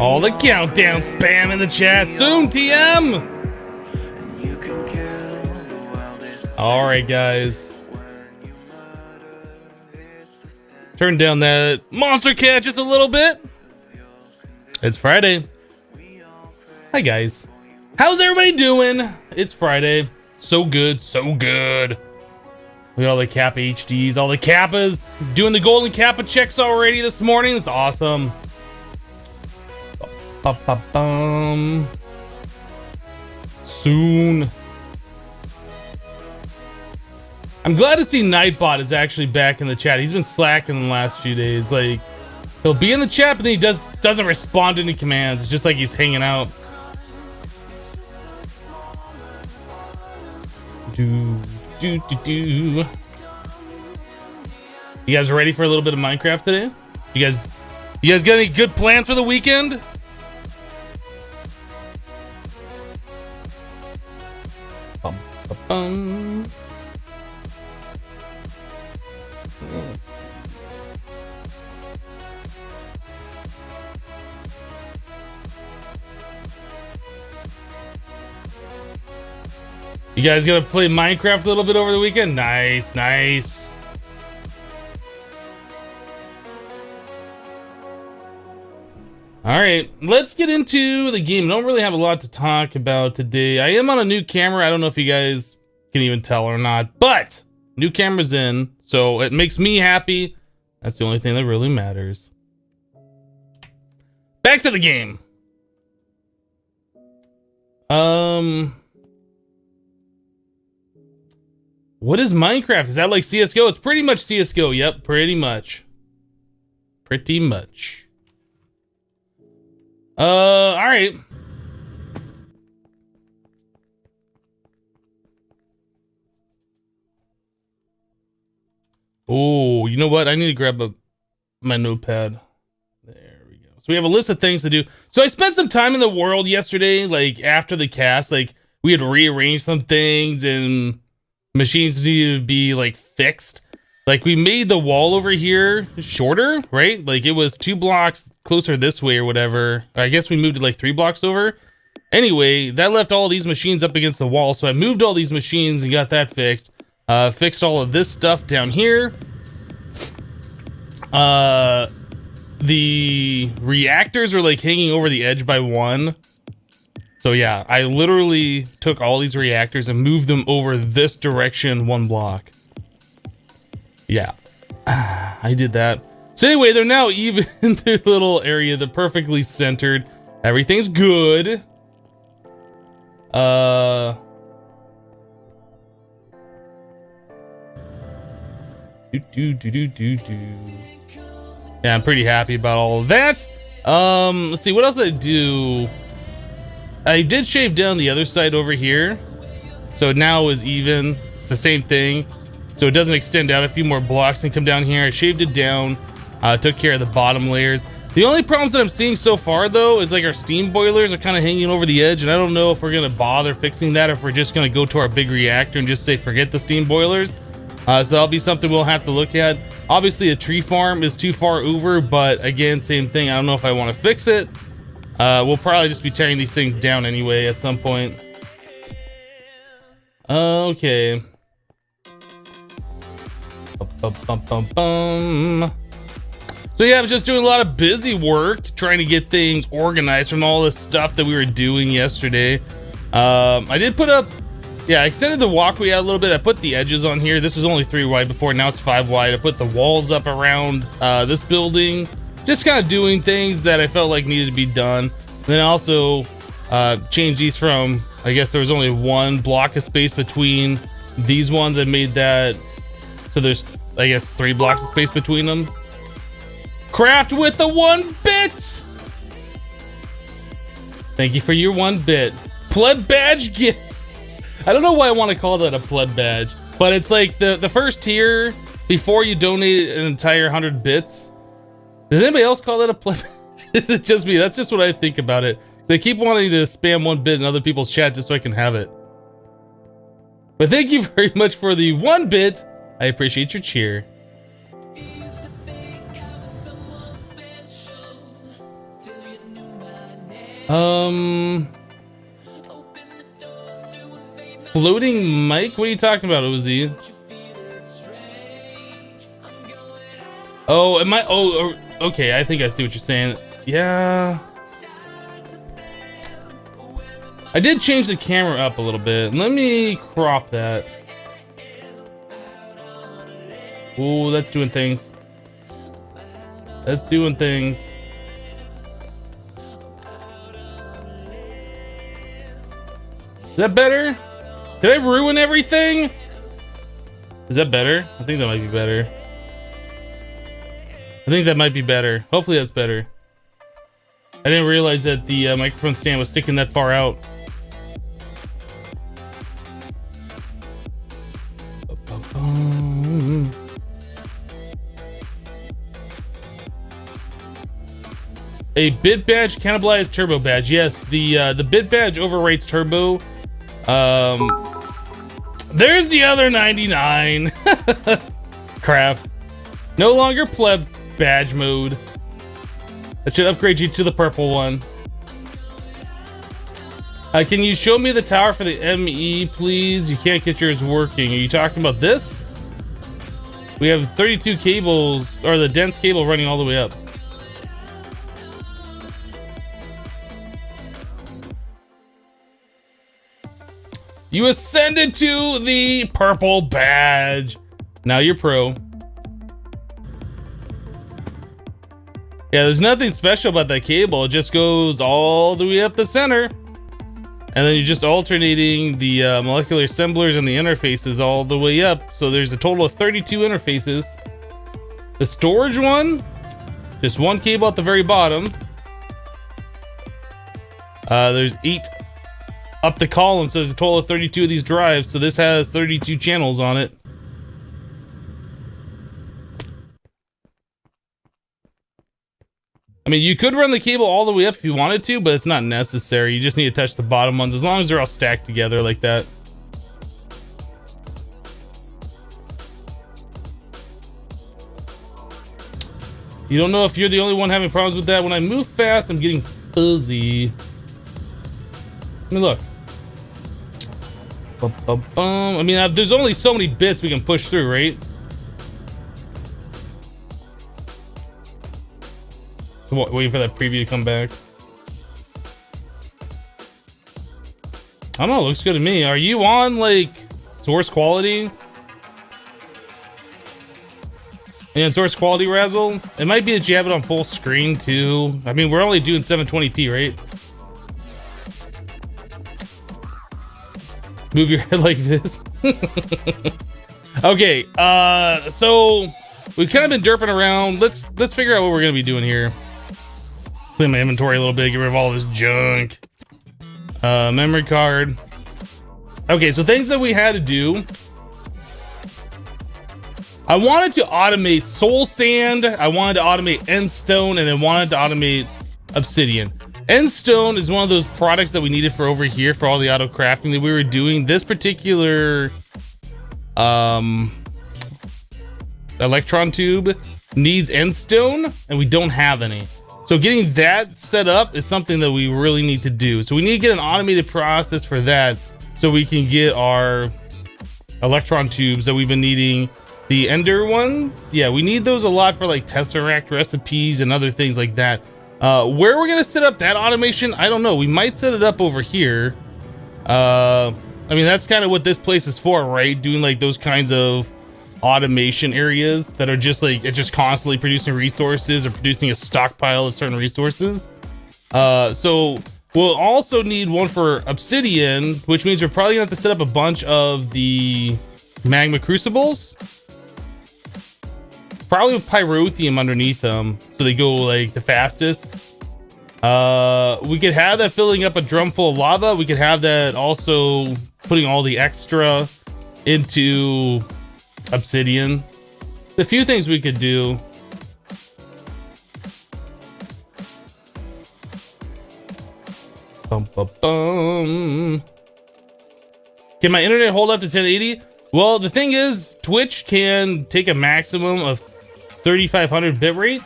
All the countdown spam in the chat. Soon, TM. All right, guys. Turn down that monster cat just a little bit. It's Friday. Hi, guys. How's everybody doing? It's Friday. So good, so good. We got all the Kappa HDs, all the Kappas. Doing the golden Kappa checks already this morning. It's awesome. Ba-ba-bum. Soon. I'm glad to see Nightbot is actually back in the chat. He's been slacking in the last few days. Like, he'll be in the chat, but then he doesn't respond to any commands. It's just like he's hanging out. Do. You guys ready for a little bit of Minecraft today? You guys got any good plans for the weekend? Bum, bum, bum. You guys gonna play Minecraft a little bit over the weekend? Nice, nice. All right, let's get into the game. I don't really have a lot to talk about today. I am on a new camera. I don't know if you guys can even tell or not, but new camera's in, so it makes me happy. That's the only thing that really matters. Back to the game. What is Minecraft? Is that like CSGO? It's pretty much CSGO. Yep, pretty much. Pretty much. All right. Oh, you know what? I need to grab my notepad. There we go. So we have a list of things to do. So I spent some time in the world yesterday, like after the cast. Like we had rearranged some things and machines needed to be like fixed. Like we made the wall over here shorter, right? Like it was 2 blocks closer this way or whatever. I guess we moved it like 3 blocks over. Anyway, that left all these machines up against the wall. So I moved all these machines and got that fixed. Fixed all of this stuff down here. The reactors are like hanging over the edge by 1. So yeah, I literally took all these reactors and moved them over this direction 1 block. Yeah, I did that. So anyway, they're now even in their little area. They're perfectly centered. Everything's good. Yeah, I'm pretty happy about all of that. Let's see, what else did I do? I did shave down the other side over here, so now is even. It's the same thing, so it doesn't extend out a few more blocks and come down here. I shaved it down, took care of the bottom layers. The only problems that I'm seeing so far though is like our steam boilers are kind of hanging over the edge, and I don't know if we're gonna bother fixing that or if we're just gonna go to our big reactor and just say forget the steam boilers. So that'll be something we'll have to look at. Obviously a tree farm is too far over, but again, same thing. I don't know if I want to fix it. We'll probably just be tearing these things down anyway at some point. Okay. So yeah, I was just doing a lot of busy work trying to get things organized from all the stuff that we were doing yesterday. I did put up, yeah, I extended the walkway out a little bit. I put the edges on here. This was only 3 wide before, now it's 5 wide. I put the walls up around this building. Just kind of doing things that I felt like needed to be done. And then also changed these from, I guess there was only 1 block of space between these ones. I made that so there's, I guess, 3 blocks of space between them. Craft with the 1 bit. Thank you for your 1 bit. Pleb badge gift. I don't know why I want to call that a pleb badge, but it's like the first tier before you donate an entire 100 bits. Does anybody else call that a pleb? Is it just me? That's just what I think about it. They keep wanting to spam 1 bit in other people's chat just so I can have it. But thank you very much for the 1 bit. I appreciate your cheer. Floating mic? What are you talking about, Uzi? Oh, am I? Oh, okay. I think I see what you're saying. Yeah. I did change the camera up a little bit. Let me crop that. Ooh, that's doing things. That's doing things. Is that better? Did I ruin everything? Is that better? I think that might be better. I think that might be better. Hopefully that's better. I didn't realize that the microphone stand was sticking that far out. A bit badge cannibalized turbo badge. Yes, the bit badge overwrites turbo. There's the other 99. Crap. No longer pleb badge mode. That should upgrade you to the purple one. Can you show me the tower for the ME, please? You can't get yours working. Are you talking about this? We have 32 cables, or the dense cable running all the way up. You ascended to the purple badge. Now you're pro. Yeah, there's nothing special about that cable. It just goes all the way up the center. And then you're just alternating the molecular assemblers and the interfaces all the way up. So there's a total of 32 interfaces. The storage one, just one cable at the very bottom. There's 8 up the column, so there's a total of 32 of these drives. So this has 32 channels on it. I mean, you could run the cable all the way up if you wanted to, but it's not necessary. You just need to touch the bottom ones as long as they're all stacked together like that. You don't know if you're the only one having problems with that. When I move fast, I'm getting fuzzy. Let me look. I mean, there's only so many bits we can push through, right? Waiting for that preview to come back. I don't know, it looks good to me. Are you on like source quality? And source quality, Razzle? It might be that you have it on full screen too. I mean, we're only doing 720p, right? Move your head like this. Okay, so we've kind of been derping around. Let's figure out what we're gonna be doing here. Clean my inventory a little bit, get rid of all this junk. Memory card. Okay, so things that we had to do. I wanted to automate soul sand, I wanted to automate endstone, and I wanted to automate obsidian. Endstone is one of those products that we needed for over here for all the auto crafting that we were doing. This particular electron tube needs endstone, and we don't have any. So getting that set up is something that we really need to do. So we need to get an automated process for that so we can get our electron tubes that we've been needing. The ender ones, yeah, we need those a lot for like tesseract recipes and other things like that. Where we're gonna set up that automation, I don't know. We might set it up over here. I mean, that's kind of what this place is for, right? Doing like those kinds of automation areas that are just like, it's just constantly producing resources or producing a stockpile of certain resources. So we'll also need one for obsidian, which means we're probably gonna have to set up a bunch of the magma crucibles, probably with pyrotheum underneath them, so they go like the fastest. We could have that filling up a drum full of lava. We could have that also putting all the extra into obsidian. A few things we could do. Bum, bum, bum. Can my internet hold up to 1080? Well, the thing is, Twitch can take a maximum of 3500 bit rate.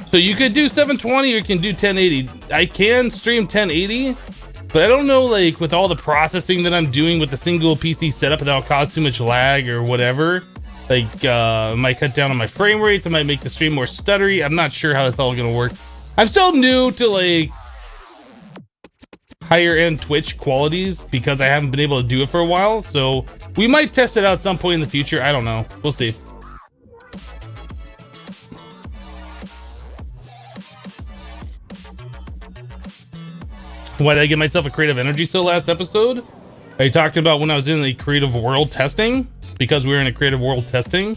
So So you could do 720 or you can do 1080. I can stream 1080, but I don't know, like with all the processing that I'm doing with the single PC setup, that'll cause too much lag or whatever. Like it might cut down on my frame rates. It might make the stream more stuttery. I'm not sure how it's all gonna work. I'm still new to like higher end Twitch qualities because I haven't been able to do it for a while. So we might test it out at some point in the future. I don't know. We'll see. Why did I give myself a creative energy so last episode? Are you talking about when I was in the creative world testing? Because we were in a creative world testing.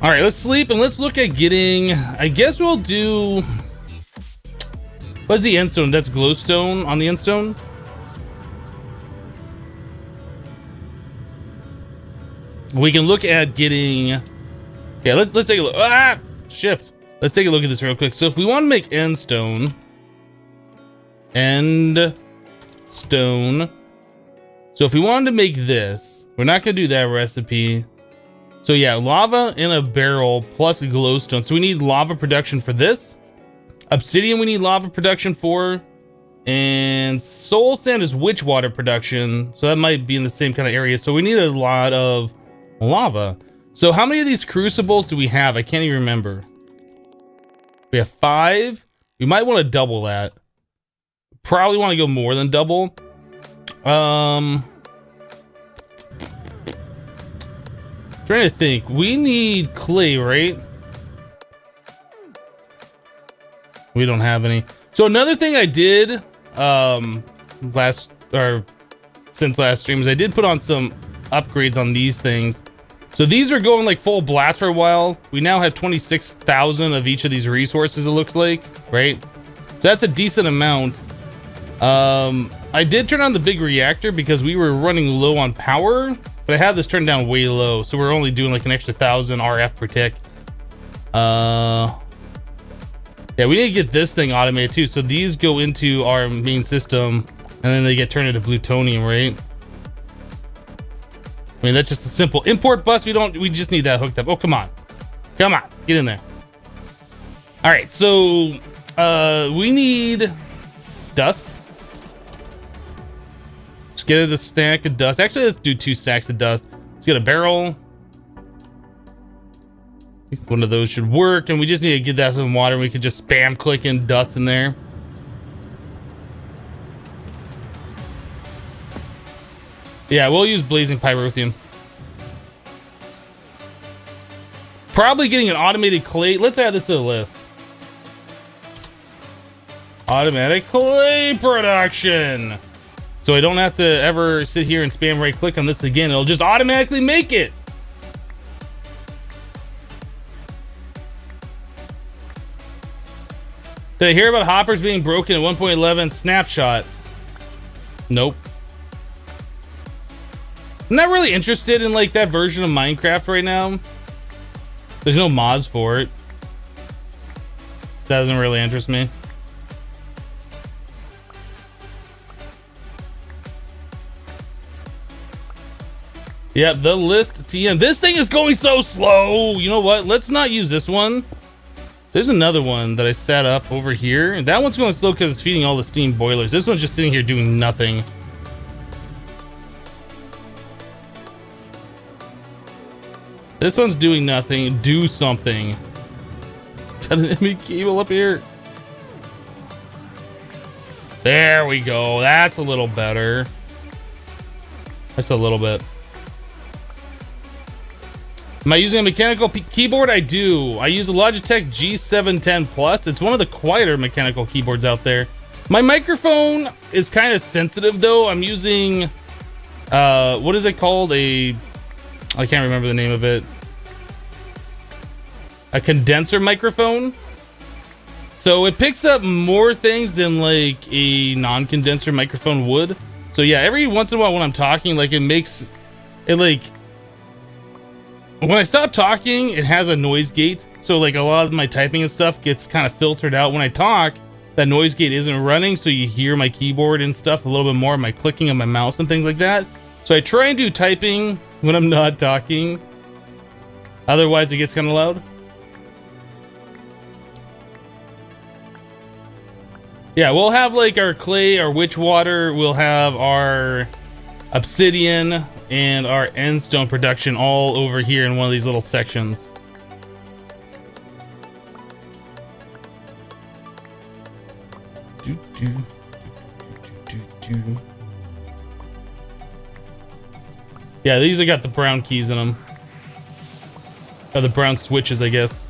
All right, let's sleep and let's look at getting, I guess we'll do, what's the end stone? That's glowstone on the end stone. We can look at getting, yeah, let's take a look. Ah, shift. Let's take a look at this real quick. So if we want to make end stone, so if we wanted to make this, we're not gonna do that recipe. So yeah, lava in a barrel plus glowstone. So we need lava production for this. Obsidian we need lava production for. And soul sand is witch water production. So that might be in the same kind of area. So we need a lot of lava. So how many of these crucibles do we have? I can't even remember. We have 5. We might want to double that. Probably want to go more than double. Trying to think. We need clay, right? We don't have any. So another thing I did since last stream is I did put on some upgrades on these things. So these are going like full blast for a while. We now have 26,000 of each of these resources, it looks like, right? So that's a decent amount. I did turn on the big reactor because we were running low on power, but I have this turned down way low, so we're only doing like an extra 1,000 RF per tick. Yeah, we need to get this thing automated too. So these go into our main system, and then they get turned into plutonium, right? I mean, that's just a simple import bus. We just need that hooked up. Oh, come on, get in there. All right, so we need dust. Let's get a stack of dust. Actually, let's do 2 stacks of dust. Let's get a barrel. One of those should work, and we just need to get that some water. We can just spam click in dust in there. Yeah, we'll use blazing pyrotheum. Probably getting an automated clay. Let's add this to the list. Automatic clay production. So I don't have to ever sit here and spam right click on this again. It'll just automatically make it. Did I hear about hoppers being broken at 1.11 snapshot? Nope. I'm not really interested in like that version of Minecraft right now. There's no mods for it. Doesn't really interest me. Yep, the list TM. This thing is going so slow. You know what? Let's not use this one. There's another one that I set up over here. And that one's going slow because it's feeding all the steam boilers. This one's just sitting here doing nothing. This one's doing nothing. Do something. Got an enemy cable up here. There we go. That's a little better. Just a little bit. Am I using a mechanical keyboard? I do. I use a Logitech G710 Plus. It's one of the quieter mechanical keyboards out there. My microphone is kind of sensitive though. I'm using, what is it called? I can't remember the name of it. A condenser microphone. So it picks up more things than like a non-condenser microphone would. So yeah, every once in a while when I'm talking, like it makes it like, when I stop talking, it has a noise gate. So like a lot of my typing and stuff gets kind of filtered out. When I talk, that noise gate isn't running. So you hear my keyboard and stuff a little bit more, my clicking of my mouse and things like that. So I try and do typing when I'm not talking. Otherwise, it gets kind of loud. Yeah, we'll have like our clay, our witch water. We'll have our obsidian and our endstone production all over here in one of these little sections. Yeah, these have got the brown keys in them. Or the brown switches, I guess.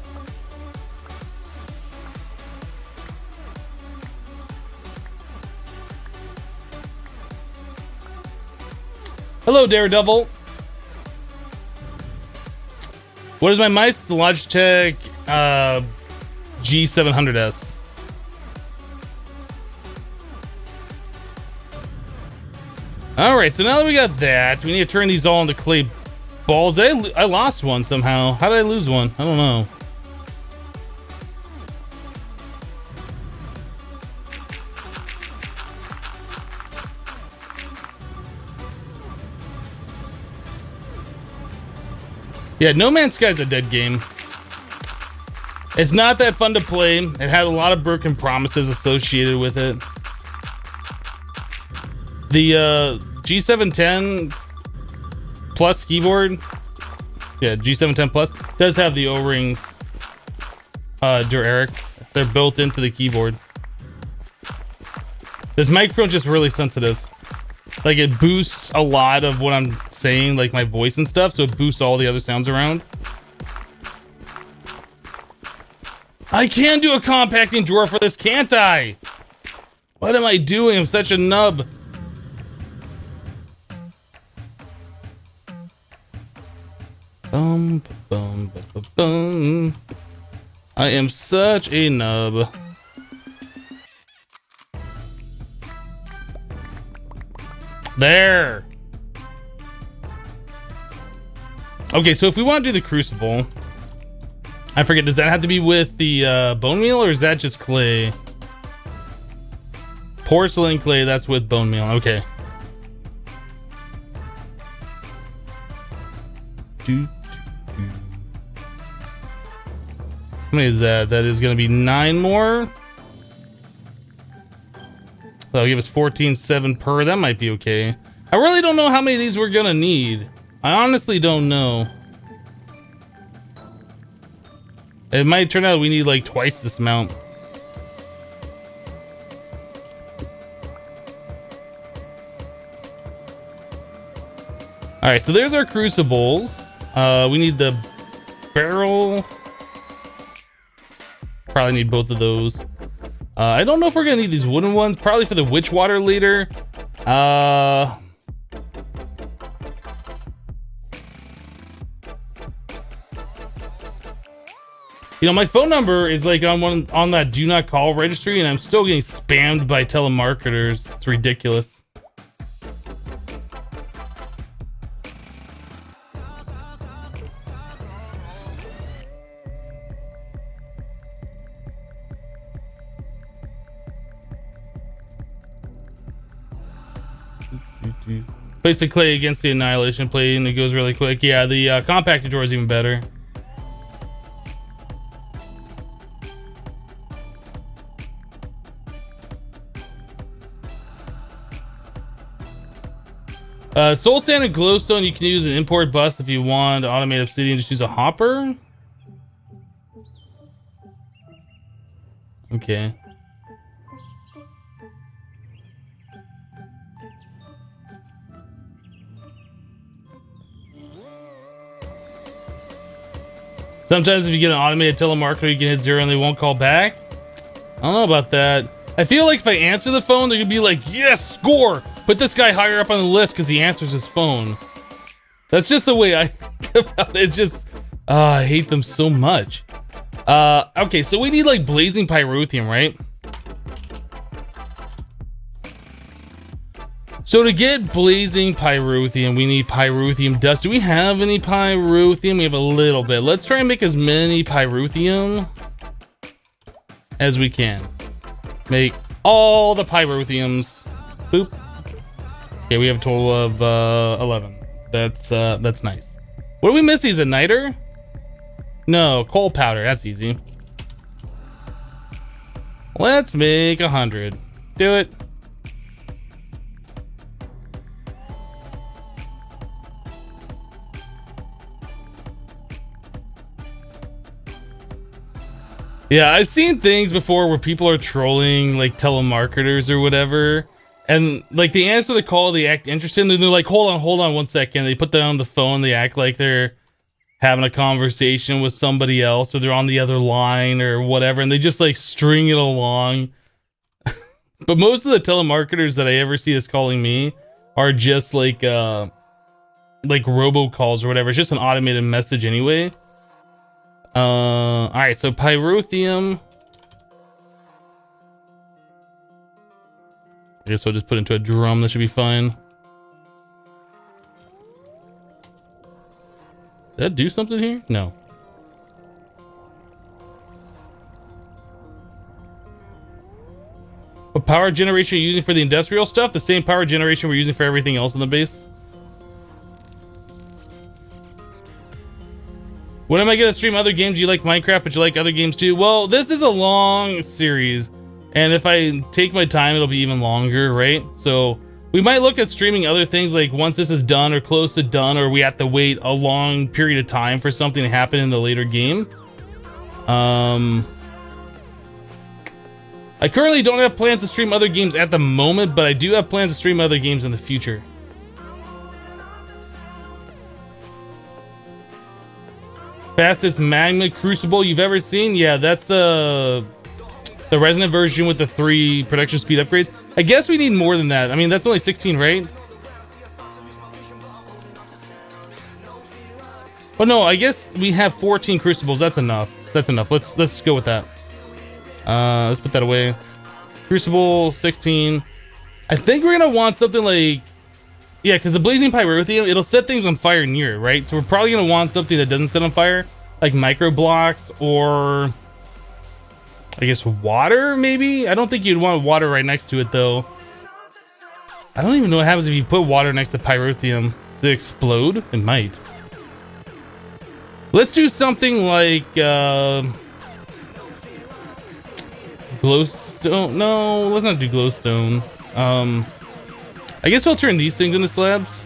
Hello, Daredevil. What is my mice? The Logitech G700S. Alright, so now that we got that, we need to turn these all into clay balls. I lost one somehow. How did I lose one? I don't know. Yeah, No Man's Sky is a dead game. It's not that fun to play. It had a lot of broken promises associated with it. The G710 Plus keyboard, yeah, G710 Plus does have the O-rings, Eric. They're built into the keyboard. This microphone's just really sensitive. Like, it boosts a lot of what I'm saying, like my voice and stuff, so it boosts all the other sounds around. I can do a compacting drawer for this, can't I? What am I doing? I'm such a nub. I am such a nub. There. Okay, so if we want to do the crucible, I forget, does that have to be with the bone meal, or is that just clay? Porcelain clay, that's with bone meal. Okay. How many is that? That is going to be 9 more. That'll give us 14.7 per. That might be okay. I really don't know how many of these we're going to need. I honestly don't know. It might turn out we need like twice this amount. All right, so there's our crucibles. We need the barrel. Probably need both of those. I don't know if we're gonna need these wooden ones. Probably for the witch water later. You know, my phone number is like on that do not call registry, and I'm still getting spammed by telemarketers. It's ridiculous. Place the clay against the annihilation plate and it goes really quick. Yeah, the compacted drawer is even better. Soul sand and glowstone, you can use an import bus if you want. Automated obsidian, just use a hopper. Okay. Sometimes if you get an automated telemarketer, you can hit 0 and they won't call back. I don't know about that. I feel like if I answer the phone, they're gonna be like, yes, score! Put this guy higher up on the list because he answers his phone. That's just the way I think about it. It's just, I hate them so much. Okay, so we need like blazing pyrotheum, right? So to get blazing pyrotheum, we need pyrotheum dust. Do we have any pyrotheum? We have a little bit. Let's try and make as many pyrotheum as we can. Make all the pyrotheums. Boop. Okay, we have a total of 11. That's nice. What do we miss? Is a niter? No, coal powder. That's easy. Let's make 100. Do it. Yeah, I've seen things before where people are trolling like telemarketers or whatever, and like they answer the call, they act interested, and they're like, hold on 1 second. They put that on the phone, they act like they're having a conversation with somebody else, or they're on the other line or whatever, and they just like string it along. But most of the telemarketers that I ever see that's calling me are just like robocalls or whatever. It's just an automated message anyway. All right, so pyrotheum. I guess I'll just put it into a drum. That should be fine. Did that do something here? No. What power generation are you using for the industrial stuff? The same power generation we're using for everything else in the base. When am I gonna stream other games? You like Minecraft, but you like other games too? Well, this is a long series, and if I take my time, it'll be even longer, right? So we might look at streaming other things, like once this is done or close to done, or we have to wait a long period of time for something to happen in the later game. I currently don't have plans to stream other games at the moment, but I do have plans to stream other games in the future. Fastest magma crucible you've ever seen? Yeah, that's the resonant version with the 3 production speed upgrades. I guess we need more than that. I mean, that's only 16, right? Oh no, I guess we have 14 crucibles. That's enough. That's enough. Let's go with that. Let's put that away. Crucible 16. I think we're gonna want something like, yeah, because the blazing pyrotheum, it'll set things on fire near it, right? So we're probably gonna want something that doesn't set on fire, like micro blocks, or I guess water, maybe? I don't think you'd want water right next to it though. I don't even know what happens if you put water next to pyrotheum. Does it explode? It might. Let's do something like glowstone. No, let's not do glowstone. I guess we'll turn these things into slabs.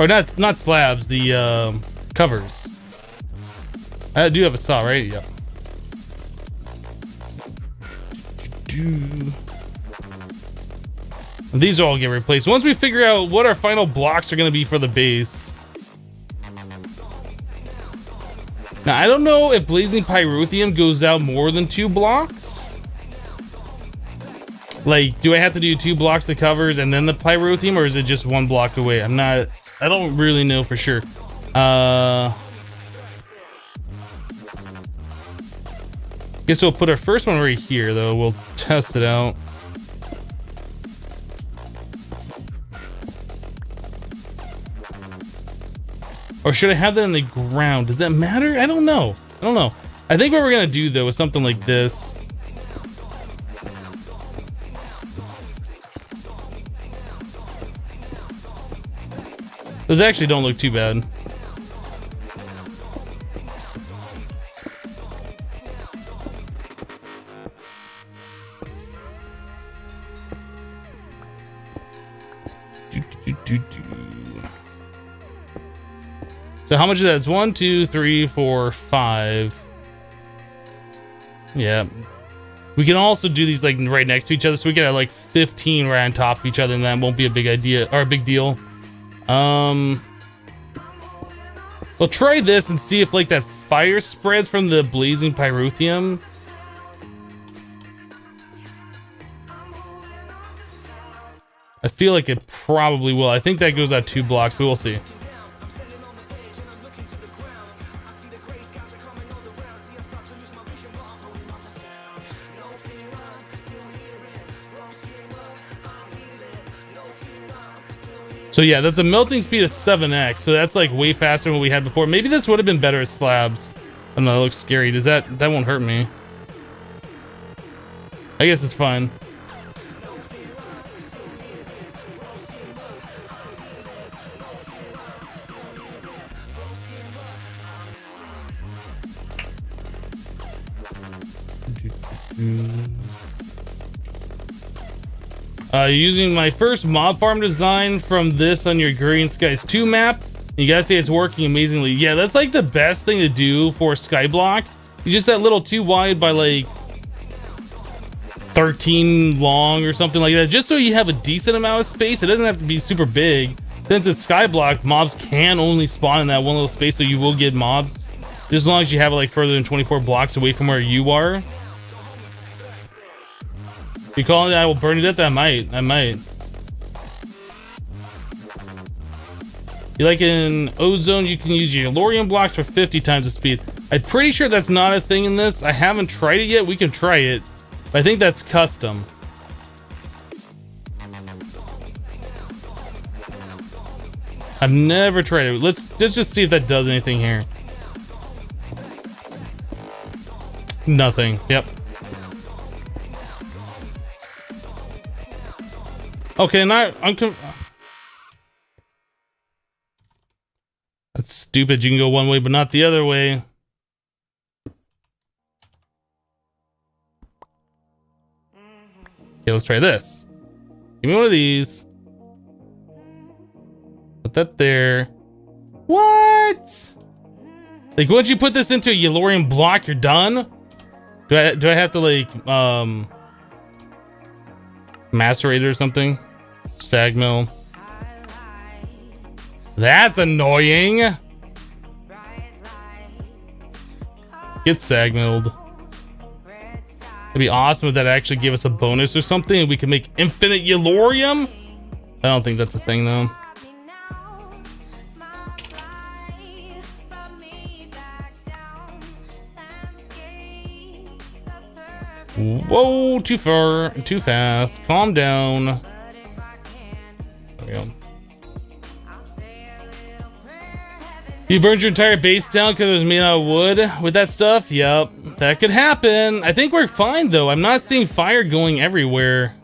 Or not slabs, the covers. I do have a saw, right? Yeah. These all get replaced once we figure out what our final blocks are going to be for the base. Now, I don't know if blazing pyrotheum goes out more than 2 blocks. Like, do I have to do 2 blocks of covers and then the pyrotheum, or is it just 1 block away? I don't really know for sure. Guess we'll put our first one right here though. We'll test it out. Or should I have that in the ground? Does that matter? I don't know. I think what we're gonna do though is something like this. Those actually don't look too bad. So how much is that? It's 1, 2, 3, 4, 5. Yeah. We can also do these like right next to each other, so we get like 15 right on top of each other, and that won't be a big idea or a big deal. We'll try this and see if like that fire spreads from the blazing pyrotheum. I feel like it probably will. I think that goes out 2 blocks, but we'll see. So yeah, that's a melting speed of 7x. So that's like way faster than what we had before. Maybe this would have been better as slabs. I don't know, that looks scary. Does that won't hurt me. I guess it's fine. Using my first mob farm design from this on your Green Skies 2 map. You guys say it's working amazingly. Yeah, that's like the best thing to do for Skyblock. You just that little too wide by like 13 long or something like that, just so you have a decent amount of space. It doesn't have to be super big. Since it's Skyblock, mobs can only spawn in that one little space, so you will get mobs just as long as you have it like further than 24 blocks away from where you are. You calling it I will burn to death? I might. You like in Ozone, you can use your Lorium blocks for 50 times the speed. I'm pretty sure that's not a thing in this. I haven't tried it yet. We can try it, but I think that's custom. I've never tried it. Let's just see if that does anything here. Nothing. Yep. Okay, that's stupid. You can go one way, but not the other way. Okay, let's try this. Give me one of these. Put that there. What? Like, once you put this into a Yellorium block, you're done? Do I have to like macerate it or something? Sag mill. That's annoying. Get sag milled. It'd be awesome if that actually gave us a bonus or something and we can make infinite Yellorium. I don't think that's a thing though. Whoa, too far, too fast. Calm down. There we go. You burned your entire base down because it was made out of wood with that stuff? Yep, that could happen. I think we're fine though. I'm not seeing fire going everywhere.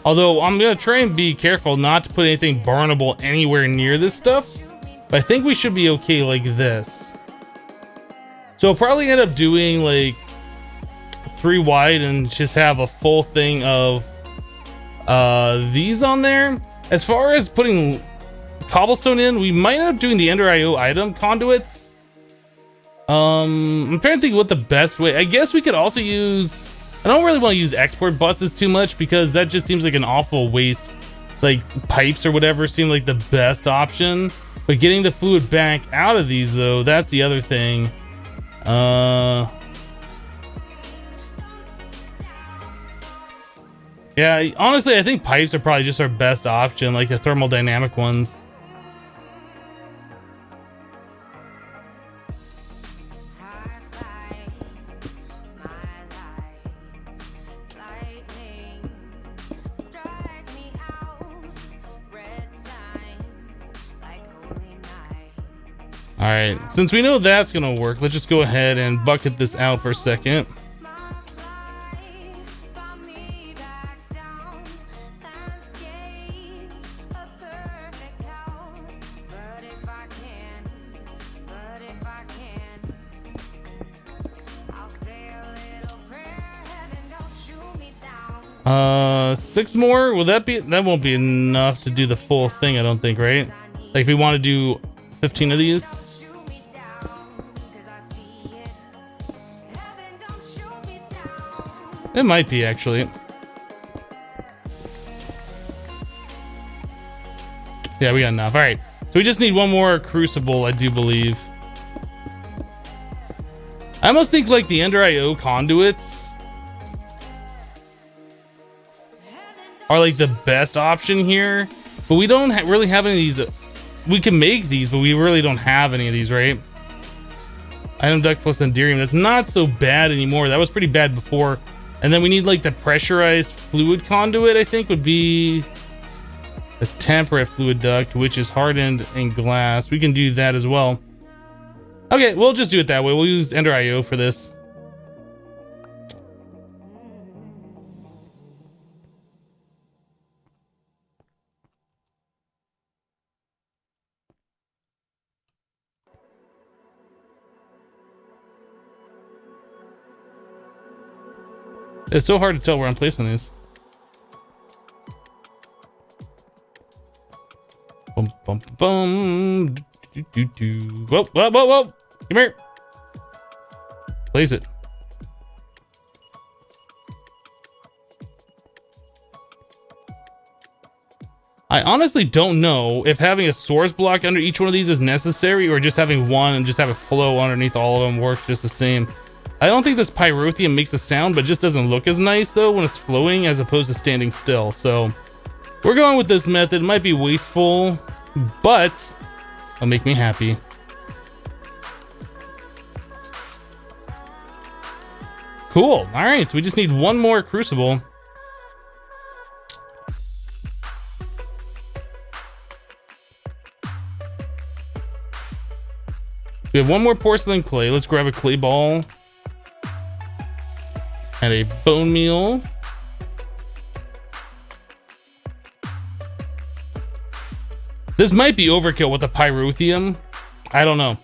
Although I'm gonna try and be careful not to put anything burnable anywhere near this stuff. But I think we should be okay like this. So I'll probably end up doing like 3 wide and just have a full thing of these on there. As far as putting cobblestone in, we might end up doing the Ender IO item conduits. I'm trying to think what the best way. I guess we could also use, I don't really want to use export buses too much because that just seems like an awful waste. Like pipes or whatever seem like the best option, but getting the fluid back out of these though, that's the other thing. Yeah, honestly, I think pipes are probably just our best option, like the thermodynamic ones. All right, since we know that's gonna work, let's just go ahead and bucket this out for a second. Six more? Will that be, that won't be enough to do the full thing, I don't think, right? Like if we want to do 15 of these. It might be actually. Yeah, we got enough. All right, so we just need one more crucible, I do believe. I almost think like the Ender IO conduits are like the best option here, but we don't really have any of these. We can make these, but we really don't have any of these, right? Item duct plus Enderium. That's not so bad anymore. That was pretty bad before. And then we need like the pressurized fluid conduit, I think would be, that's temperate fluid duct, which is hardened in glass. We can do that as well. Okay, we'll just do it that way. We'll use Ender IO for this. It's so hard to tell where I'm placing these. Bum, bum. Whoa, whoa, whoa, whoa. Come here. Place it. I honestly don't know if having a source block under each one of these is necessary, or just having one and just have it flow underneath all of them works just the same. I don't think this pyrotheum makes a sound, but just doesn't look as nice though when it's flowing as opposed to standing still. So we're going with this method. It might be wasteful, but it'll make me happy. Cool. All right, so we just need one more crucible. We have one more porcelain clay. Let's grab a clay ball and a bone meal. This might be overkill with the pyrotheum. I don't know.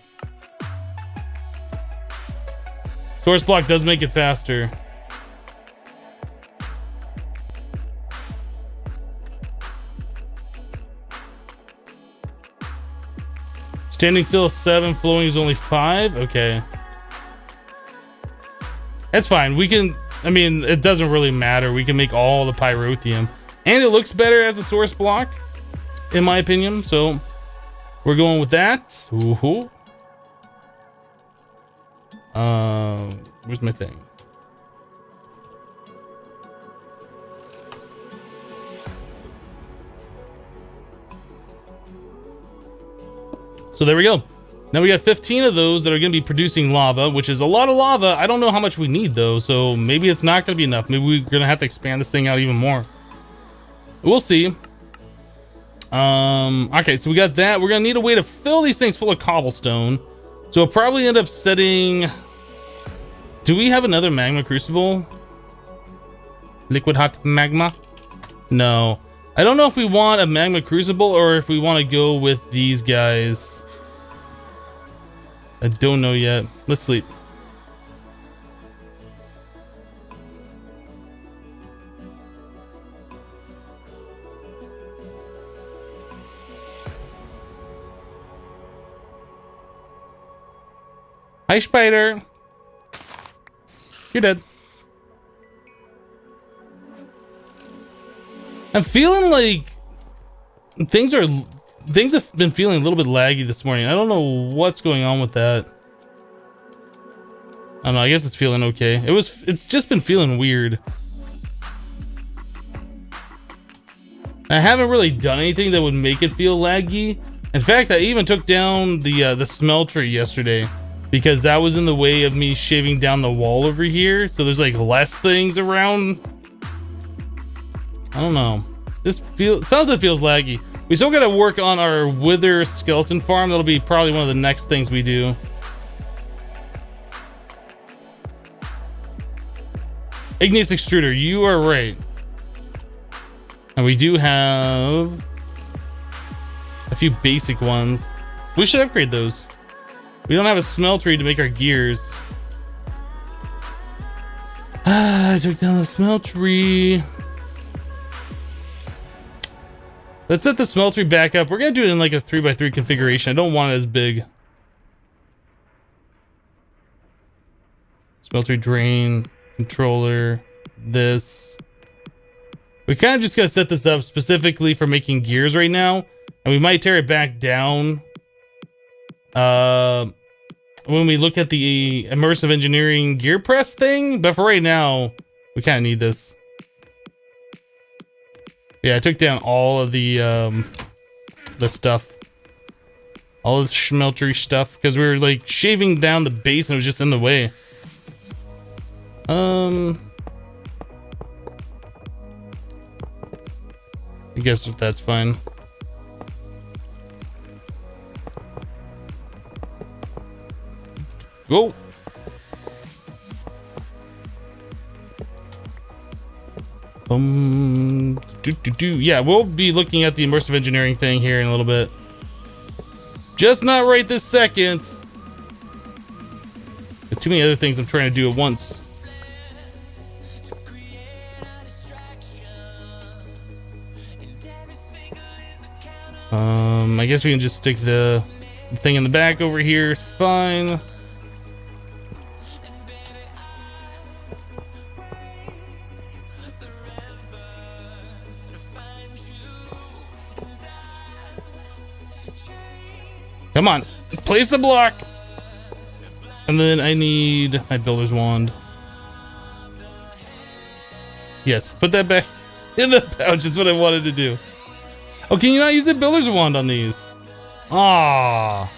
Source block does make it faster. Standing still 7, flowing is only 5. Okay. That's fine. We can, I mean, it doesn't really matter. We can make all the pyrotheum. And it looks better as a source block, in my opinion. So we're going with that. Ooh. Where's my thing? So there we go. Now we got 15 of those that are going to be producing lava, which is a lot of lava. I don't know how much we need though, so maybe it's not going to be enough. Maybe we're going to have to expand this thing out even more. We'll see. Okay, so we got that. We're going to need a way to fill these things full of cobblestone. So we'll probably end up setting... Do we have another magma crucible? Liquid hot magma? No. I don't know if we want a magma crucible or if we want to go with these guys. I don't know yet. Let's sleep. Hi, spider. You're dead. I'm feeling like things have been feeling a little bit laggy this morning. I don't know what's going on with that. I don't know. I guess it's feeling okay. It's just been feeling weird. I haven't really done anything that would make it feel laggy. In fact, I even took down the smeltery yesterday because that was in the way of me shaving down the wall over here. So there's like less things around. I don't know. This sounds like it feels laggy. We still gotta work on our wither skeleton farm. That'll be probably one of the next things we do. Igneous extruder, you are right. And we do have a few basic ones. We should upgrade those. We don't have a smeltery to make our gears. I took down the smeltery. Let's set the smeltery back up. We're gonna do it in like a 3x3 configuration. I don't want it as big. Smeltery drain, controller, this. We kind of just gotta set this up specifically for making gears right now. And we might tear it back down when we look at the immersive engineering gear press thing. But for right now, we kind of need this. Yeah, I took down all of the stuff. All the smeltery stuff. Because we were like shaving down the base and it was just in the way. I guess that's fine. Go. Yeah, we'll be looking at the immersive engineering thing here in a little bit. Just not right this second. There's too many other things I'm trying to do at once. I guess we can just stick the thing in the back over here. It's fine. Come on, place the block. And then I need my builder's wand. Yes, put that back in the pouch is what I wanted to do. Oh, can you not use the builder's wand on these? Ah.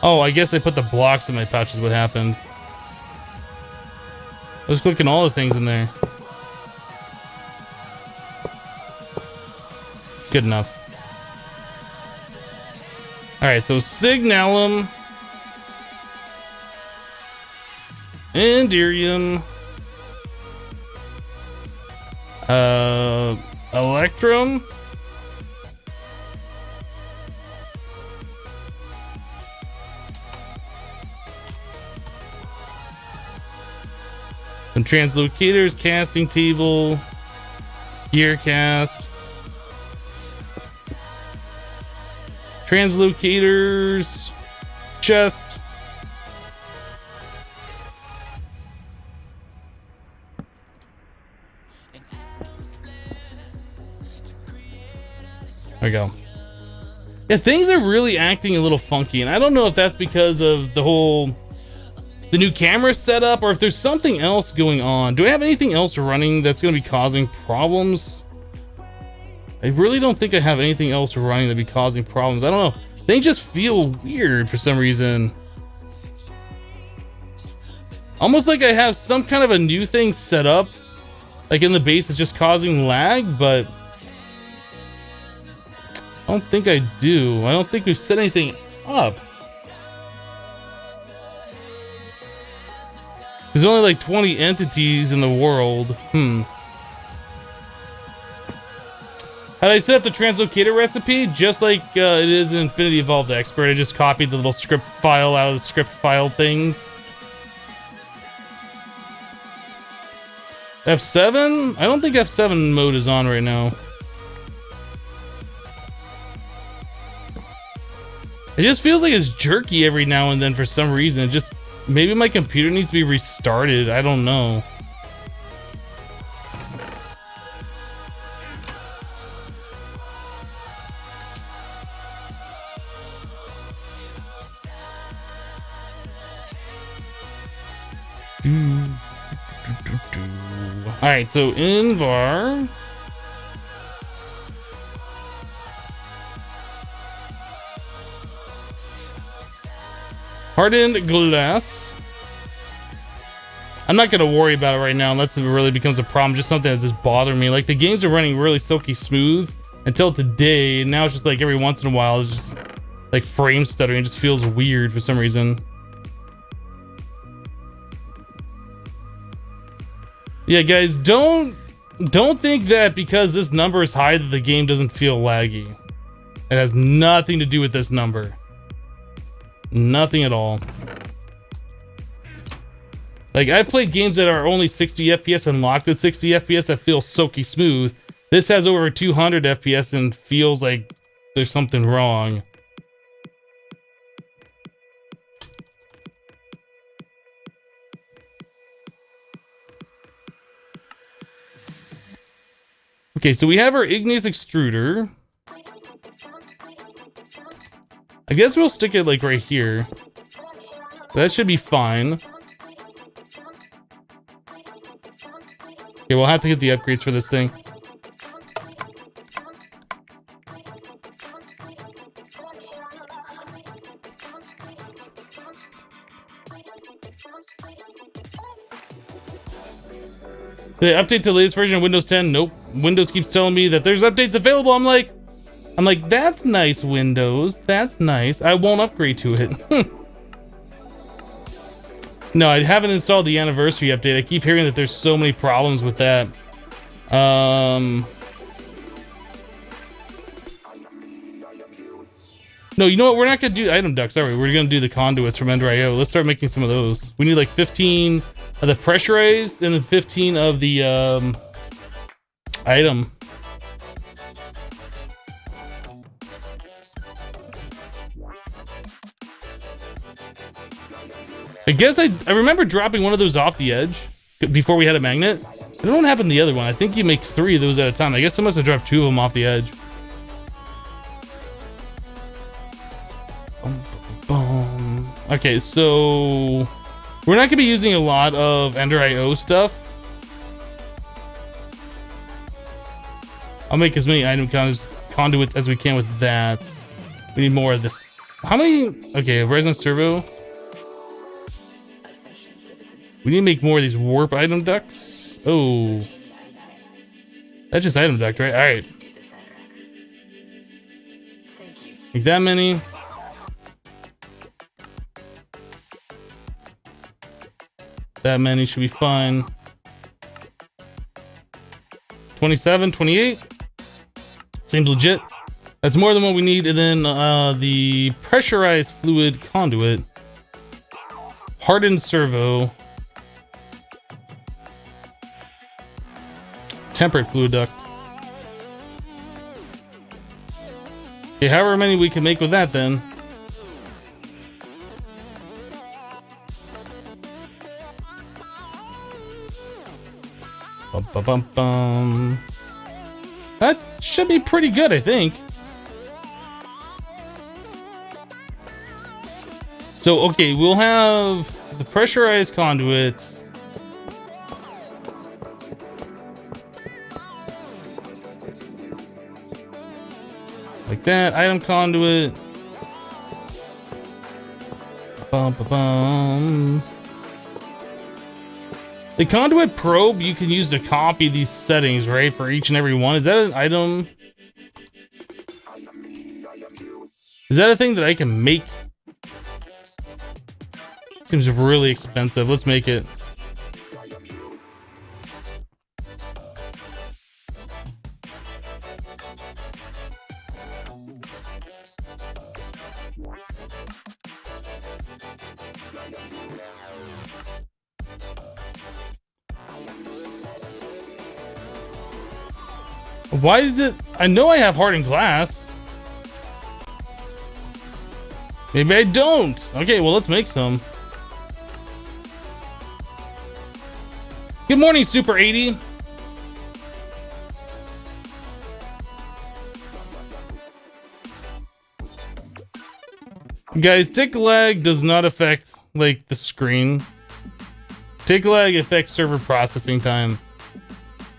Oh, I guess I put the blocks in my pouch is what happened. I was clicking all the things in there. Good enough. Alright, so Signalum. Enderium. Electrum. Some translocators, casting table, gear cast. Translocators, chest. There we go. Yeah, things are really acting a little funky, and I don't know if that's because of the new camera setup or if there's something else going on. Do I have anything else running that's going to be causing problems? I really don't think I have anything else running that'd be causing problems. I don't know. Things just feel weird for some reason. Almost like I have some kind of a new thing set up, like in the base that's just causing lag, but I don't think I do. I don't think we've set anything up. There's only like 20 entities in the world. How did I set up the translocator recipe? Just like it is in Infinity Evolved Expert. I just copied the little script file out of the script file things. F7? I don't think F7 mode is on right now. It just feels like it's jerky every now and then for some reason. It just, maybe my computer needs to be restarted. I don't know. All right, so Invar. Hardened glass. I'm not gonna worry about it right now unless it really becomes a problem. Just something that's just bothering me. Like the games are running really silky smooth until today. Now it's just like every once in a while it's just like frame stuttering. It just feels weird for some reason. Yeah, guys, don't think that because this number is high that the game doesn't feel laggy. It has nothing to do with this number. Nothing at all. Like, I've played games that are only 60 FPS and locked at 60 FPS that feel silky smooth. This has over 200 FPS and feels like there's something wrong. Okay, so we have our igneous extruder. I guess we'll stick it like right here. That should be fine. Okay, we'll have to get the upgrades for this thing. Did I update to the latest version of Windows 10? Nope. Windows keeps telling me that there's updates available. I'm like, that's nice, Windows. That's nice. I won't upgrade to it. No, I haven't installed the anniversary update. I keep hearing that there's so many problems with that. No, you know what? We're not going to do item ducts, are we? We're going to do the conduits from Ender.io. Let's start making some of those. We need like 15 of the pressurized and then 15 of the item. I guess I remember dropping one of those off the edge before we had a magnet. I don't know what happened to the other one. I think you make 3 of those at a time. I guess I must have dropped 2 of them off the edge. Okay, so we're not gonna be using a lot of Ender IO stuff. I'll make as many item conduits as we can with that. We need more of the. How many? Okay, resonance turbo. We need to make more of these warp item ducts. Oh, that's just item duct, right? All right. Make that many. That many should be fine. 27, 28. Seems legit. That's more than what we need. And then the pressurized fluid conduit. Hardened servo. Temperate fluid duct. Okay, however many we can make with that then. Bum, bum, bum, bum. That should be pretty good, I think. So, okay, we'll have the pressurized conduit. Like that, item conduit. Bum, bum, bum. The conduit probe you can use to copy these settings, right? For each and every one. Is that an item? Is that a thing that I can make? Seems really expensive. Let's make it. Why did it? I know I have hardened glass. Maybe I don't. Okay, well, let's make some. Good morning, Super 80. Guys, tick lag does not affect, like, the screen. Tick lag affects server processing time.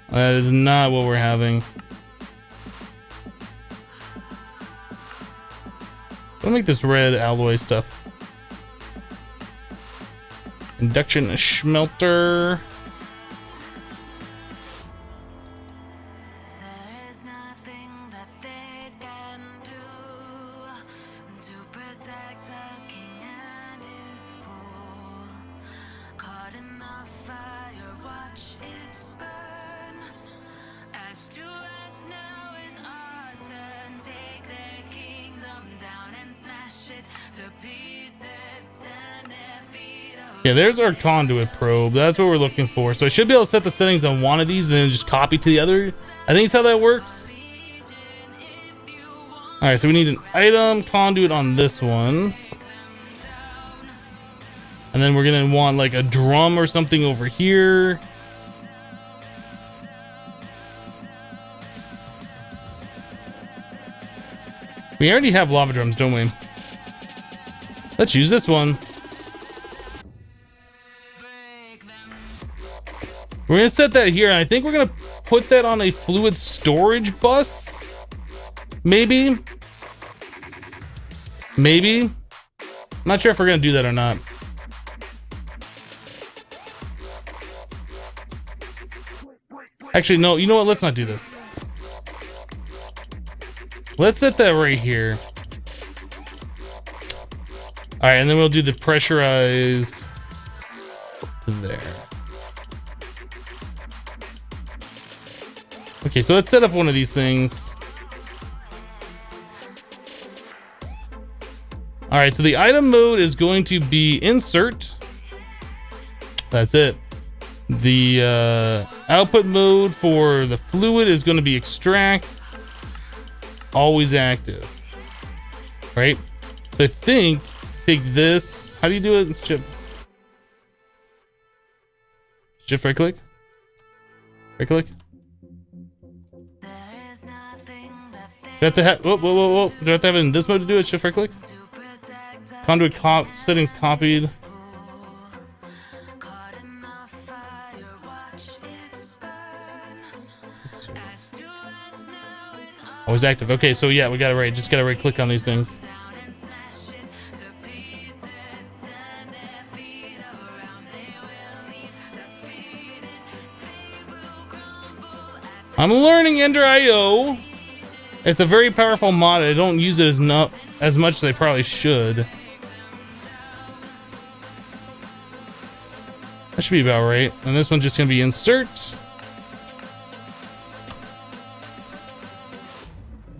That is not what we're having. I'll make this red alloy stuff. Induction schmelter. Yeah, there's our conduit probe. That's what we're looking for. So I should be able to set the settings on one of these and then just copy to the other. I think that's how that works. All right, so we need an item conduit on this one. And then we're gonna want like a drum or something over here. We already have lava drums, don't we? Let's use this one. We're gonna set that here, and I think we're gonna put that on a fluid storage bus. Maybe. Maybe. I'm not sure if we're gonna do that or not. Actually, no, you know what? Let's not do this. Let's set that right here. All right, and then we'll do the pressurized to there. Okay, so let's set up one of these things. All right, so the item mode is going to be insert. That's it. The output mode for the fluid is going to be extract. Always active. Right? So I think, take this. How do you do it? Chip. Shift right click. Right click. Do I have to have, whoa, whoa, whoa, whoa. Do I have to have it in this mode to do it? Shift right click. Conduit settings copied. Always active. Okay, so yeah, we got it right. Just gotta right click on these things. I'm learning Ender.io. It's a very powerful mod. I don't use it as much as I probably should. That should be about right. And this one's just gonna be insert.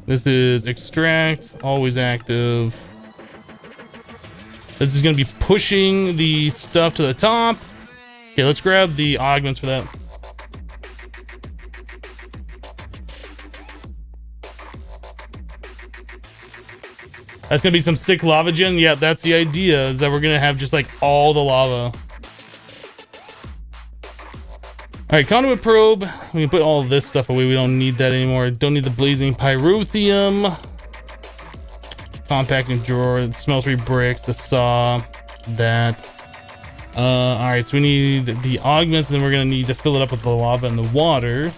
This is extract, always active. This is gonna be pushing the stuff to the top. Okay, let's grab the augments for that. That's gonna be some sick lava gen. Yeah, that's the idea, is that we're gonna have just like all the lava. All right, conduit probe. We can put all of this stuff away. We don't need that anymore. Don't need the blazing pyrotheum. Compacting drawer, the smeltery bricks, the saw, that. All right, so we need the augments, and then we're gonna need to fill it up with the lava and the water.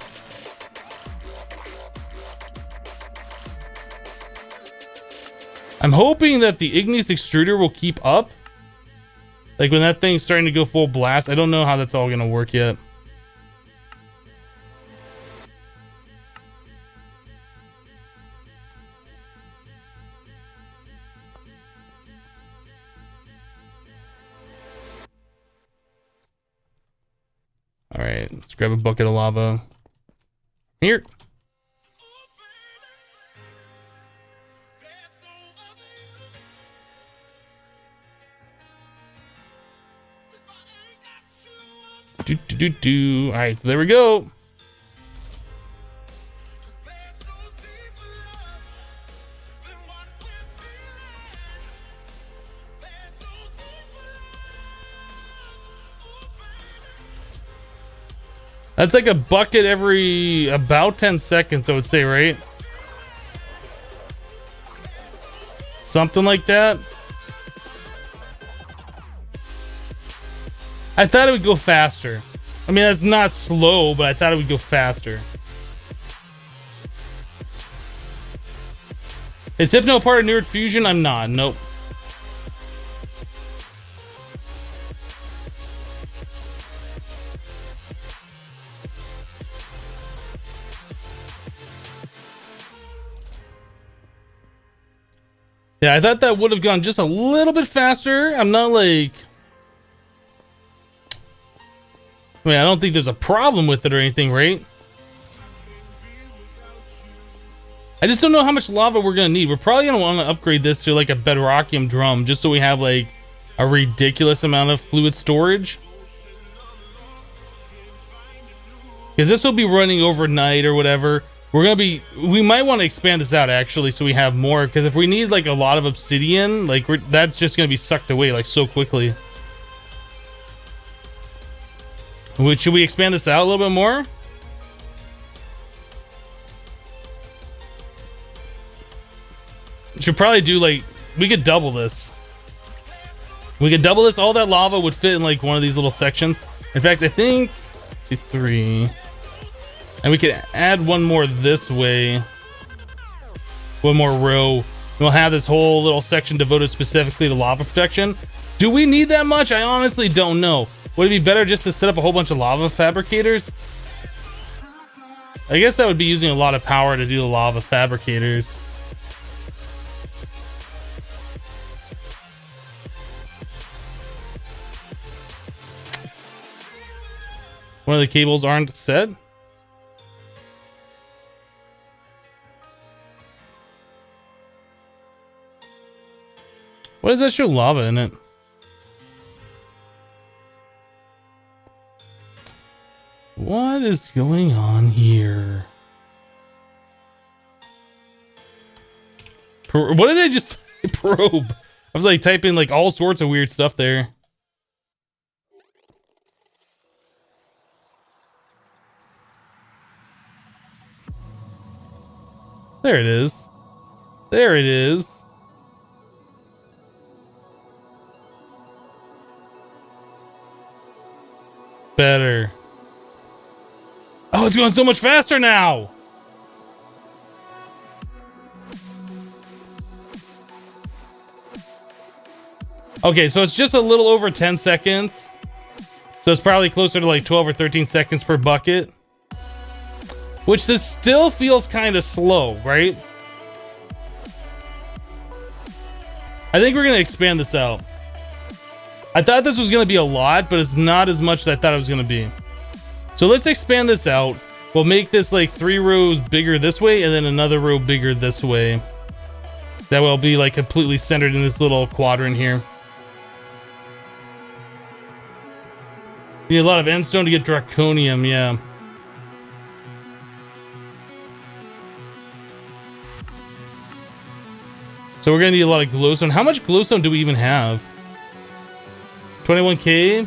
I'm hoping that the igneous extruder will keep up. Like when that thing's starting to go full blast. I don't know how that's all gonna work yet. All right, let's grab a bucket of lava. Here. All right, so there we go. That's like a bucket every about 10 seconds, I would say, right? Something like that. I thought it would go faster. I mean, that's not slow, but I thought it would go faster. Is Hypno part of Nerd Fusion? I'm not. Nope. Yeah, I thought that would have gone just a little bit faster. I'm not like... I mean, I don't think there's a problem with it or anything, right? I just don't know how much lava we're gonna need. We're probably gonna want to upgrade this to like a bedrockium drum, just so we have like a ridiculous amount of fluid storage. Because this will be running overnight or whatever. We might want to expand this out actually, so we have more. Because if we need like a lot of obsidian, like that's just gonna be sucked away like so quickly. Should we expand this out a little bit more? Should probably do like, we could double this. We could double this. All that lava would fit in like one of these little sections. In fact, I think 2, 3, and we could add one more this way. One more row. We'll have this whole little section devoted specifically to lava protection. Do we need that much? I honestly don't know. Would it be better just to set up a whole bunch of lava fabricators? I guess that would be using a lot of power to do the lava fabricators. One of the cables aren't set. What does that show lava in it? What is going on here? What did I just say? Probe? I was like typing like all sorts of weird stuff there. There it is. There it is. Better. Oh, it's going so much faster now. Okay, so it's just a little over 10 seconds. So it's probably closer to like 12 or 13 seconds per bucket. Which this still feels kind of slow, right? I think we're going to expand this out. I thought this was going to be a lot, but it's not as much as I thought it was going to be. So let's expand this out. We'll make this like 3 rows bigger this way and then another row bigger this way. That will be like completely centered in this little quadrant here. You need a lot of endstone to get draconium, yeah. So we're gonna need a lot of glowstone. How much glowstone do we even have? 21k? I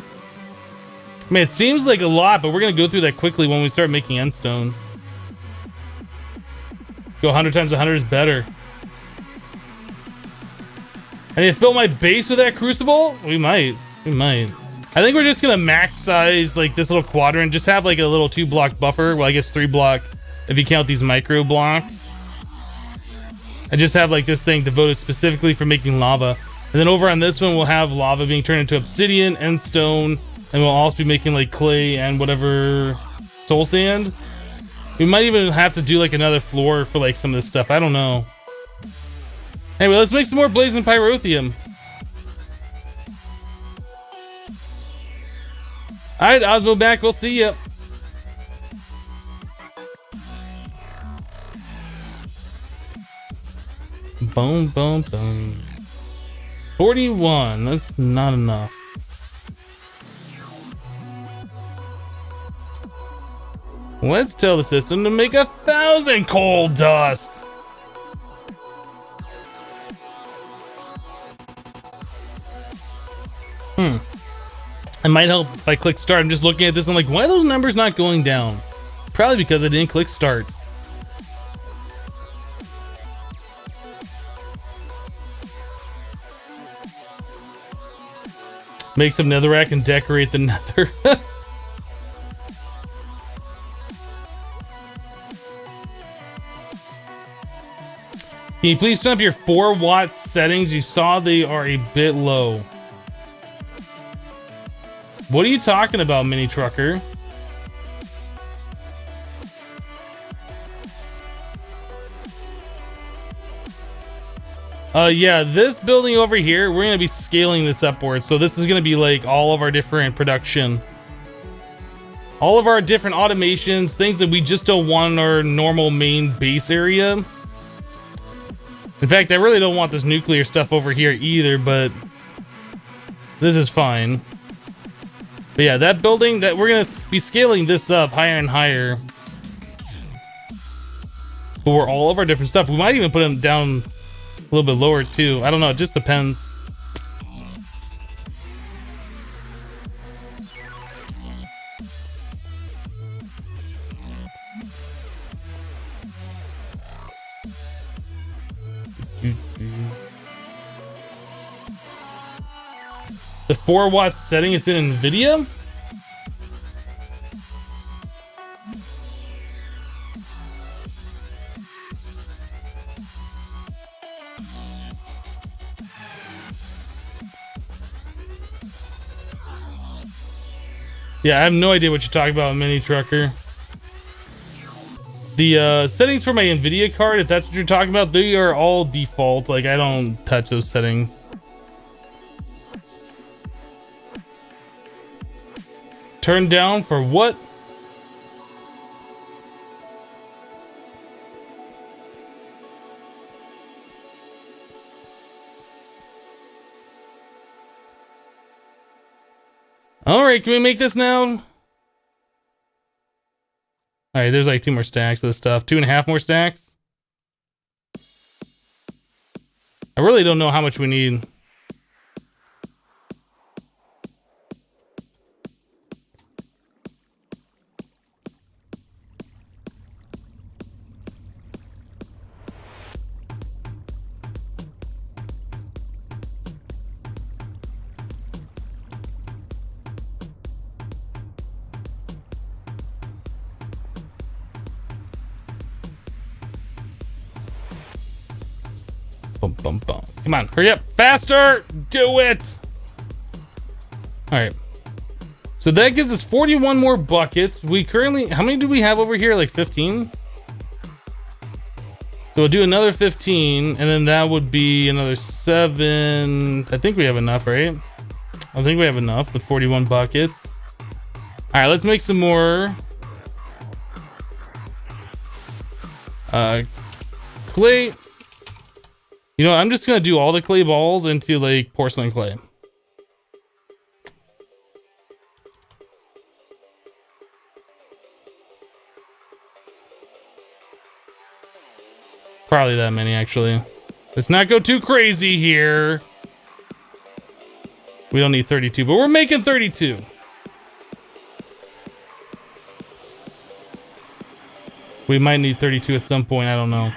mean, it seems like a lot, but we're gonna go through that quickly when we start making endstone. Go 100 times 100 is better. I need to fill my base with that crucible? We might. We might. I think we're just gonna max size like this little quadrant. Just have like a little 2-block buffer. Well, I guess 3-block if you count these micro blocks. I just have like this thing devoted specifically for making lava. And then over on this one, we'll have lava being turned into obsidian and stone. And we'll also be making like clay and whatever soul sand. We might even have to do like another floor for like some of this stuff. I don't know. Anyway, let's make some more blazing pyrotheum. Alright, Osmo back. We'll see ya. Boom, boom, boom. 41. That's not enough. Let's tell the system to make 1,000 coal dust. It might help if I click start. I'm just looking at this and I'm like, why are those numbers not going down? Probably because I didn't click start. Make some netherrack and decorate the nether. Can you please turn up your 4-watt settings? You saw they are a bit low. What are you talking about, Mini Trucker? Yeah, this building over here, we're gonna be scaling this upwards. So this is gonna be like all of our different production. All of our different automations, things that we just don't want in our normal main base area. In fact, I really don't want this nuclear stuff over here either, but this is fine. But yeah, that building, that we're gonna be scaling this up higher and higher for all of our different stuff. We might even put them down a little bit lower too. I don't know, it just depends. The 4-watt setting, it's in NVIDIA? Yeah, I have no idea what you're talking about, Mini Trucker. The settings for my NVIDIA card, if that's what you're talking about, they are all default. Like, I don't touch those settings. Turn down for what? Alright, can we make this now? Alright, there's like 2 more stacks of this stuff. 2.5 more stacks. I really don't know how much we need. Bum, bum, bum. Come on, hurry up, faster, do it. All right, so that gives us 41 more buckets. We currently, how many do we have over here? Like 15. So we'll do another 15, and then that would be another 7. I think we have enough, right? I think we have enough with 41 buckets. All right, let's make some more clay. You know, I'm just gonna do all the clay balls into like porcelain clay. Probably that many, actually. Let's not go too crazy here. We don't need 32, but we're making 32. We might need 32 at some point, I don't know.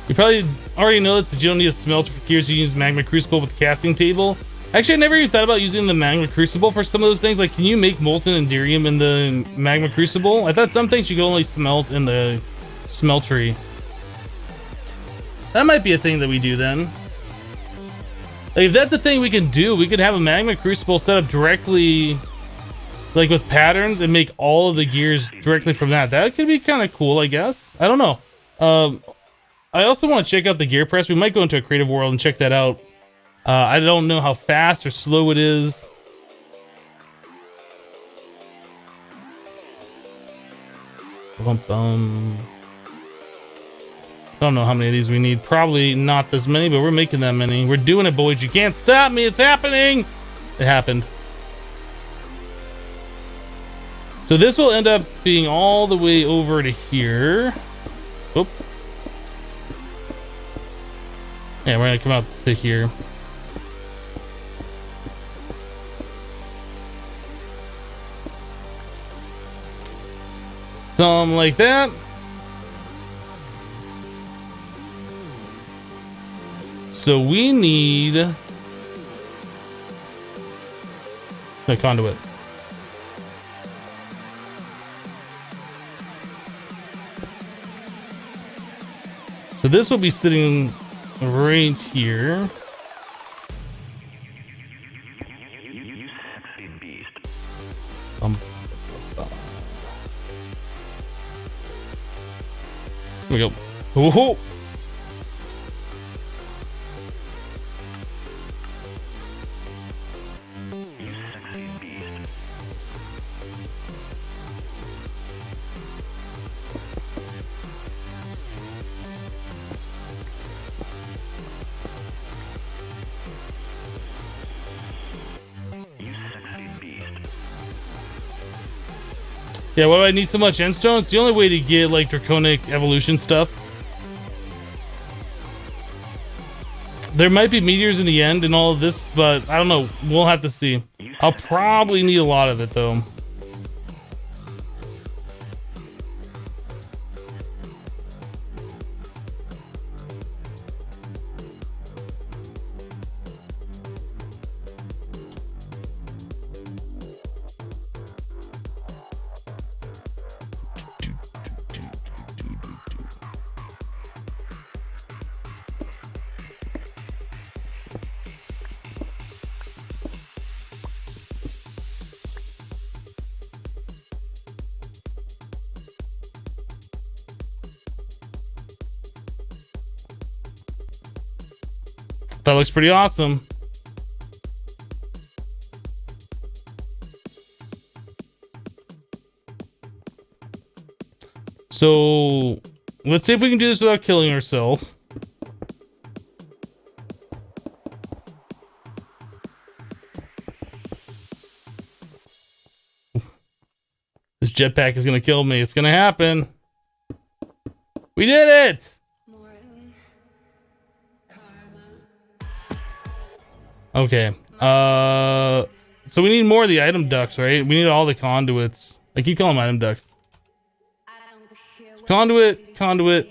You probably already know this, but you don't need a smelter for gears. You use magma crucible with the casting table. Actually, I never even thought about using the magma crucible for some of those things. Like, can you make molten enderium in the magma crucible? I thought some things you could only smelt in the smeltery. That might be a thing that we do then. Like, if that's a thing we can do, we could have a magma crucible set up directly, like with patterns, and make all of the gears directly from that. That could be kind of cool, I guess. I don't know. I also want to check out the gear press. We might go into a creative world and check that out. I don't know how fast or slow it is. Bum, bum. I don't know how many of these we need. Probably not this many, but we're making that many. We're doing it, boys. You can't stop me. It's happening. It happened. So this will end up being all the way over to here. Oop. Yeah, we're gonna come out to here. Something like that. So we need the conduit. So this will be sitting right here. Here we go. Whoa. Yeah, why do I need so much endstone? It's the only way to get like draconic evolution stuff. There might be meteors in the end and all of this, but I don't know. We'll have to see. I'll probably need a lot of it though. That looks pretty awesome. So let's see if we can do this without killing ourselves. This jetpack is gonna kill me. It's gonna happen. We did it! Okay. So we need more of the item ducts, right? We need all the conduits. I keep calling them item ducts. Conduit, conduit.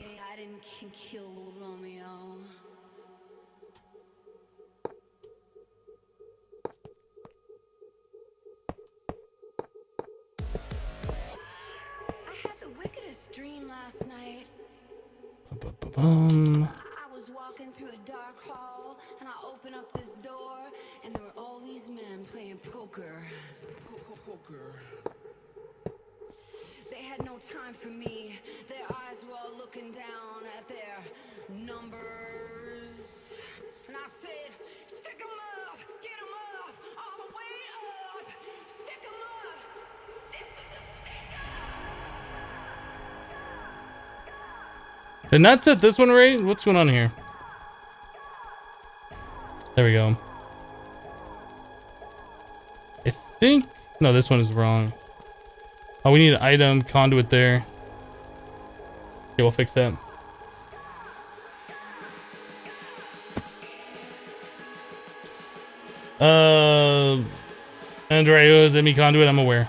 I was walking through a dark hall and I opened up this door and there were all these men playing poker. They had no time for me. Their eyes were all looking down at their numbers. And I said, stick 'em up, get 'em up, all the way up. Stick 'em up. This is a sticker. Did not set this one right? What's going on here? There we go. I think... No, this one is wrong. Oh, we need an item conduit there. Okay, we'll fix that. Andreo's enemy conduit, I'm aware.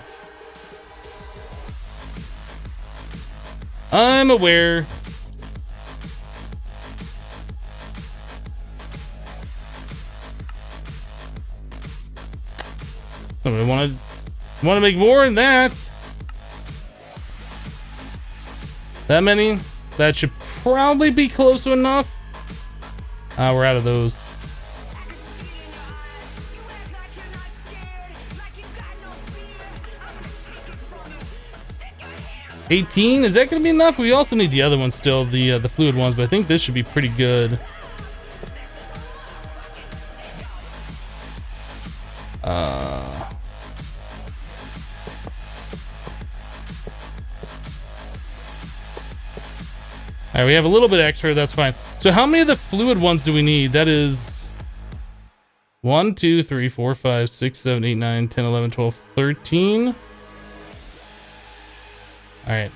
I'm aware. I want to make more than that. That many? That should probably be close enough. We're out of those. 18? Is that going to be enough? We also need the other ones still, the fluid ones, but I think this should be pretty good. Alright, we have a little bit extra, that's fine. So how many of the fluid ones do we need? That is 1, 2, 3, 4, 5, 6, 7, 8, 9, 10, 11, 12, 13. Alright.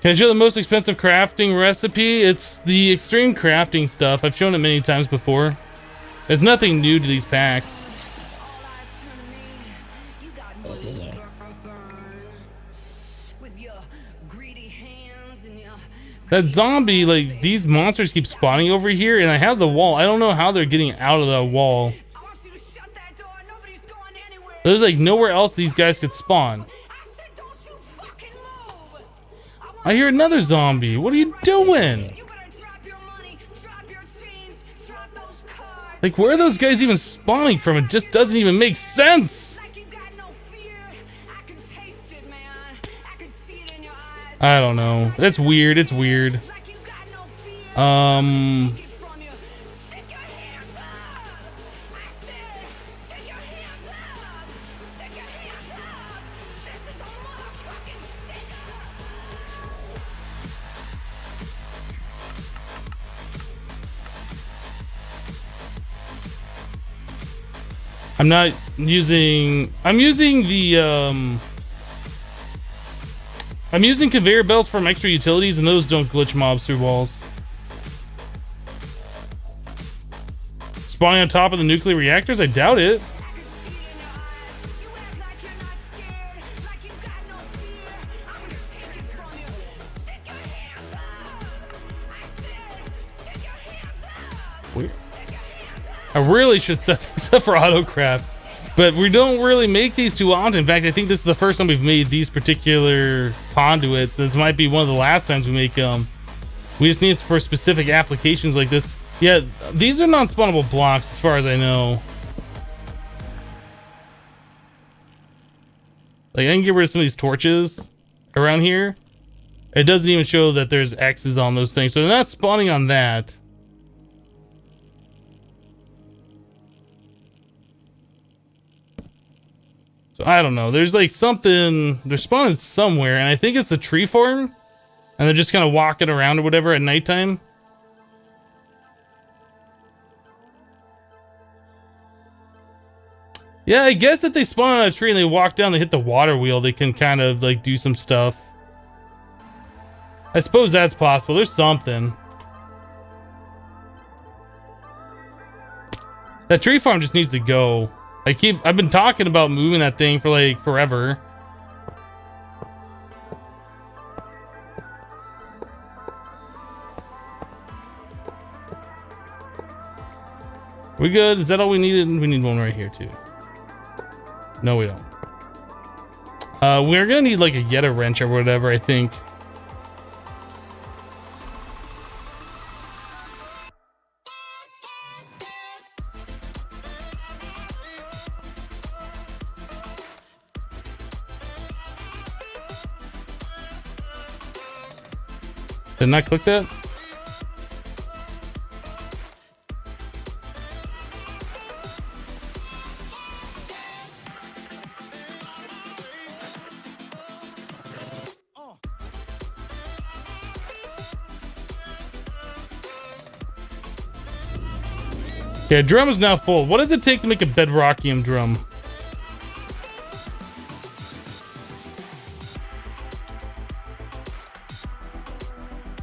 Can I show the most expensive crafting recipe? It's the extreme crafting stuff. I've shown it many times before. There's nothing new to these packs. That zombie, like, these monsters keep spawning over here, and I have the wall. I don't know how they're getting out of the wall. There's like nowhere else these guys could spawn. I hear another zombie. What are you doing? Like, where are those guys even spawning from? It just doesn't even make sense. I don't know. It's weird. It's weird. I'm not using... I'm using the, I'm using conveyor belts from extra utilities, and those don't glitch mobs through walls. Spawning on top of the nuclear reactors? I doubt it. Weird. I really should set these up for autocraft, but we don't really make these too often. In fact, I think this is the first time we've made these particular conduits. This might be one of the last times we make them. We just need it for specific applications like this. Yeah, these are non-spawnable blocks as far as I know. Like, I can get rid of some of these torches around here. It doesn't even show that there's X's on those things, so they're not spawning on that. So I don't know. There's like something, they're spawning somewhere, and I think it's the tree farm, and they're just kind of walking around or whatever at nighttime. Yeah, I guess if they spawn on a tree and they walk down, they hit the water wheel, they can kind of like do some stuff. I suppose that's possible. There's something. That tree farm just needs to go. I've been talking about moving that thing for like forever. We good? Is that all we needed? We need one right here too. No, we don't. We're gonna need like a Yeta wrench or whatever, I think. Didn't I click that? Yeah, drum is now full. What does it take to make a bedrockium drum?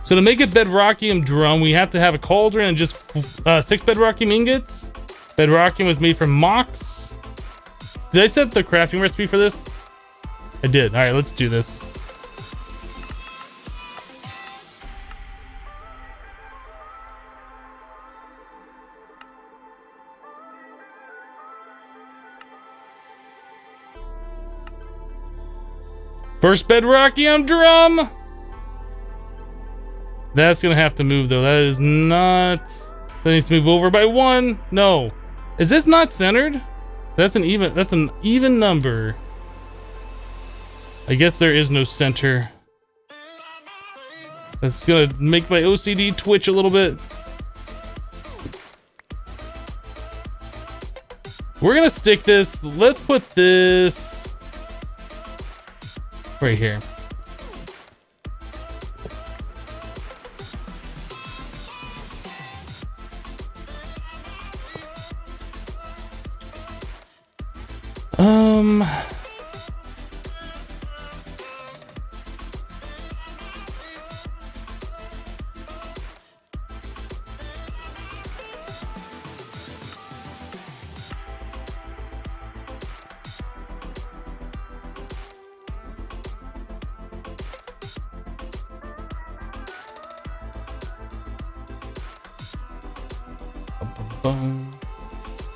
So to make a bedrockium drum, we have to have a cauldron and just 6 bedrockium ingots. Bedrockium was made from mox. Did I set the crafting recipe for this? I did. All right, let's do this. First bedrockium drum. That's gonna have to move though. That is not. That needs to move over by 1. No, is this not centered? That's an even. That's an even number. I guess there is no center. That's gonna make my OCD twitch a little bit. We're gonna stick this. Let's put this right here.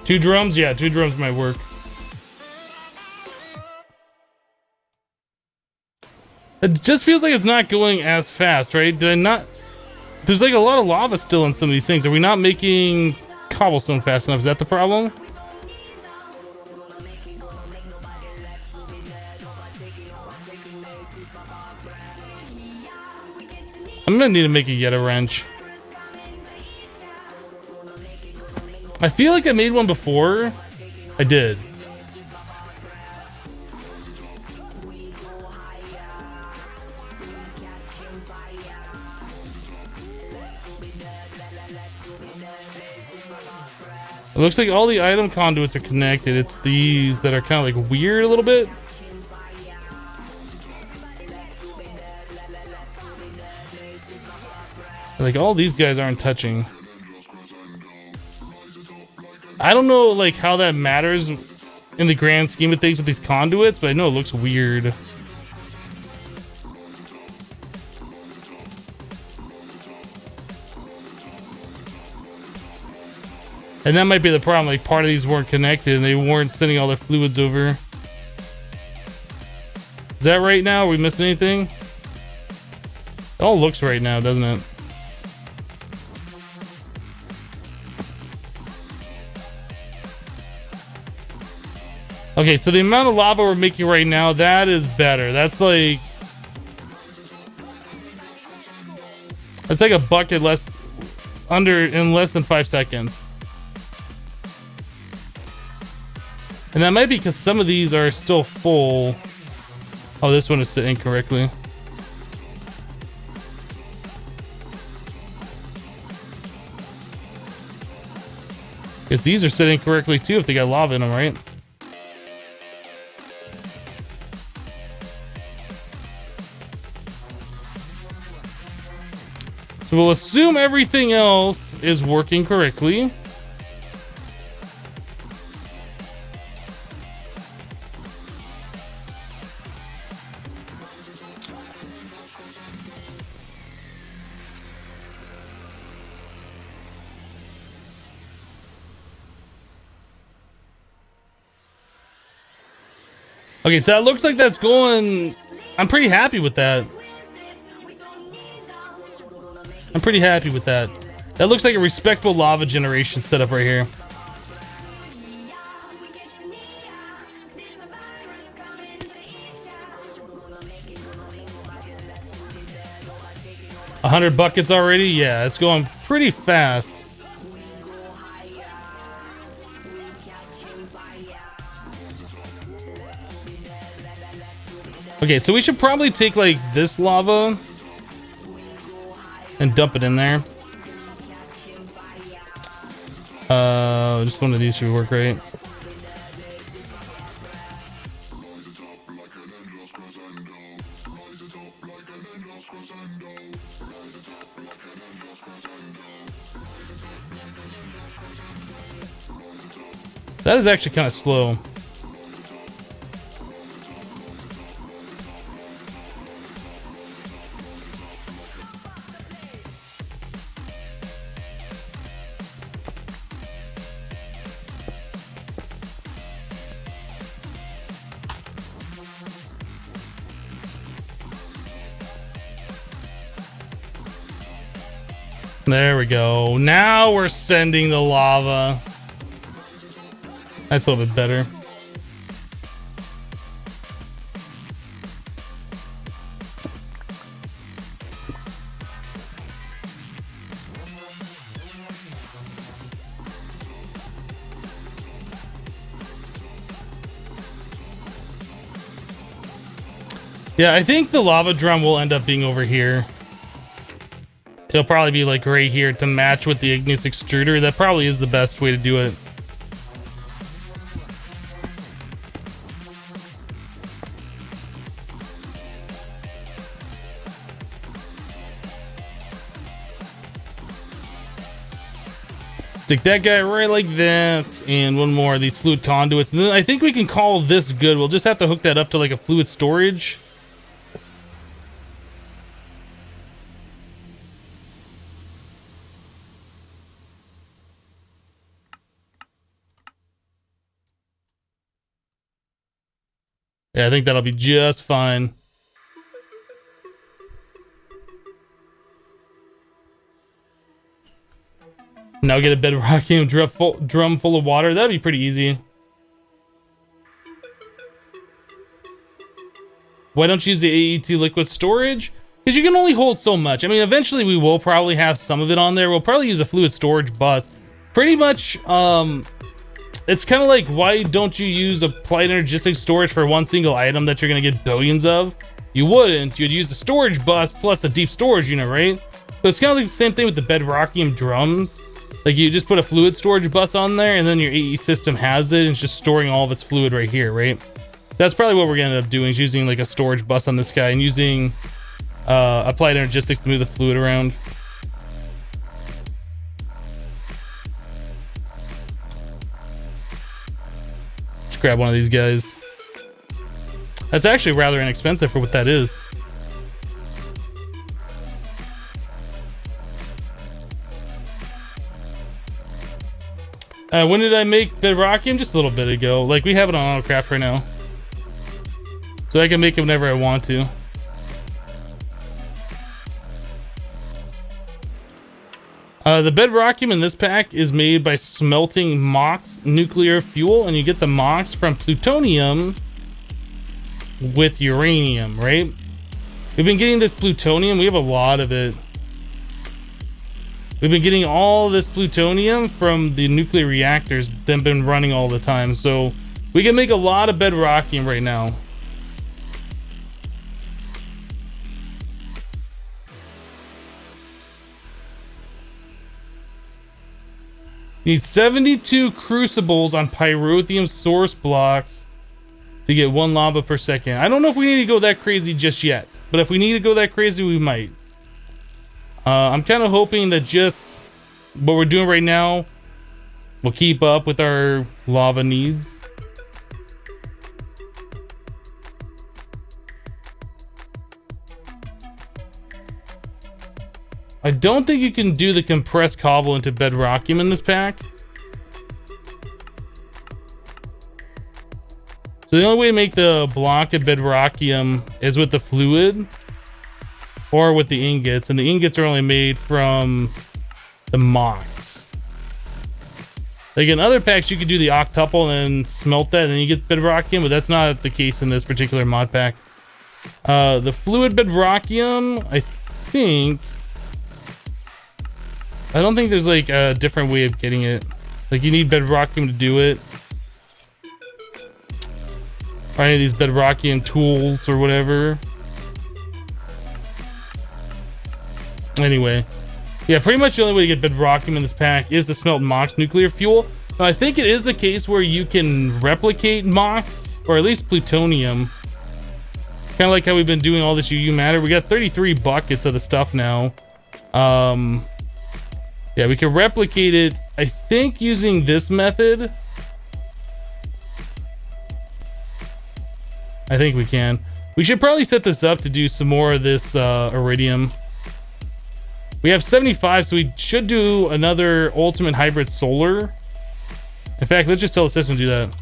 Two drums? Yeah, 2 drums might work. It just feels like it's not going as fast, right? Did I not? There's like a lot of lava still in some of these things. Are we not making cobblestone fast enough? Is that the problem? I'm gonna need to make a Yeta wrench. I feel like I made one before. I did. It looks like all the item conduits are connected. It's these that are kind of like weird a little bit. Like all these guys aren't touching. I don't know like how that matters in the grand scheme of things with these conduits, but I know it looks weird. And that might be the problem, like part of these weren't connected and they weren't sending all their fluids over. Is that right now? Are we missing anything? It all looks right now, doesn't it? Okay, so the amount of lava we're making right now, that is better. That's like a bucket in less than 5 seconds. And that might be because some of these are still full. Oh, this one is set incorrectly. Because these are set incorrectly too if they got lava in them, right? So we'll assume everything else is working correctly. Okay, so that looks like that's going. I'm pretty happy with that. I'm pretty happy with that. That looks like a respectable lava generation setup right here. $100 buckets already? Yeah, it's going pretty fast. Okay, so we should probably take like this lava and dump it in there. Just one of these should work, right? That is actually kind of slow. There we go. Now we're sending the lava. That's a little bit better. Yeah, I think the lava drum will end up being over here. It'll probably be like right here to match with the igneous extruder. That probably is the best way to do it. Stick that guy right like that, and one more of these fluid conduits. And then I think we can call this good. We'll just have to hook that up to like a fluid storage. Yeah, I think that'll be just fine. Now get a bedrockium drum full of water. That'd be pretty easy. Why don't you use the AE2 liquid storage? Because you can only hold so much. I mean, eventually we will probably have some of it on there. We'll probably use a fluid storage bus. Pretty much, it's kind of like, why don't you use applied energistic storage for one single item that you're going to get billions of? You wouldn't. You'd use the storage bus plus a deep storage unit, right? So it's kind of like the same thing with the bedrockium drums. Like, you just put a fluid storage bus on there, and then your AE system has it, and it's just storing all of its fluid right here, right? That's probably what we're going to end up doing, is using like a storage bus on this guy, and using applied energistics to move the fluid around. Let's grab one of these guys. That's actually rather inexpensive for what that is. When did I make bedrockium? Just a little bit ago. Like, we have it on AutoCraft right now, so I can make it whenever I want to. The bedrockium in this pack is made by smelting MOX nuclear fuel, and you get the MOX from plutonium with uranium, right? We've been getting this plutonium. We have a lot of it. We've been getting all this plutonium from the nuclear reactors that have been running all the time. So we can make a lot of bedrockium right now. You need 72 crucibles on pyrotheum source blocks to get 1 lava per second. I don't know if we need to go that crazy just yet, but if we need to go that crazy, we might. I'm kind of hoping that just what we're doing right now will keep up with our lava needs. I don't think you can do the compressed cobble into bedrockium in this pack. So So the only way to make the block of bedrockium is with the fluid or with the ingots, and the ingots are only made from the mocks. Like in other packs, you could do the octuple and then smelt that, and then you get bedrockium, but that's not the case in this particular mod pack. The fluid bedrockium, I don't think there's like a different way of getting it. Like you need bedrockium to do it. Or any of these bedrockium tools or whatever. Anyway, yeah, pretty much the only way to get bedrockium in this pack is to smelt Mox nuclear fuel. Now, I think it is the case where you can replicate Mox, or at least plutonium. Kind of like how we've been doing all this UU matter. We got 33 buckets of the stuff now. Yeah, we can replicate it, I think, using this method. I think we can. We should probably set this up to do some more of this iridium. We have 75, so we should do another ultimate hybrid solar. In fact, let's just tell the system to do that.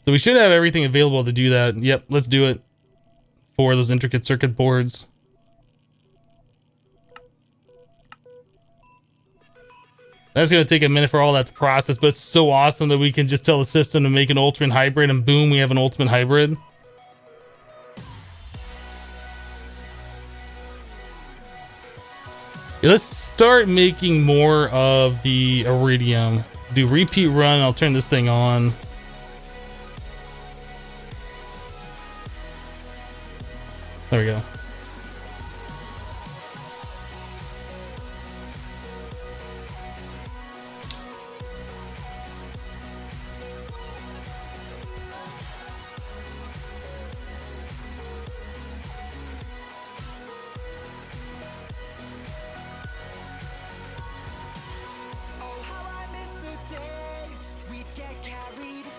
So we should have everything available to do that. Yep, let's do it for those intricate circuit boards. That's going to take a minute for all that to process, but it's so awesome that we can just tell the system to make an ultimate hybrid, and boom, we have an ultimate hybrid. Yeah, let's start making more of the iridium. Do repeat run. I'll turn this thing on. There we go.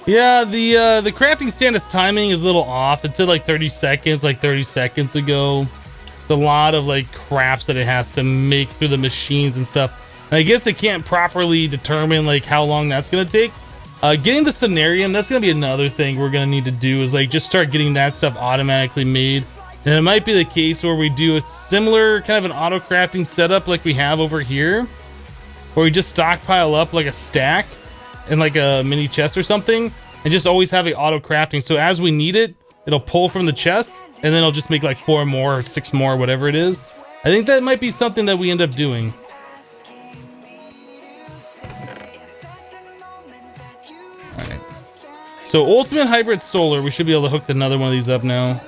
Yeah, the crafting status timing is a little off. It said like 30 seconds, like 30 seconds ago. It's a lot of like crafts that it has to make through the machines and stuff. And I guess it can't properly determine like how long that's gonna take. Getting the scenarium, that's gonna be another thing we're gonna need to do, is like just start getting that stuff automatically made. And it might be the case where we do a similar kind of an auto crafting setup like we have over here, where we just stockpile up like a stack in like a mini chest or something, and just always have a auto crafting, so as we need it, it'll pull from the chest, and then it'll just make like 4 more or 6 more, whatever it is. I think that might be something that we end up doing. Alright, so ultimate hybrid solar, we should be able to hook another one of these up now.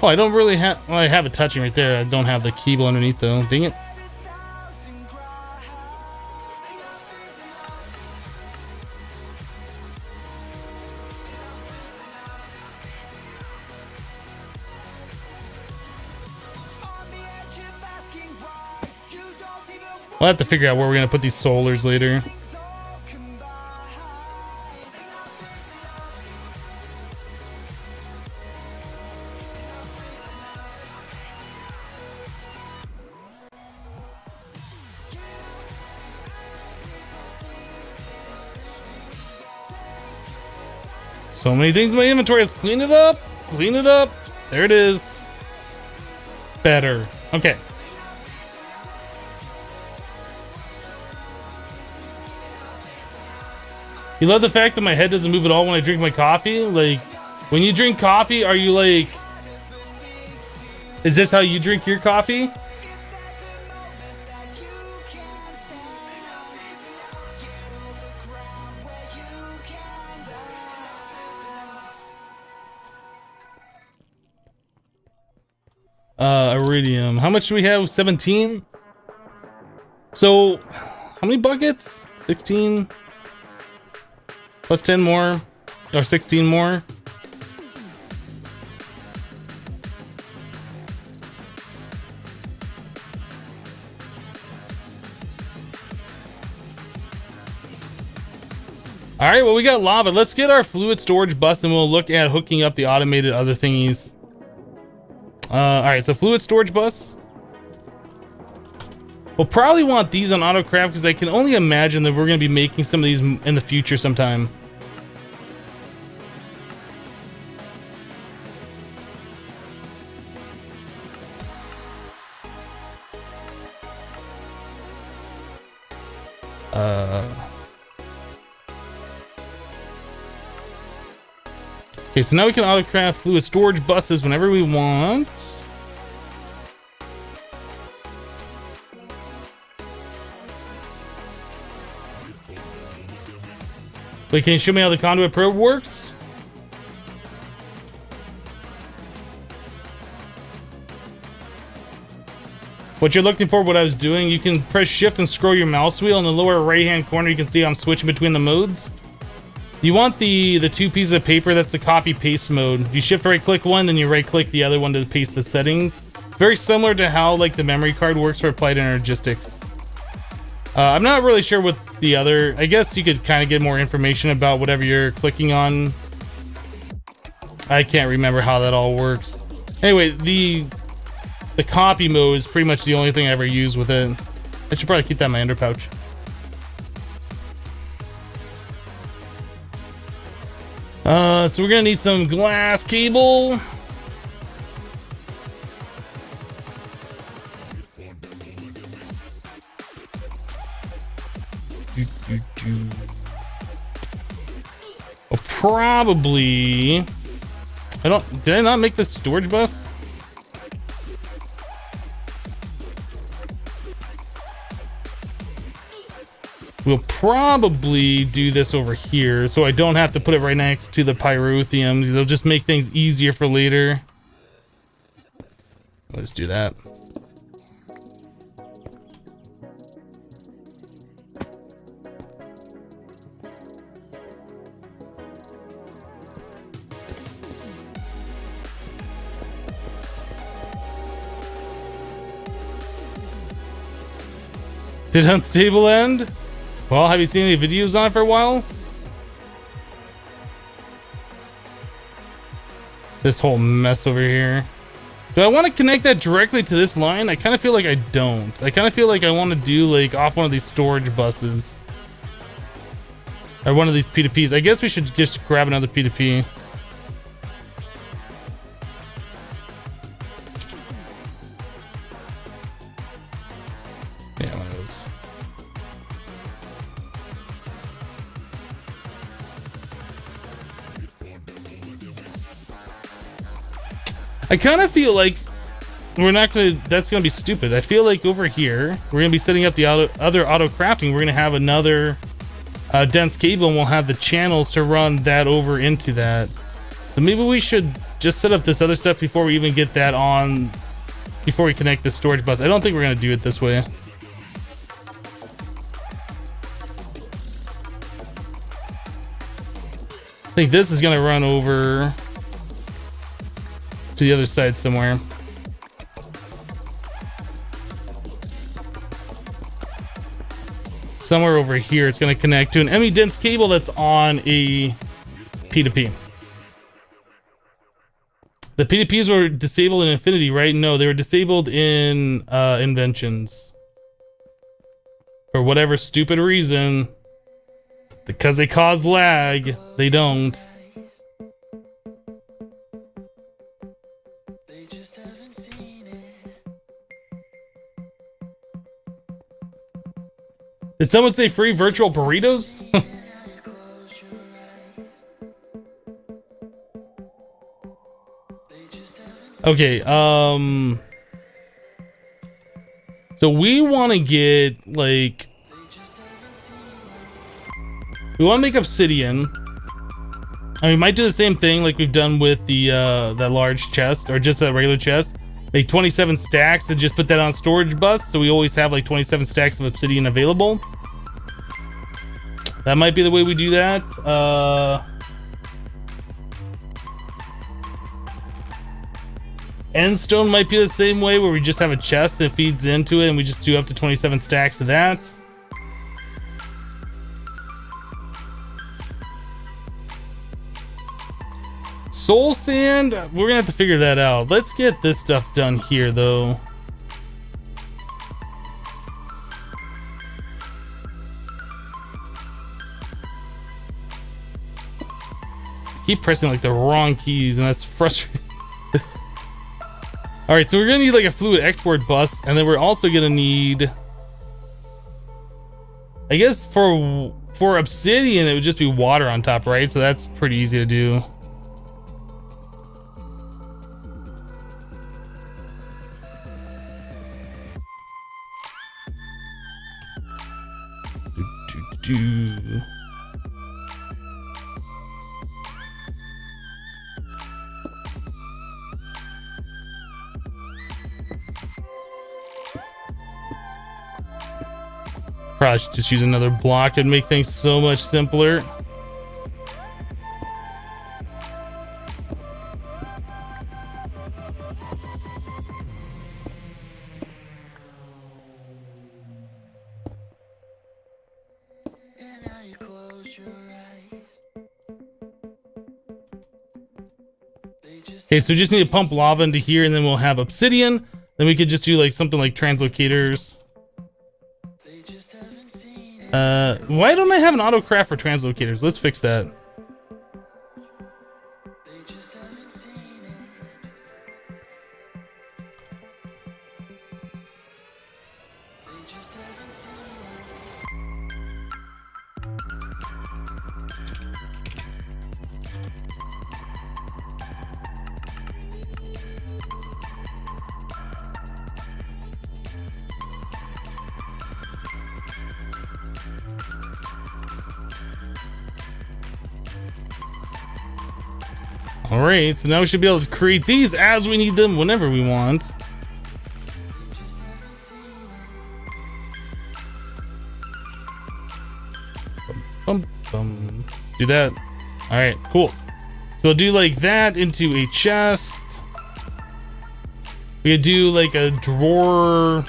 Oh, I don't really have... Well, I have it touching right there. I don't have the cable underneath, though. Dang it. We'll have to figure out where we're going to put these solars later. So many things in my inventory. Let's clean it up. Clean it up. There it is. Better. Okay. You love the fact that my head doesn't move at all when I drink my coffee? Like, when you drink coffee, are you like... Is this how you drink your coffee? Iridium. How much do we have? 17? So, how many buckets? 16? Plus 10 more? Or 16 more? All right, well, we got lava. Let's get our fluid storage bus, and we'll look at hooking up the automated other thingies. All right, so fluid storage bus. We'll probably want these on autocraft because I can only imagine that we're going to be making some of these in the future sometime. Okay, so now we can autocraft fluid storage buses whenever we want. Wait, can you show me how the conduit probe works? What you're looking for, what I was doing, you can press shift and scroll your mouse wheel. In the lower right hand corner, you can see I'm switching between the modes. You want the two pieces of paper, that's the copy paste mode. You shift right click one, then you right click the other one to paste the settings. Very similar to how like the memory card works for applied energistics. I'm not really sure what the other, I guess you could kind of get more information about whatever you're clicking on. I can't remember how that all works. Anyway, the copy mode is pretty much the only thing I ever use with it. I should probably keep that in my under pouch. So we're gonna need some glass cable. Well, probably. Did I not make this storage bus? We'll probably do this over here so I don't have to put it right next to the pyrotheum. It'll just make things easier for later. Let's do that. Did unstable end? Well, have you seen any videos on it for a while? This whole mess over here. Do I want to connect that directly to this line? I kind of feel like I don't. I kind of feel like I want to do like off one of these storage buses. Or one of these P2Ps. I guess we should just grab another P2P. Yeah, one of those. I kind of feel like we're not gonna, that's gonna be stupid. I feel like over here, we're gonna be setting up the other auto crafting. We're gonna have another dense cable and we'll have the channels to run that over into that. So maybe we should just set up this other stuff before we even get that on, before we connect the storage bus. I don't think we're gonna do it this way. I think this is gonna run over to the other side somewhere. Somewhere over here, it's going to connect to an ME dense cable that's on a P2P. The P2Ps were disabled in Infinity, right? No, they were disabled in Inventions. For whatever stupid reason. Because they cause lag, they don't. Did someone say free virtual burritos? Okay, so we want to get, like, we want to make obsidian. And we might do the same thing like we've done with the that large chest, or just that regular chest. Make 27 stacks and just put that on storage bus, so we always have like 27 stacks of obsidian available. That might be the way we do that. Endstone might be the same way, where we just have a chest that feeds into it and we just do up to 27 stacks of that. soul sand, we're gonna have to figure that out. Let's get this stuff done here though. Keep pressing like the wrong keys and that's frustrating. All right, so we're gonna need like a fluid export bus, and then we're also gonna need, I guess for obsidian it would just be water on top, right? So that's pretty easy to do. Probably should just use another block and make things so much simpler. Okay, so we just need to pump lava into here and then we'll have obsidian. Then we could just do like something like translocators. Why don't I have an auto craft for translocators? Let's fix that. All right, so now we should be able to create these as we need them whenever we want. Do that. All right, cool. So we'll do like that into a chest. We could do like a drawer.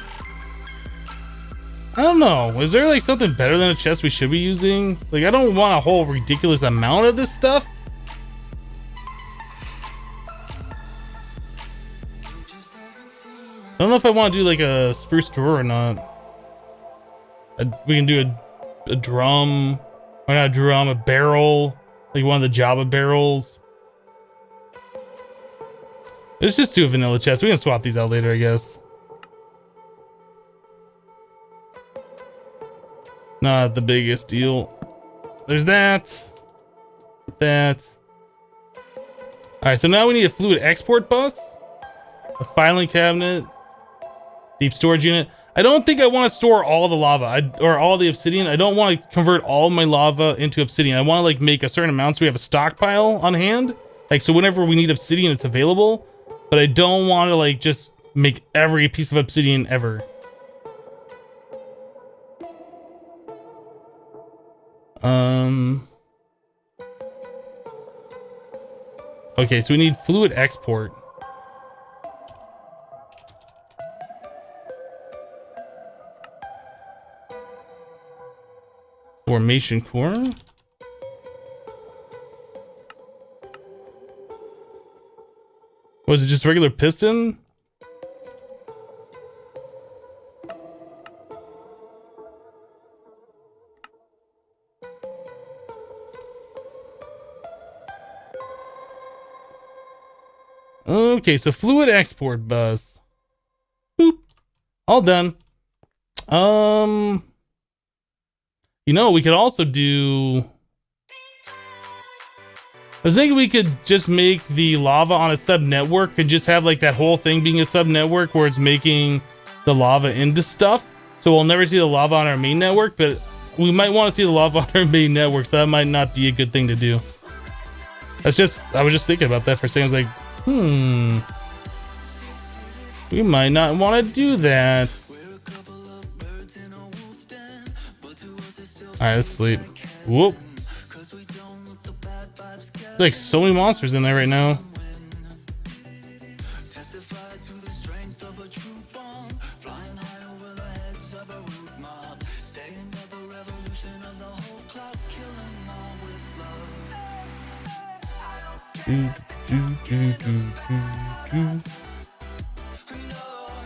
I don't know. Is there like something better than a chest we should be using? Like, I don't want a whole ridiculous amount of this stuff. I don't know if I want to do like a spruce drawer or not. We can do a drum, or not a drum, a barrel, like one of the Java barrels. Let's just do a vanilla chest. We can swap these out later, I guess. Not the biggest deal. There's that. That. All right, so now we need a fluid export bus, a filing cabinet, deep storage unit. I don't think I want to store all the lava or all the obsidian. I don't want to convert all my lava into obsidian. I want to like make a certain amount so we have a stockpile on hand. Like, so whenever we need obsidian, it's available. But I don't want to like just make every piece of obsidian ever. Okay, so we need fluid export. Formation core. Was it just regular piston? Okay, so fluid export bus. Boop. All done. You know, we could also do... I was thinking we could just make the lava on a sub-network and just have like that whole thing being a sub-network where it's making the lava into stuff. So we'll never see the lava on our main network, but we might want to see the lava on our main network, so that might not be a good thing to do. That's just... I was just thinking about that for a second. I was like, we might not want to do that. Alright, let's sleep. Whoop. There's like so many monsters in there right now.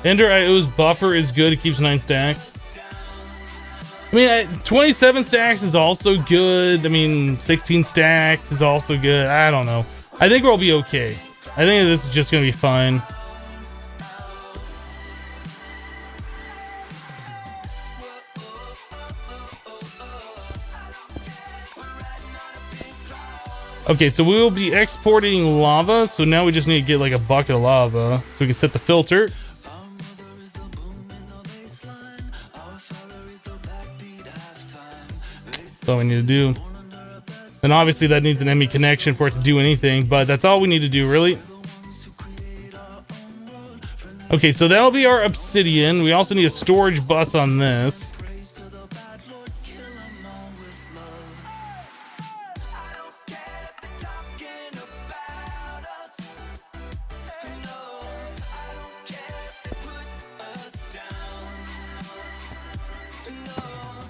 Ender IO's buffer is good. It keeps 9 stacks. I mean, 27 stacks is also good. I mean, 16 stacks is also good. I don't know. I think we'll be okay. I think this is just going to be fine. Okay, so we will be exporting lava. So now we just need to get like a bucket of lava so we can set the filter. That's all we need to do. And obviously that needs an ME connection for it to do anything, but that's all we need to do, really. Okay, so that'll be our obsidian. We also need a storage bus on this.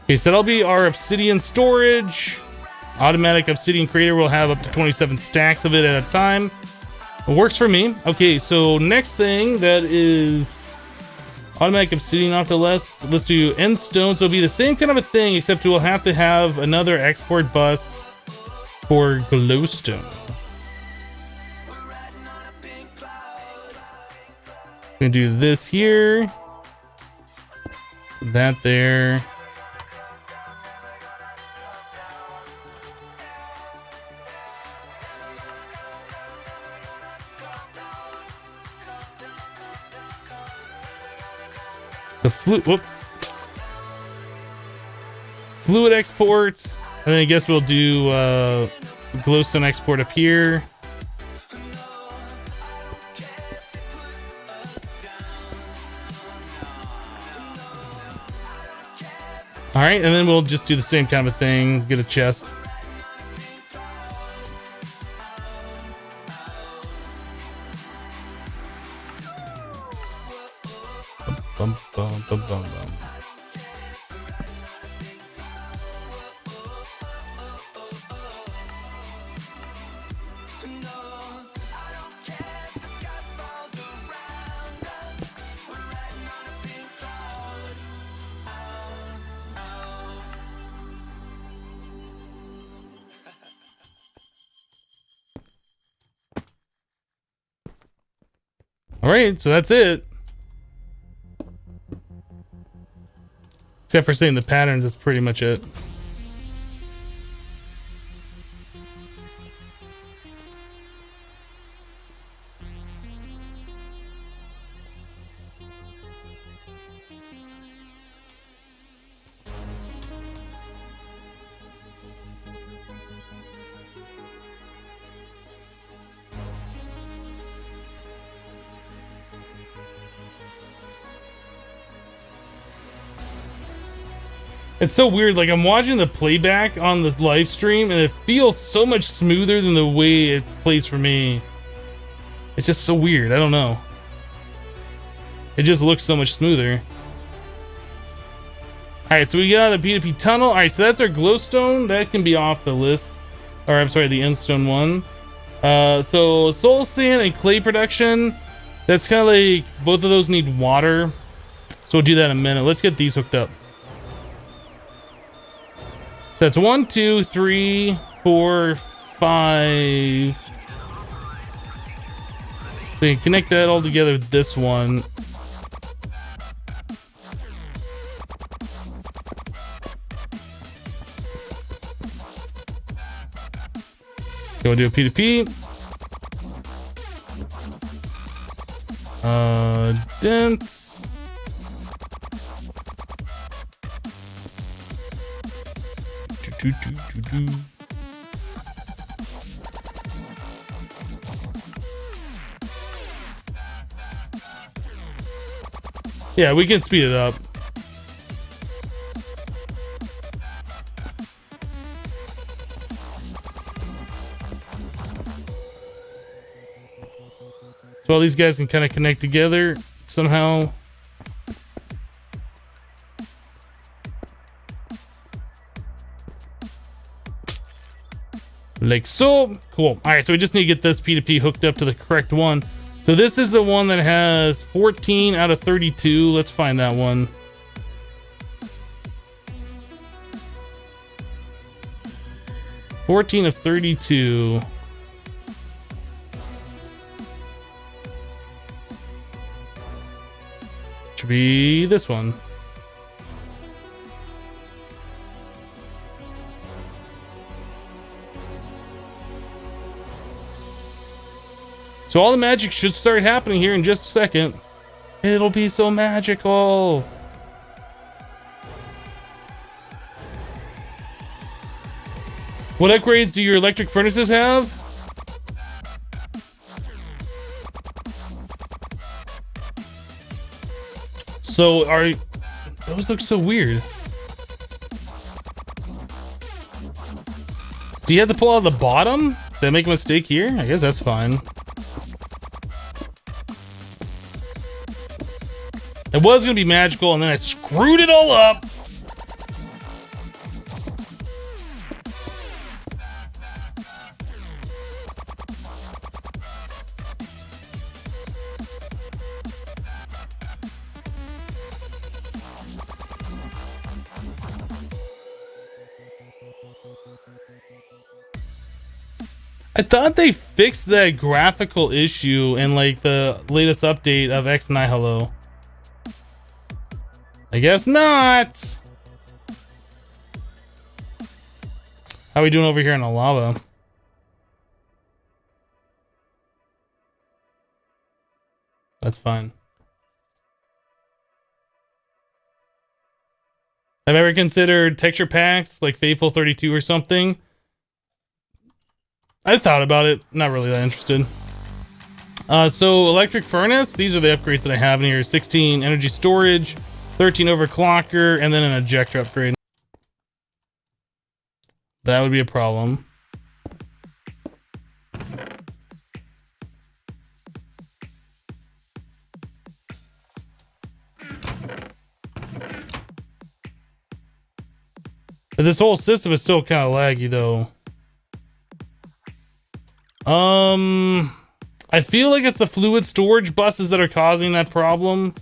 Okay, so that'll be our obsidian storage. Automatic obsidian creator will have up to 27 stacks of it at a time. It works for me. Okay, so next thing that is automatic obsidian off the list. Let's do end stone. So it'll be the same kind of a thing, except we'll have to have another export bus for glowstone. Gonna do this here, that there. The fluid export, and then I guess we'll do glowstone export up here. All right, and then we'll just do the same kind of thing. Get a chest. Bum, bum, bum, bum, bum. All right, so that's it. Except for seeing the patterns, that's pretty much it. It's so weird, like I'm watching the playback on this live stream and it feels so much smoother than the way it plays for me. It's just so weird, I don't know. It just looks so much smoother. Alright, so we got a P2P tunnel. Alright, so that's our glowstone. That can be off the list. Or I'm sorry, the endstone one. So soul sand and clay production. That's kind of like, both of those need water. So we'll do that in a minute. Let's get these hooked up. So that's 1, 2, 3, 4, 5. So you can connect that all together with this one. Okay, we'll do a P2P. Dense. Yeah, we can speed it up. So all these guys can kind of connect together somehow. Like so. Cool. All right, so we just need to get this P2P hooked up to the correct one. So this is the one that has 14 out of 32. Let's find that one. $14 of 32. Should be this one. So all the magic should start happening here in just a second. It'll be so magical. What upgrades do your electric furnaces have? So those look so weird. Do you have to pull out the bottom? Did I make a mistake here? I guess that's fine. It was gonna be magical and then I screwed it all up. I thought they fixed that graphical issue in like the latest update of X Nihilo. I guess not. How are we doing over here in the lava? That's fine. Have I ever considered texture packs like Faithful 32 or something? I thought about it. Not really that interested. So electric furnace. These are the upgrades that I have in here. 16 energy storage, 13 overclocker, and then an ejector upgrade. That would be a problem. But this whole system is still kind of laggy though. I feel like it's the fluid storage buses that are causing that problem.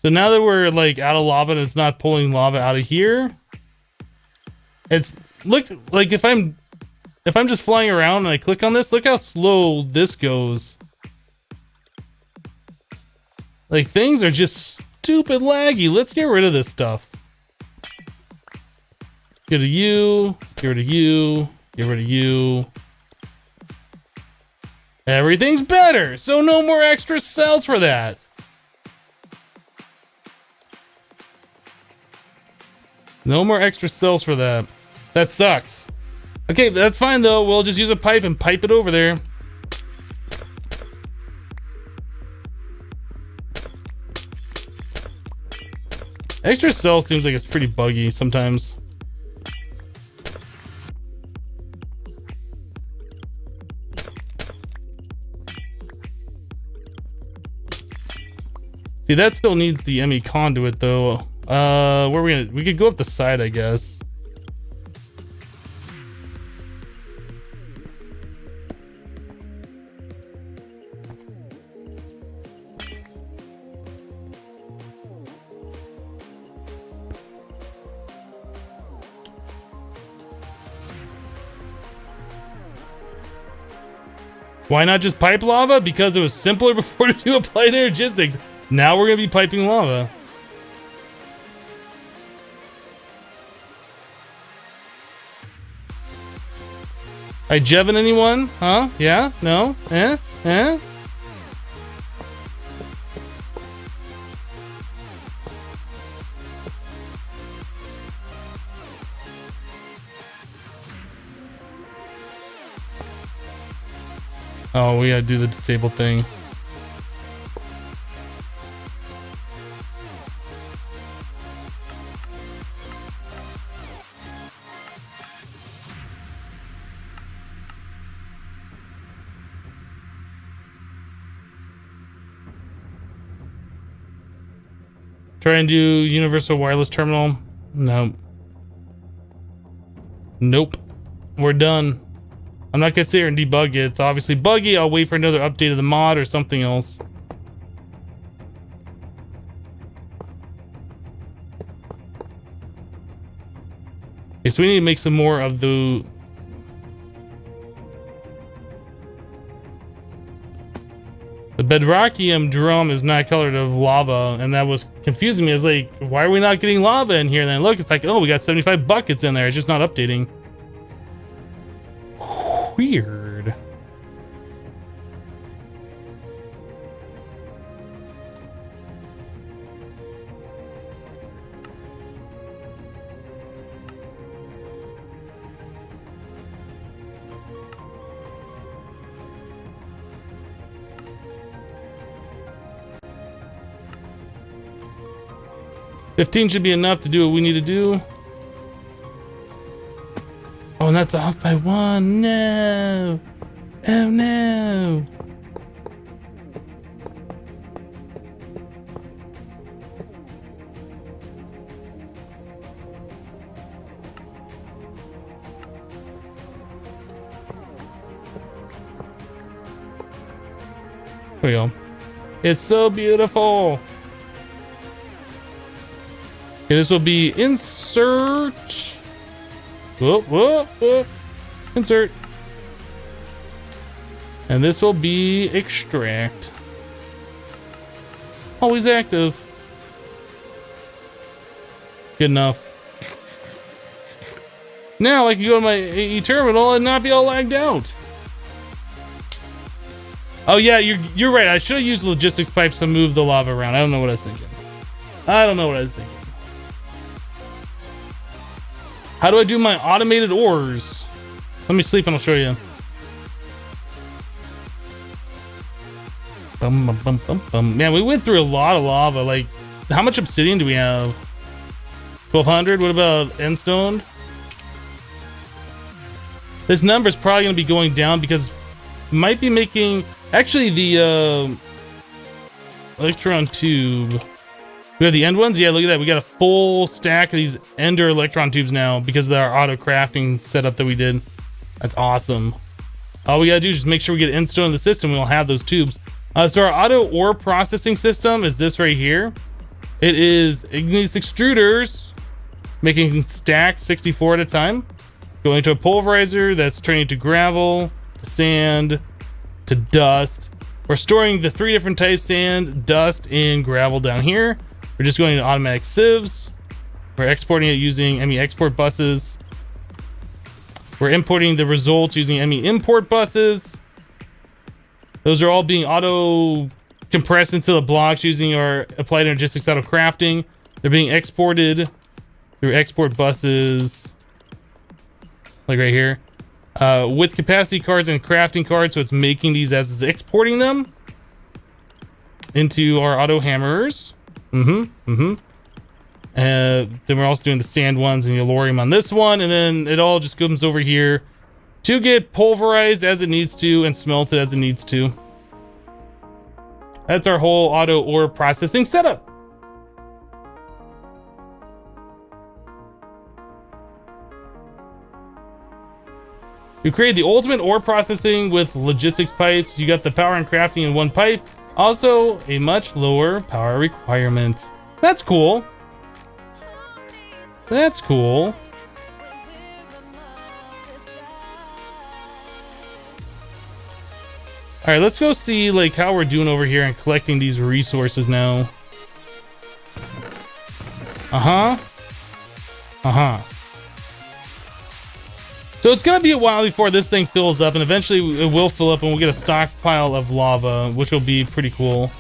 So now that we're like out of lava and it's not pulling lava out of here, it's look like if I'm just flying around and I click on this, look how slow this goes. Like things are just stupid laggy. Let's get rid of this stuff. Get rid of you, get rid of you, get rid of you. Everything's better, so no more extra cells for that. No more extra cells for that. That sucks. Okay, that's fine though. We'll just use a pipe and pipe it over there. Extra cell seems like it's pretty buggy sometimes. See, that still needs the ME conduit though. Where we could go up the side, I guess. Why not just pipe lava? Because it was simpler before to do applied energistics. Now we're gonna be piping lava. Alright, Jevin, anyone? Huh? Yeah? No? Eh? Eh? Oh, we gotta do the disable thing. Try and do universal wireless terminal. No. Nope. We're done. I'm not gonna sit here and debug it. It's obviously buggy. I'll wait for another update of the mod or something else. Okay, so we need to make some more of the... The bedrockium drum is not colored of lava, and that was confusing me. I was like, why are we not getting lava in here? And then look, it's like, oh, we got 75 buckets in there. It's just not updating. Weird. $15 should be enough to do what we need to do. Oh, and that's off by 1. No. Oh, no. Here we go. It's so beautiful. Okay, this will be insert. Whoop, whoop, whoop. Insert. And this will be extract. Always active. Good enough. Now I can go to my AE terminal and not be all lagged out. Oh yeah, you're right. I should have used logistics pipes to move the lava around. I don't know what I was thinking. How do I do my automated ores? Let me sleep and I'll show you. Bum, bum, bum, bum, bum. Man, we went through a lot of lava. Like, how much obsidian do we have? 1200? What about endstone? This number is probably going to be going down because might be making... Actually, the electron tube... We have the end ones? Yeah, look at that. We got a full stack of these ender electron tubes now because of our auto crafting setup that we did. That's awesome. All we gotta do is just make sure we get endstone in the system. We'll have those tubes. So our auto ore processing system is this right here. It is igneous extruders making stack 64 at a time. Going to a pulverizer that's turning to gravel, to sand, to dust. We're storing the 3 different types: sand, dust, and gravel down here. We're just going to automatic sieves. We're exporting it using ME export buses. We're importing the results using ME import buses. Those are all being auto compressed into the blocks using our applied energistics auto crafting. They're being exported through export buses, like right here, with capacity cards and crafting cards. So it's making these as it's exporting them into our auto hammerers. Then we're also doing the sand ones and the alorium on this one, and then it all just comes over here to get pulverized as it needs to and smelted as it needs to. That's our whole auto ore processing setup. You create the ultimate ore processing with logistics pipes. You got the power and crafting in one pipe. Also, a much lower power requirement. That's cool. That's cool. All right, let's go see like how we're doing over here and collecting these resources now. So it's gonna be a while before this thing fills up, and eventually it will fill up and we'll get a stockpile of lava, which will be pretty cool.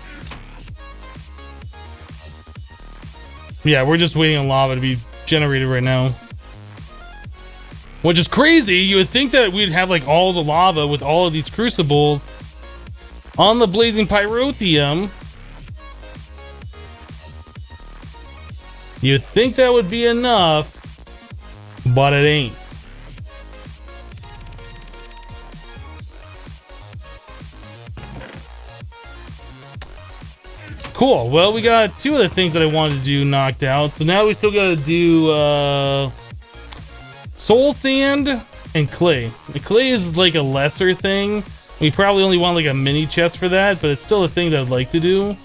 Yeah, we're just waiting on lava to be generated right now. Which is crazy. You would think that we'd have like all the lava with all of these crucibles on the blazing pyrotheum. You'd think that would be enough, but it ain't. Cool. Well, we got 2 of the things that I wanted to do knocked out. So now we still got to do soul sand and clay. The clay is like a lesser thing. We probably only want like a mini chest for that, but it's still a thing that I'd like to do.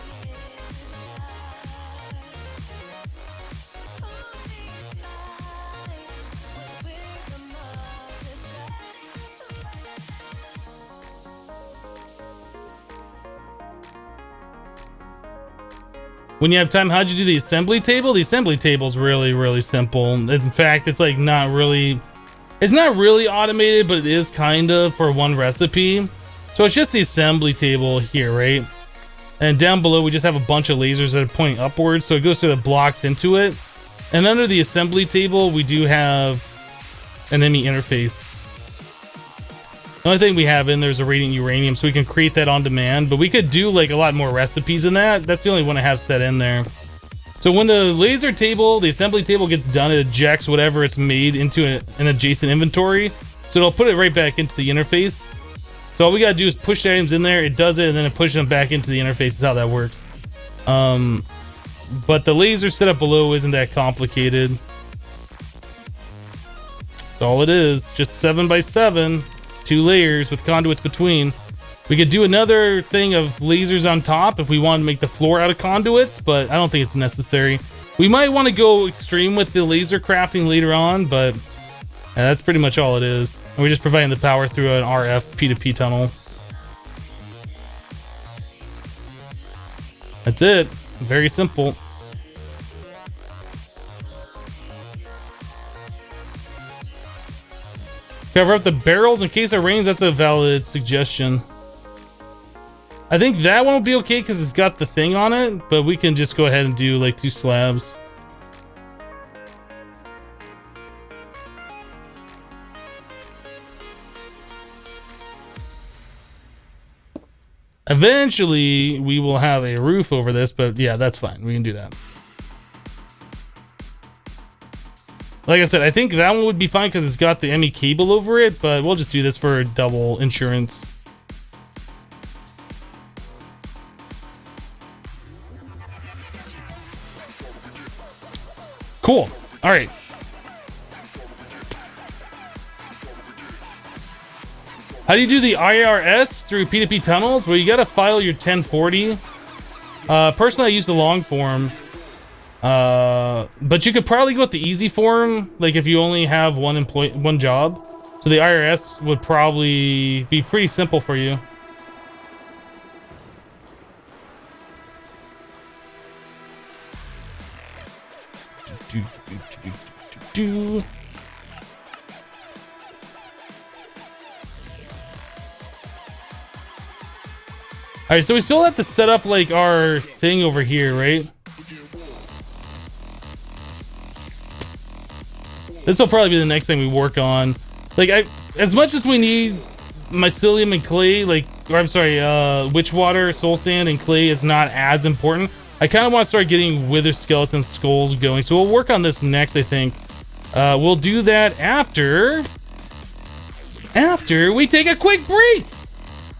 When you have time, how'd you do the assembly table? The assembly table is really, really simple. In fact, it's like not really, it's not really automated, but it is kind of for one recipe. So it's just the assembly table here, right? And down below, we just have a bunch of lasers that are pointing upwards. So it goes through the blocks into it. And under the assembly table, we do have an ME interface. The only thing we have in there is a radiant uranium, so we can create that on demand, but we could do like a lot more recipes in that. That's the only one I have set in there. So when the laser table, the assembly table gets done, it ejects whatever it's made into an adjacent inventory. So it'll put it right back into the interface. So all we gotta do is push the items in there, it does it, and then it pushes them back into the interface. Is how that works. But the laser setup below isn't that complicated. That's all it is, just 7 by 7. 2 layers with conduits between. We could do another thing of lasers on top if we want to make the floor out of conduits, but I don't think it's necessary. We might want to go extreme with the laser crafting later on, but that's pretty much all it is. And we're just providing the power through an RF P2P tunnel. That's it. Very simple. Cover up the barrels in case it rains. That's a valid suggestion. I think that won't be okay because it's got the thing on it, but we can just go ahead and do like 2 slabs. Eventually, we will have a roof over this, but yeah, that's fine. We can do that. Like I said, I think that one would be fine because it's got the ME cable over it, but we'll just do this for double insurance. Cool. All right. How do you do the IRS through P2P tunnels? Well, you got to file your 1040. Personally, I use the long form. But you could probably go with the easy form, like if you only have one job. So the IRS would probably be pretty simple for you. All right, so we still have to set up like our thing over here, right? This will probably be the next thing we work on. Like, as much as we need mycelium and clay, like, or I'm sorry, witch water, soul sand, and clay is not as important. I kind of want to start getting wither skeleton skulls going, so we'll work on this next, I think. We'll do that after we take a quick break.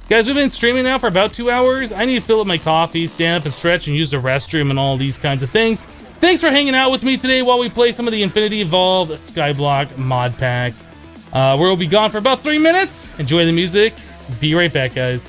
Guys, we've been streaming now for about 2 hours. I need to fill up my coffee, stand up and stretch, and use the restroom and all these kinds of things. Thanks for hanging out with me today while we play some of the Infinity Evolved Skyblock mod pack. We'll be gone for about 3 minutes. Enjoy the music. Be right back, guys.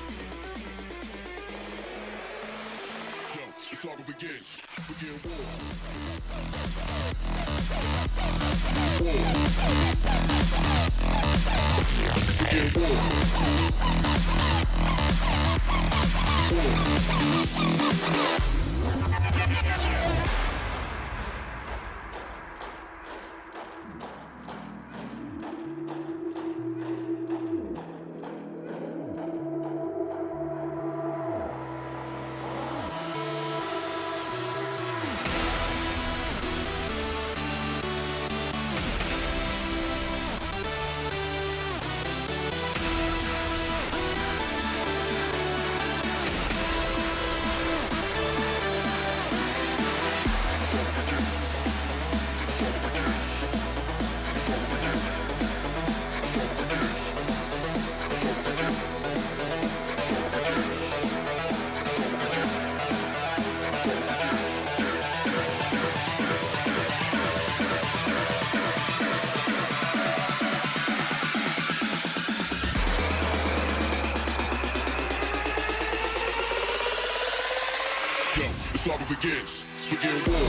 Yo, it's all begins. Begin war.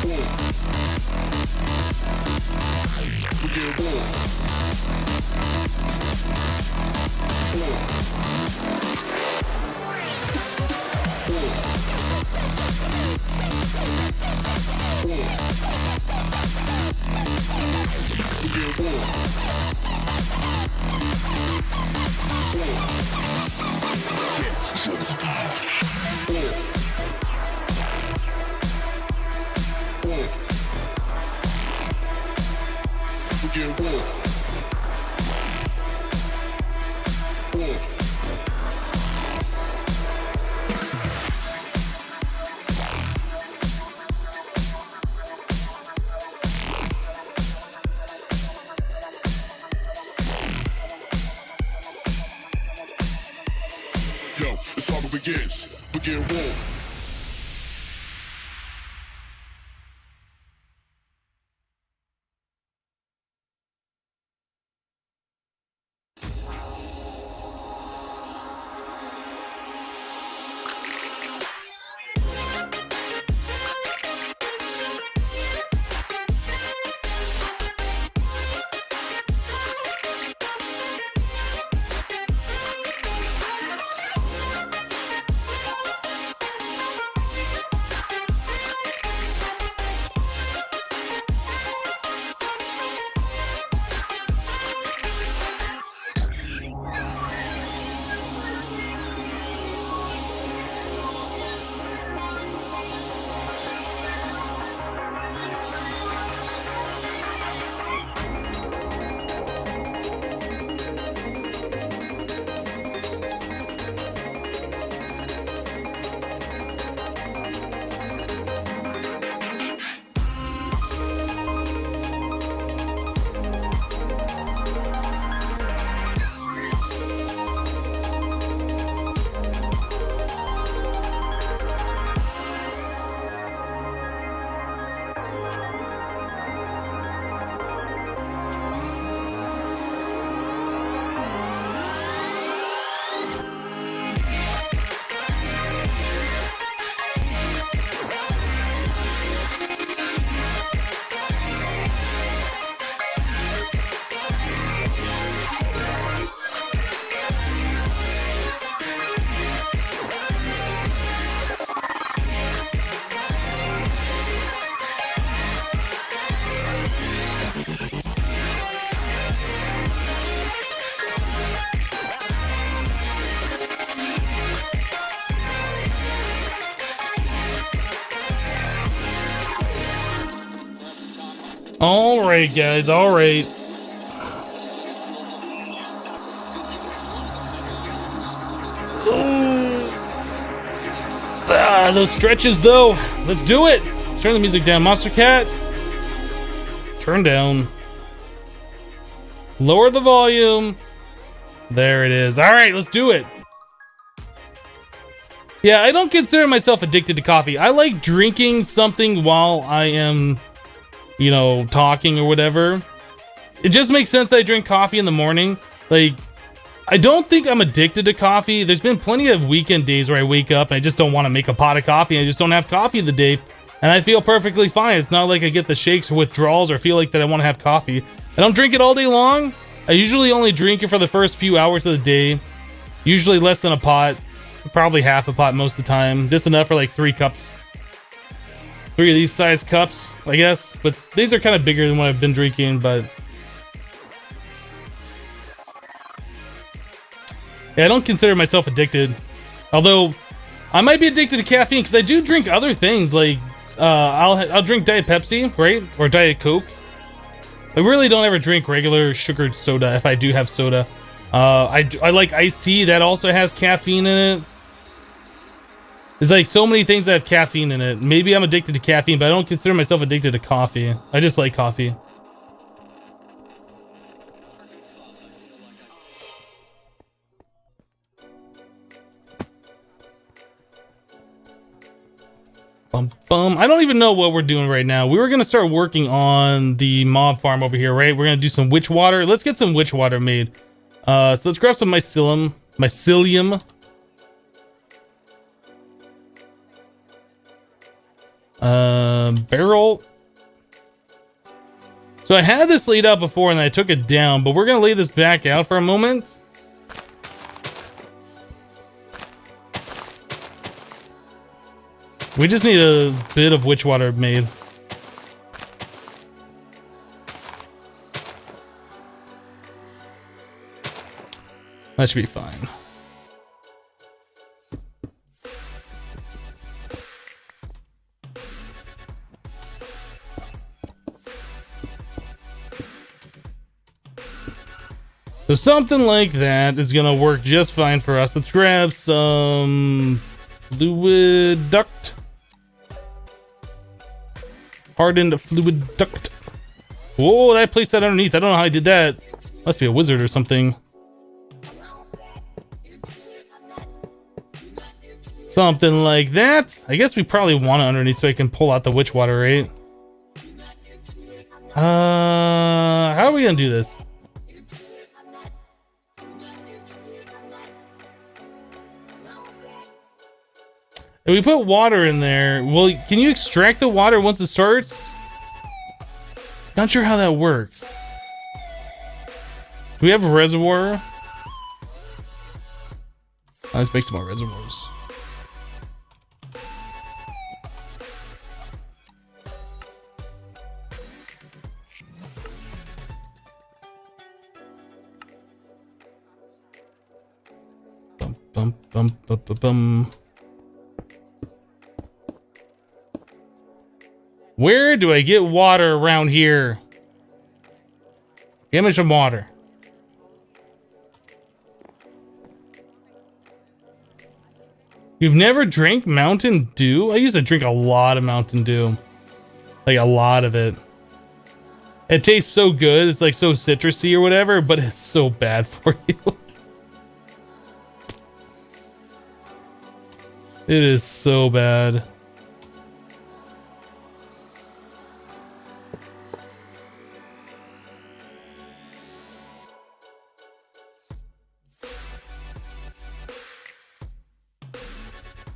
War. Begin war. War. War. War. Begin war. Yo, the saga begins. Begin war. All right, guys. All right. Those stretches, though. Let's do it. Let's turn the music down. Monster Cat. Turn down. Lower the volume. There it is. All right, let's do it. Yeah, I don't consider myself addicted to coffee. I like drinking something while I am, you know, talking or whatever. It just makes sense that I drink coffee in the morning. Like, I don't think I'm addicted to coffee. There's been plenty of weekend days where I wake up and I just don't want to make a pot of coffee. I just don't have coffee the day. And I feel perfectly fine. It's not like I get the shakes or withdrawals or feel like that I want to have coffee. I don't drink it all day long. I usually only drink it for the first few hours of the day. Usually less than a pot. Probably half a pot most of the time. Just enough for like 3 cups. 3 of these size cups, I guess. But these are kind of bigger than what I've been drinking, but... yeah, I don't consider myself addicted. Although, I might be addicted to caffeine because I do drink other things. Like, I'll drink Diet Pepsi, right? Or Diet Coke. I really don't ever drink regular sugared soda if I do have soda. I like iced tea. That also has caffeine in it. There's like so many things that have caffeine in it. Maybe I'm addicted to caffeine, but I don't consider myself addicted to coffee. I just like coffee. I don't even know what we're doing right now. We were going to start working on the mob farm over here, right? We're going to do some witch water. Let's get some witch water made. So let's grab some mycelium. Barrel. So I had this laid out before and I took it down, but we're gonna lay this back out for a moment. We just need a bit of witch water made. That should be fine. So something like that is gonna work just fine for us. Let's grab some fluid duct. Hardened fluid duct. Whoa, I placed that underneath. I don't know how I did that. Must be a wizard or something. Something like that. I guess we probably want it underneath so I can pull out the witch water, right? How are we gonna do this? If we put water in there, well, can you extract the water once it starts? Not sure how that works. Do we have a reservoir? Let's make some more reservoirs. Bum, bum, bum, bum, bum, bum. Where do I get water around here? Give me some water. You've never drank Mountain Dew? I used to drink a lot of Mountain Dew. Like a lot of it. It tastes so good. It's like so citrusy or whatever, but it's so bad for you. It is so bad.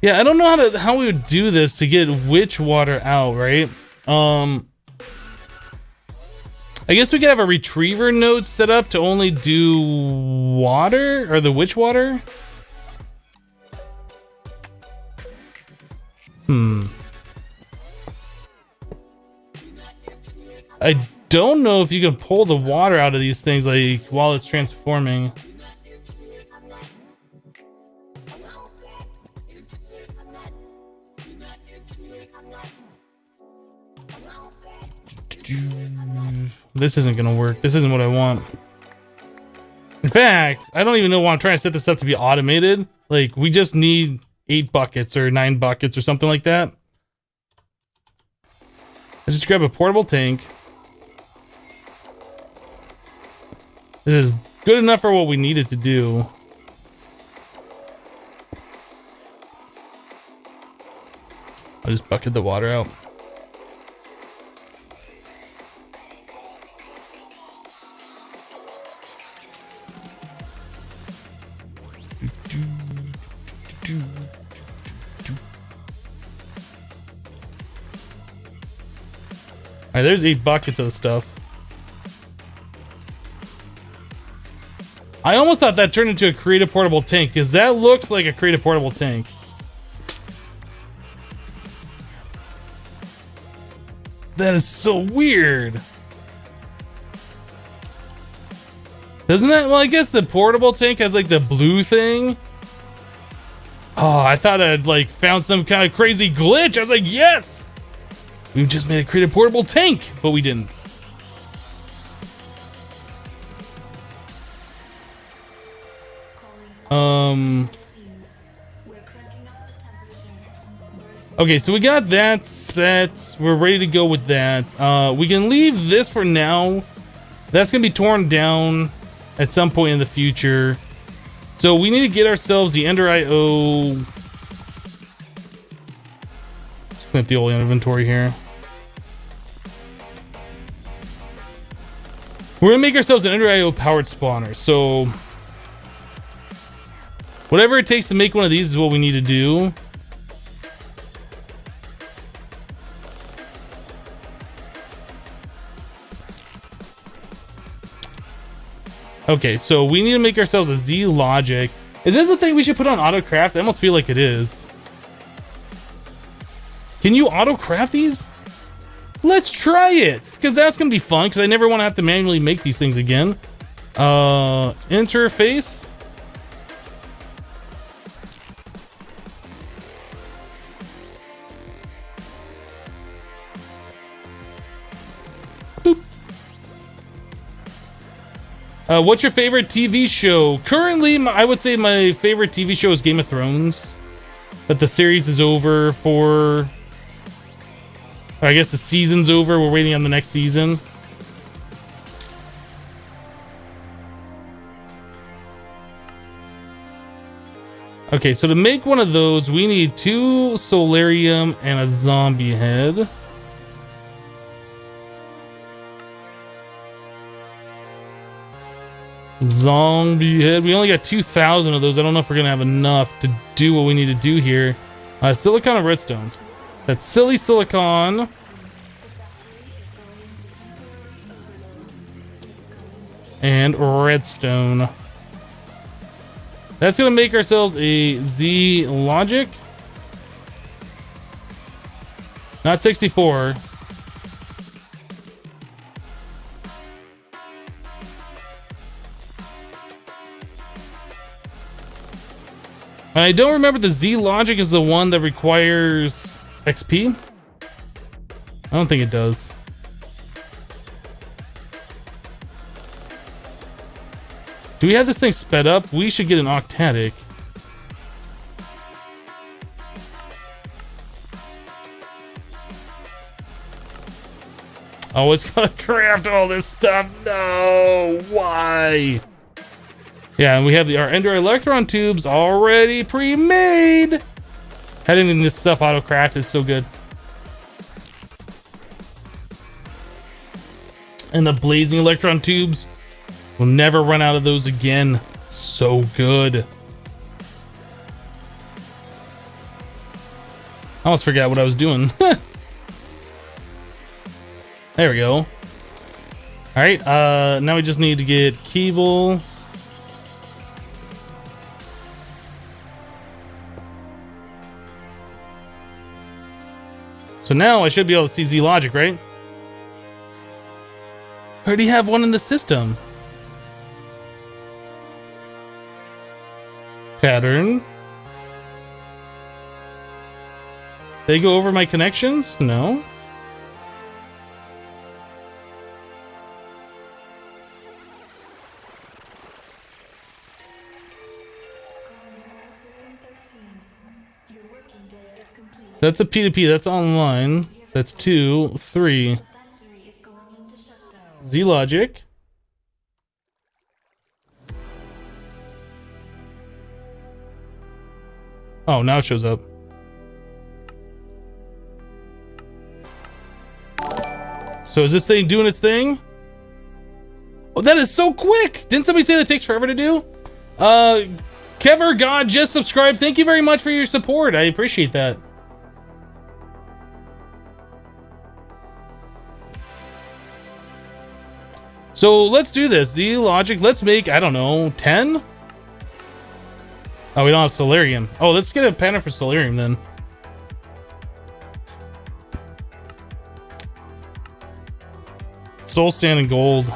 Yeah, I don't know how we would do this to get witch water out, right? I guess we could have a retriever node set up to only do water or the witch water. I don't know if you can pull the water out of these things like while it's transforming. This isn't gonna work. This isn't what I want. In fact, I don't even know why I'm trying to set this up to be automated. Like, we just need 8 buckets or 9 buckets or something like that. I just grab a portable tank. This is good enough for what we needed to do. I'll just bucket the water out. Alright, there's 8 buckets of the stuff. I almost thought that turned into a creative portable tank, because that looks like a creative portable tank. That is so weird. Doesn't that? Well, I guess the portable tank has like the blue thing. Oh, I thought I'd like found some kind of crazy glitch. I was like, yes! We've just made a creative portable tank, but we didn't. Okay, so we got that set. We're ready to go with that. We can leave this for now. That's gonna be torn down at some point in the future. So we need to get ourselves the Ender IO. Let's clean up the old inventory here. We're gonna make ourselves an Ender IO powered spawner. So whatever it takes to make one of these is what we need to do. Okay, so we need to make ourselves a Z logic. Is this the thing we should put on autocraft? I almost feel like it is. Can you autocraft these? Let's try it, because that's gonna be fun, because I never want to have to manually make these things again. Interface. Boop. What's your favorite TV show? Currently, I would say my favorite TV show is Game of Thrones, but the series is over for... I guess the season's over. We're waiting on the next season. Okay, so to make one of those, we need 2 solarium and a zombie head. Zombie head. We only got 2,000 of those. I don't know if we're gonna have enough to do what we need to do here. Silicon and redstone. That's silly silicon. And redstone. That's gonna make ourselves a Z logic. Not 64. And I don't remember the Z logic is the one that requires XP? I don't think it does. Do we have this thing sped up? We should get an octatic. Oh, it's gonna craft all this stuff. No, why? Yeah, and we have our Ender Electron tubes already pre-made. Having this stuff auto-craft is so good. And the blazing electron tubes, we'll never run out of those again. So good. I almost forgot what I was doing. There we go. All right, now we just need to get cable. So now I should be able to see Z logic, right? I already have one in the system. Pattern. They go over my connections? No. That's a P2P, that's online. That's 2, 3. Z logic. Oh, now it shows up. So is this thing doing its thing? Oh, that is so quick! Didn't somebody say that takes forever to do? Kever God just subscribed. Thank you very much for your support. I appreciate that. So let's do this. Z logic. Let's make, I don't know, 10? Oh, we don't have solarium. Oh, let's get a pattern for solarium then. Soul sand and gold.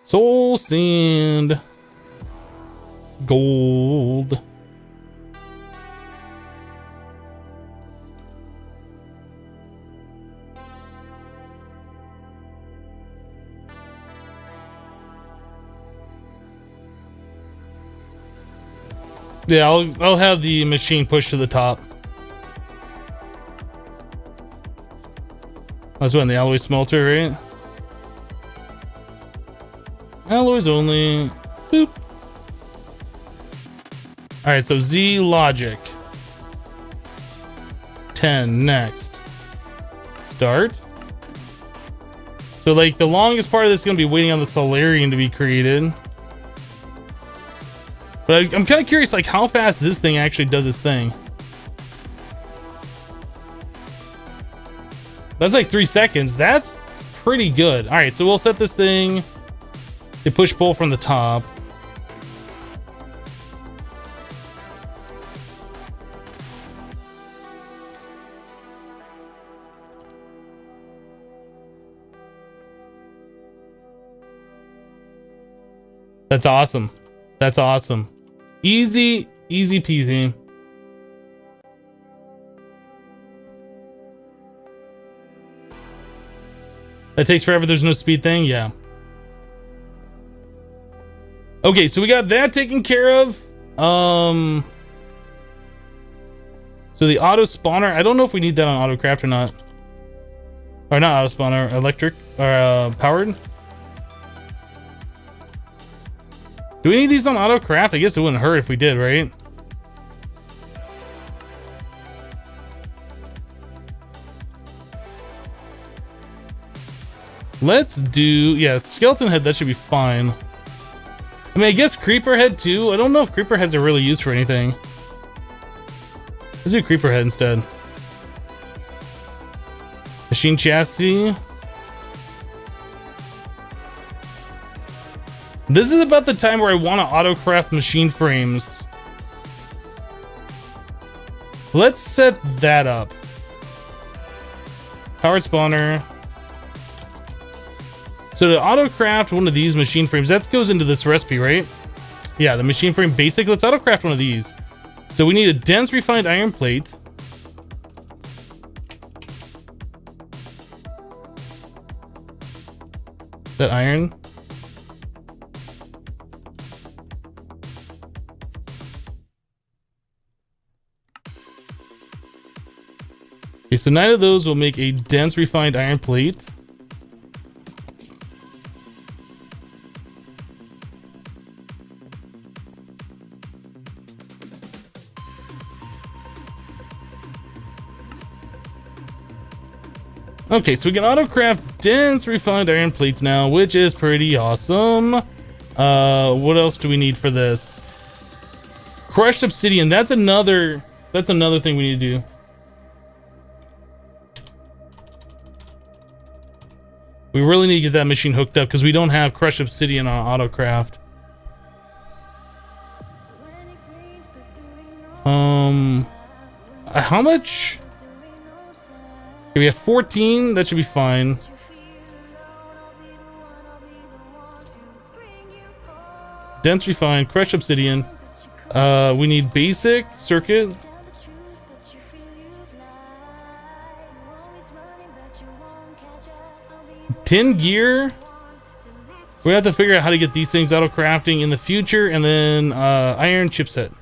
Soul sand. Gold. Yeah, I'll have the machine push to the top. That's when the alloy smelter, right? Alloys only. Boop. Alright, so Z logic. 10 next. Start. So like the longest part of this is gonna be waiting on the solarium to be created. But I'm kind of curious, like, how fast this thing actually does its thing. That's like 3 seconds. That's pretty good. All right, so we'll set this thing to push pull from the top. That's awesome. That's awesome. Easy peasy. That takes forever. There's no speed thing. Yeah. Okay, so we got that taken care of. So the auto spawner, I don't know if we need that on autocraft or not. Or not auto spawner, electric or powered. Do we need these on autocraft? I guess it wouldn't hurt if we did, right? Let's do, yeah, skeleton head, that should be fine. I mean, I guess creeper head too. I don't know if creeper heads are really used for anything. Let's do creeper head instead. Machine chassis. This is about the time where I want to autocraft machine frames. Let's set that up. Powered spawner. So to autocraft one of these machine frames, that goes into this recipe, right? Yeah, the machine frame basic. Let's autocraft one of these. So we need a dense refined iron plate. That iron. Okay, so 9 of those will make a dense refined iron plate. Okay, so we can autocraft dense refined iron plates now, which is pretty awesome. What else do we need for this? Crushed obsidian. That's another thing we need to do. We really need to get that machine hooked up because we don't have crushed obsidian on autocraft. How much? Okay, we have 14. That should be fine. Dense refined, crushed obsidian. We need basic circuit. Tin gear. We have to figure out how to get these things auto crafting in the future, and then iron chipset.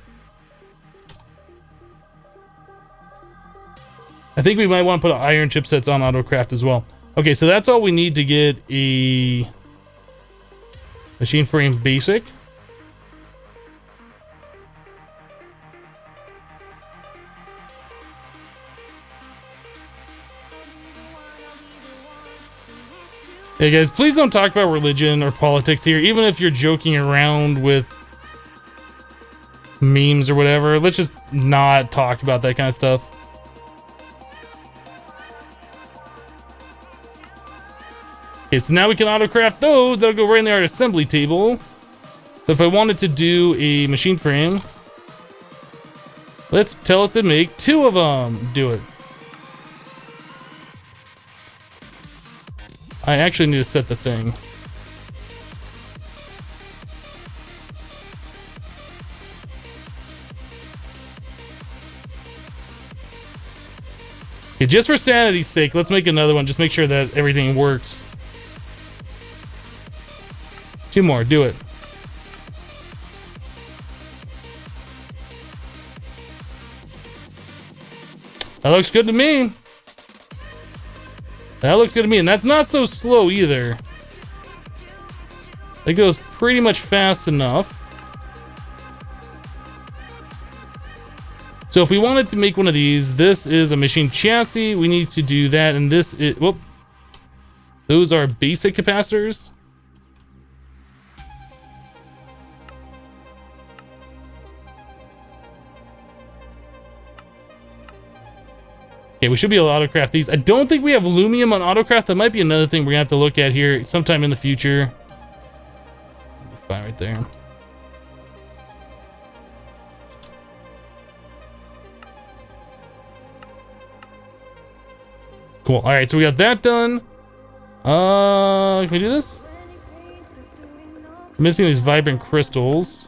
I think we might want to put iron chipsets on autocraft as well. Okay, so that's all we need to get a machine frame basic. Hey guys, please don't talk about religion or politics here, even if you're joking around with memes or whatever. Let's just not talk about that kind of stuff. Okay, so now we can autocraft those. That'll go right in our assembly table. So if I wanted to do a machine frame, let's tell it to make 2 of them. Do it. I actually need to set the thing. Okay, just for sanity's sake, let's make another one. Just make sure that everything works. 2 more, do it. That looks good to me. That looks good to me, and that's not so slow either. It goes pretty much fast enough. So if we wanted to make one of these, this is a machine chassis. We need to do that, and this is, whoop. Those are basic capacitors. Okay, we should be able to autocraft these. I don't think we have Lumium on autocraft. That might be another thing we're gonna have to look at here sometime in the future. Fine right there. Cool. All right, so we got that done. Can we do this? Missing these vibrant crystals.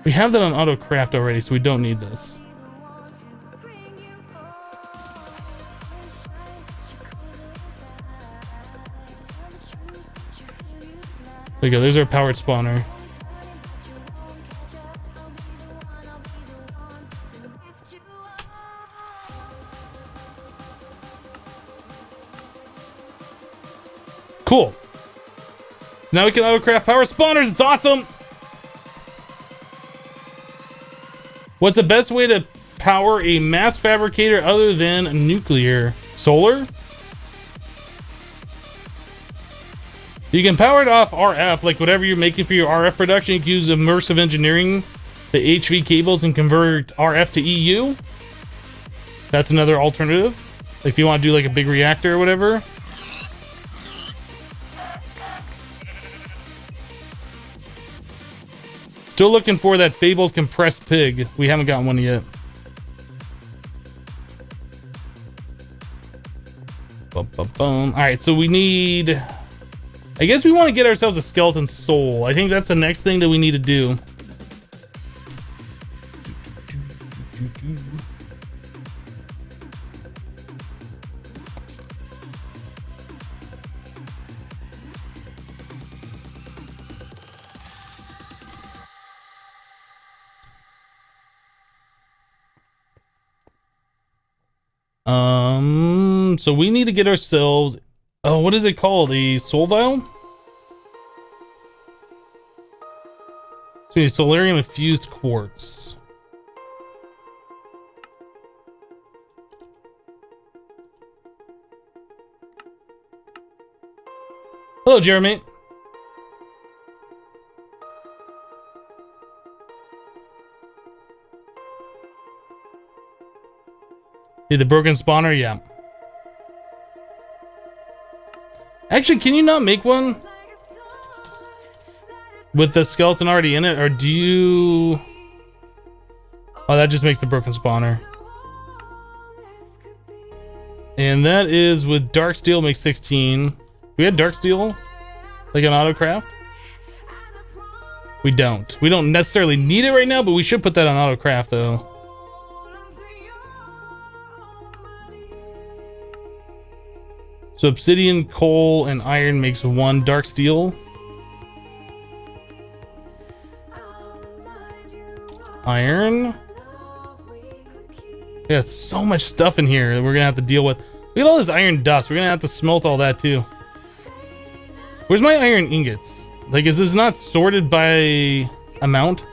We have that on autocraft already, so we don't need this. There we go. There's our powered spawner. Cool. Now we can autocraft power spawners. It's awesome. What's the best way to power a mass fabricator other than nuclear? Solar? You can power it off RF, like whatever you're making for your RF production. You can use immersive engineering, the HV cables, and convert RF to EU. That's another alternative. Like if you want to do like a big reactor or whatever. Still looking for that fabled compressed pig. We haven't gotten one yet. All right, so we need... I guess we want to get ourselves a skeleton soul. I think that's the next thing that we need to do. So we need to get ourselves, oh, what is it called? A soul vial? So a solarium infused quartz. Hello, Jeremy. The broken spawner, yeah. Actually, can you not make one with the skeleton already in it, or do you... Oh, that just makes the broken spawner. And that is with dark steel makes 16. We had dark steel, like an autocraft. We don't. We don't necessarily need it right now, but we should put that on autocraft though. So obsidian, coal, and iron makes 1 dark steel. Iron. Yeah, so much stuff in here that we're gonna have to deal with. Look at all this iron dust. We're gonna have to smelt all that too. Where's my iron ingots? Like, is this not sorted by amount?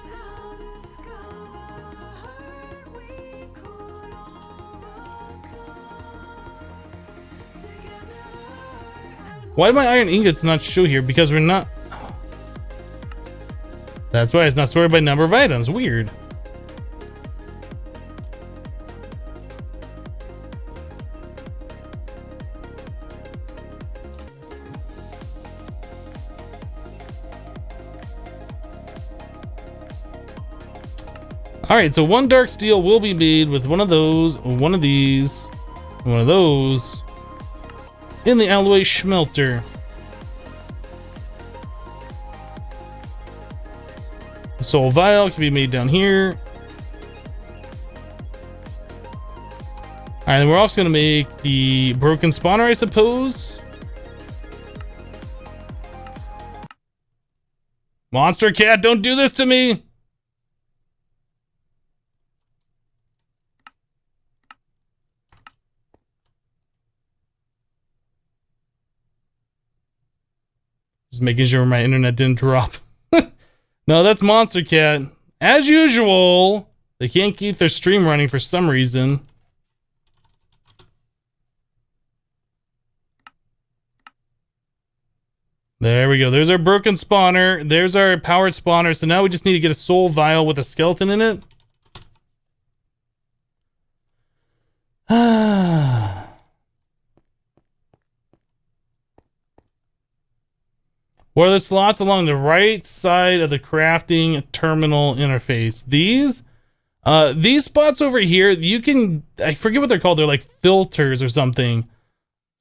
Why do my iron ingots not show here? Because we're not... That's why it's not sorted by number of items. Weird. Alright, so 1 dark steel will be made with one of those, one of these, one of those in the alloy smelter. The soul vial can be made down here. Alright, then we're also going to make the broken spawner, I suppose. Monster cat, don't do this to me! Just making sure my internet didn't drop. No, that's Monster Cat. As usual, they can't keep their stream running for some reason. There we go. There's our broken spawner. There's our powered spawner. So now we just need to get a soul vial with a skeleton in it. What are the slots along the right side of the crafting terminal interface? These spots over here, you can, I forget what they're called. They're like filters or something.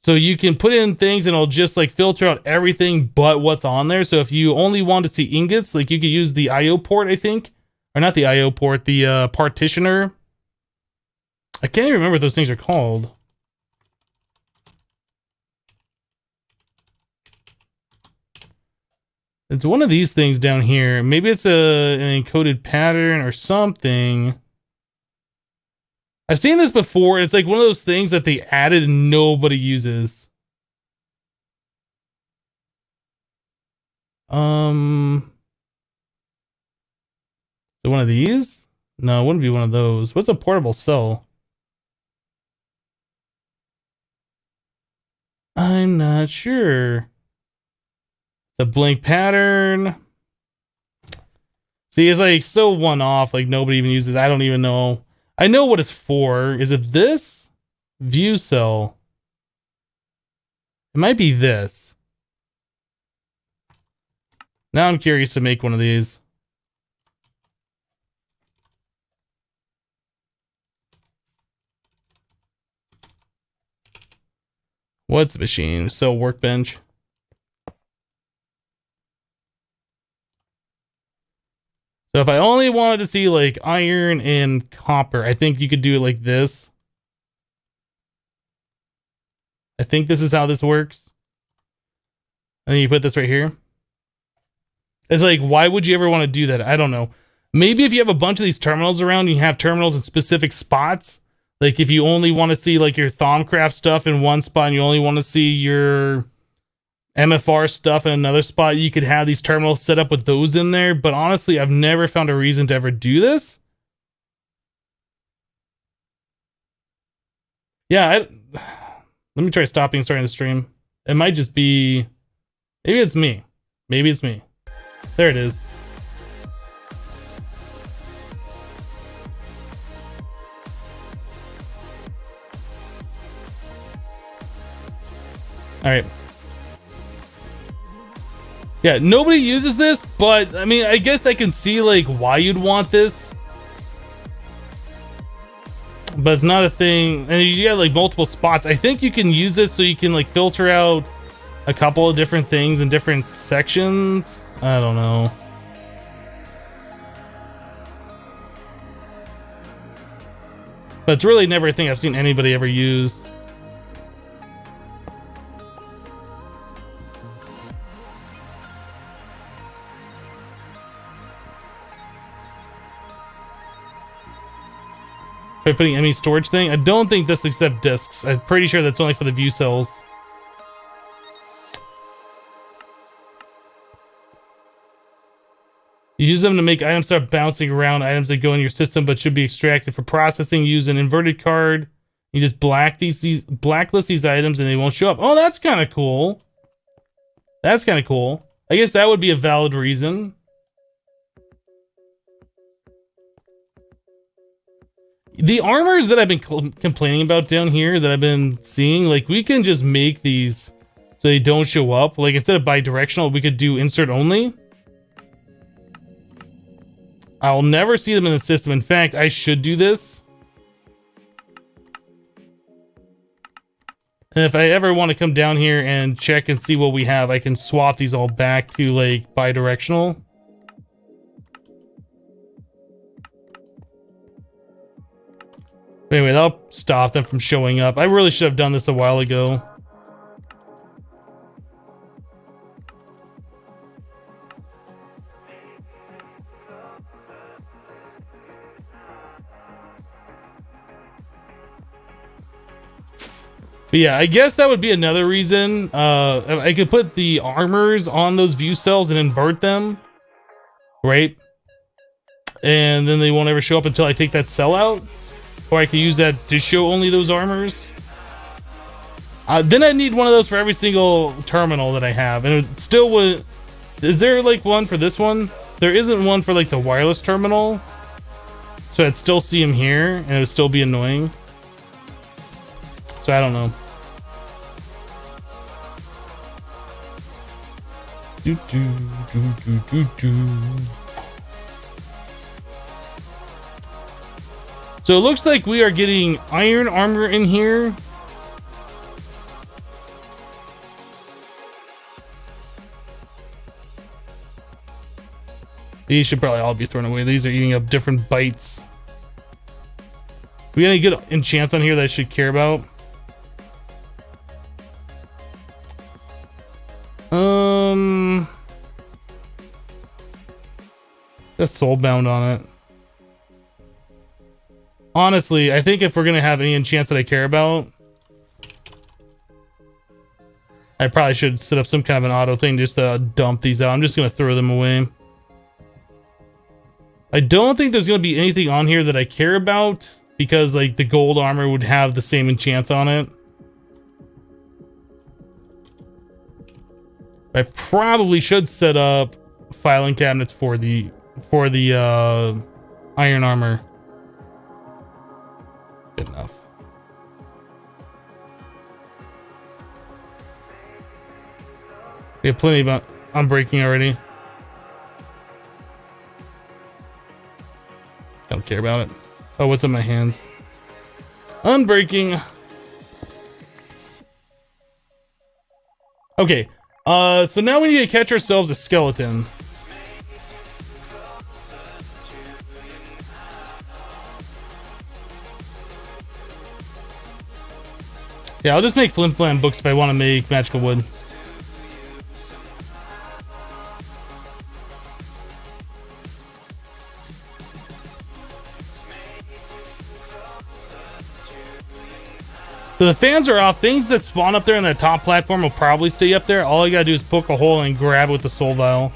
So you can put in things and it'll just like filter out everything but what's on there. So if you only want to see ingots, like you could use the IO port, I think. Or not the IO port, the partitioner. I can't even remember what those things are called. It's one of these things down here. Maybe it's an encoded pattern or something. I've seen this before. It's like one of those things that they added and nobody uses. So one of these? No, it wouldn't be one of those. What's a portable cell? I'm not sure. The blank pattern. See, it's like so one-off, like nobody even uses. I don't even know. I know what it's for. Is it this? View cell. It might be this. Now I'm curious to make one of these. What's the machine? So workbench. So if I only wanted to see like iron and copper, I think you could do it like this. I think this is how this works. And then you put this right here. It's like, why would you ever want to do that? I don't know. Maybe if you have a bunch of these terminals around, you have terminals in specific spots. Like if you only want to see like your Thaumcraft stuff in one spot and you only want to see your MFR stuff in another spot, you could have these terminals set up with those in there. But honestly, I've never found a reason to ever do this. Yeah, let me try stopping and starting the stream. It might just be... Maybe it's me. Maybe it's me. There it is. Alright. Yeah, nobody uses this, but I mean, I guess I can see like why you'd want this. But it's not a thing. And you got like multiple spots. I think you can use this so you can like filter out a couple of different things in different sections. I don't know. But it's really never a thing I've seen anybody ever use. Try putting any storage thing. I don't think this accepts disks. I'm pretty sure that's only for the view cells. You use them to make items start bouncing around, items that go in your system but should be extracted for processing. Use an inverted card. You just blacklist these items and they won't show up. Oh, that's kind of cool. That's kind of cool. I guess that would be a valid reason. The armors that I've been complaining about down here that I've been seeing, like we can just make these so they don't show up. Like instead of bi-directional, we could do insert only. I'll never see them in the system. In fact, I should do this. And if I ever want to come down here and check and see what we have, I can swap these all back to like bi-directional. Anyway, that'll stop them from showing up. I really should have done this a while ago. But yeah, I guess that would be another reason. I could put the armors on those view cells and invert them, right? And then they won't ever show up until I take that cell out. Or I could use that to show only those armors. Then I need one of those for every single terminal that I have. And it still would... Is there like one for this one? There isn't one for like the wireless terminal. So I'd still see him here and it would still be annoying. So I don't know. Do, do, do, do, do, do. So it looks like we are getting iron armor in here. These should probably all be thrown away. These are eating up different bites. We got any good enchants on here that I should care about? That's soulbound on it. Honestly, I think if we're gonna have any enchants that I care about, I probably should set up some kind of an auto thing just to dump these out. I'm just gonna throw them away. I don't think there's gonna be anything on here that I care about because like the gold armor would have the same enchants on it. I probably should set up filing cabinets for the iron armor. Good enough. We have plenty of unbreaking already. Don't care about it. Oh, what's in my hands? Unbreaking. Okay. So now we need to catch ourselves a skeleton. Yeah, I'll just make flim flam books if I want to make magical wood. So the fans are off. Things that spawn up there on the top platform will probably stay up there. All I gotta do is poke a hole and grab it with the soul vial.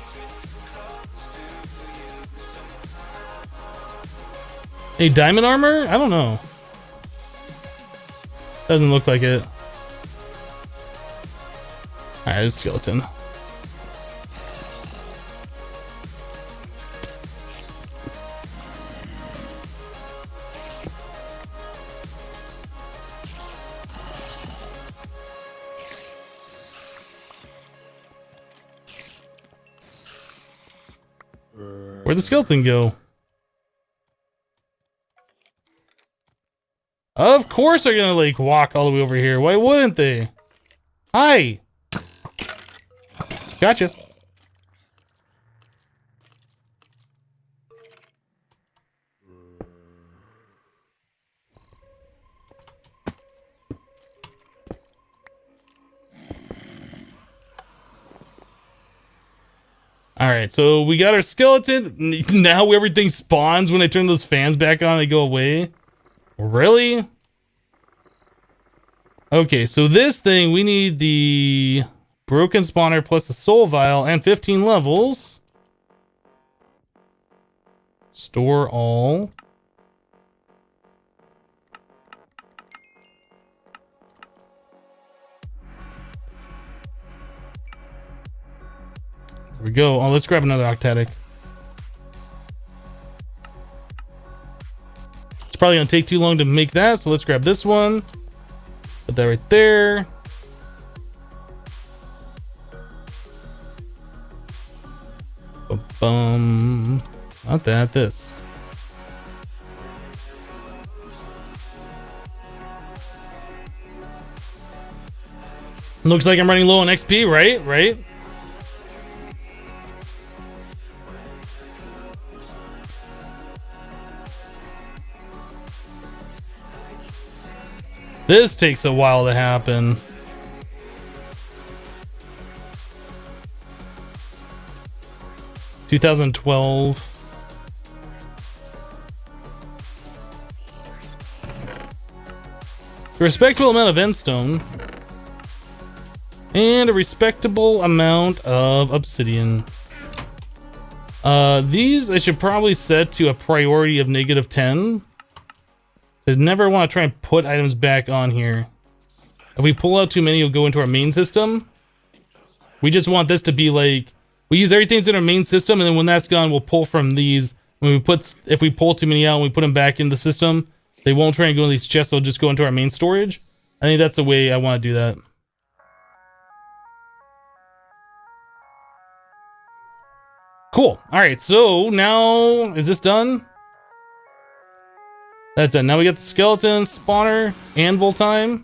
Hey, diamond armor? I don't know. Doesn't look like it. Alright, there's a skeleton. Where'd the skeleton go? Of course they're gonna like walk all the way over here. Why wouldn't they? Hi. Gotcha. Alright, so we got our skeleton. Now everything spawns when I turn those fans back on, they go away. Really? Okay, so this thing, we need the broken spawner plus the soul vial and 15 levels. Store all. There we go. Oh, let's grab another octatic. It's probably gonna take too long to make that, so let's grab this one. Put that right there. Bum, bum. Not that, this. Looks like I'm running low on XP, right? Right? This takes a while to happen. (2012). A respectable amount of endstone. And a respectable amount of obsidian. These I should probably set to a priority of -10. I never want to try and put items back on here. If we pull out too many, it'll go into our main system. We just want this to be like, we use everything that's in our main system, and then when that's gone, we'll pull from these. If we pull too many out and we put them back in the system, they won't try and go in these chests, they'll just go into our main storage. I think that's the way I want to do that. Cool. All right, so now, is this done? That's it. Now we got the skeleton spawner, anvil time.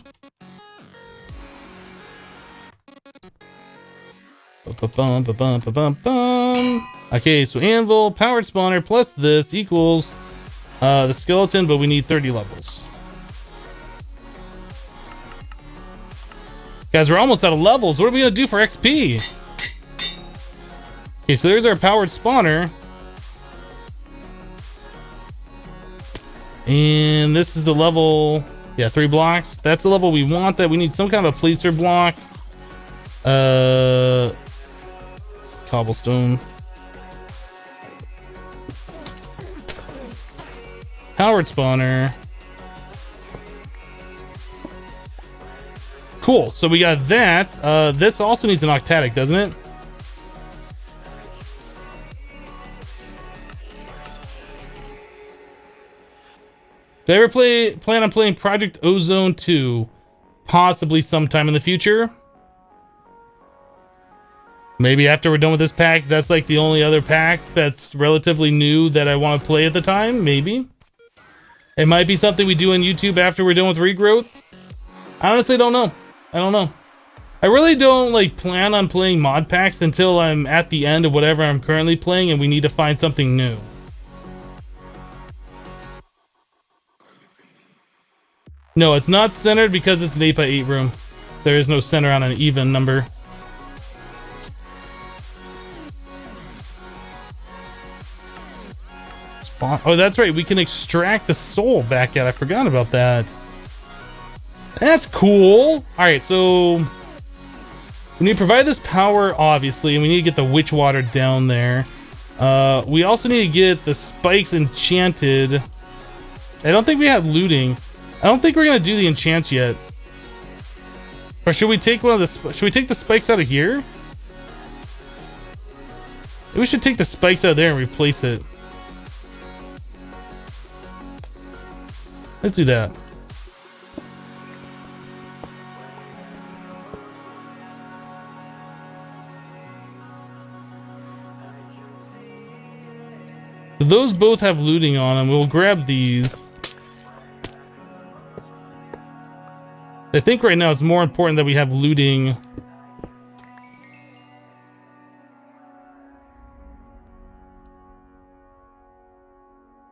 Okay, so anvil, powered spawner, plus this equals the skeleton, but we need 30 levels. Guys, we're almost out of levels. What are we gonna do for XP? Okay, so there's our powered spawner. And this is the level, yeah, 3 blocks. That's the level we want. That we need some kind of a placer block. Cobblestone. Powered spawner. Cool, so we got that. This also needs an octatic, doesn't it? Do I ever plan on playing Project Ozone 2? Possibly sometime in the future. Maybe after we're done with this pack. That's like the only other pack that's relatively new that I want to play at the time. Maybe. It might be something we do on YouTube after we're done with Regrowth. I honestly don't know. I don't know. I really don't like plan on playing mod packs until I'm at the end of whatever I'm currently playing and we need to find something new. No, it's not centered because it's an 8x8 room. There is no center on an even number. Spawn. Oh, that's right. We can extract the soul back out. I forgot about that. That's cool. All right, so we need to provide this power, obviously, and we need to get the witch water down there. We also need to get the spikes enchanted. I don't think we have looting. I don't think we're gonna do the enchants yet. Or should we take one of the? Should we take the spikes out of here? Maybe we should take the spikes out of there and replace it. Let's do that. So those both have looting on them. We'll grab these. I think right now it's more important that we have looting.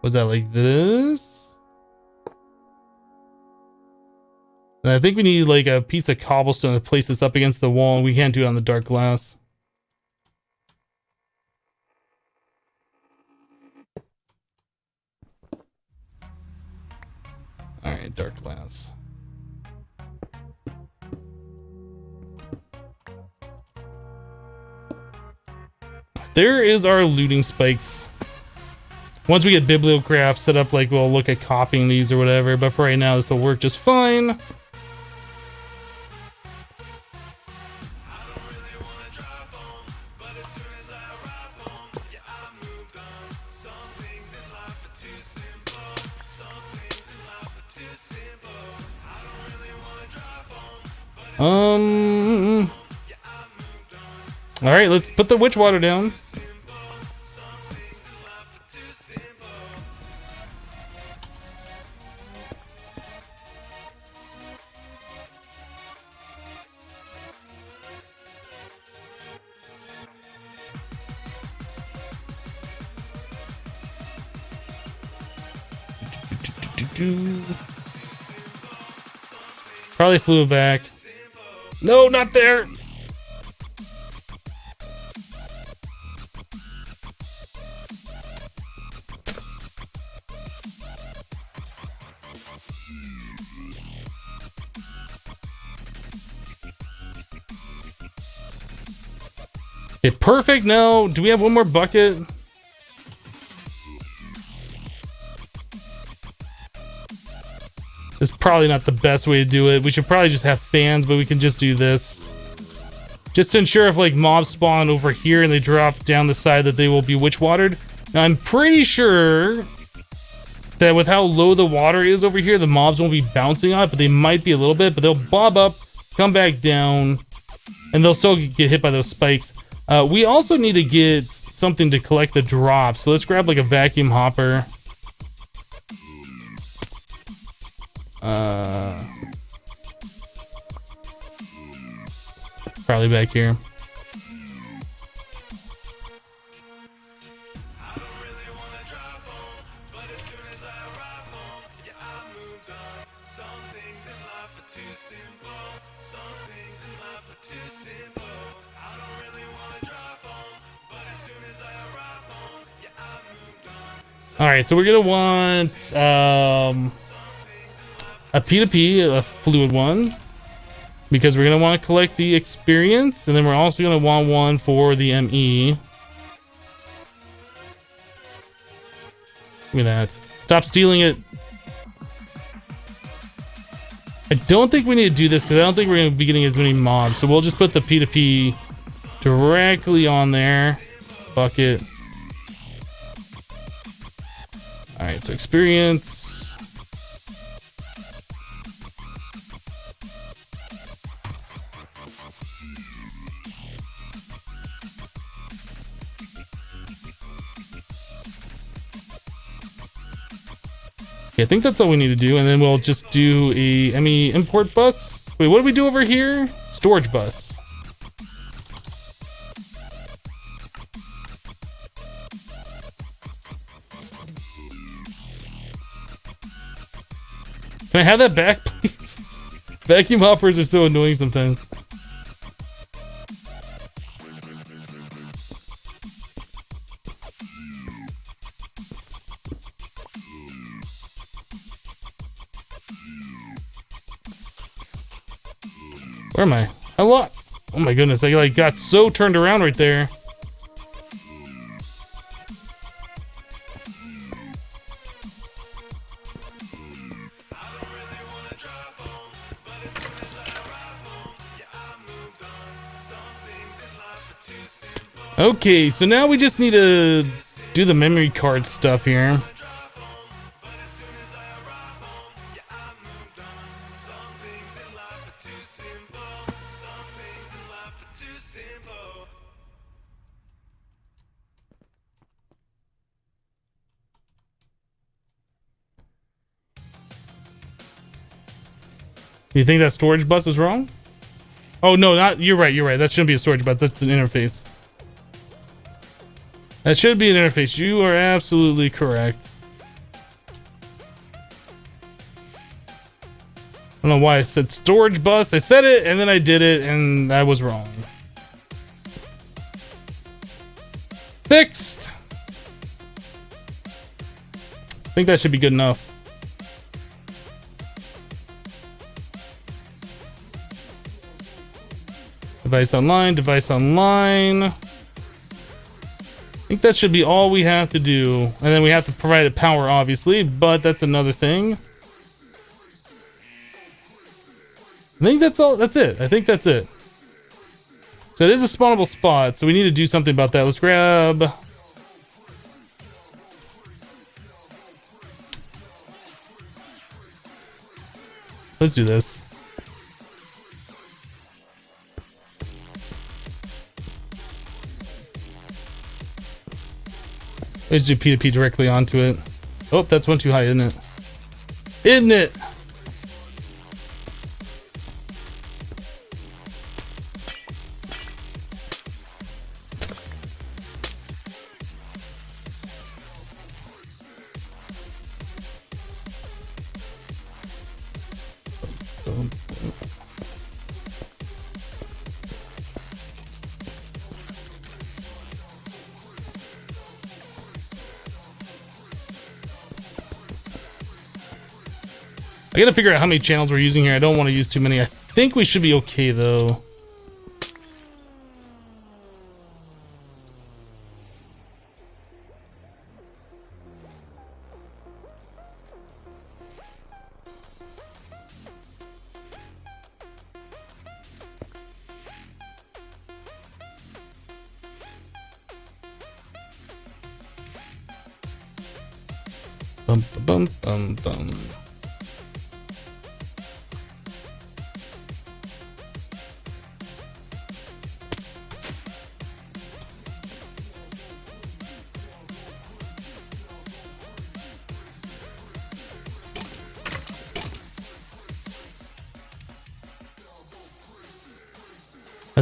Was that like this? And I think we need like a piece of cobblestone to place this up against the wall, and we can't do it on the dark glass. Alright, dark glass. There is our looting spikes. Once we get Bibliocraft set up, like we'll look at copying these or whatever, but for right now this will work just fine. Alright, let's put the witch water down. Probably flew back. No, not there. Okay, perfect. Now, do we have one more bucket? It's probably not the best way to do it. We should probably just have fans, but we can just do this. Just to ensure if like mobs spawn over here and they drop down the side that they will be witch watered. Now I'm pretty sure that with how low the water is over here, the mobs won't be bouncing on it, but they might be a little bit, but they'll bob up, come back down, and they'll still get hit by those spikes. We also need to get something to collect the drops. So let's grab like a vacuum hopper. Probably back here. All right, so we're gonna want a P2P, a fluid one, because we're gonna want to collect the experience, and then we're also gonna want one for the ME. Give me that. Stop stealing it. I don't think we need to do this because I don't think we're gonna be getting as many mobs. So we'll just put the P2P directly on there. Bucket. All right, so experience. Okay, I think that's all we need to do, and then we'll just do a ME import bus. Wait, what do we do over here? Storage bus. Can I have that back, please? Vacuum hoppers are so annoying sometimes. Where am I? I lost. Oh my goodness, I like got so turned around right there. Okay, so now we just need to do the memory card stuff here. Do you think that storage bus is wrong? Oh no, not you're right, you're right. That shouldn't be a storage bus, that's an interface. That should be an interface. You are absolutely correct. I don't know why I said storage bus. I said it and then I did it and I was wrong. Fixed. I think that should be good enough. Device online, device online. I think that should be all we have to do. And then we have to provide it power, obviously, but that's another thing. I think that's all. That's it. I think that's it. So it is a spawnable spot, so we need to do something about that. Let's grab... Let's do this. Let's do P2P directly onto it. Oh, that's one too high, isn't it? Isn't it? I gotta figure out how many channels we're using here. I don't want to use too many. I think we should be okay though. Bum bum bum bum.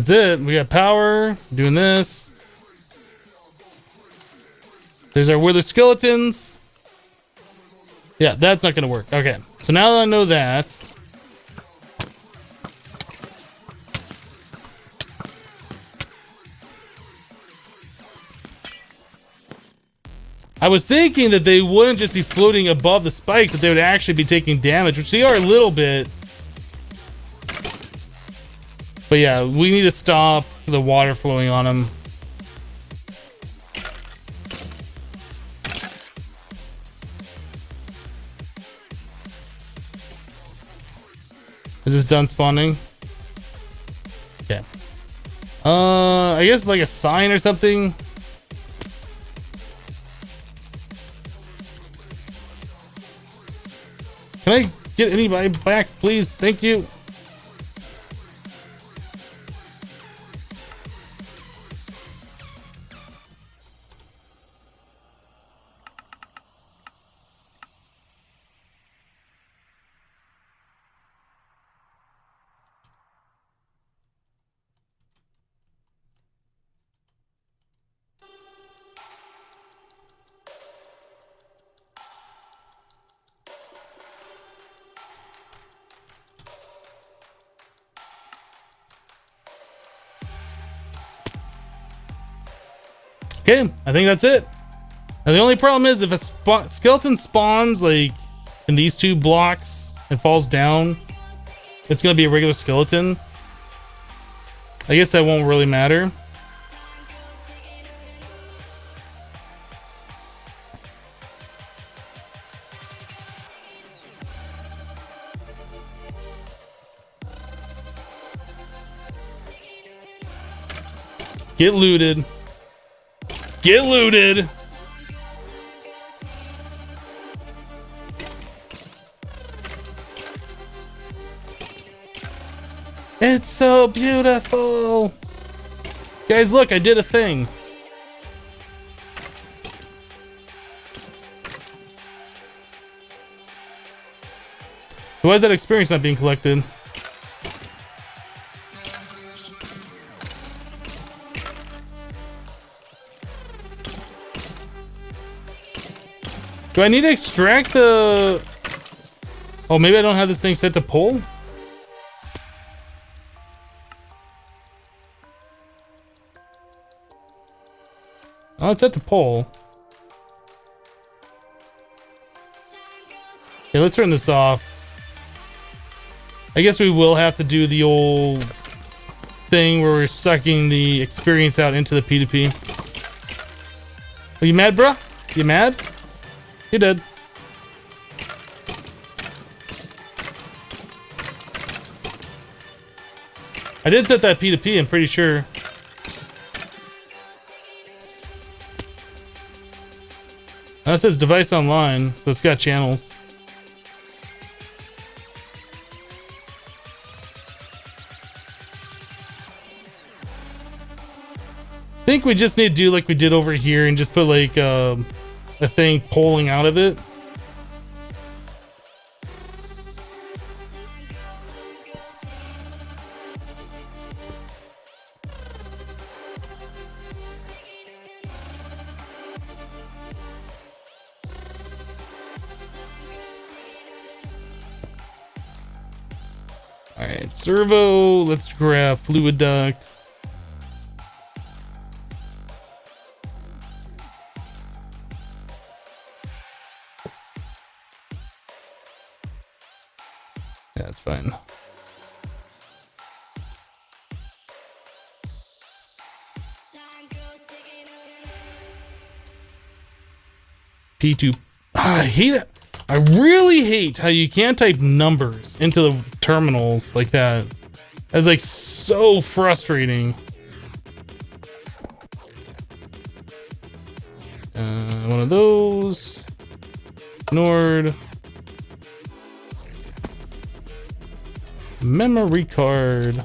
That's it. We got power. Doing this. There's our wither skeletons. Yeah, that's not gonna work. Okay, so now that I know that, I was thinking that they wouldn't just be floating above the spikes, that they would actually be taking damage, which they are a little bit. But yeah, we need to stop the water flowing on them. Is this done spawning? Okay. I guess like a sign or something. Can I get anybody back, please? Thank you. Okay, I think that's it. Now the only problem is if a skeleton spawns like in these two blocks and falls down, it's gonna be a regular skeleton. I guess that won't really matter. Get looted. Get looted. It's so beautiful. Guys, look, I did a thing. Why is that experience not being collected? Do I need to extract the... Oh, maybe I don't have this thing set to pull? Oh, it's set to pull. Okay, let's turn this off. I guess we will have to do the old thing where we're sucking the experience out into the P2P. Are you mad, bruh? You mad? You did. I did set that P2P, I'm pretty sure. That says device online, so it's got channels. I think we just need to do like we did over here and just put like a thing pulling out of it. All right, servo, let's grab fluid duct. Yeah, that's fine. P2. I hate it. I really hate how you can't type numbers into the terminals like that. That's like so frustrating. One of those. Nord. Memory card.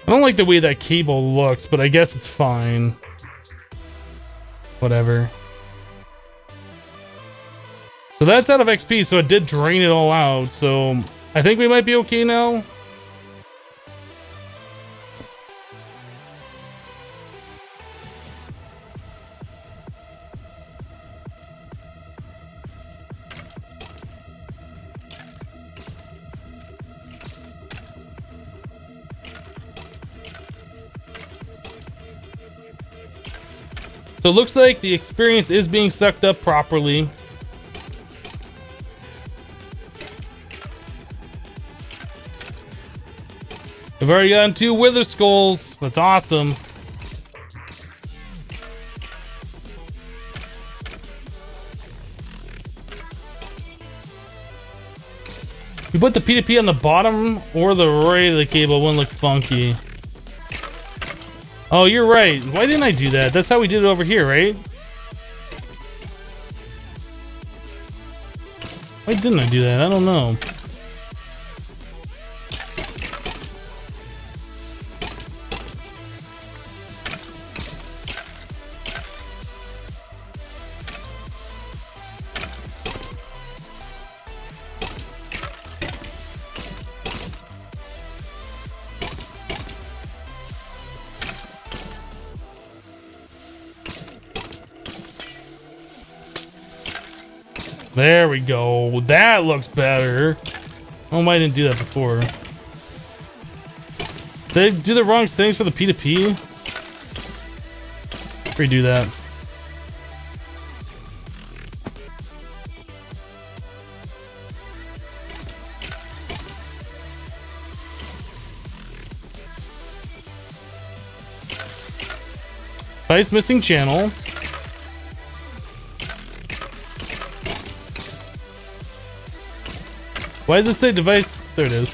I don't like the way that cable looks, but I guess it's fine. Whatever. So that's out of XP, so it did drain it all out, so I think we might be okay now. So it looks like the experience is being sucked up properly. We've already gotten 2 wither skulls. That's awesome. You put the P2P on the bottom or the right of the cable, it wouldn't look funky. Oh, you're right. Why didn't I do that? That's how we did it over here, right? Why didn't I do that? I don't know. There we go. That looks better. Oh, why didn't do that before? Did I do the wrong things for the P2P? Redo that. Device missing channel. Why does it say device? There it is.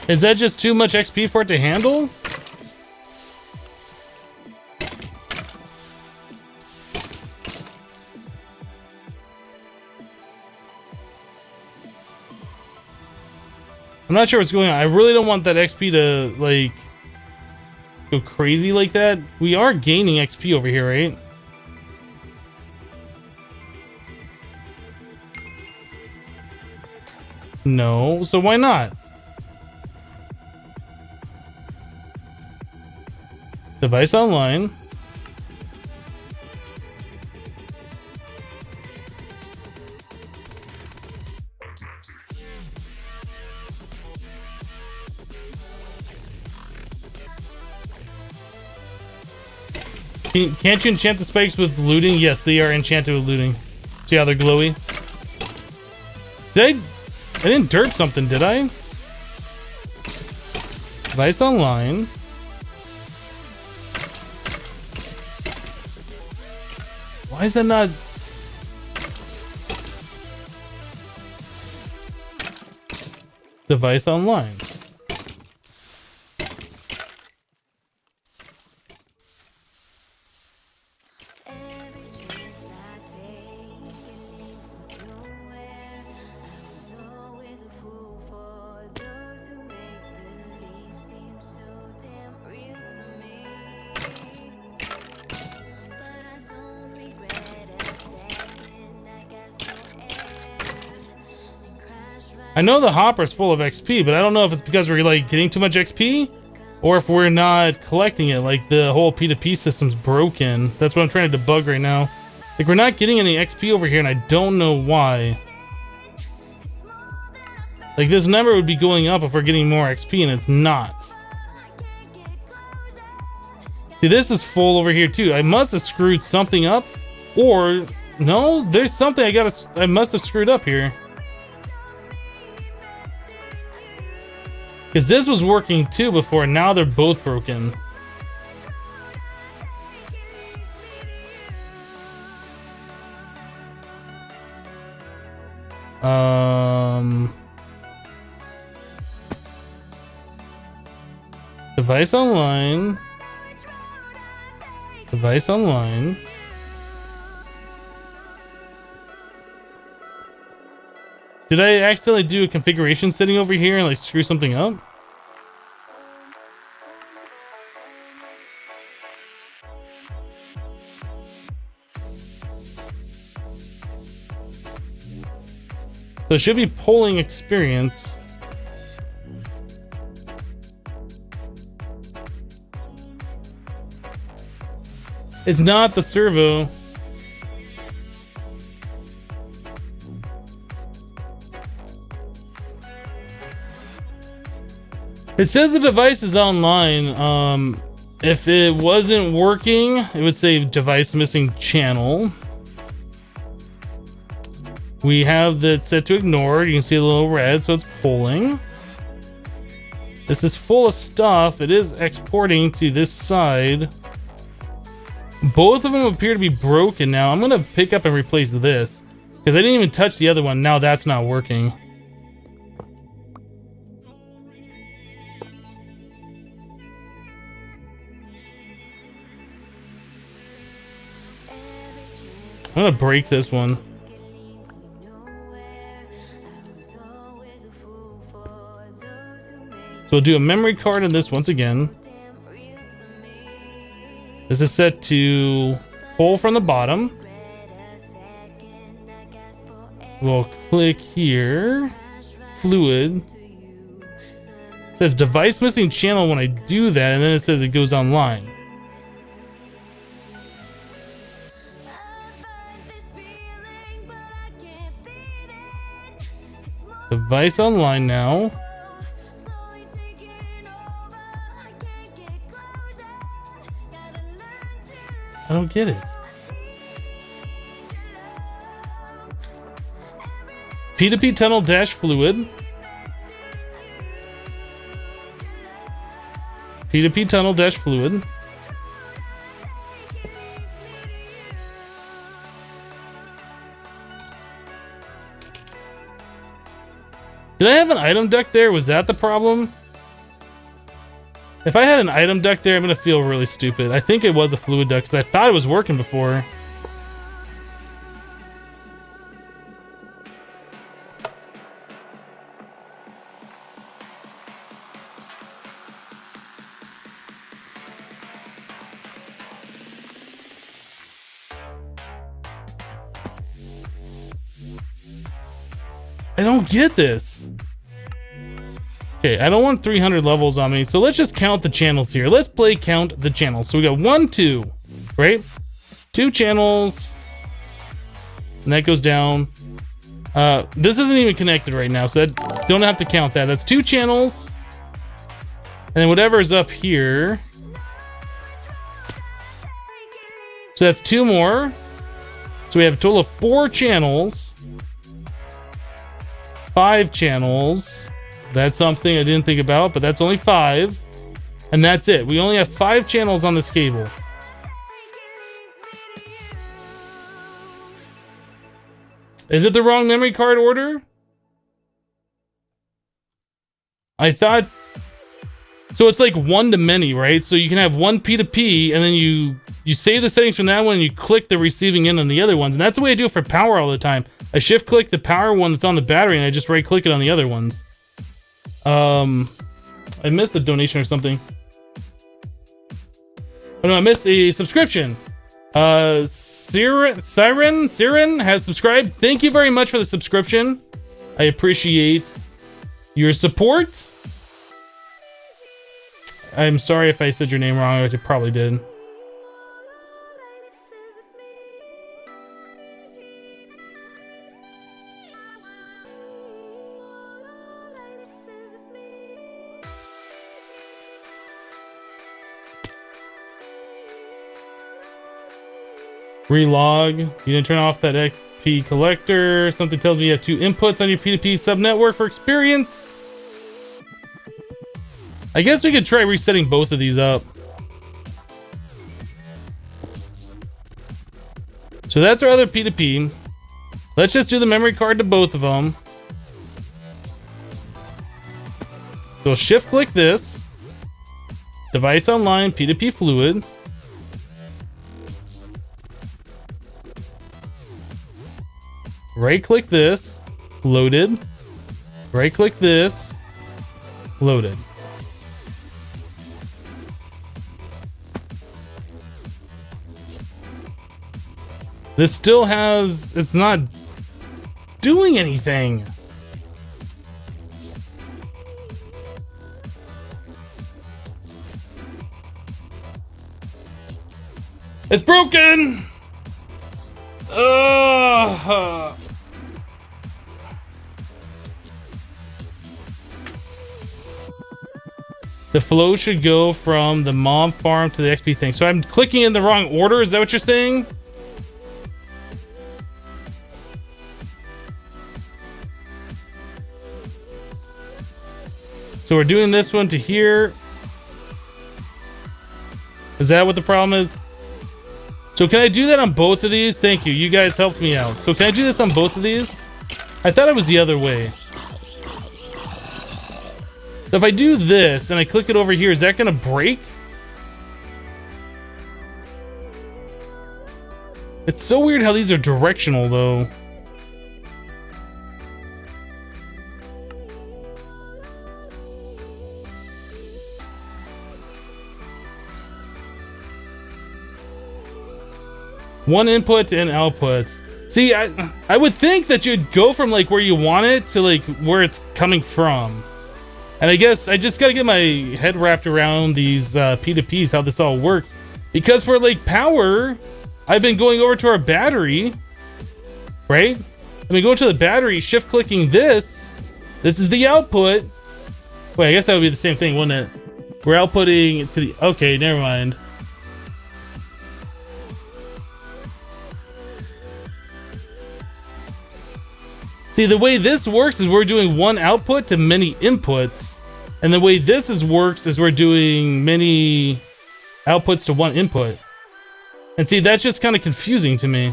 Is that just too much XP for it to handle? I'm not sure what's going on. I really don't want that XP to, like, go crazy like that. We are gaining XP over here, right? No, so why not? Device online. Can't you enchant the spikes with looting? Yes, they are enchanted with looting. See how they're glowy? I didn't derp something, did I? Device online. Why is that not... Device online. I know the hopper's full of XP, but I don't know if it's because we're like getting too much XP or if we're not collecting it. Like the whole P2P system's broken. That's what I'm trying to debug right now. Like we're not getting any XP over here and I don't know why. Like this number would be going up if we're getting more XP and it's not. See, this is full over here too. I must have screwed something up or no, there's something I must have screwed up here. Because this was working too before, now they're both broken. Device online. Device online. Did I accidentally do a configuration setting over here and like screw something up? So it should be polling experience. It's not the servo. It says the device is online. If it wasn't working, it would say device missing channel. We have that set to ignore. You can see a little red, so it's polling. This is full of stuff. It is exporting to this side. Both of them appear to be broken now. I'm gonna pick up and replace this because I didn't even touch the other one. Now that's not working. I'm gonna break this one. So we'll do a memory card on this once again. This is set to pull from the bottom. We'll click here. Fluid. It says device missing channel when I do that, and then it says it goes online. Device online now. I don't get it. P2P tunnel dash fluid. P2P tunnel dash fluid. Did I have an item duct there? Was that the problem? If I had an item duct there, I'm gonna feel really stupid. I think it was a fluid duct because I thought it was working before. I don't get this. Okay, I don't want 300 levels on me, so let's just count the channels here. Let's play count the channels. So we got 1, 2, right? 2 channels, and that goes down. This isn't even connected right now, so that don't have to count that. That's 2 channels, and then whatever is up here. So that's 2 more. So we have a total of 4 channels, 5 channels. That's something I didn't think about, but that's only 5. And that's it. We only have 5 channels on this cable. Is it the wrong memory card order? I thought... So it's like one to many, right? So you can have one P2P, and then you save the settings from that one, and you click the receiving in on the other ones. And that's the way I do it for power all the time. I shift click the power one that's on the battery, and I just right click it on the other ones. I missed a donation or something. Oh no, I missed a subscription. Siren has subscribed. Thank you very much for the subscription. I appreciate your support. I'm sorry if I said your name wrong, which I probably did. Relog. You didn't turn off that XP collector. Something tells me you have 2 inputs on your P2P subnetwork for experience. I guess we could try resetting both of these up. So that's our other P2P. Let's just do the memory card to both of them. So we'll shift click this. Device online, P2P fluid. Right click this. loaded. Right click this, loaded. This still has, it's not doing anything. It's broken. The flow should go from the mob farm to the XP thing. So I'm clicking in the wrong order. Is that what you're saying? So we're doing this one to here. Is that what the problem is? So can I do that on both of these? Thank you. You guys helped me out. So can I do this on both of these? I thought it was the other way. So if I do this and I click it over here, is that going to break? It's so weird how these are directional though. One input and outputs. See, I would think that you'd go from like where you want it to like where it's coming from. And I guess I just gotta get my head wrapped around these P2Ps, how this all works. Because for like power, I've been going over to our battery, right? I've been going to the battery, shift clicking this. This is the output. Wait, I guess that would be the same thing, wouldn't it? We're outputting to the, okay, never mind. See, the way this works is we're doing one output to many inputs. And the way this works is we're doing many outputs to one input. And see, that's just kind of confusing to me.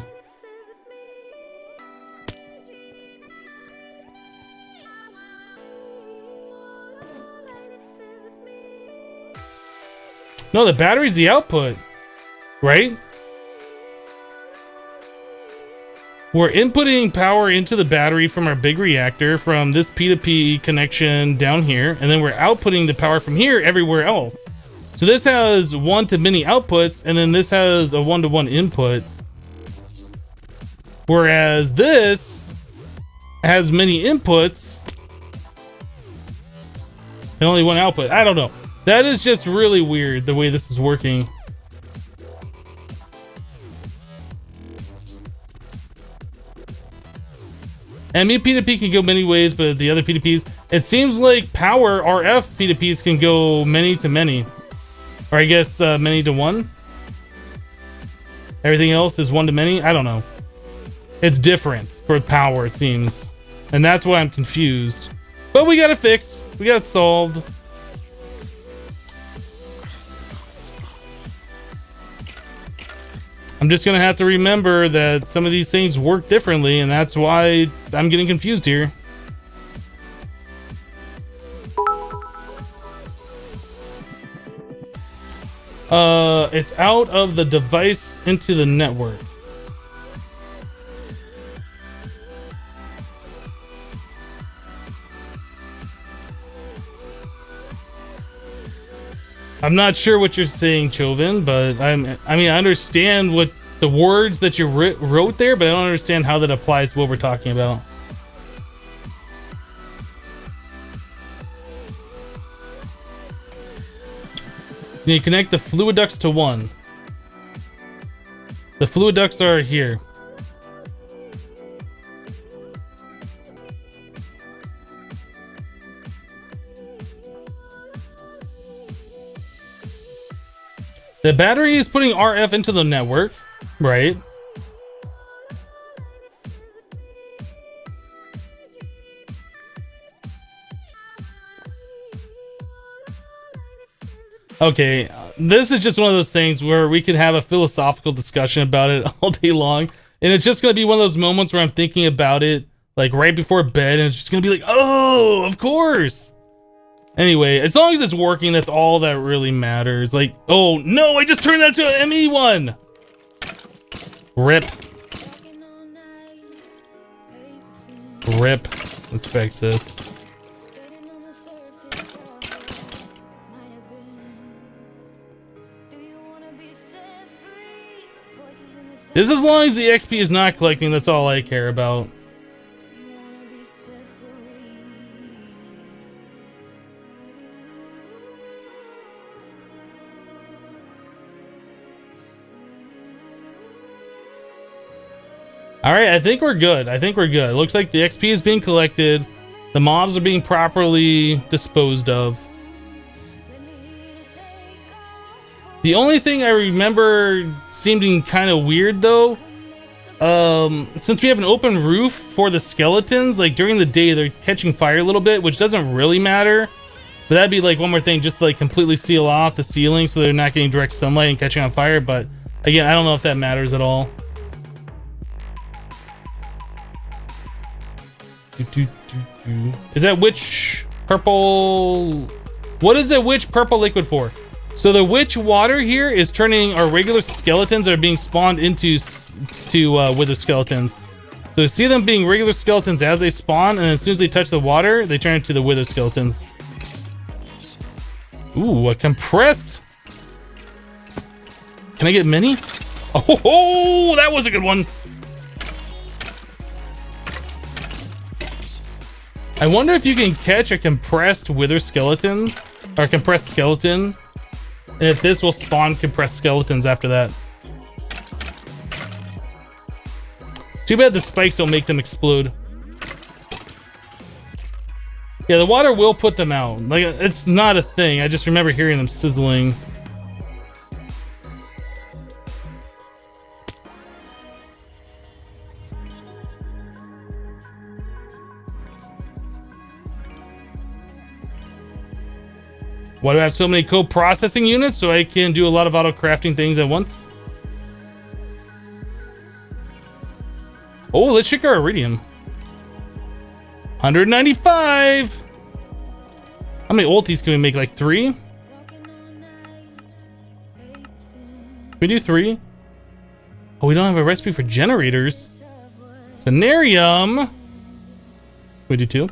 No, the battery's the output, right? We're inputting power into the battery from our big reactor from this P2P connection down here, and then we're outputting the power from here everywhere else. So this has one to many outputs, and then this has a one-to-one input. Whereas this has many inputs and only one output. I don't know. That is just really weird the way this is working. ME P2P can go many ways, but the other P2Ps, it seems like power RF P2Ps can go many to many. Or I guess many to one. Everything else is one to many. I don't know. It's different for power, it seems. And that's why I'm confused. But we got it fixed. We got it solved. I'm just gonna have to remember that some of these things work differently, and that's why I'm getting confused here. It's out of the device into the network. I'm not sure what you're saying, Chauvin, but I mean, I understand what the words that you wrote there, but I don't understand how that applies to what we're talking about. You need to connect the fluid ducts to one. The fluid ducts are here. The battery is putting RF into the network, right? Okay, this is just one of those things where we could have a philosophical discussion about it all day long. And it's just going to be one of those moments where I'm thinking about it like right before bed, and it's just going to be like, oh, of course. Anyway, as long as it's working, that's all that really matters. Like, oh no, I just turned that to an ME one. Rip. Rip. Let's fix this. Just as long as the XP is not collecting, that's all I care about. Alright, I think we're good. I think we're good. It looks like the XP is being collected. The mobs are being properly disposed of. The only thing I remember seeming kind of weird though, since we have an open roof for the skeletons, like during the day they're catching fire a little bit, which doesn't really matter. But that'd be like one more thing, just to like completely seal off the ceiling so they're not getting direct sunlight and catching on fire. But again, I don't know if that matters at all. Is that witch purple? What is that witch purple liquid for? So the witch water here is turning our regular skeletons that are being spawned into wither skeletons. So you see them being regular skeletons as they spawn, and as soon as they touch the water, they turn into the wither skeletons. Ooh, a compressed. Can I get many? Oh, that was a good one. I wonder if you can catch a compressed wither skeleton or compressed skeleton, and if this will spawn compressed skeletons after that. Too bad the spikes don't make them explode. Yeah, the water will put them out. Like, it's not a thing. I just remember hearing them sizzling. Why do I have so many co-processing units? So I can do a lot of auto crafting things at once. Oh, let's check our iridium. 195. How many ultis can we make? Like 3? Can we do 3? Oh, we don't have a recipe for generators. Scenarium. Can we do 2?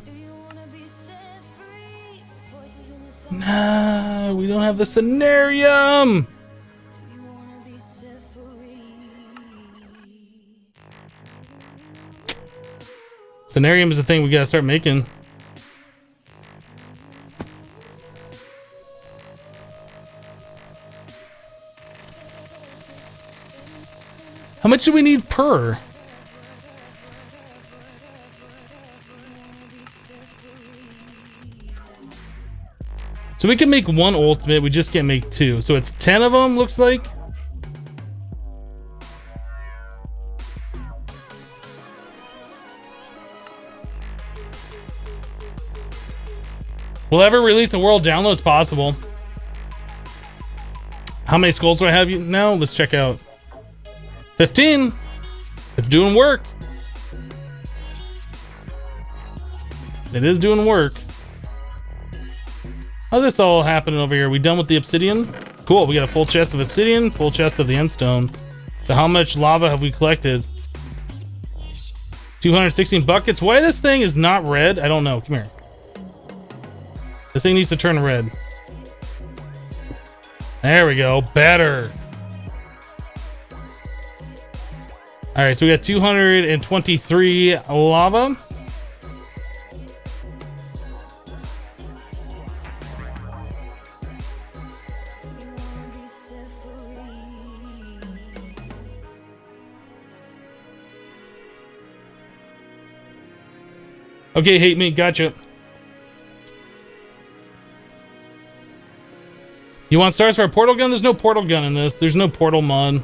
No, we don't have the scenarium. Scenarium is the thing we gotta start making. How much do we need per? So we can make 1 ultimate, we just can't make 2. So it's 10 of them, looks like. Will ever release a world download? It's possible. How many skulls do I have now? Let's check out. 15. It's doing work. It is doing work. How's this all happening over here? Are we done with the obsidian? Cool, we got a full chest of obsidian, full chest of the endstone. So how much lava have we collected? 216 buckets. Why this thing is not red? I don't know. Come here. This thing needs to turn red. There we go. Better. Alright, so we got 223 lava. Okay, hate me, gotcha. You want stars for a portal gun? There's no portal gun in this. There's no portal mod.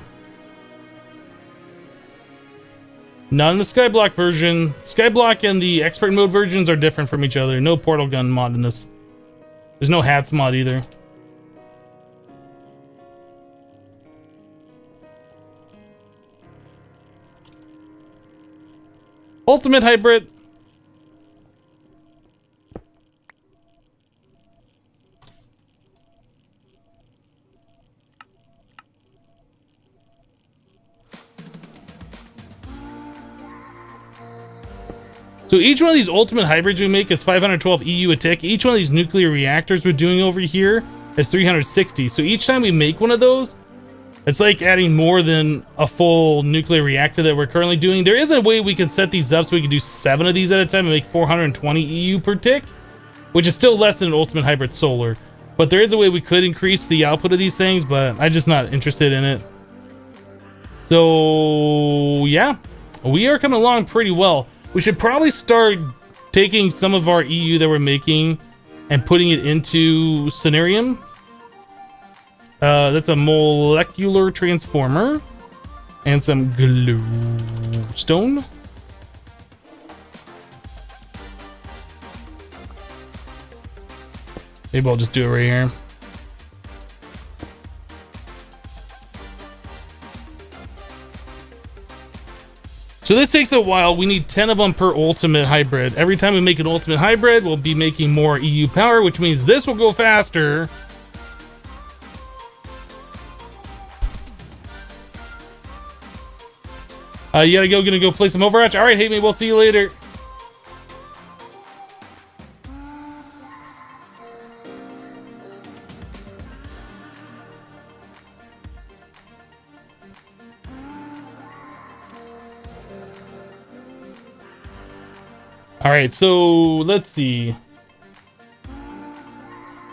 Not in the Skyblock version. Skyblock and the expert mode versions are different from each other. No portal gun mod in this. There's no hats mod either. Ultimate hybrid. So each one of these ultimate hybrids we make is 512 EU a tick. Each one of these nuclear reactors we're doing over here is 360. So each time we make one of those, it's like adding more than a full nuclear reactor that we're currently doing. There is a way we can set these up so we can do 7 of these at a time and make 420 EU per tick, which is still less than an ultimate hybrid solar. But there is a way we could increase the output of these things, but I'm just not interested in it. So yeah, we are coming along pretty well. We should probably start taking some of our EU that we're making and putting it into Cenarium. That's a molecular transformer and some glowstone. Maybe I'll just do it right here. So this takes a while. We need 10 of them per ultimate hybrid. Every time we make an ultimate hybrid, we'll be making more EU power, which means this will go faster. You gotta go, gonna go play some Overwatch. All right, hey, we'll see you later. All right, so let's see.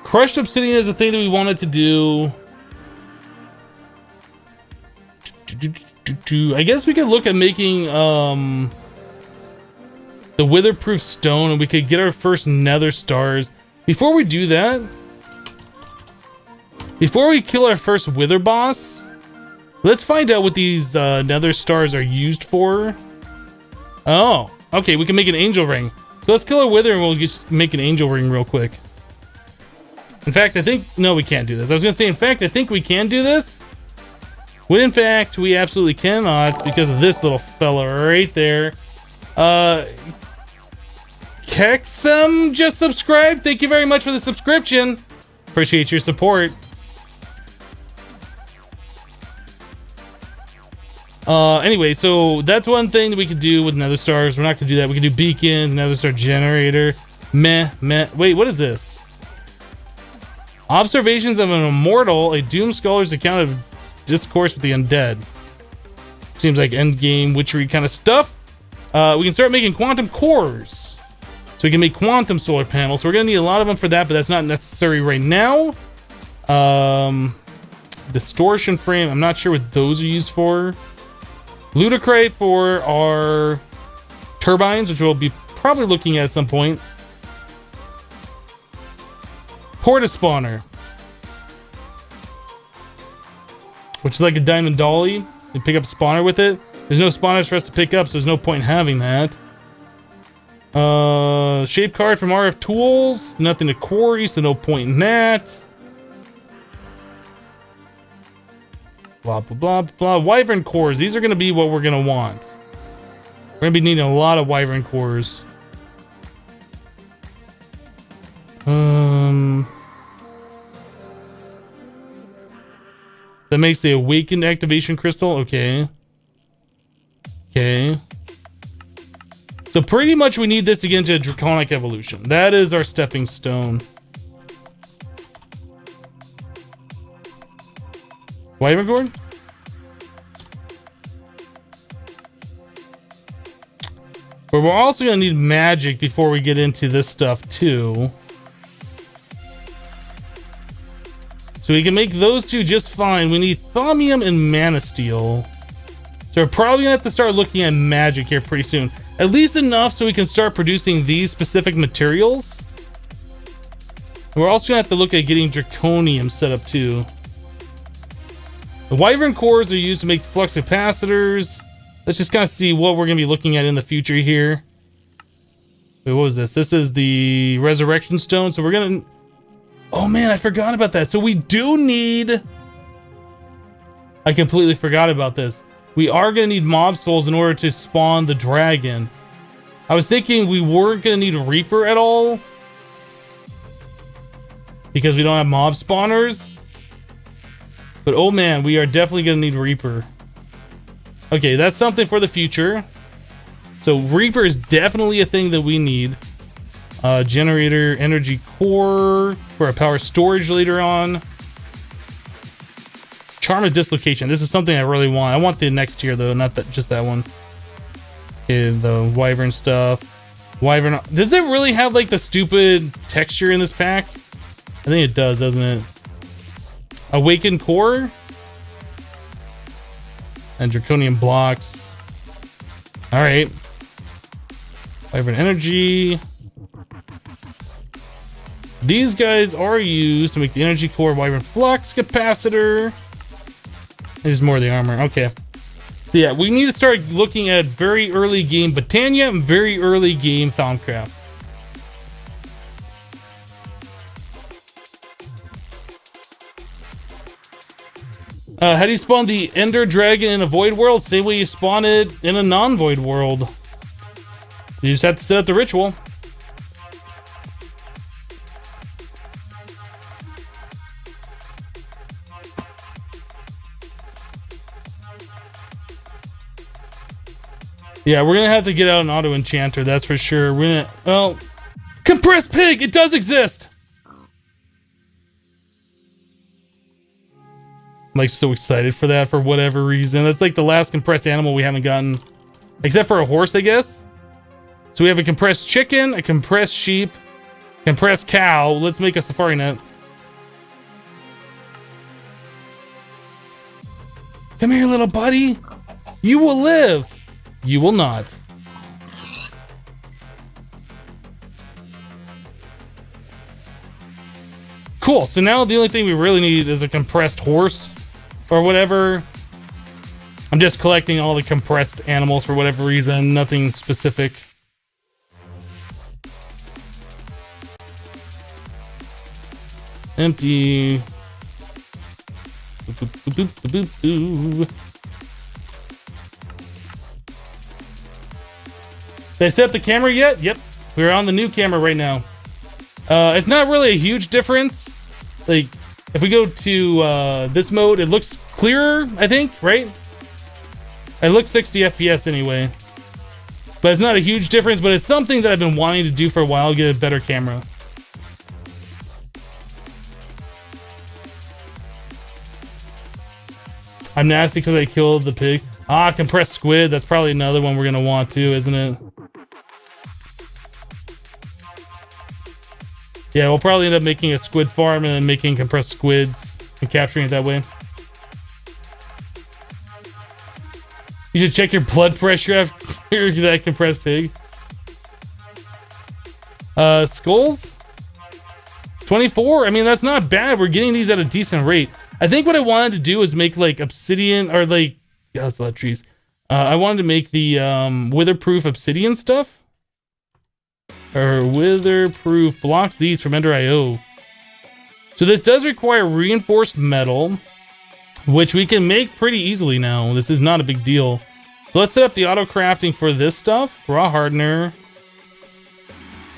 Crushed obsidian is a thing that we wanted to do. I guess we could look at making the witherproof stone, and we could get our first nether stars. Before we do that, before we kill our first wither boss, let's find out what these nether stars are used for. Oh, okay, we can make an angel ring. So let's kill a wither and we'll just make an angel ring real quick. In fact, I think, no, we can't do this. I was gonna say, in fact, I think we can do this. When in fact, we absolutely cannot because of this little fella right there. Kexum just subscribed. Thank you very much for the subscription. Appreciate your support. Anyway, so that's one thing that we could do with nether stars. We're not gonna do that. We can do beacons, nether star generator. Meh. Wait, what is this? Observations of an immortal, a doomed scholar's account of discourse with the undead. Seems like endgame witchery kind of stuff. We can start making quantum cores. So we can make quantum solar panels. So we're gonna need a lot of them for that, but that's not necessary right now. Distortion frame, I'm not sure what those are used for. Ludicrate for our turbines, which we'll be probably looking at some point. Porta spawner, which is like a diamond dolly. You pick up a spawner with it. There's no spawners for us to pick up, so there's no point in having that. Shape card from RF tools. Nothing to quarry, so no point in that. Blah, blah, blah, blah. Wyvern cores. These are going to be what we're going to want. We're going to be needing a lot of wyvern cores. That makes the awakened activation crystal. Okay. So pretty much we need this to get into a draconic evolution. That is our stepping stone. Wyvern cord? But we're also going to need magic before we get into this stuff too. So we can make those two just fine. We need thaumium and mana steel. So we're probably going to have to start looking at magic here pretty soon. At least enough so we can start producing these specific materials. And we're also going to have to look at getting draconium set up too. The wyvern cores are used to make flux capacitors. Let's just kind of see what we're going to be looking at in the future here. Wait, what was this? This is the resurrection stone. So we're going to... Oh man, I forgot about that. So we do need... I completely forgot about this. We are going to need mob souls in order to spawn the dragon. I was thinking we weren't going to need a Reaper at all, because we don't have mob spawners. But oh man, we are definitely going to need Reaper. Okay, that's something for the future. So Reaper is definitely a thing that we need. Generator, energy core for a power storage later on. Charm of dislocation. This is something I really want. I want the next tier though, not that just that one. Okay, the wyvern stuff. Wyvern. Does it really have like the stupid texture in this pack? I think it does, doesn't it? Awakened core and draconian blocks. All right. Wyvern energy. These guys are used to make the energy core, wyvern flux capacitor. There's more of the armor. Okay. So yeah, we need to start looking at very early game Botania and very early game Thaumcraft. How do you spawn the Ender Dragon in a Void world? Same way you spawn it in a non-Void world. You just have to set up the ritual. Yeah, we're gonna have to get out an auto enchanter, that's for sure. We're gonna, well, compressed pig, it does exist. I'm like so excited for that for whatever reason. That's like the last compressed animal we haven't gotten, except for a horse, I guess. So we have a compressed chicken, a compressed sheep, compressed cow. Let's make a safari net. Come here, little buddy. You will live. You will not. Cool. So now the only thing we really need is a compressed horse or whatever. I'm just collecting all the compressed animals for whatever reason. Nothing specific. Empty. Boop, boop, boop, boop, boop, boop. Did I set up the camera yet? Yep. We're on the new camera right now. It's not really a huge difference. Like, if we go to this mode, it looks clearer, I think, right? It looks 60 FPS anyway. But it's not a huge difference, but it's something that I've been wanting to do for a while, get a better camera. I'm nasty because I killed the pig. Ah, compressed squid. That's probably another one we're going to want too, isn't it? Yeah, we'll probably end up making a squid farm and then making compressed squids and capturing it that way. You should check your blood pressure after that compressed pig. Skulls? 24? I mean, that's not bad. We're getting these at a decent rate. I think what I wanted to do is make like obsidian or like... Yeah, that's a lot of trees. I wanted to make the witherproof obsidian stuff. Or witherproof blocks, these from Ender.io. So this does require reinforced metal, which we can make pretty easily now. This is not a big deal. So let's set up the auto crafting for this stuff. Raw hardener.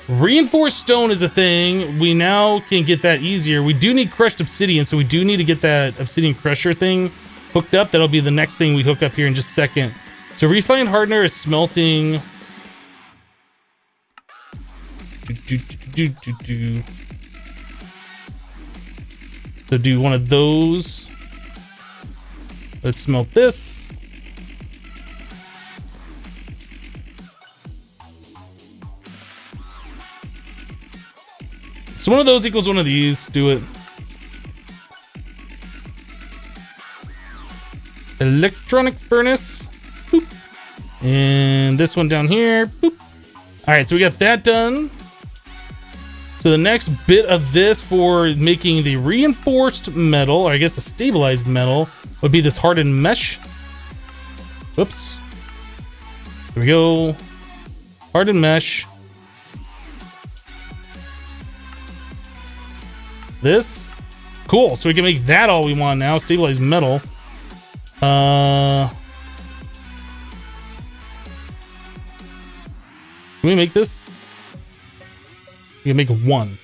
Reinforced stone is a thing. We now can get that easier. We do need crushed obsidian, so we do need to get that obsidian crusher thing hooked up. That'll be the next thing we hook up here in just a second. So refined hardener is smelting. So do one of those. Let's smelt this. So one of those equals one of these. Do it. Electronic furnace. Boop. And this one down here. Boop. All right, so we got that done. So the next bit of this for making the reinforced metal, or I guess the stabilized metal, would be this hardened mesh. Whoops. Here we go. Hardened mesh. This. Cool. So we can make that all we want now. Stabilized metal. Can we make this? We can make one.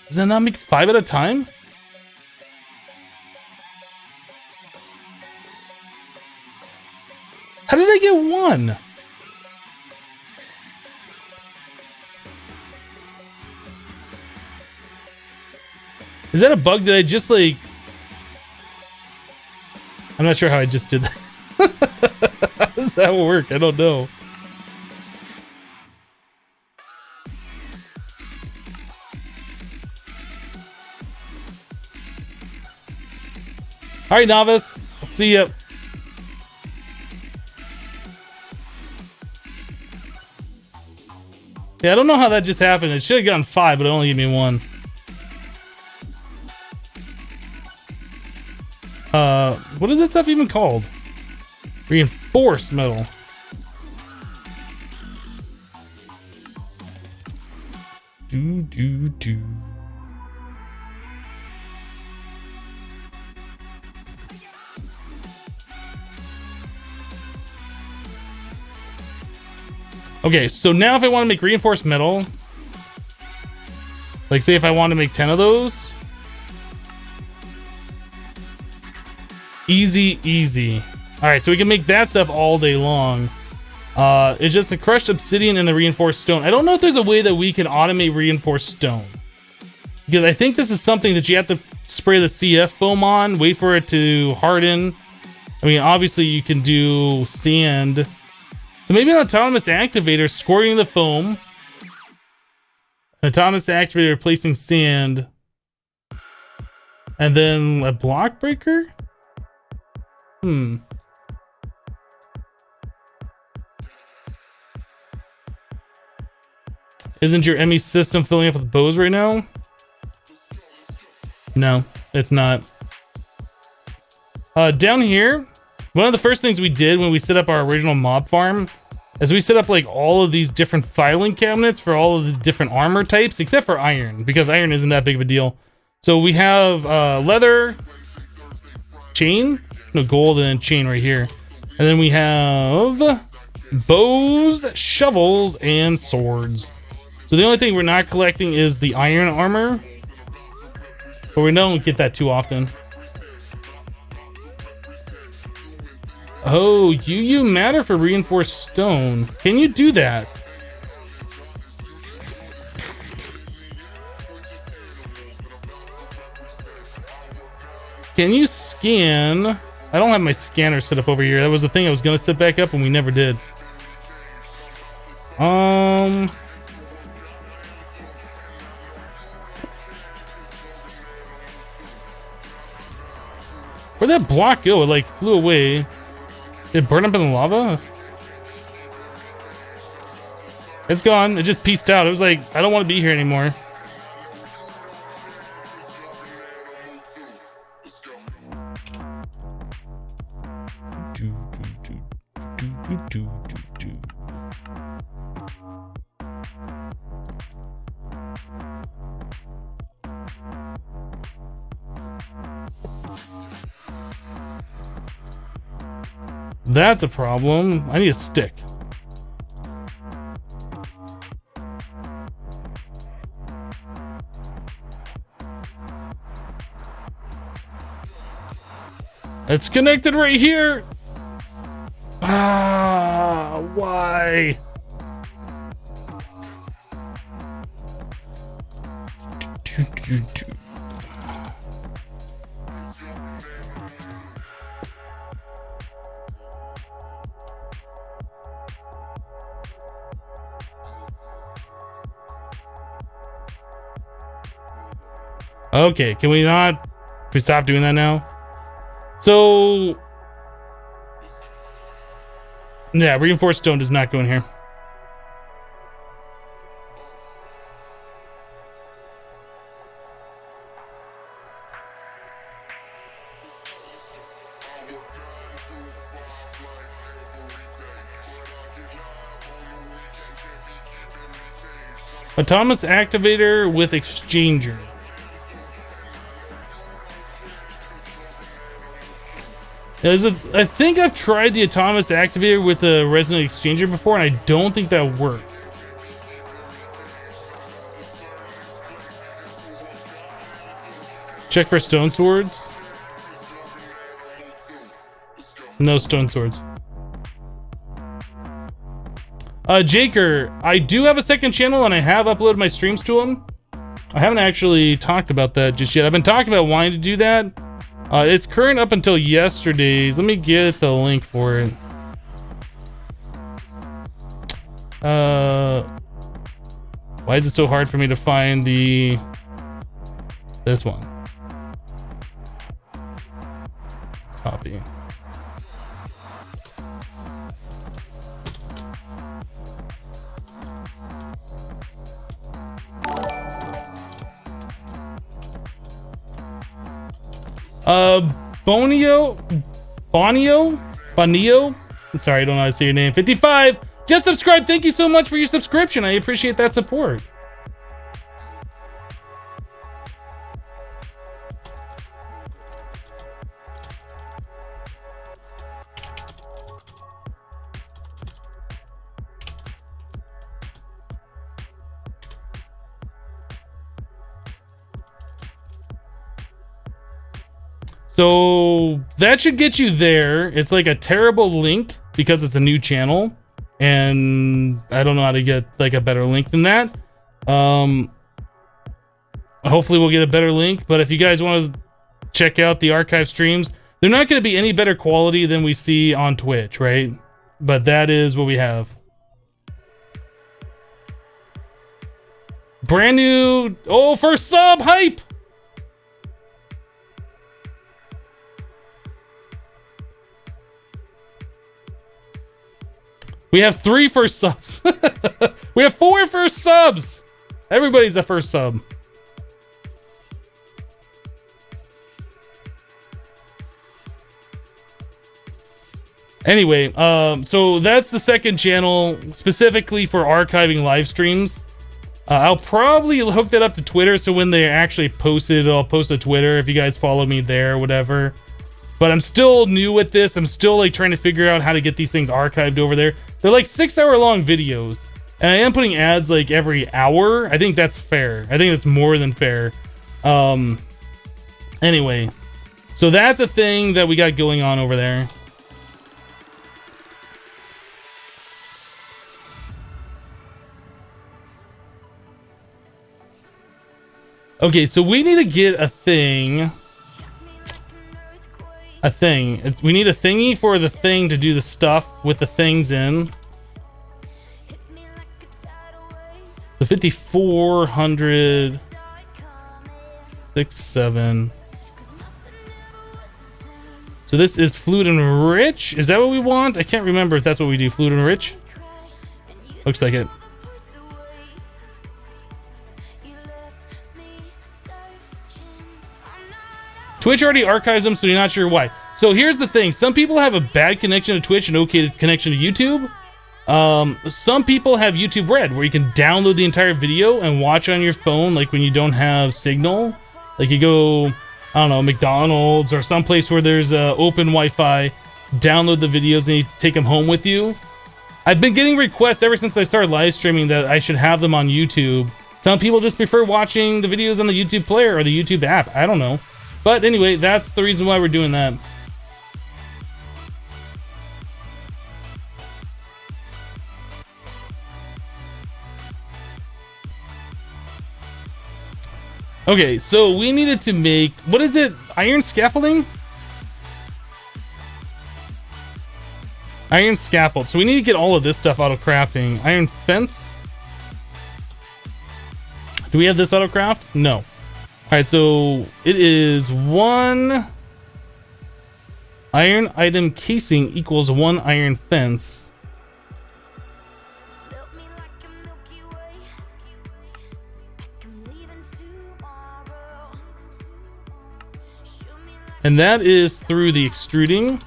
Does that not make 5 at a time? How did I get one? Is that a bug? Did I just like... I'm not sure how I just did that. How does that work? I don't know. All right, novice. I'll see ya. Yeah, I don't know how that just happened. It should have gotten 5, but it only gave me 1. What is that stuff even called? Reinforced metal. Do. Okay, so now if I want to make reinforced metal, like say if I want to make 10 of those, easy. All right, so we can make that stuff all day long. It's just the crushed obsidian and the reinforced stone. I don't know if there's a way that we can automate reinforced stone, because I think this is something that you have to spray the CF foam on, wait for it to harden. I mean, obviously you can do sand. So maybe an autonomous activator squirting the foam, an autonomous activator replacing sand, and then a block breaker? Isn't your ME system filling up with bows right now? No, it's not. Down here, one of the first things we did when we set up our original mob farm is we set up like all of these different filing cabinets for all of the different armor types, except for iron, because iron isn't that big of a deal. So we have leather, chain, no, gold, and then chain right here. And then we have bows, shovels, and swords. So the only thing we're not collecting is the iron armor, but we don't get that too often. Oh, you matter for reinforced stone. Can you do that? Can you scan? I don't have my scanner set up over here. That was the thing I was gonna set back up and we never did. Where'd that block go? It like flew away. Did it burn up in the lava? It's gone. It just pieced out. It was like, I don't want to be here anymore. That's a problem. I need a stick. It's connected right here. Ah, why? Okay, can we stop doing that now? So, yeah, reinforced stone does not go in here. Autonomous activator with exchanger. I think I've tried the autonomous activator with the resonant exchanger before, and I don't think that worked. Check for stone swords. No stone swords. Jaker, I do have a second channel, and I have uploaded my streams to him. I haven't actually talked about that just yet. I've been talking about wanting to do that. It's current up until yesterday's. Let me get the link for it. Why is it so hard for me to find this one? Copy. Bonio. I'm sorry, I don't know how to say your name. 55. Just subscribe. Thank you so much for your subscription. I appreciate that support. So that should get you there. It's like a terrible link because it's a new channel, and I don't know how to get like a better link than that. Hopefully we'll get a better link, but if you guys want to check out the archive streams, they're not going to be any better quality than we see on Twitch, right? But that is what we have. Brand new, oh, first sub hype. We have 3 first subs. We have 4 first subs. Everybody's a first sub. Anyway, so that's the second channel specifically for archiving live streams. I'll probably hook that up to Twitter, so when they actually post it, I'll post to Twitter if you guys follow me there or whatever. But I'm still new at this. I'm still like trying to figure out how to get these things archived over there. They're like 6-hour long videos, and I am putting ads like every hour. I think that's fair. I think that's more than fair. Anyway, so that's a thing that we got going on over there. Okay, so we need to get a thing. We need a thingy for the thing to do the stuff with the things in. The 5400 67. So this is fluid and rich. Is that what we want? I can't remember if that's what we do. Fluid and rich. Looks like it. Twitch already archives them, so you're not sure why. So here's the thing. Some people have a bad connection to Twitch and okay connection to YouTube. Some people have YouTube Red, where you can download the entire video and watch on your phone, like when you don't have signal. Like you go, I don't know, McDonald's or someplace where there's open Wi-Fi, download the videos and you take them home with you. I've been getting requests ever since I started live streaming that I should have them on YouTube. Some people just prefer watching the videos on the YouTube player or the YouTube app. I don't know. But anyway, that's the reason why we're doing that. Okay, so we needed to make, what is it? Iron scaffolding? Iron scaffold. So we need to get all of this stuff auto crafting. Iron fence. Do we have this auto craft? No. Alright, so it is 1 iron item casing equals 1 iron fence. And that is through the extruding.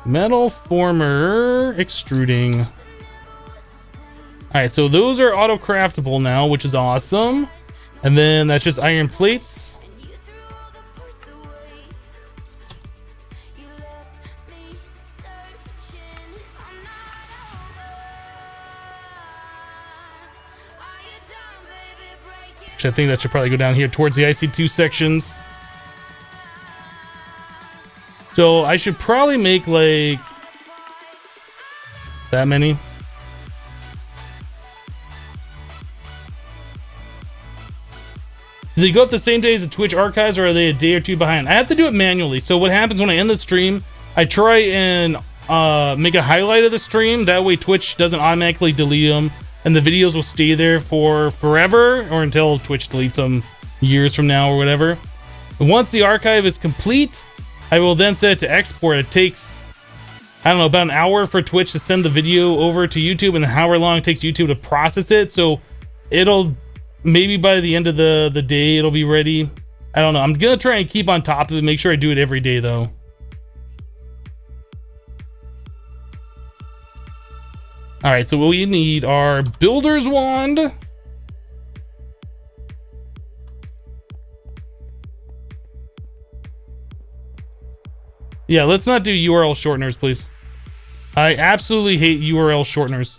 Metal former extruding. Alright, so those are auto craftable now, which is awesome. And then that's just iron plates. Which I think that should probably go down here towards the IC2 sections. So I should probably make like that many. Do they go up the same day as the Twitch archives, or are they a day or two behind? I have to do it manually. So what happens when I end the stream, I try and make a highlight of the stream. That way Twitch doesn't automatically delete them, and the videos will stay there for forever, or until Twitch deletes them years from now or whatever. And once the archive is complete, I will then set it to export. It takes, I don't know, about an hour for Twitch to send the video over to YouTube, and however long it takes YouTube to process it. So it'll, maybe by the end of the day, it'll be ready. I don't know. I'm gonna try and keep on top of it. Make sure I do it every day, though. All right, so what we need are Builder's Wand. Yeah, let's not do URL shorteners, please. I absolutely hate URL shorteners.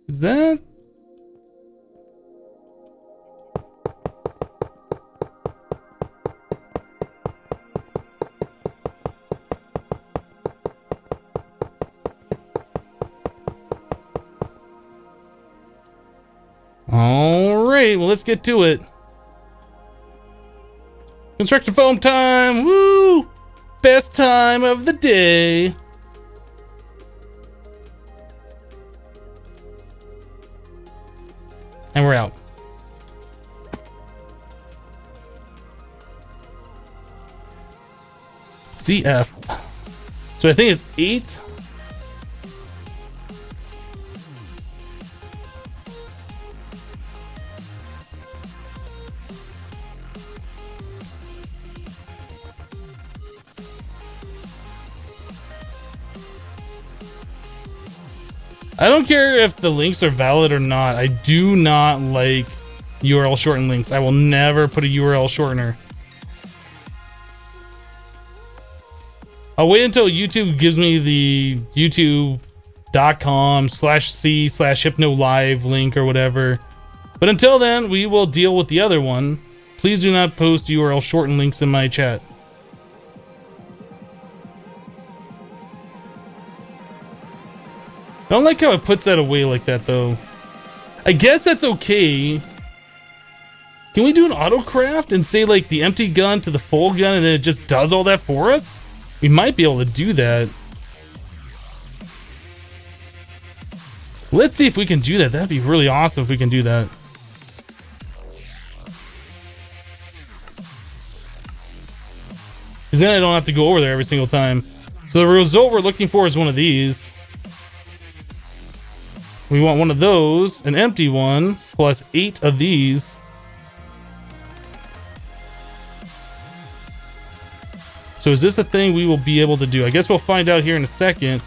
Is that? All right, well, let's get to it. Construction foam time. Woo! Best time of the day. And we're out. CF. So I think it's 8. I don't care if the links are valid or not. I do not like URL shortened links. I will never put a URL shortener. I'll wait until YouTube gives me the youtube.com/c/hypno live link or whatever. But until then, we will deal with the other one. Please do not post URL shortened links in my chat. I don't like how it puts that away like that, though. I guess that's okay. Can we do an autocraft and say, like, the empty gun to the full gun, and then it just does all that for us? We might be able to do that. Let's see if we can do that. That'd be really awesome if we can do that. Because then I don't have to go over there every single time. So the result we're looking for is one of these. We want one of those, an empty one, plus 8 of these. So is this a thing we will be able to do? I guess we'll find out here in a second.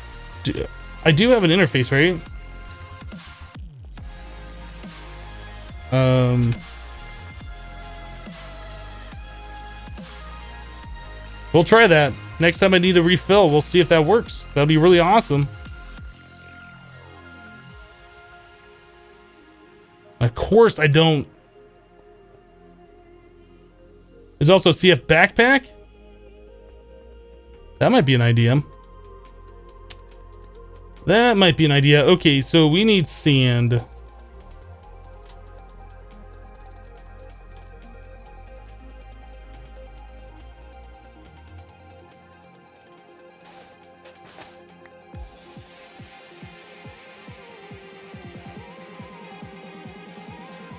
I do have an interface, right? We'll try that. Next time I need a refill, we'll see if that works. That'll be really awesome. Of course I don't. There's also CF backpack. That might be an idea. That might be an idea. Okay, so we need sand.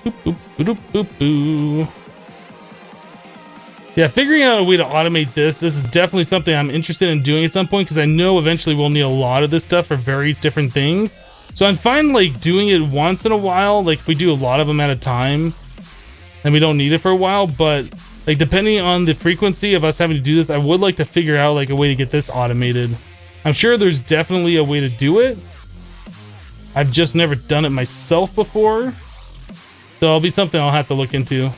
Boop, boop, boop, boop. Yeah, figuring out a way to automate this is definitely something I'm interested in doing at some point, because I know eventually we'll need a lot of this stuff for various different things. So I'm fine like doing it once in a while, like if we do a lot of them at a time and we don't need it for a while, but like depending on the frequency of us having to do this, I would like to figure out like a way to get this automated. I'm sure there's definitely a way to do it. I've just never done it myself before. So it'll be something I'll have to look into.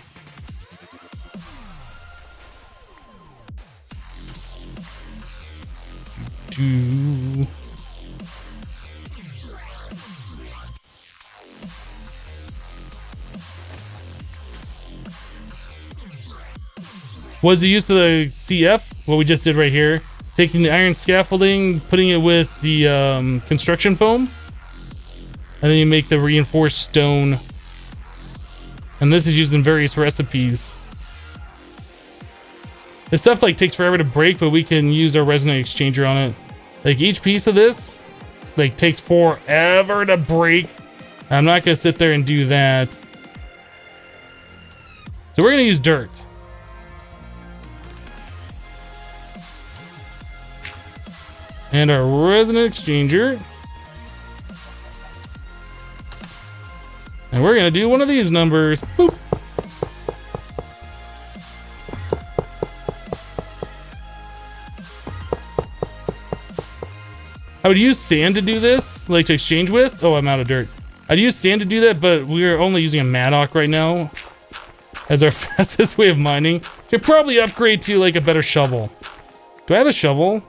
What's the use of the CF? What we just did right here. taking the iron scaffolding, putting it with the construction foam, and then you make the reinforced stone. And this is used in various recipes. This stuff like takes forever to break, but we can use our resonant exchanger on it. Like each piece of this like takes forever to break. I'm not gonna sit there and do that. So we're gonna use dirt. And our resonant exchanger. And we're gonna do one of these numbers. Boop. I would use sand to do this, like to exchange with. Oh, I'm out of dirt. I'd use sand to do that, but we're only using a MODPACK right now as our fastest way of mining. Should probably upgrade to like a better shovel. Do I have a shovel?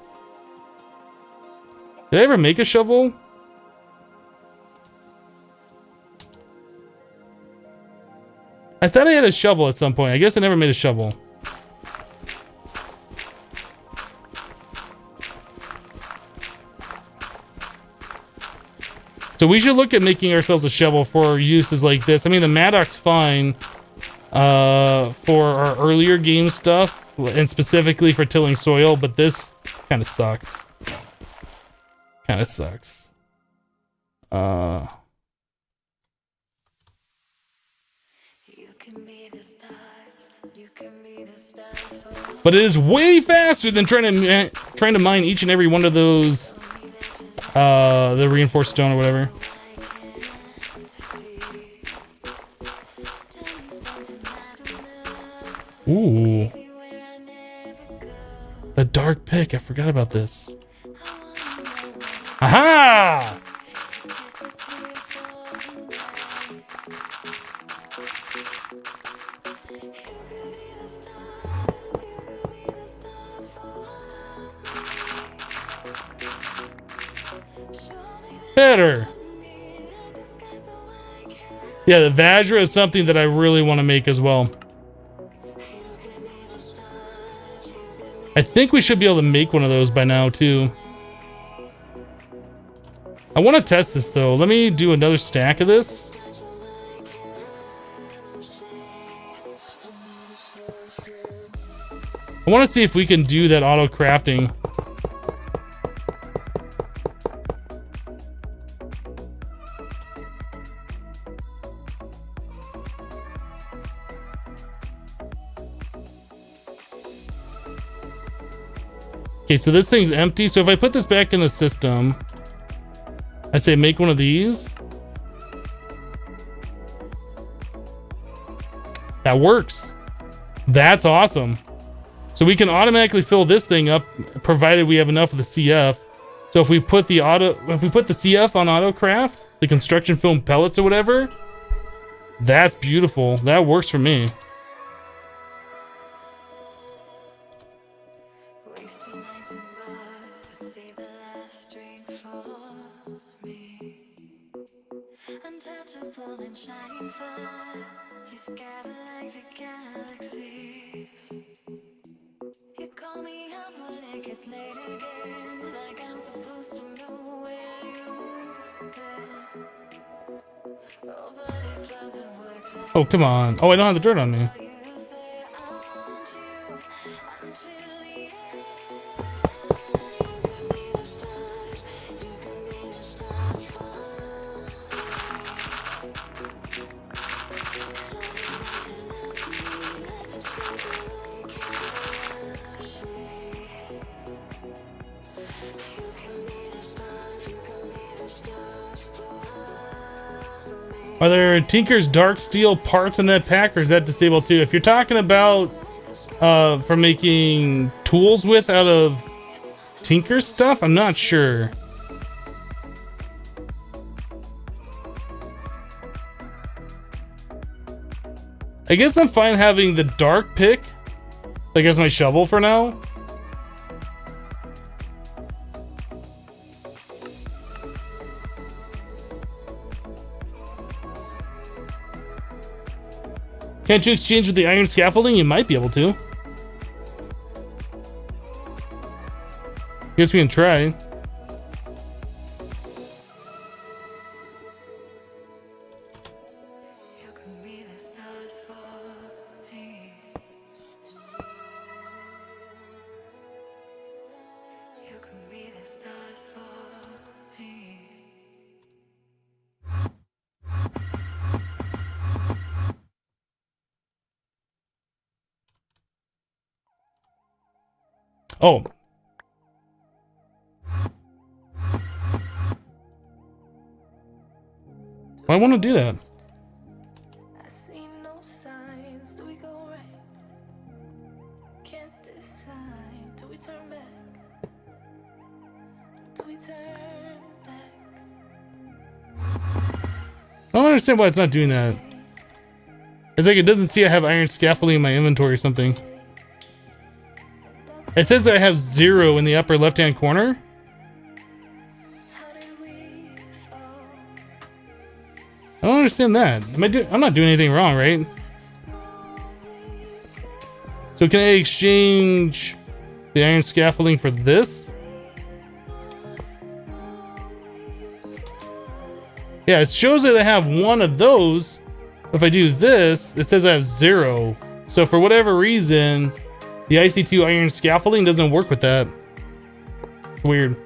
Did I ever make a shovel? I thought I had a shovel at some point. I guess I never made a shovel. So we should look at making ourselves a shovel for uses like this. I mean, the MODPACK's fine for our earlier game stuff, and specifically for tilling soil, but this kind of sucks. Kind of sucks. But it is way faster than trying to mine each and every one of those the reinforced stone or whatever. Ooh. The dark pick. I forgot about this. Aha! Better. Yeah, the Vajra is something that I really want to make as well. I think we should be able to make one of those by now too. I want to test this though. Let me do another stack of this. I want to see if we can do that auto crafting. Okay, so this thing's empty. So if I put this back in the system, I say make one of these. That works. That's awesome. So we can automatically fill this thing up, provided we have enough of the CF. So if we put the CF on AutoCraft, the construction foam pellets or whatever, that's beautiful. That works for me. Oh, come on. Oh, I don't have the dirt on me. Are there Tinker's Dark Steel parts in that pack, or is that disabled too? If you're talking about for making tools with out of Tinker's stuff, I'm not sure. I guess I'm fine having the dark pick, like as my shovel for now. Can't you exchange with the iron scaffolding? You might be able to. Guess we can try. Oh. I want to do that. I see no signs. Do we go right? Can't decide. Do we turn back? Do we turn back? I don't understand why it's not doing that. It's like it doesn't see I have iron scaffolding in my inventory or something. It says that I have 0 in the upper left-hand corner. How did we fall? I don't understand that. I'm not doing anything wrong, right? So can I exchange the iron scaffolding for this? Yeah, it shows that I have 1 of those. If I do this, it says I have 0. So for whatever reason, the IC2 iron scaffolding doesn't work with that. Weird.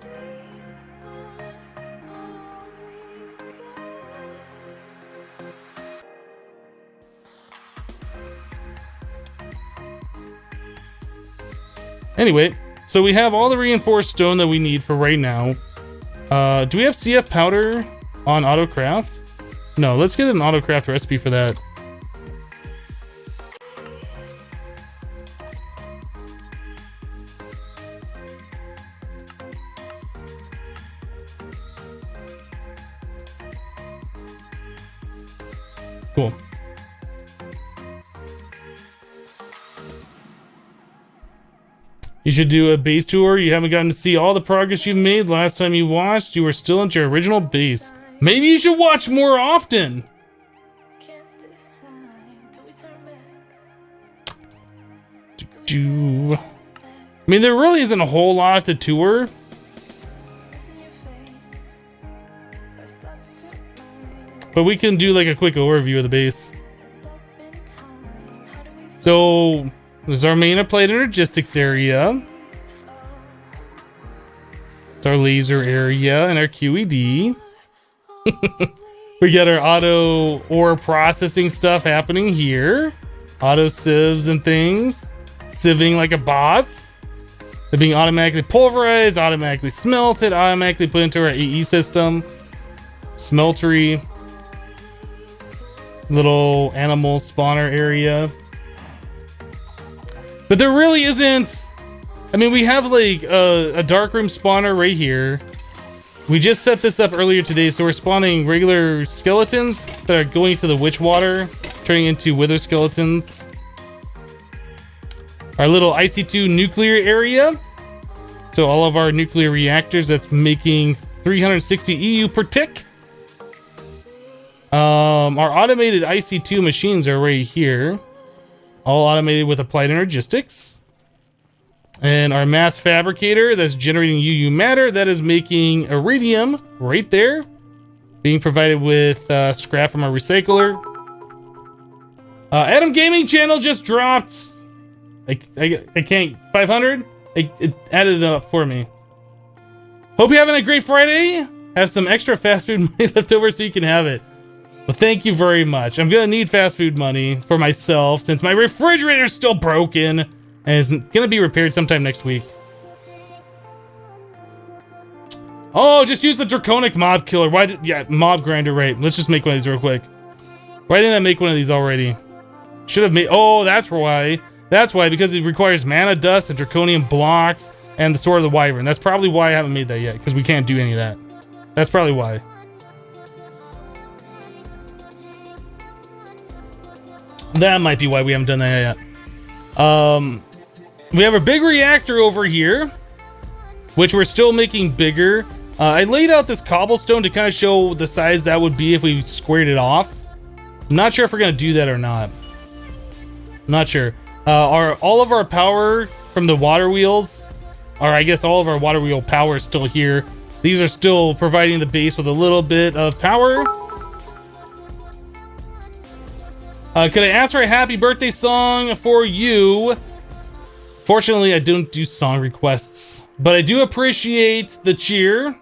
Anyway, so we have all the reinforced stone that we need for right now. Do we have CF powder on autocraft? No, let's get an autocraft recipe for that. Cool. You should do a base tour. You haven't gotten to see all the progress you've made. Last time you watched, you were still at your original base. Maybe you should watch more often. Can't decide. Do we turn back? I mean, there really isn't a whole lot to tour. It's in your face. Pressed up to mine. But we can do like a quick overview of the base. End up in time. How do we So, there's our main applied energistics area. It's our laser area and our QED. We got our auto ore processing stuff happening here. Auto sieves and things. Sieving like a boss. They're being automatically pulverized, automatically smelted, automatically put into our AE system. Smeltery. Little animal spawner area. But there really isn't. I mean, we have like a darkroom spawner right here. We just set this up earlier today, so we're spawning regular skeletons that are going to the witch water, turning into wither skeletons. Our little IC2 nuclear area. So all of our nuclear reactors, that's making 360 EU per tick. Our automated IC2 machines are right here. All automated with applied energistics. And our mass fabricator that's generating UU matter, that is making iridium right there. Being provided with scrap from our recycler. Adam Gaming channel just dropped. I can't. 500? It added it up for me. Hope you're having a great Friday. Have some extra fast food money left over so you can have it. Well, thank you very much. I'm gonna need fast food money for myself since my refrigerator's still broken and it's gonna be repaired sometime next week. Oh, just use the draconic mob killer. Yeah, mob grinder, right? Let's just make one of these real quick. Why didn't I make one of these already? Should have made. Oh, that's why. That's why, because it requires mana dust and draconian blocks and the sword of the wyvern. That's probably why I haven't made that yet, because we can't do any of that. That's probably why. That might be why we haven't done that yet. We have a big reactor over here, which we're still making bigger. I laid out this cobblestone to kind of show the size that would be if we squared it off. I'm not sure if we're going to do that or not. I'm not sure. All of our power from the water wheels or I guess all of our water wheel power is still here. These are still providing the base with a little bit of power. Could I ask for a happy birthday song for you? Fortunately, I don't do song requests, but I do appreciate the cheer.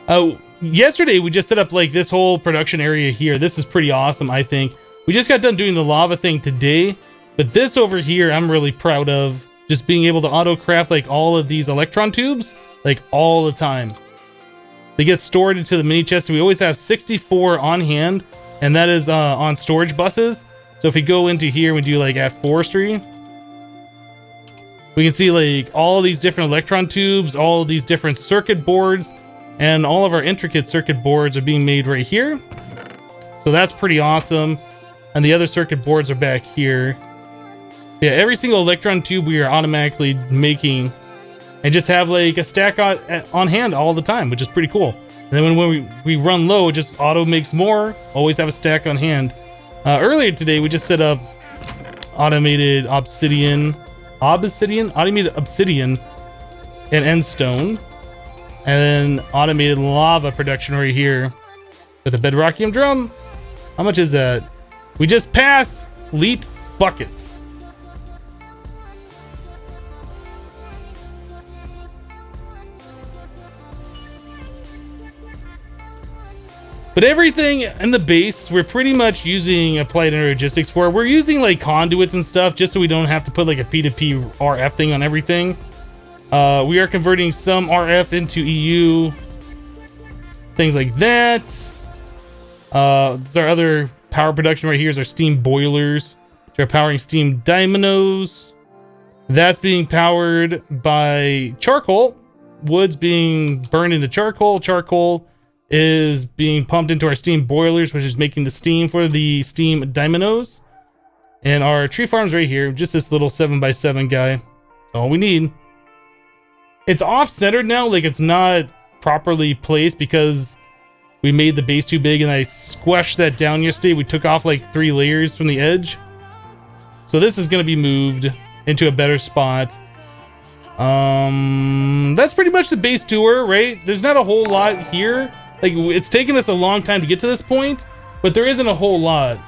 Oh, yesterday we just set up like this whole production area here. This is pretty awesome, I think. We just got done doing the lava thing today, but this over here I'm really proud of. Just being able to auto craft like all of these electron tubes like all the time. They get stored into the mini chest. We always have 64 on hand, and that is on storage buses. So if we go into here and we do like at forestry, we can see like all these different electron tubes, all these different circuit boards, and all of our intricate circuit boards are being made right here. So that's pretty awesome. And the other circuit boards are back here. Yeah, every single electron tube we are automatically making, and just have like a stack on hand all the time, which is pretty cool. And then when we run low, it just auto makes more. Always have a stack on hand. Earlier today, we just set up automated obsidian, and endstone, and then automated lava production right here with a bedrockium drum. How much is that? We just passed leet buckets. But everything in the base, we're pretty much using applied energistics for. We're using like conduits and stuff just so we don't have to put like a P2P RF thing on everything. We are converting some RF into EU, things like that. This is our other power production right here is our steam boilers, which are powering steam dynamos. That's being powered by charcoal. Wood's being burned into charcoal. Charcoal is being pumped into our steam boilers, which is making the steam for the steam dynamos. And our tree farm's right here, just this little 7x7 guy. That's all we need. It's off-centered now, like it's not properly placed because we made the base too big, and I squashed that down yesterday. We took off like 3 layers from the edge. So this is going to be moved into a better spot. That's pretty much the base tour, right? There's not a whole lot here. Like, it's taken us a long time to get to this point, but there isn't a whole lot.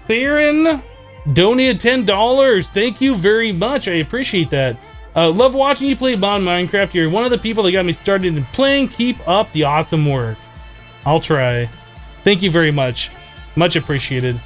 Theron donated $10. Thank you very much. I appreciate that. Love watching you play Mod Minecraft. You're one of the people that got me started in playing. Keep up the awesome work. I'll try. Thank you very much. Much appreciated.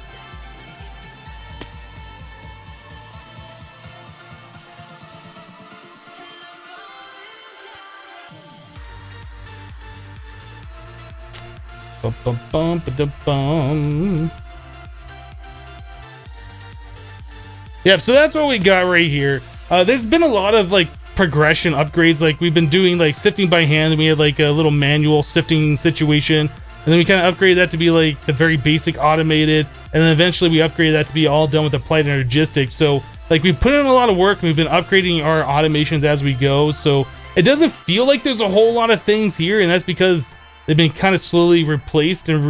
Yep, so that's what we got right here. There's been a lot of like progression upgrades. Like we've been doing like sifting by hand, and we had like a little manual sifting situation, and then we kind of upgraded that to be like the very basic automated, and then eventually we upgraded that to be all done with applied energistics. So like we put in a lot of work, and we've been upgrading our automations as we go. So it doesn't feel like there's a whole lot of things here, and that's because they've been kind of slowly replaced and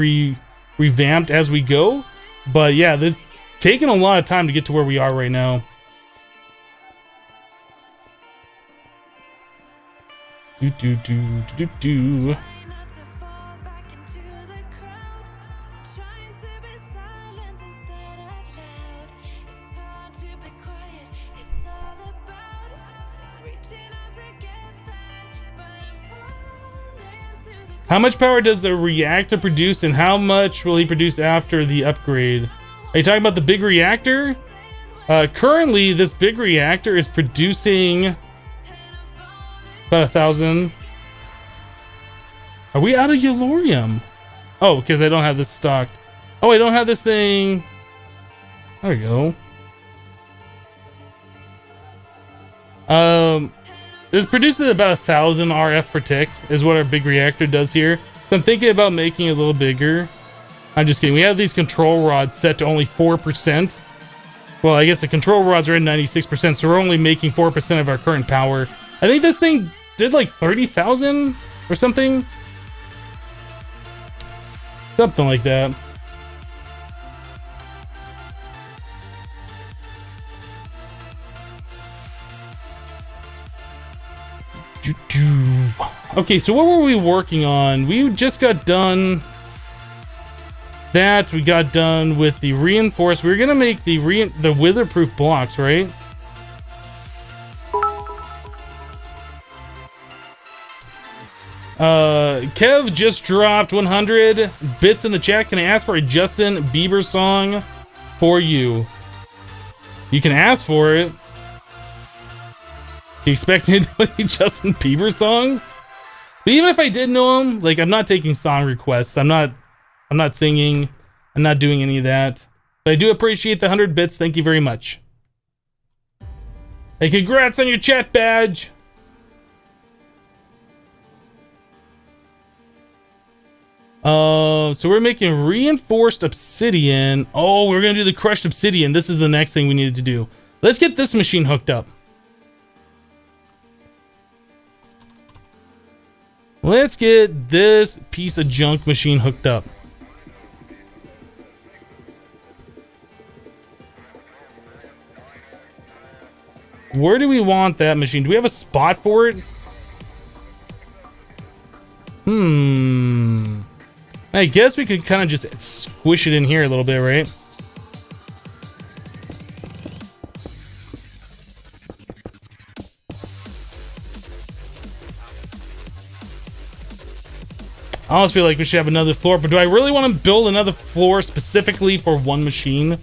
revamped as we go. But yeah, this taken a lot of time to get to where we are right now. Do. How much power does the reactor produce, and how much will he produce after the upgrade? Are you talking about the big reactor? Currently, this big reactor is producing about 1,000. Are we out of Yellorium? Oh, because I don't have this stocked. Oh, I don't have this thing. There we go. This produces about 1,000 RF per tick, is what our big reactor does here. So I'm thinking about making it a little bigger. I'm just kidding. We have these control rods set to only 4%. Well, I guess the control rods are at 96%, so we're only making 4% of our current power. I think this thing did like 30,000 or something. Something like that. Okay, so what were we working on? We just got done that. We got done with the reinforced. We were gonna make the witherproof blocks, right? Kev just dropped 100 bits in the chat. Can I ask for a Justin Bieber song for you? You can ask for it. Do you expect me to know any Justin Bieber songs? But even if I did know them, like, I'm not taking song requests. I'm not singing. I'm not doing any of that. But I do appreciate the 100 bits. Thank you very much. Hey, congrats on your chat badge. So we're making reinforced obsidian. Oh, we're gonna do the crushed obsidian. This is the next thing we needed to do. Let's get this machine hooked up. Let's get this piece of junk machine hooked up. Where do we want that machine? Do we have a spot for it? I guess we could kind of just squish it in here a little bit, right? I almost feel like we should have another floor, but do I really want to build another floor specifically for one machine?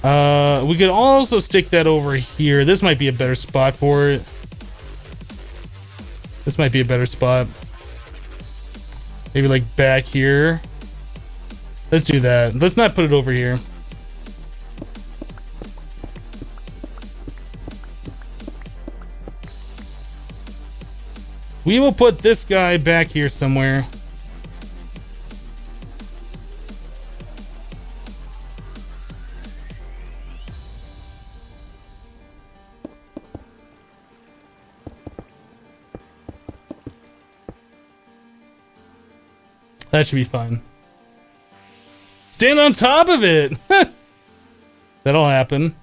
We could also stick that over here. This might be a better spot for it. This might be a better spot. Maybe like back here. Let's do that. Let's not put it over here. We will put this guy back here somewhere. That should be fine. Stand on top of it! That'll happen.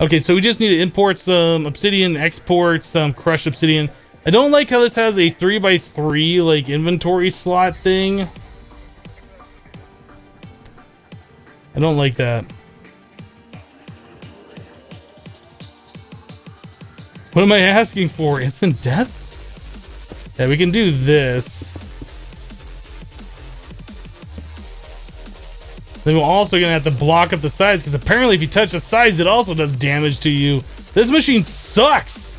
Okay, so we just need to import some obsidian, export some crushed obsidian. I don't like how this has a 3x3 like inventory slot thing. I don't like that. What am I asking for? Instant death? Yeah, we can do this. Then we're also gonna have to block up the sides, because apparently if you touch the sides, it also does damage to you. This machine sucks!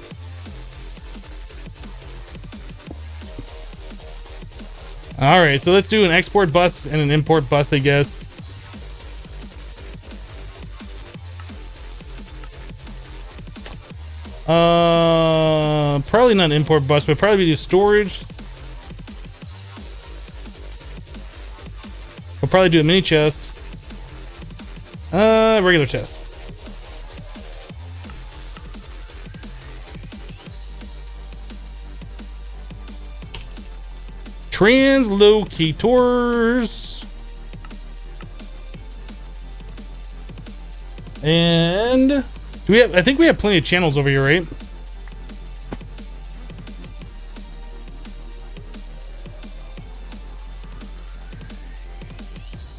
Alright, so let's do an export bus and an import bus, I guess. Probably not an import bus, but probably do storage. We'll probably do a mini chest. Regular chest. Translocators. And do we have, I think we have plenty of channels over here, right?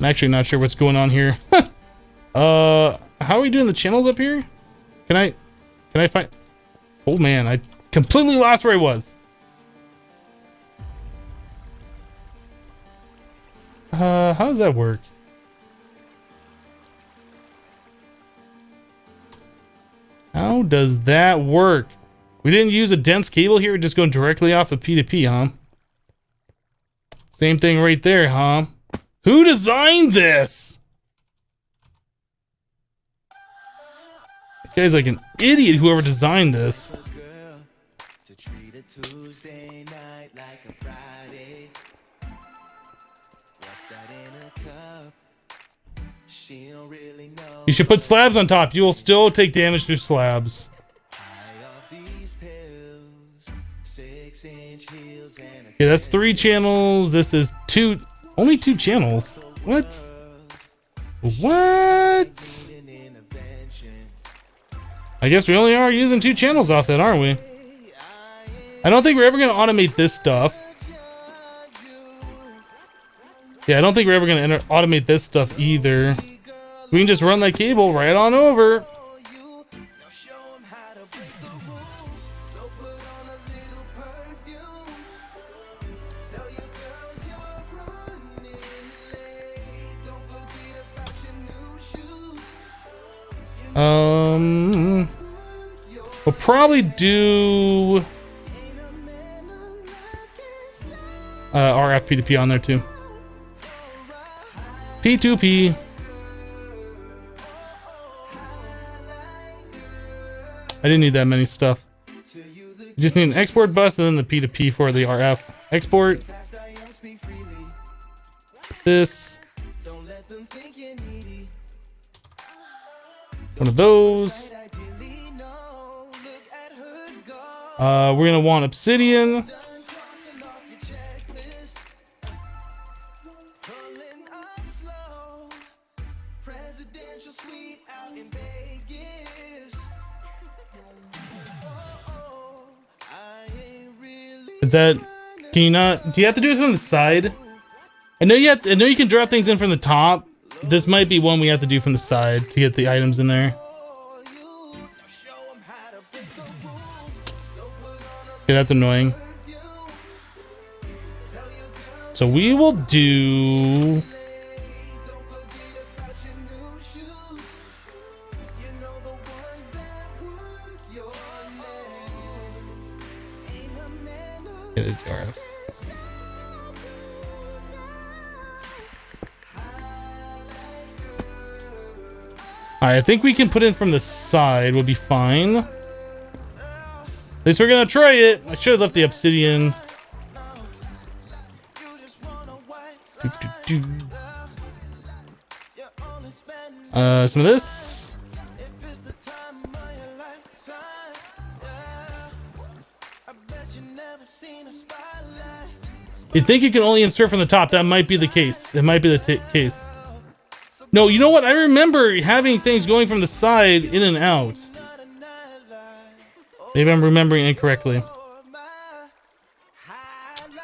I'm actually not sure what's going on here. How are we doing the channels up here? Can I find... Oh man, I completely lost where I was. How does that work? How does that work? We didn't use a dense cable here, just going directly off of P2P, huh? Same thing right there, huh? Who designed this? That guy's like an idiot, whoever designed this. You should put slabs on top. You will still take damage through slabs. Okay, that's 3 channels. This is 2. Only 2 channels. What? What? I guess we only are using 2 channels off that, aren't we? I don't think we're ever going to automate this stuff. Yeah, I don't think we're ever going to automate this stuff either. We can just run that cable right on over. We'll probably do RF P2P on there too. P2P. I didn't need that many stuff. You just need an export bus and then the P2P for the RF. Export. This. One of those. We're gonna want obsidian. Is that? Can you not? Do you have to do it from the side? I know you have. I know you can drop things in from the top. This might be one we have to do from the side to get the items in there. Okay, that's annoying. So we will do... It is RF. I think we can put in from the side, would be fine. At least we're gonna try it. I should have left the obsidian. Some of this. You think you can only insert from the top? That might be the case. It might be the case. No, you know what? I remember having things going from the side in and out. Maybe I'm remembering incorrectly.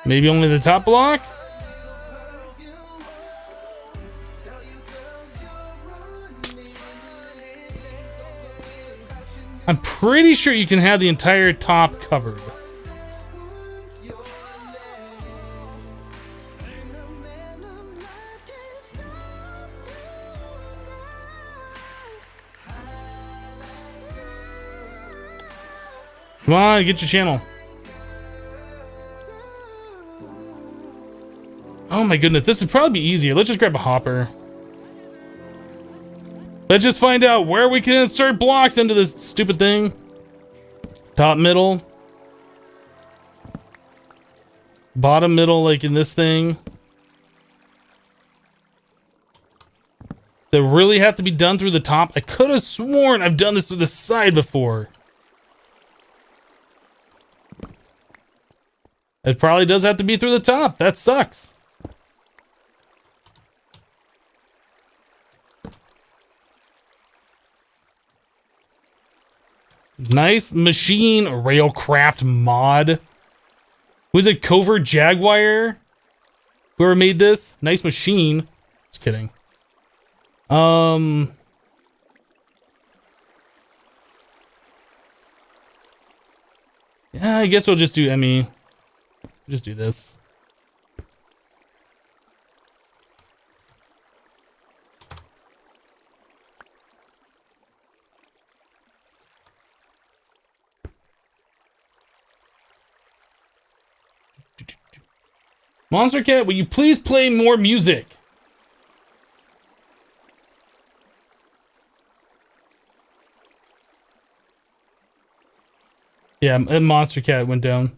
Maybe only the top block? I'm pretty sure you can have the entire top covered. Come on, get your channel. Oh my goodness, this would probably be easier. Let's just grab a hopper. Let's just find out where we can insert blocks into this stupid thing. Top, middle. Bottom, middle, like in this thing. They really have to be done through the top. I could have sworn I've done this through the side before. It probably does have to be through the top. That sucks. Nice machine railcraft mod. Was it Covert Jaguar? Whoever made this? Nice machine. Just kidding. Yeah, I guess we'll just do ME. Just do this. Monster Cat, will you please play more music? Yeah, and Monster Cat went down.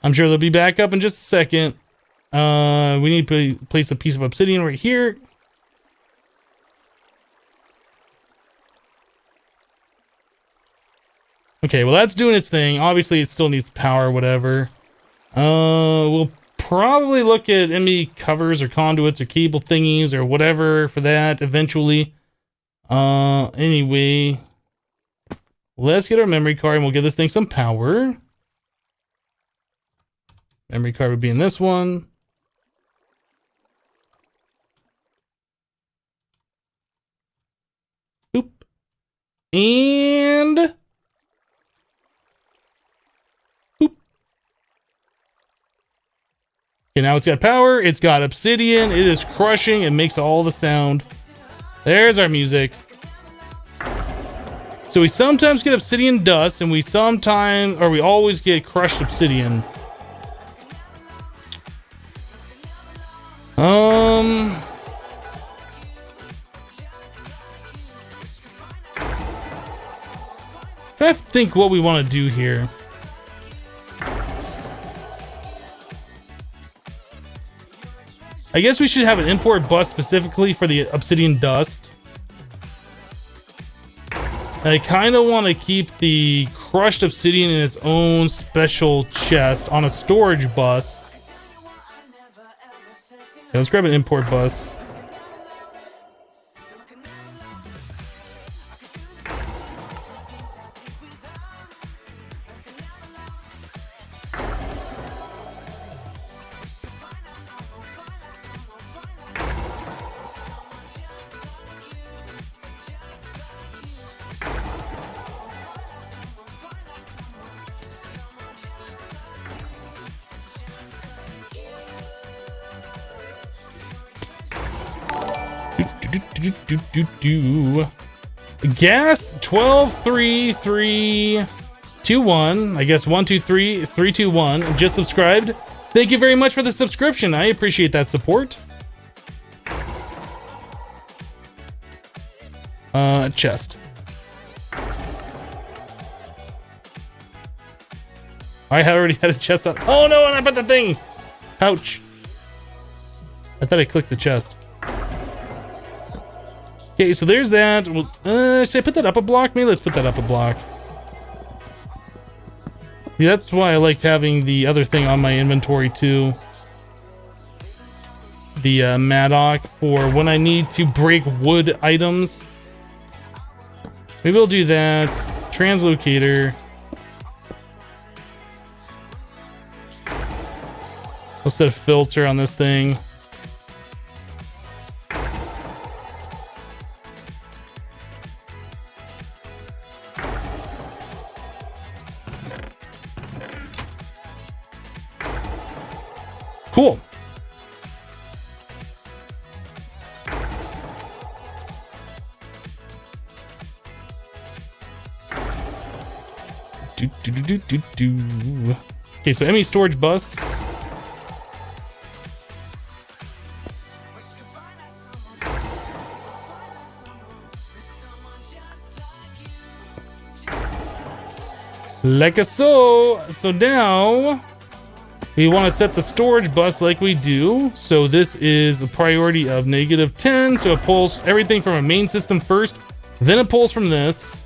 I'm sure they'll be back up in just a second. We need to place a piece of obsidian right here. Okay, well that's doing its thing. Obviously it still needs power, whatever. We'll probably look at ME covers or conduits or cable thingies or whatever for that eventually. Anyway, let's get our memory card and we'll give this thing some power. Memory card would be in this one. Boop. And boop. Okay, now it's got power. It's got obsidian. It is crushing. It makes all the sound. There's our music. So we sometimes get obsidian dust, and we always get crushed obsidian. I have to think what we want to do here. I guess we should have an import bus specifically for the obsidian dust. I kind of want to keep the crushed obsidian in its own special chest on a storage bus. Okay, let's grab an import bus. Gas 123321. I guess 123321 just subscribed. Thank you very much for the subscription. I appreciate that support. Chest. I already had a chest up. Oh no, and I put the thing. Ouch. I thought I clicked the chest. Okay, so there's that. Well, should I put that up a block? Maybe let's put that up a block. Yeah, that's why I liked having the other thing on my inventory too. The Maddock for when I need to break wood items. Maybe we'll do that. Translocator. We'll set a filter on this thing. Cool. Okay, so ME storage bus. Like a so now we want to set the storage bus like we do. So this is a priority of -10. So it pulls everything from a main system first, then it pulls from this.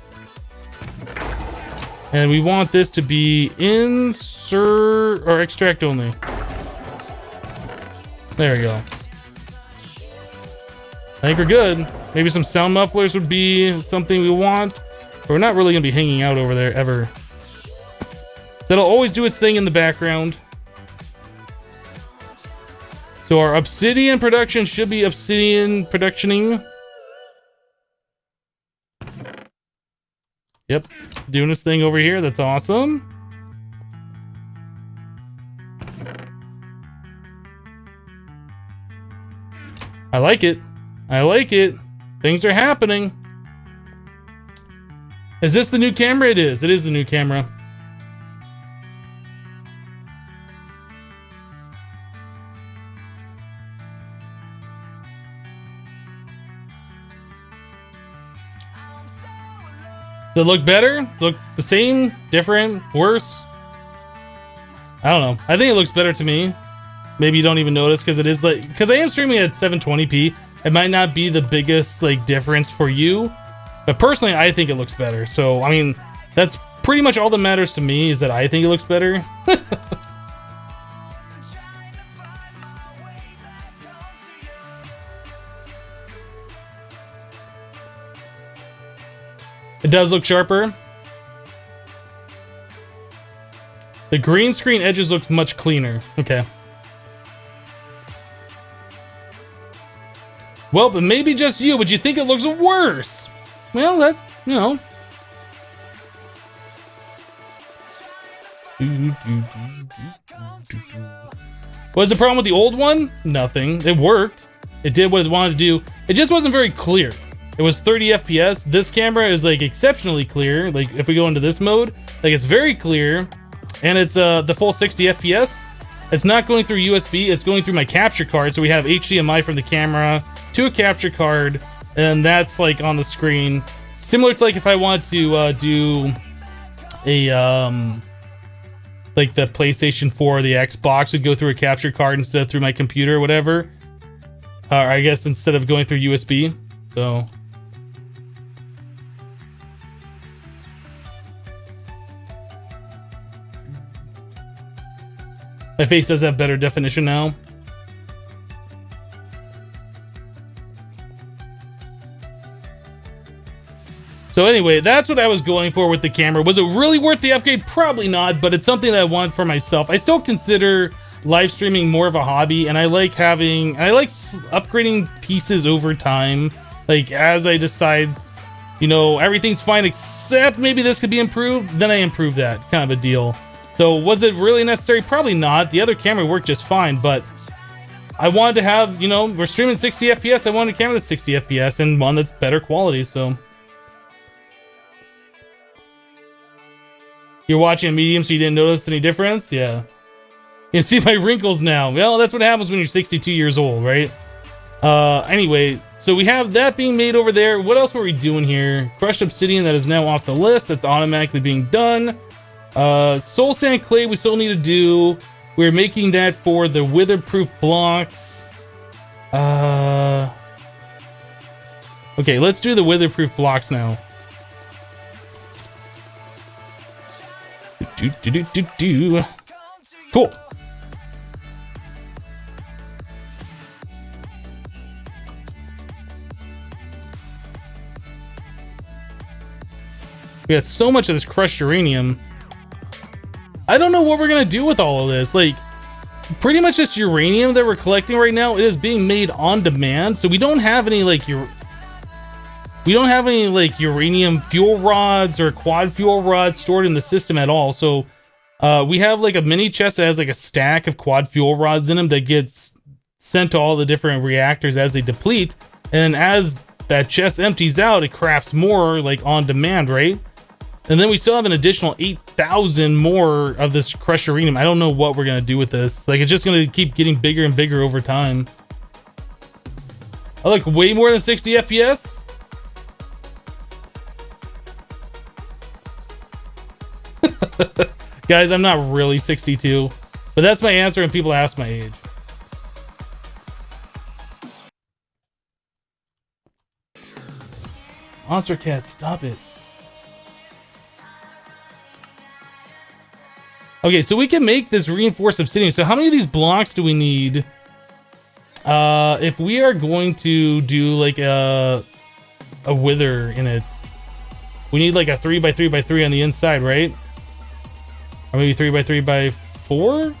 And we want this to be insert or extract only. There we go. I think we're good. Maybe some sound mufflers would be something we want. But we're not really going to be hanging out over there ever. So it'll always do its thing in the background. So our obsidian production should be obsidian productioning. Yep, doing this thing over here. That's awesome. I like it. I like it. Things are happening. Is this the new camera? It is. It is the new camera. Does it look better? Look the same? Different? Worse? I don't know. I think it looks better to me. Maybe you don't even notice because it is like, because I am streaming at 720p. It might not be the biggest like difference for you, but personally, I think it looks better. So, I mean, that's pretty much all that matters to me is that I think it looks better. It does look sharper. The green screen edges look much cleaner. Okay. Well, but maybe just you, but you think it looks worse. Well, that, you know. What was the problem with the old one? Nothing. It worked. It did what it wanted to do. It just wasn't very clear. It was 30 FPS. This camera is like exceptionally clear. Like if we go into this mode, like it's very clear, and it's the full 60 FPS. It's not going through USB. It's going through my capture card. So we have HDMI from the camera to a capture card, and that's like on the screen. Similar to like if I want to do a like the PlayStation 4 or the Xbox would go through a capture card instead of through my computer or whatever. Or I guess instead of going through USB. So. My face does have better definition now. So anyway, that's what I was going for with the camera. Was it really worth the upgrade? Probably not, but it's something that I want for myself. I still consider live streaming more of a hobby, and I like upgrading pieces over time. Like as I decide, you know, everything's fine except maybe this could be improved, then I improve that kind of a deal. So was it really necessary? Probably not. The other camera worked just fine, but I wanted to have, you know, we're streaming 60 FPS. I wanted a camera that's 60 FPS and one that's better quality, so. You're watching a medium, so you didn't notice any difference? Yeah. You can see my wrinkles now. Well, that's what happens when you're 62 years old, right? Anyway, so we have that being made over there. What else were we doing here? Crushed obsidian, that is now off the list. That's automatically being done. Soul sand clay we still need to do. We're making that for the witherproof blocks. Okay, let's do the witherproof blocks now. Cool. We got so much of this crushed uranium. I don't know what we're gonna do with all of this. Like, pretty much this uranium that we're collecting right now, it is being made on demand. So we don't have any like uranium fuel rods or quad fuel rods stored in the system at all. So we have like a mini chest that has like a stack of quad fuel rods in them that gets sent to all the different reactors as they deplete. And as that chest empties out, it crafts more like on demand, right? And then we still have an additional 8,000 more of this crushed uranium. I don't know what we're going to do with this. Like, it's just going to keep getting bigger and bigger over time. I look way more than 60 FPS. Guys, I'm not really 62, but that's my answer when people ask my age. Monster Cat, stop it. Okay, so we can make this reinforced obsidian. So how many of these blocks do we need? If we are going to do like a wither in it, we need like a 3x3x3 on the inside, right? Or maybe 3x3x4?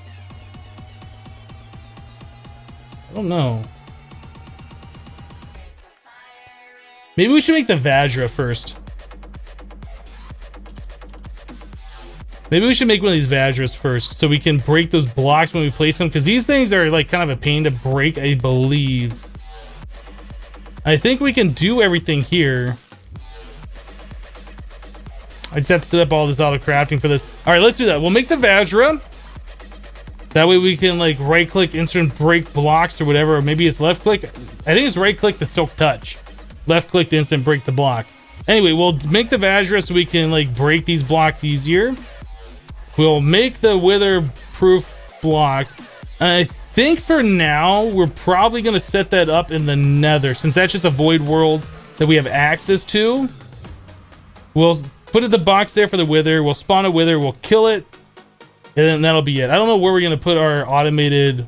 I don't know. Maybe we should make the Vajra first. Maybe we should make one of these Vajras first so we can break those blocks when we place them, because these things are like kind of a pain to break, I believe. I think we can do everything here. I just have to set up all this auto crafting for this. All right, let's do that. We'll make the Vajra. That way we can like right click, instant break blocks or whatever. Or maybe it's left click. I think it's right click the silk touch. Left click to instant break the block. Anyway, we'll make the Vajra so we can like break these blocks easier. We'll make the wither proof blocks. I think for now, we're probably going to set that up in the nether, since that's just a void world that we have access to. We'll put the box there for the wither. We'll spawn a wither. We'll kill it. And then that'll be it. I don't know where we're going to put our automated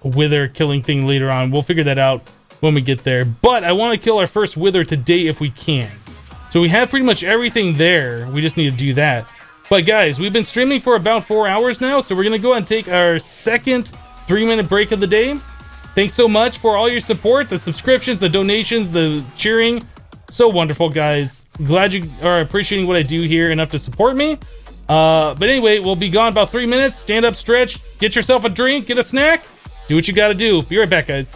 wither killing thing later on. We'll figure that out when we get there. But I want to kill our first wither today if we can. So we have pretty much everything there. We just need to do that. But guys, we've been streaming for about 4 hours now, so we're going to go ahead and take our second 3-minute break of the day. Thanks so much for all your support, the subscriptions, the donations, the cheering. So wonderful, guys. Glad you are appreciating what I do here enough to support me. But anyway, we'll be gone about 3 minutes. Stand up, stretch, get yourself a drink, get a snack. Do what you got to do. Be right back, guys.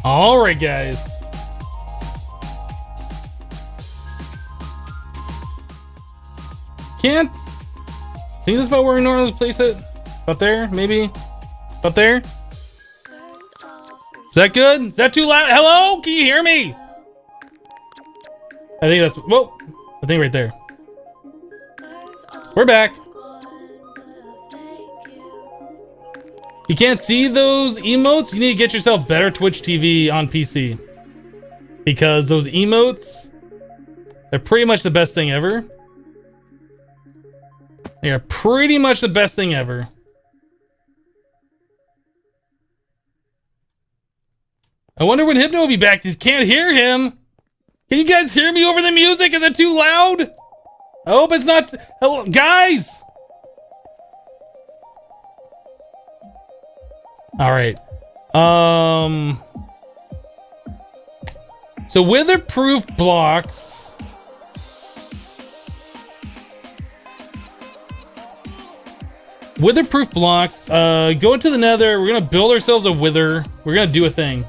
All right, guys. Can't think that's about where we normally place it. About there, maybe? About there? Is that good? Is that too loud? Hello? Can you hear me? I think that's, whoa. I think right there. We're back. You can't see those emotes? You need to get yourself better Twitch TV on PC. Because those emotes, they're pretty much the best thing ever. They are pretty much the best thing ever. I wonder when Hypno will be back. You can't hear him. Can you guys hear me over the music? Is it too loud? I hope it's not. Hello, guys. All right. So weatherproof blocks. Weatherproof blocks. Go into the nether. We're gonna build ourselves a wither. We're gonna do a thing.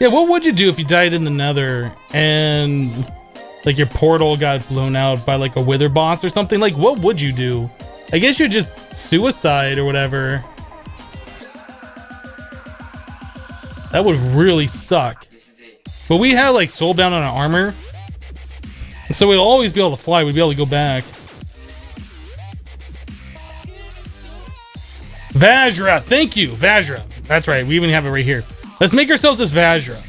Yeah, what would you do if you died in the nether and like your portal got blown out by like a wither boss or something? Like, what would you do? I guess you'd just suicide or whatever. That would really suck. But we have like soulbound on our armor, so we'd always be able to fly. We'd be able to go back. Vajra, thank you, Vajra. That's right, we even have it right here. Let's make ourselves this Vajra.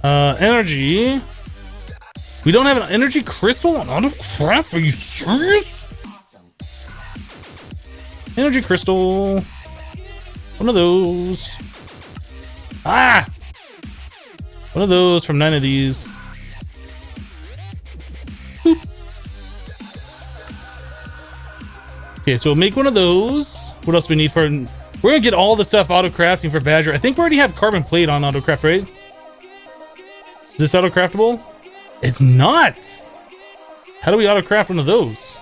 Energy. We don't have an energy crystal on autocraft? Are you serious? Energy crystal. One of those. Ah! One of those from 9 of these. Boop. Okay, so we'll make one of those. What else do we need for... We're gonna get all the stuff auto-crafting for Vajra. I think we already have carbon plate on auto-craft, right? Is this auto-craftable? It's not! How do we auto-craft one of those?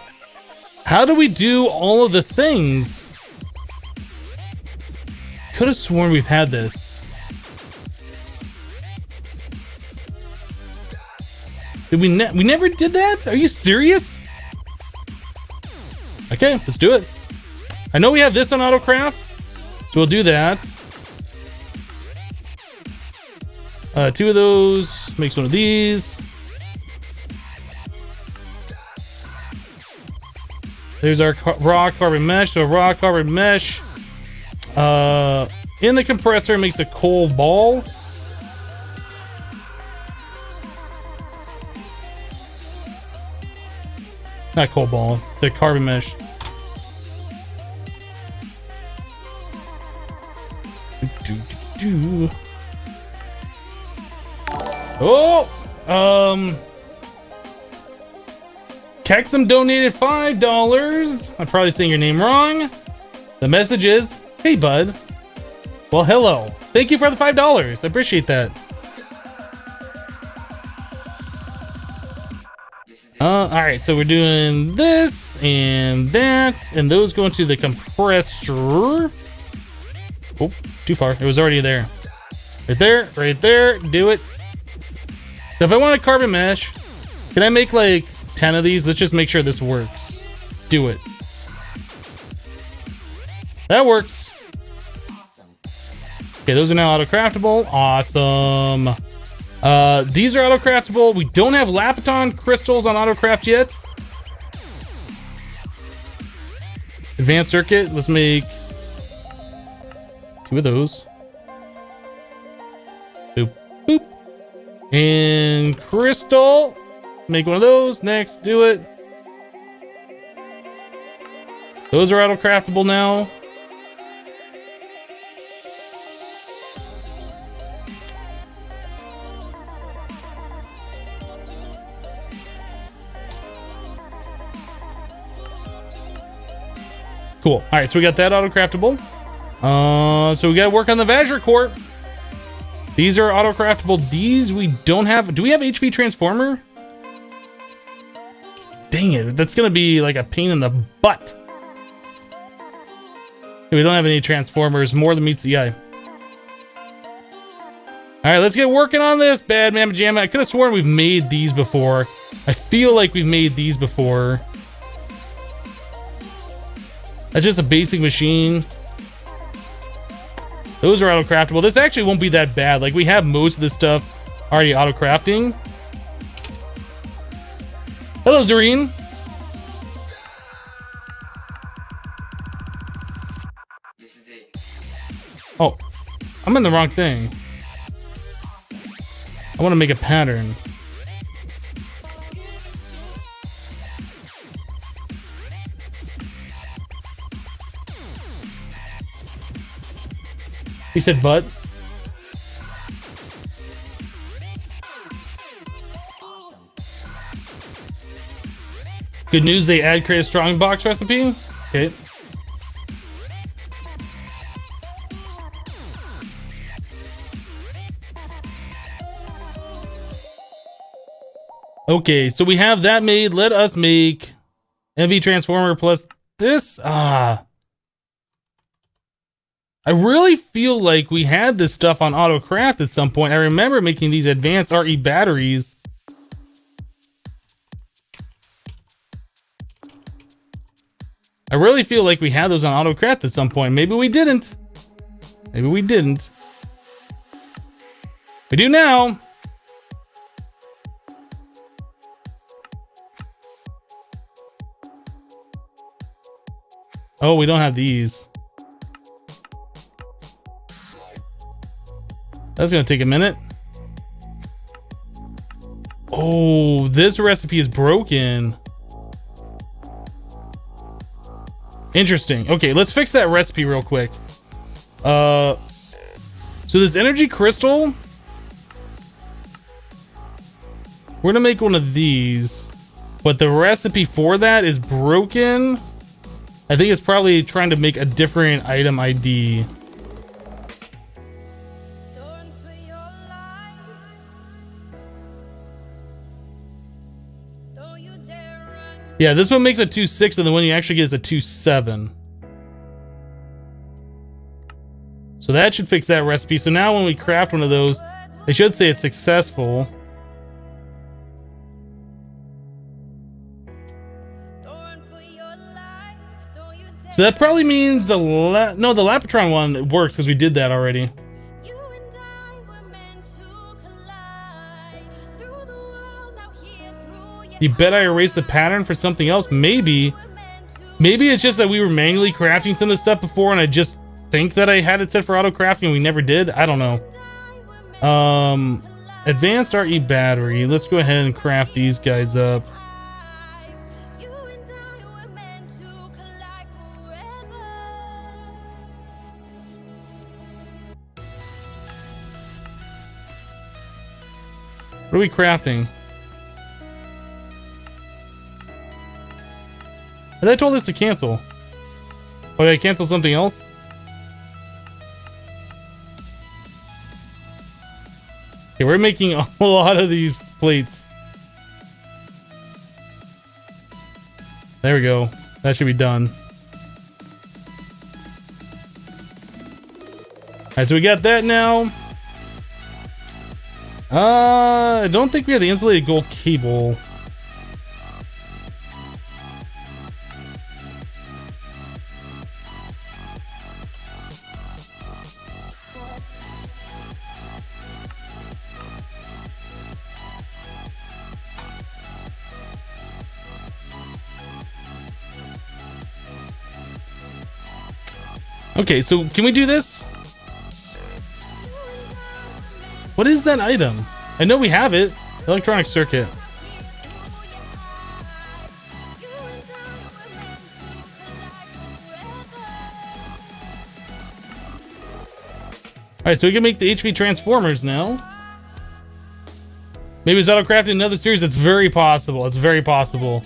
How do we do all of the things? Could have sworn we've had this. Did we never did that? Are you serious? Okay, let's do it. I know we have this on autocraft, so we'll do that. 2 of those makes one of these. There's our raw carbon mesh. So raw carbon mesh in the compressor makes a coal ball. Not coal ball, the carbon mesh. Oh, Kexum donated $5. I'm probably saying your name wrong. The message is, hey bud. Well, hello. Thank you for the $5. I appreciate that. All right, so we're doing this and that, and those go into the compressor. Oh, too far. It was already there. Right there, right there. Do it. So if I want a carbon mesh, can I make like 10 of these? Let's just make sure this works. Do it. That works. Okay, those are now auto-craftable. Awesome. These are auto-craftable. We don't have Lapiton crystals on auto-craft yet. Advanced circuit. Let's make 2 of those. Boop, boop. And crystal. Make one of those. Next, do it. Those are auto-craftable now. Cool. All right, so we got that auto-craftable. So we got to work on the Vajra core. These are auto-craftable. These we don't have. Do we have HV transformer? Dang it. That's going to be like a pain in the butt. We don't have any transformers. More than meets the eye. All right, let's get working on this, Bad Mama Jamma. I could have sworn we've made these before. I feel like we've made these before. That's just a basic machine. Those are auto-craftable. This actually won't be that bad. Like, we have most of this stuff already auto-crafting. Hello, Zareen. This is it. Oh, I'm in the wrong thing. I want to make a pattern. He said but. Good news, they add Creative Strongbox recipe. Okay. Okay, so we have that made. Let us make MV Transformer plus this. I really feel like we had this stuff on AutoCraft at some point. I remember making these advanced RE batteries. I really feel like we had those on AutoCraft at some point. Maybe we didn't. Maybe we didn't. We do now. Oh, we don't have these. That's gonna take a minute. Oh, this recipe is broken. Interesting. Okay, let's fix that recipe real quick. So this energy crystal, we're gonna make one of these, but the recipe for that is broken. I think it's probably trying to make a different item ID. Yeah, this one makes a 2.6 and the one you actually get is a 2.7. So that should fix that recipe. So now when we craft one of those, they should say it's successful. So that probably means the Lapatron one works because we did that already. You bet I erased the pattern for something else? Maybe. Maybe it's just that we were manually crafting some of this stuff before and I just think that I had it set for auto crafting and we never did. I don't know. Advanced RE battery. Let's go ahead and craft these guys up. What are we crafting? I told us to cancel. Oh, did I cancel something else? Okay, we're making a lot of these plates. There we go. That should be done. Alright, so we got that now. I don't think we have the insulated gold cable. Okay, so can we do this? What is that item? I know we have it. Electronic circuit. Alright, so we can make the HV Transformers now. Maybe it's autocrafted in another series. That's very possible. It's very possible.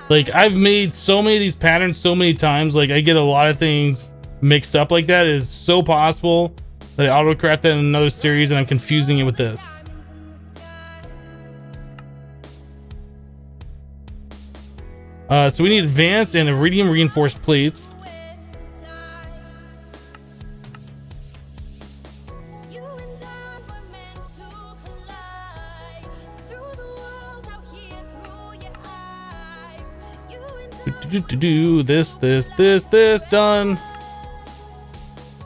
Like, I've made so many of these patterns so many times. Like, I get a lot of things mixed up like that. It is so possible that I autocraft that in another series and I'm confusing it with this. So we need advanced and iridium reinforced plates. This, done.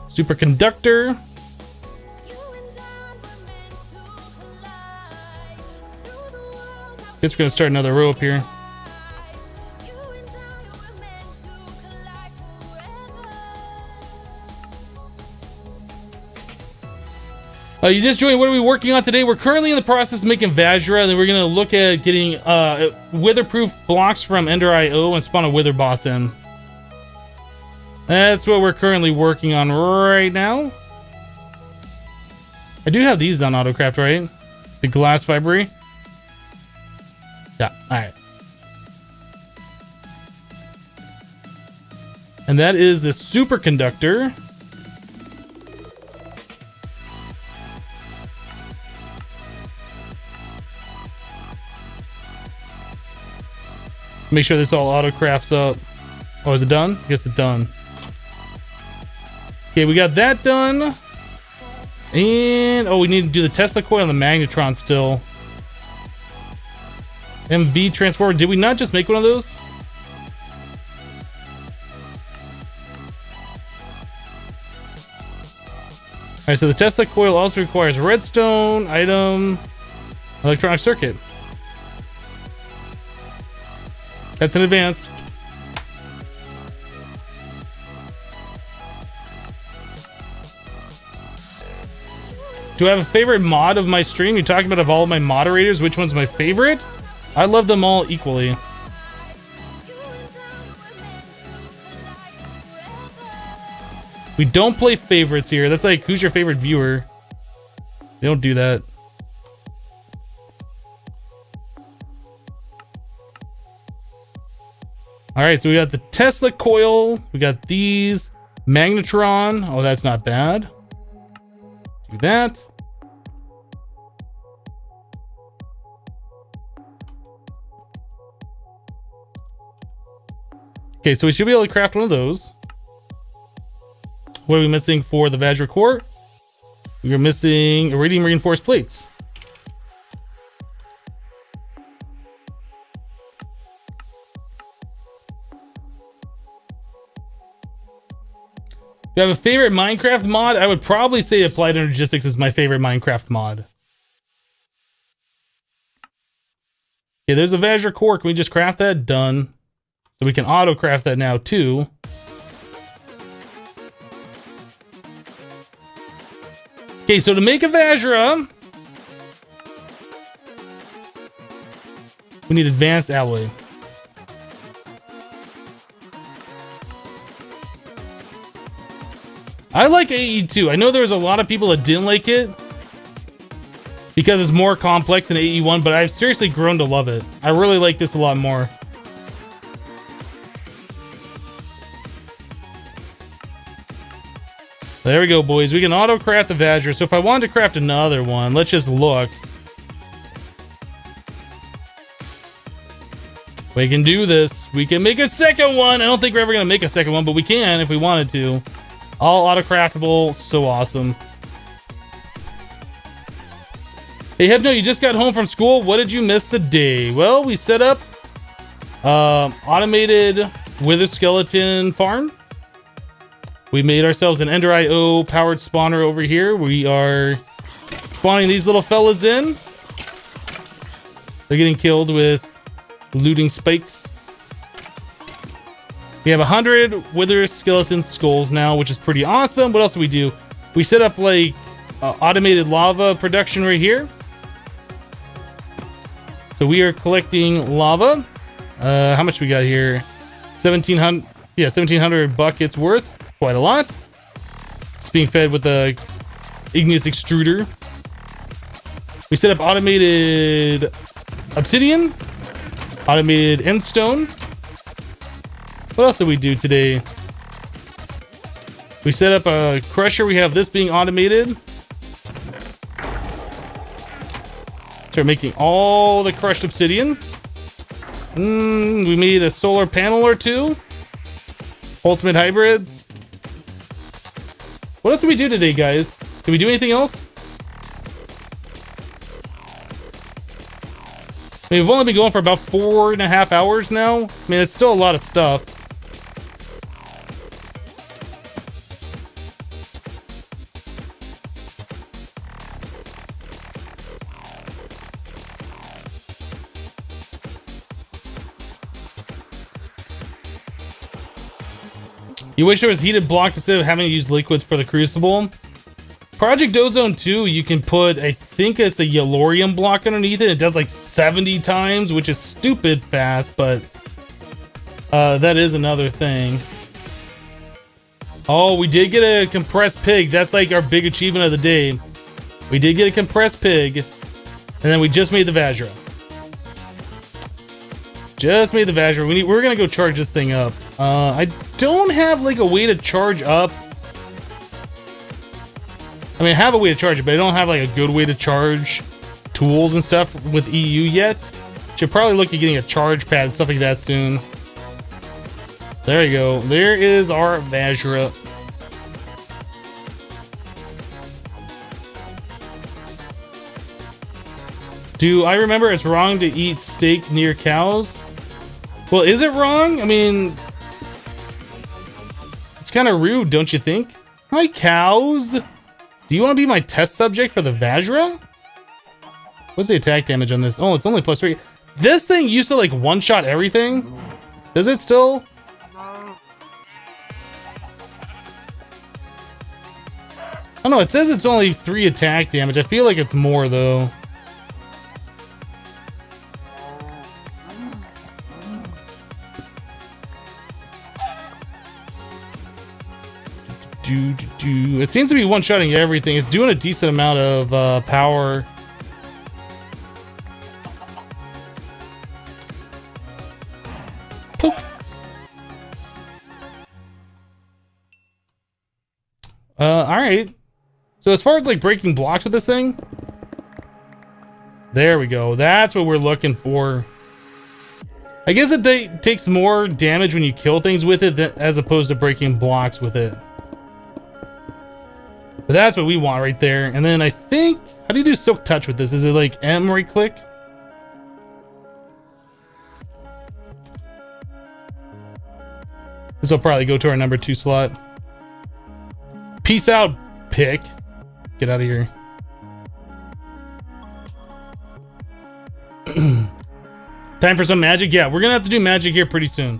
Superconductor. Guess we're gonna start another row up here. You just joined. What are we working on today? We're currently in the process of making Vajra, and then we're gonna look at getting witherproof blocks from Ender.io and spawn a wither boss in. That's what we're currently working on right now. I do have these on autocraft, right? The glass fibery. Yeah, alright. And that is the superconductor. Make sure this all autocrafts up. Oh, is it done? I guess it's done. Okay, we got that done. And, oh, we need to do the Tesla coil and the magnetron still. MV transformer. Did we not just make one of those? Alright, so the Tesla coil also requires redstone, item, electronic circuit. That's in advanced. Do I have a favorite mod of my stream? You're talking about of all of my moderators, which one's my favorite? I love them all equally. We don't play favorites here. That's like, who's your favorite viewer? They don't do that. All right, so we got the Tesla coil. We got these. Magnetron. Oh, that's not bad. Do that. Okay, so we should be able to craft one of those. What are we missing for the Vajra core? We are missing iridium reinforced plates. If you have a favorite Minecraft mod, I would probably say Applied Energistics is my favorite Minecraft mod. Okay, there's a Vajra core. Can we just craft that? Done. So we can auto craft that now too. Okay, so to make a Vajra, we need advanced alloy. I like AE2. I know there's a lot of people that didn't like it because it's more complex than AE1, but I've seriously grown to love it. I really like this a lot more. There we go, boys. We can auto craft the Vajra. So if I wanted to craft another one, let's just look. We can do this. We can make a second one. I don't think we're ever going to make a second one, but we can if we wanted to. All auto-craftable. So awesome. Hey, Hypno, you just got home from school. What did you miss today? Well, we set up automated wither skeleton farm. We made ourselves an Ender.io powered spawner over here. We are spawning these little fellas in. They're getting killed with looting spikes. We have 100 wither skeleton skulls now, which is pretty awesome. What else do we do? We set up like automated lava production right here. So we are collecting lava. How much we got here? 1,700. Yeah, 1,700 buckets worth. Quite a lot. It's being fed with the igneous extruder. We set up automated obsidian, automated endstone. What else did we do today? We set up a crusher. We have this being automated. Start making all the crushed obsidian. We made a solar panel or two. Ultimate hybrids. What else did we do today, guys? Did we do anything else? I mean, we've only been going for about 4.5 hours now. I mean, it's still a lot of stuff. You wish there was heated block instead of having to use liquids for the crucible. Project Ozone 2, you can put, I think it's a Yellorium block underneath it. It does like 70 times, which is stupid fast, but that is another thing. Oh, we did get a compressed pig. That's like our big achievement of the day. We did get a compressed pig, and then we just made the Vajra. Just made the Vajra. We're gonna go charge this thing up. I don't have like a way to charge up. I mean, I have a way to charge it, but I don't have like a good way to charge tools and stuff with EU yet. Should probably look at getting a charge pad and stuff like that soon. There you go. There is our Vajra. Do I remember it's wrong to eat steak near cows? Well, is it wrong? I mean, it's kind of rude, don't you think? Hi, cows. Do you want to be my test subject for the Vajra? What's the attack damage on this? Oh, it's only +3. This thing used to like one-shot everything. Does it still? I don't know. It says it's only 3 attack damage. I feel like it's more though. It seems to be one-shotting everything. It's doing a decent amount of power. Poke. Alright. So as far as like breaking blocks with this thing, there we go. That's what we're looking for. I guess it takes more damage when you kill things with it as opposed to breaking blocks with it. But that's what we want right there. And then I think, how do you do Silk Touch with this? Is it like M right click? This will probably go to our number 2 slot. Peace out, pick. Get out of here. Time for some magic? Yeah, we're gonna have to do magic here pretty soon.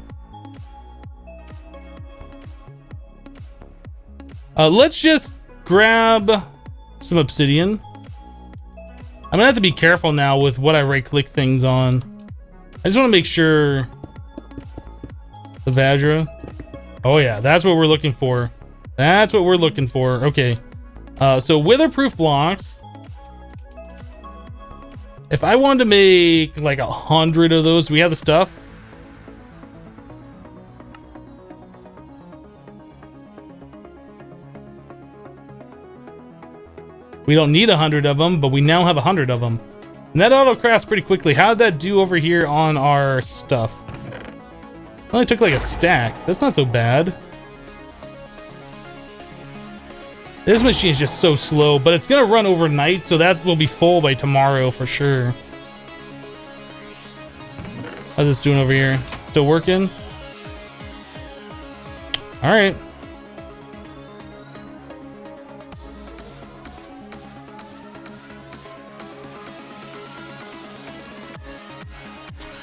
Let's just grab some obsidian. I'm gonna have to be careful now with what I right click things on. I just want to make sure the Vajra. Oh yeah, that's what we're looking for. That's what we're looking for. Okay. So witherproof blocks. If I wanted to make like 100 of those, do we have the stuff? We don't need 100 of them, but we now have 100 of them. And that auto-crafts pretty quickly. How did that do over here on our stuff? Only took like a stack. That's not so bad. This machine is just so slow, but it's gonna run overnight, so that will be full by tomorrow for sure. How's this doing over here? Still working? All right.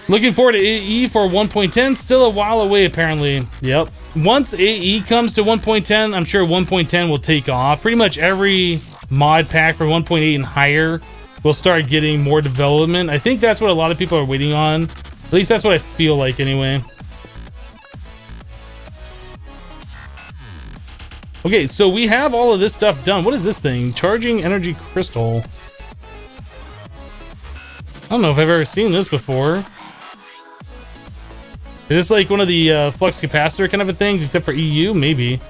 Looking forward to AE for 1.10. Still a while away, apparently. Yep. Once AE comes to 1.10, I'm sure 1.10 will take off. Pretty much every mod pack for 1.8 and higher will start getting more development. I think that's what a lot of people are waiting on. At least that's what I feel like anyway. Okay, so we have all of this stuff done. What is this thing? Charging energy crystal. I don't know if I've ever seen this before. Is this like one of the flux capacitor kind of a things, except for EU? Maybe.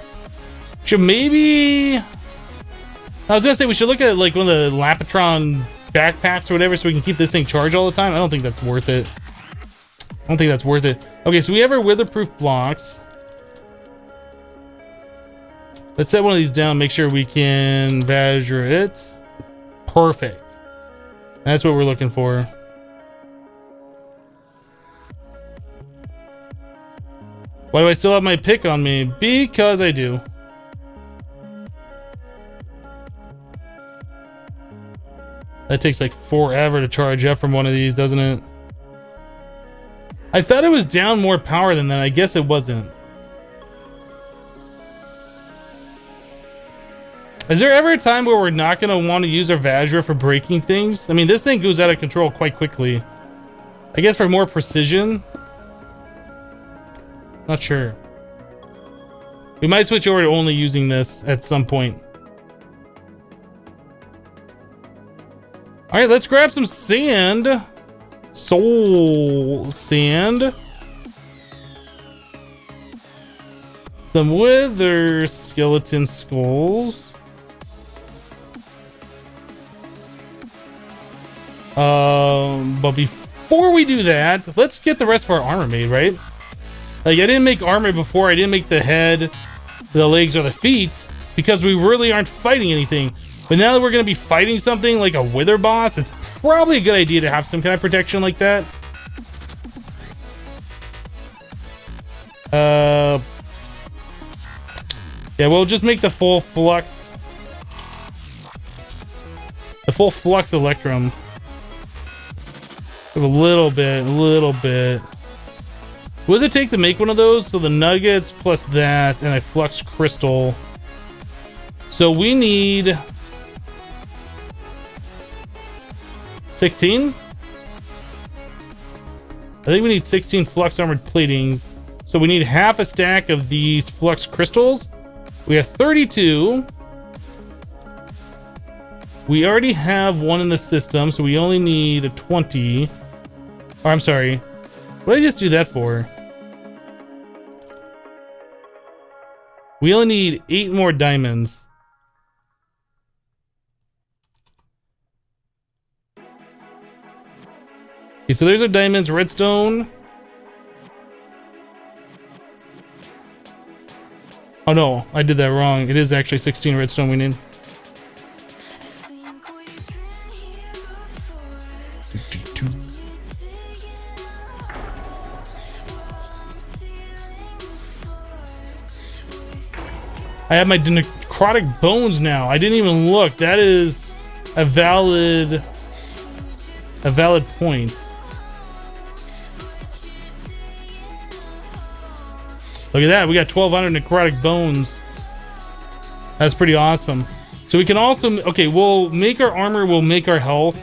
Should maybe... I was gonna say we should look at like one of the Lapatron backpacks or whatever so we can keep this thing charged all the time. I don't think that's worth it. I don't think that's worth it. Okay, so we have our witherproof blocks. Let's set one of these down, make sure we can Vajra it. Perfect. That's what we're looking for. Why do I still have my pick on me? Because I do. That takes like forever to charge up from one of these, doesn't it? I thought it was down more power than that. I guess it wasn't. Is there ever a time where we're not going to want to use our Vajra for breaking things? I mean, this thing goes out of control quite quickly. I guess for more precision? Not sure. We might switch over to only using this at some point. Alright, let's grab some sand. Soul sand. Some wither skeleton skulls. But before we do that, let's get the rest of our armor made, right? Like, I didn't make armor before. I didn't make the head, the legs, or the feet because we really aren't fighting anything. But now that we're going to be fighting something like a wither boss, it's probably a good idea to have some kind of protection like that. Yeah, we'll just make the full flux. The full flux electrum. A little bit. What does it take to make one of those? So the nuggets plus that and a flux crystal. So we need 16? I think we need 16 flux armored platings. So we need half a stack of these flux crystals. We have 32. We already have one in the system, so we only need a 20. Or I'm sorry. What did I just do that for? We only need 8 more diamonds. Okay, so there's our diamonds, redstone. Oh no, I did that wrong. It is actually 16 redstone we need. I have my necrotic bones now. I didn't even look. That is a valid point. Look at that. We got 1,200 necrotic bones. That's pretty awesome. So we can also... Okay, we'll make our armor. We'll make our health.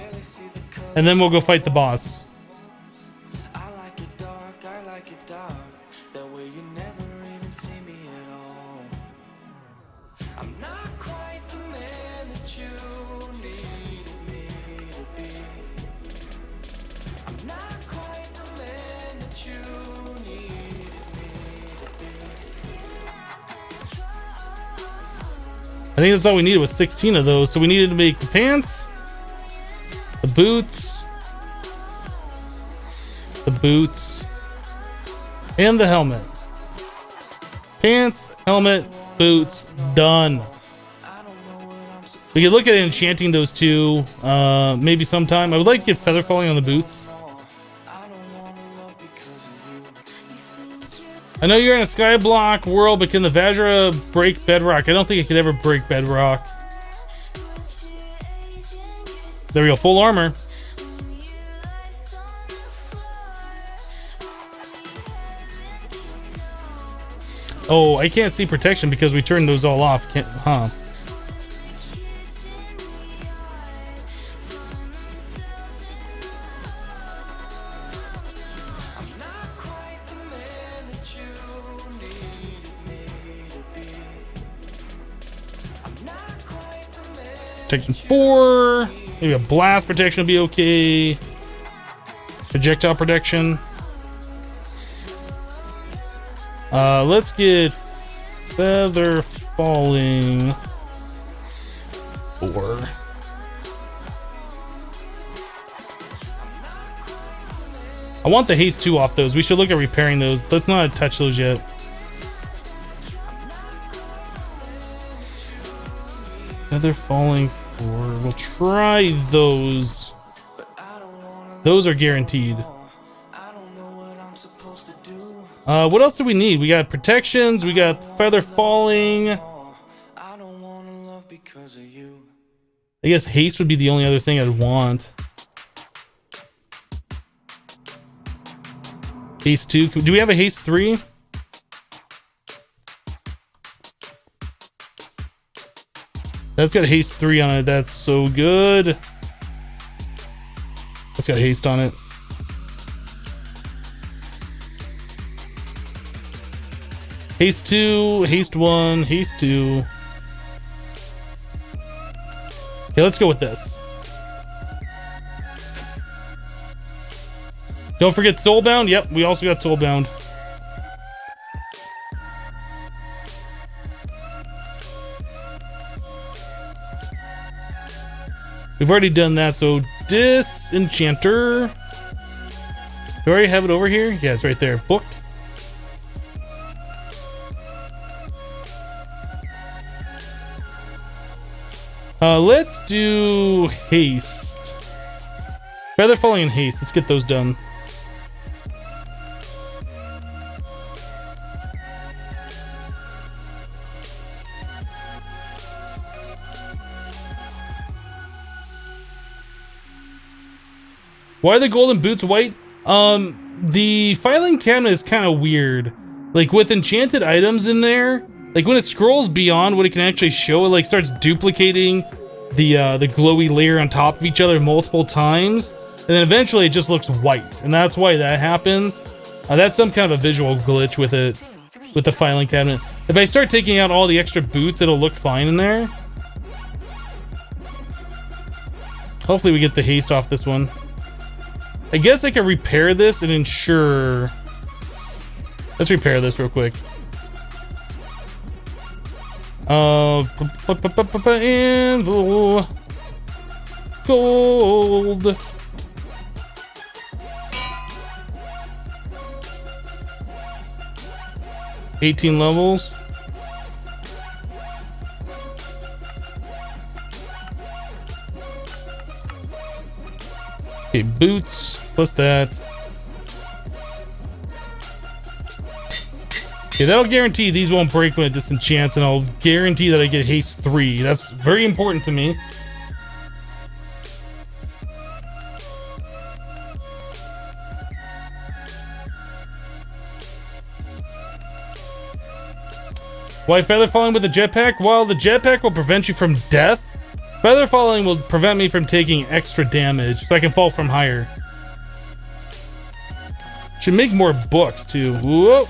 And then we'll go fight the boss. I like it dark, that way you never even see me at all. I'm not quite the man that you needed me to be. I'm not quite the man that you needed me to be. I think that's all we needed was 16 of those. So we needed to make the pants, the boots, and the helmet. Pants, helmet, boots, done. We could look at enchanting those two maybe sometime. I would like to get feather falling on the boots. I know you're in a skyblock world, but can the Vajra break bedrock? I don't think it could ever break bedrock. There we go, full armor. Oh, I can't see protection because we turned those all off. Can't, huh? Protection 4. Maybe a blast protection will be okay. Projectile protection. Let's get feather falling 4. I want the haste 2 off those. We should look at repairing those. Let's not touch those yet. Feather falling 4. We'll try those. Those are guaranteed. What else do we need? We got protections, we got feather falling. I don't wanna love because of you. I guess haste would be the only other thing I'd want. Haste 2. Do we have a haste 3? That's got a haste 3 on it. That's so good. That's got haste on it. Haste 2, haste 1, haste 2. Okay, let's go with this. Don't forget Soulbound. Yep, we also got Soulbound. We've already done that, so Disenchanter. Do I already have it over here? Yeah, it's right there. Book. Let's do haste. Feather falling and haste. Let's get those done. Why are the golden boots white? The filing cabinet is kind of weird. Like with enchanted items in there, like when it scrolls beyond what it can actually show, it like starts duplicating the glowy layer on top of each other multiple times, and then eventually it just looks white, and that's why that happens. That's some kind of a visual glitch with it, with the filing cabinet. If I start taking out all the extra boots, it'll look fine in there. Hopefully we get the haste off this one. I guess I can repair this and ensure. Let's repair this real quick. Anvil. Gold. $18 levels. Okay, boots, plus that. Okay, that'll guarantee these won't break when it disenchants, and I'll guarantee that I get haste 3. That's very important to me. Why feather falling with a jetpack? While the jetpack will prevent you from death, feather falling will prevent me from taking extra damage, so I can fall from higher. Should make more books too. Whoa!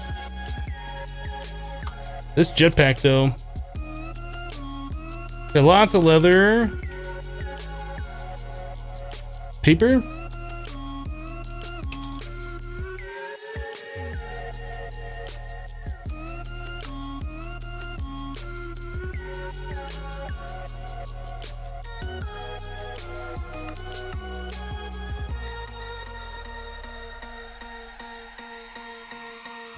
This jetpack though. Got lots of leather. Paper.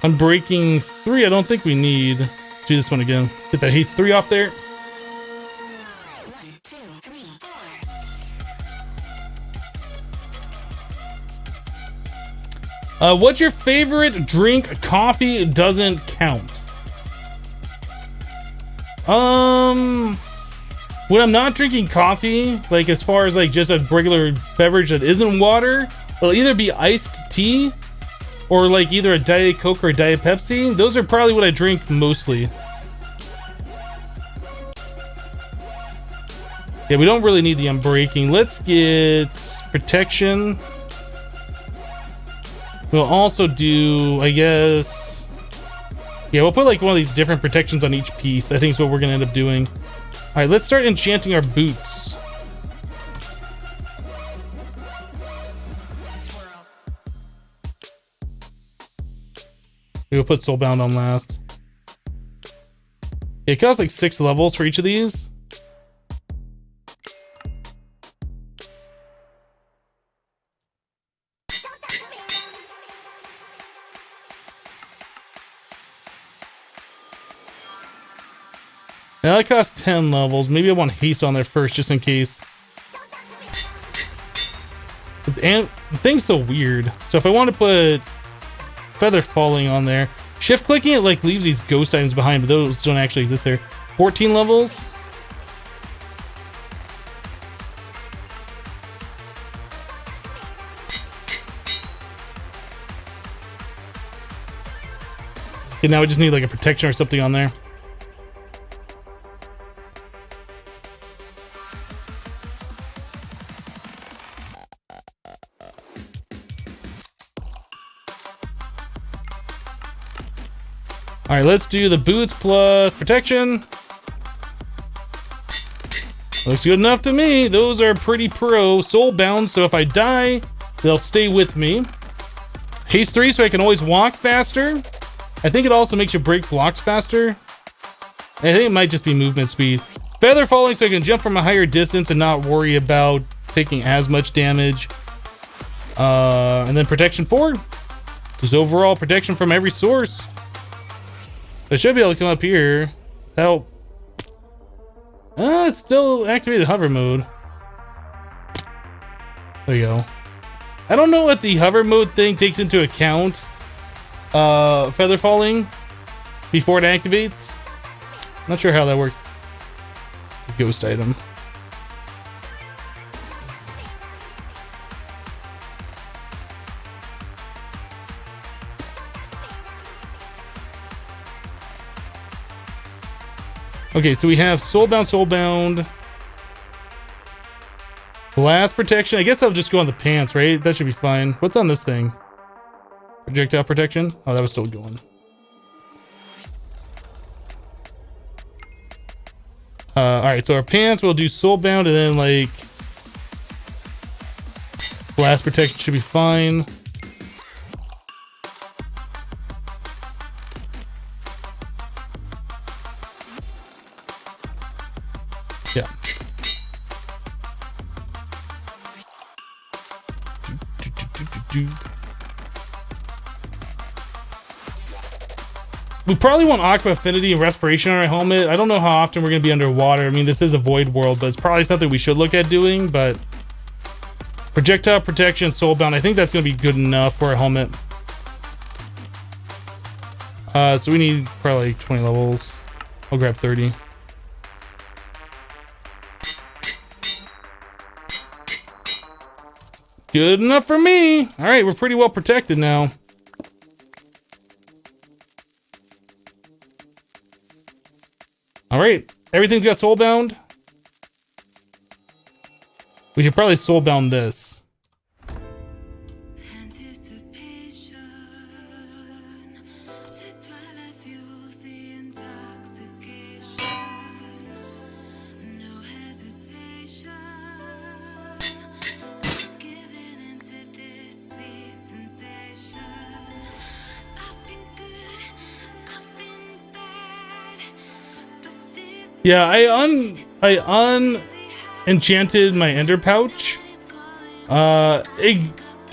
Unbreaking 3, I don't think we need. Let's do this one again. Get that haste 3 off there. What's your favorite drink? Coffee doesn't count. When I'm not drinking coffee, like as far as like just a regular beverage that isn't water, it'll either be iced tea or like either a Diet Coke or a Diet Pepsi. Those are probably what I drink mostly. Yeah, we don't really need the unbreaking. Let's get protection. We'll also do, I guess... Yeah, we'll put like one of these different protections on each piece. I think is what we're gonna end up doing. Alright, let's start enchanting our boots. We'll put Soulbound on last. It costs like 6 levels for each of these. Now that costs 10 levels. Maybe I want haste on there first just in case. The thing's so weird. So if I want to put feather falling on there. Shift clicking it like leaves these ghost items behind, but those don't actually exist there. 14 levels. Okay, now we just need like a protection or something on there. All right, let's do the boots plus protection. Looks good enough to me. Those are pretty pro. Soul bound, so if I die, they'll stay with me. Haste 3, so I can always walk faster. I think it also makes you break blocks faster. I think it might just be movement speed. Feather falling, so I can jump from a higher distance and not worry about taking as much damage. And then protection 4. Just overall protection from every source. I should be able to come up here. Help. It's still activated hover mode. There you go. I don't know what the hover mode thing takes into account. Feather falling before it activates. Not sure how that works. Ghost item. Okay, so we have soulbound, blast protection. I guess I'll just go on the pants, right? That should be fine. What's on this thing? Projectile protection? Oh, that was still going. All right, so our pants, we'll do soulbound, and then like blast protection should be fine. Yeah. We probably want Aqua Affinity and Respiration on our helmet. I don't know how often we're going to be underwater. I mean, this is a void world, but it's probably something we should look at doing. But projectile protection, soulbound, I think that's going to be good enough for our helmet. So we need probably like 20 levels. I'll grab 30. Good enough for me. All right, we're pretty well protected now. All right, everything's got soulbound. We should probably soulbound this. Anticipation, that's why I fuels the intoxication. No hesitation, giving into this sweet sensation. I've been good, I've been bad, but this Yeah, I enchanted my ender pouch. The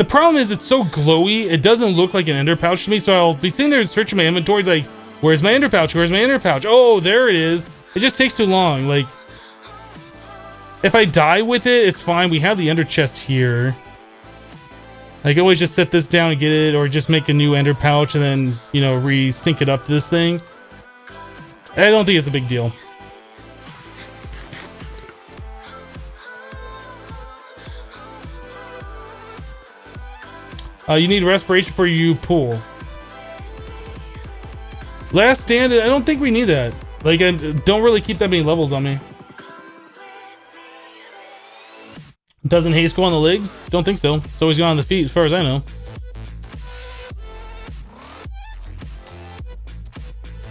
problem is it's so glowy, it doesn't look like an ender pouch to me, so I'll be sitting there searching my inventory, like, where's my ender pouch? Where's my ender pouch? Oh, there it is. It just takes too long. Like, if I die with it, it's fine. We have the ender chest here. I can always just set this down and get it, or just make a new ender pouch and then, you know, re-sync it up to this thing. I don't think it's a big deal. You need respiration for you pool. Last stand, I don't think we need that. Like, I don't really keep that many levels on me. Doesn't haste go on the legs? Don't think so. It's always gone on the feet as far as I know.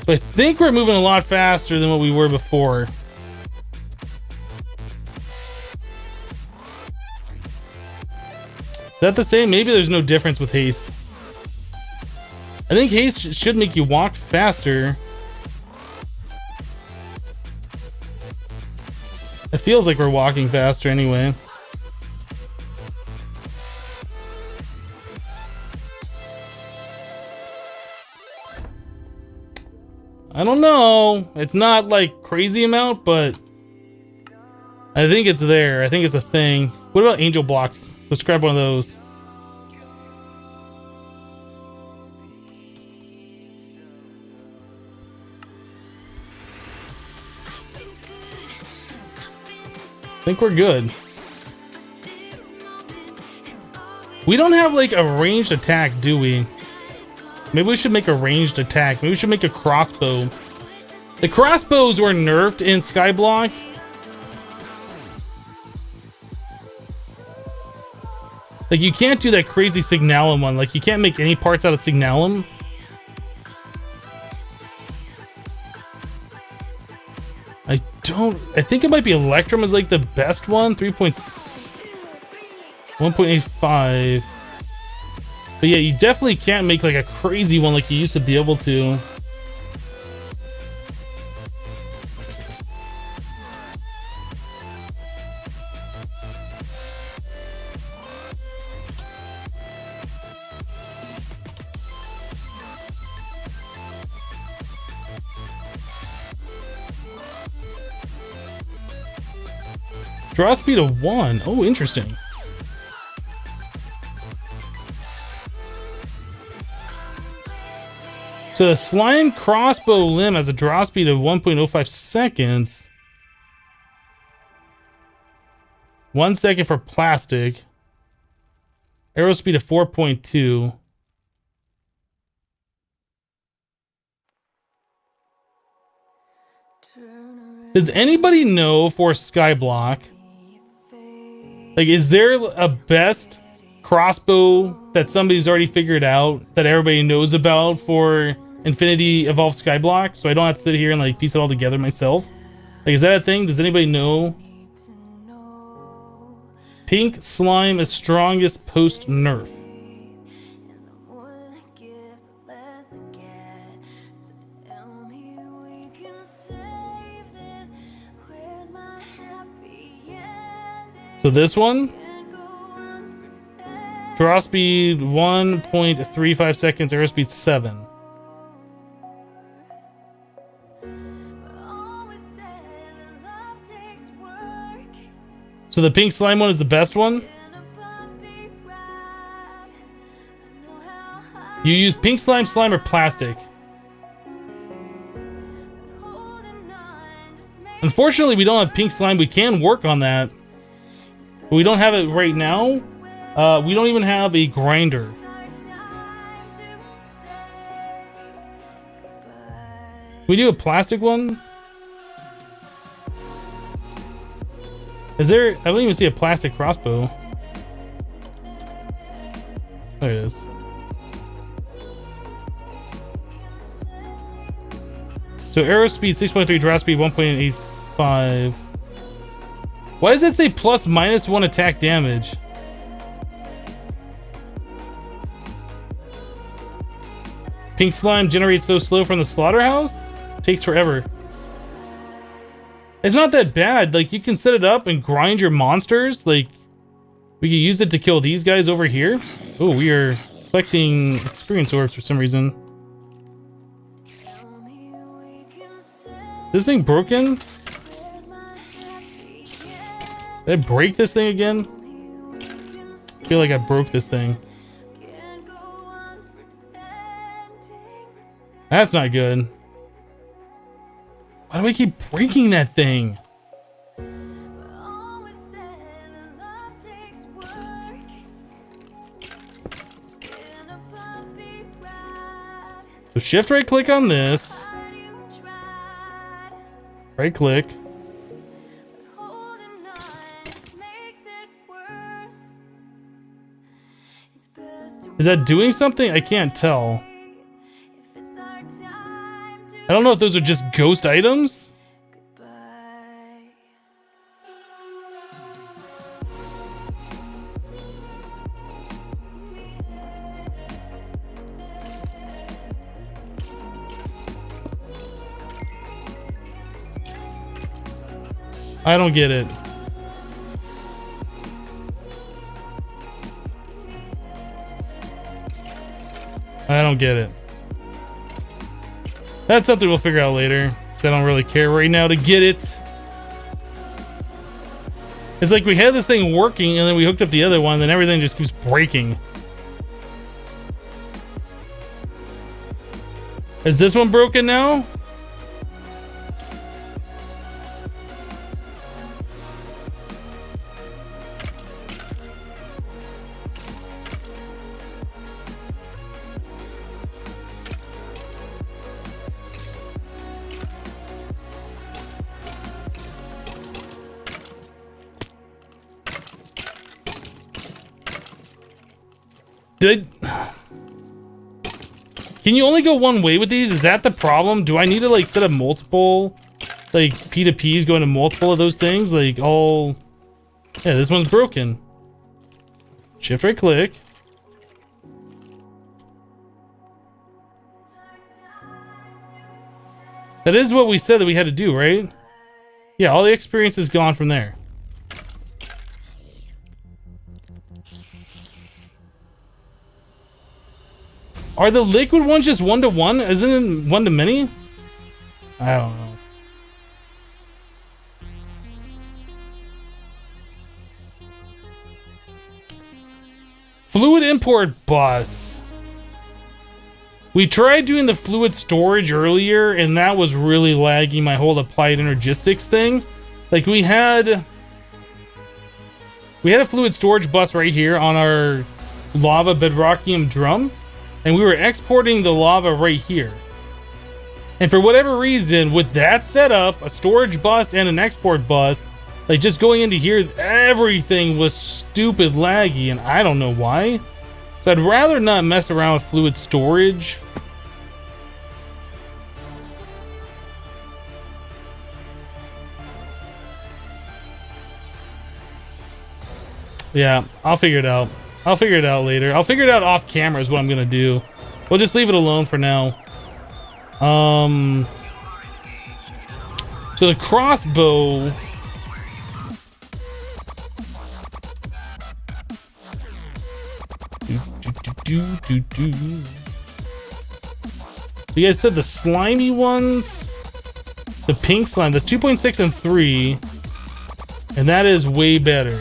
So I think we're moving a lot faster than what we were before. Is that the same? Maybe there's no difference with haste. I think haste should make you walk faster. It feels like we're walking faster anyway. I don't know. It's not like crazy amount, but I think it's there. I think it's a thing. What about angel blocks? Let's grab one of those. think we're good. We don't have like a ranged attack, do we? Maybe we should make a ranged attack. Maybe we should make a crossbow. The crossbows were nerfed in Skyblock. Like, you can't do that crazy Signalum one. Like, you can't make any parts out of Signalum. I think it might be Electrum is like the best one. 1.85. But yeah, you definitely can't make like a crazy one like you used to be able to. Draw speed of 1. Oh, interesting. So the slime crossbow limb has a draw speed of 1.05 seconds. 1 second for plastic. Arrow speed of 4.2. Does anybody know for Skyblock? Like, is there a best crossbow that somebody's already figured out that everybody knows about for Infinity Evolved Skyblock? So I don't have to sit here and like piece it all together myself. Like, is that a thing? Does anybody know? Pink slime is strongest post nerf. So this one, draw speed 1.35 seconds, arrow speed 7. So the pink slime one is the best one. You use pink slime, or plastic. Unfortunately, we don't have pink slime. We can work on that. But we don't have it right now. We don't even have a grinder. Can we do a plastic one? Is there... I don't even see a plastic crossbow. There it is. So arrow speed 6.3, draw speed 1.85. Why does it say plus -1 attack damage? Pink slime generates so slow from the slaughterhouse? Takes forever. It's not that bad. Like, you can set it up and grind your monsters. Like, we can use it to kill these guys over here. Oh, we are collecting experience orbs for some reason. This thing broken? Did I break this thing again? I feel like I broke this thing. That's not good. Why do I keep breaking that thing? So shift right click on this. Right click. Is that doing something? I can't tell. I don't know if those are just ghost items. I don't get it. I don't get it. That's something we'll figure out later. So I don't really care right now to get it. It's like we had this thing working and then we hooked up the other one and then everything just keeps breaking. Is this one broken now? Did I... Can you only go one way with these? Is that the problem? Do I need to like set up multiple like P2Ps going to multiple of those things? Like all... Yeah, this one's broken. Shift right click. That is what we said that we had to do, right? Yeah, all the experience is gone from there. Are the liquid ones just 1-to-1? Isn't it 1-to-many? I don't know. Fluid import bus. We tried doing the fluid storage earlier, and that was really laggy my whole applied energistics thing. Like we had a fluid storage bus right here on our lava bedrockium drum, and we were exporting the lava right here. And for whatever reason, with that setup, a storage bus and an export bus, like just going into here, everything was stupid laggy, and I don't know why. So I'd rather not mess around with fluid storage. Yeah, I'll figure it out. I'll figure it out later. I'll figure it out off camera is what I'm gonna do. We'll just leave it alone for now. So the crossbow. You guys said the slimy ones, the pink slime. That's 2.6 and 3, and that is way better.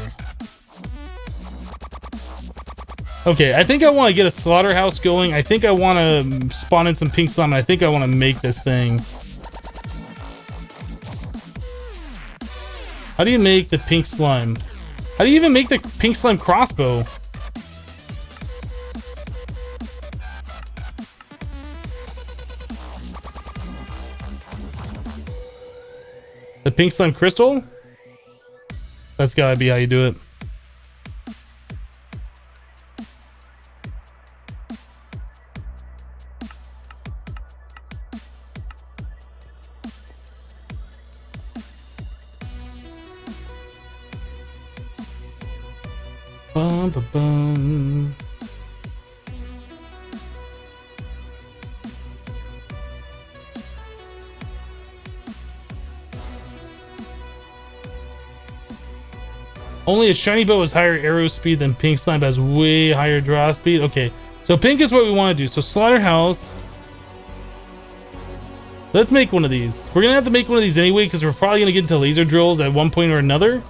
Okay, I think I want to get a slaughterhouse going. I think I want to spawn in some pink slime, and I think I want to make this thing. How do you make the pink slime? How do you even make the pink slime crossbow? The pink slime crystal? That's gotta be how you do it. Bum, bum, bum. Only a shiny bow has higher arrow speed than pink slime, but has way higher draw speed. Okay, so pink is what we want to do. So slaughterhouse. Let's make one of these. We're gonna have to make one of these anyway because we're probably gonna get into laser drills at one point or another.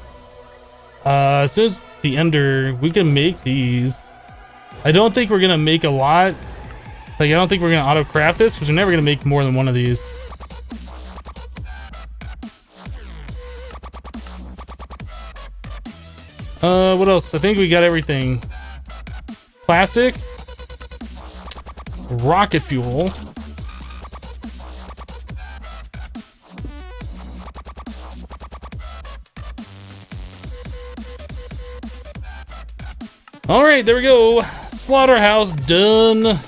As soon as the ender, we can make these. I don't think we're gonna make a lot. Like I don't think we're gonna auto craft this because we're never gonna make more than one of these. What else? I think we got everything. Plastic. Rocket fuel. All right, there we go. Slaughterhouse done.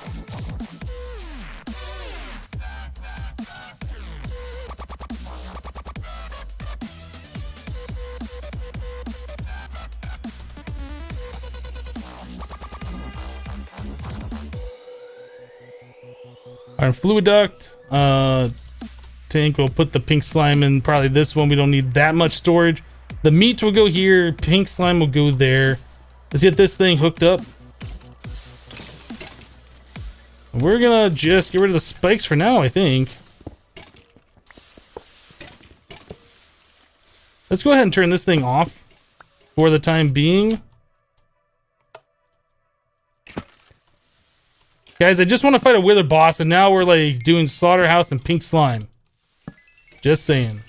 Our fluid duct tank, we'll put the pink slime in probably this one. We don't need that much storage. The meat will go here, pink slime will go there. Let's get this thing hooked up. We're gonna just get rid of the spikes for now, I think. Let's go ahead and turn this thing off for the time being. Guys, I just want to fight a wither boss, and now we're like doing slaughterhouse and pink slime. Just saying.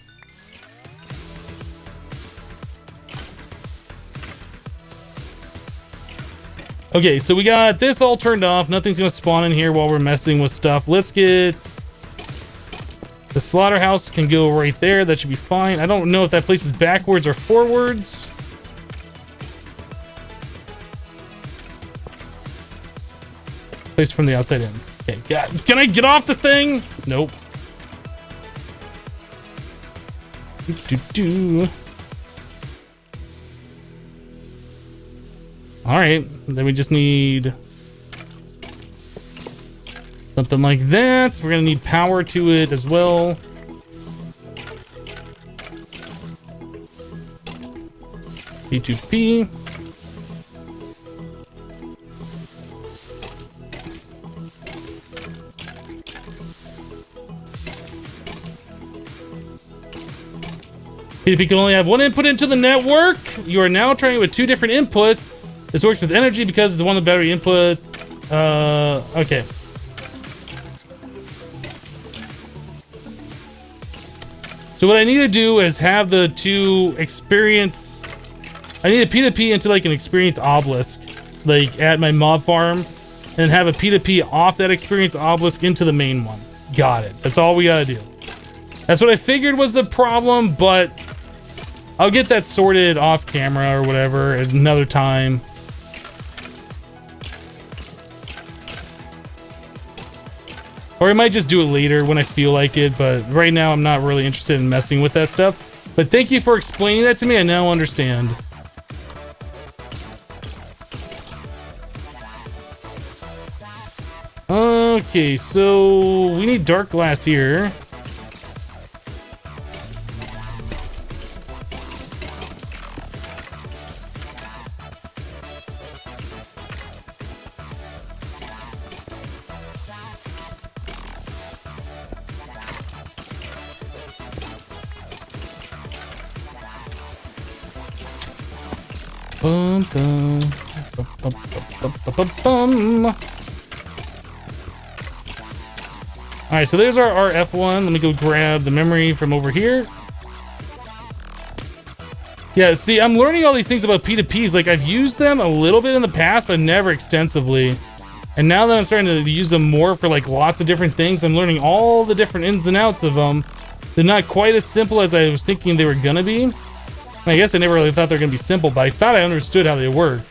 Okay, so we got this all turned off. Nothing's gonna spawn in here while we're messing with stuff. Let's get the slaughterhouse can go right there. That should be fine. I don't know if that places backwards or forwards. Place from the outside in. Okay, can I get off the thing? Nope. Alright, then we just need something like that. We're gonna need power to it as well. P2P. P2P can only have one input into the network. You are now trying with 2 different inputs. This works with energy because the one with battery input. Okay. So what I need to do is have the 2 experience. I need a P2P into like an experience obelisk, like at my mob farm, and have a P2P off that experience obelisk into the main one. Got it. That's all we gotta do. That's what I figured was the problem, but I'll get that sorted off camera or whatever at another time. Or I might just do it later when I feel like it, but right now I'm not really interested in messing with that stuff. But thank you for explaining that to me. I now understand. Okay, so we need dark glass here. Bum, bum, bum, bum, bum, bum, bum. All right, so there's our F1. Let me go grab the memory from over here. Yeah, see, I'm learning all these things about P2Ps. Like, I've used them a little bit in the past, but never extensively. And now that I'm starting to use them more for like lots of different things, I'm learning all the different ins and outs of them. They're not quite as simple as I was thinking they were gonna be. I guess I never really thought they were gonna be simple, but I thought I understood how they work.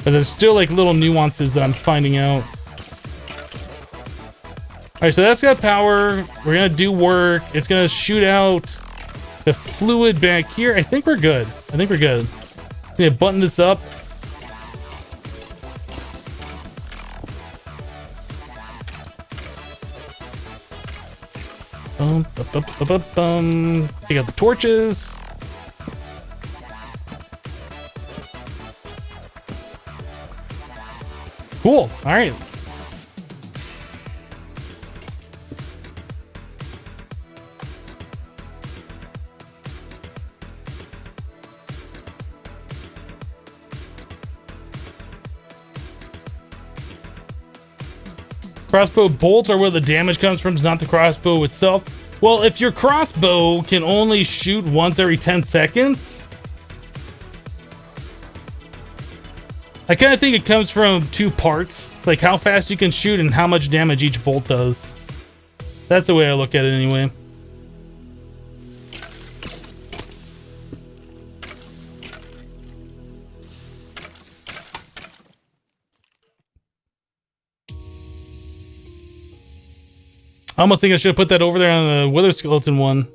But there's still like little nuances that I'm finding out. Alright, so that's got power. We're gonna do work. It's gonna shoot out the fluid back here. I think we're good. I think we're good. I'm gonna button this up. Take out the torches. Cool. All right. Crossbow bolts are where the damage comes from, it's not the crossbow itself. Well, if your crossbow can only shoot once every 10 seconds, I kind of think it comes from 2 parts, like how fast you can shoot and how much damage each bolt does. That's the way I look at it anyway. I almost think I should have put that over there on the Wither Skeleton one.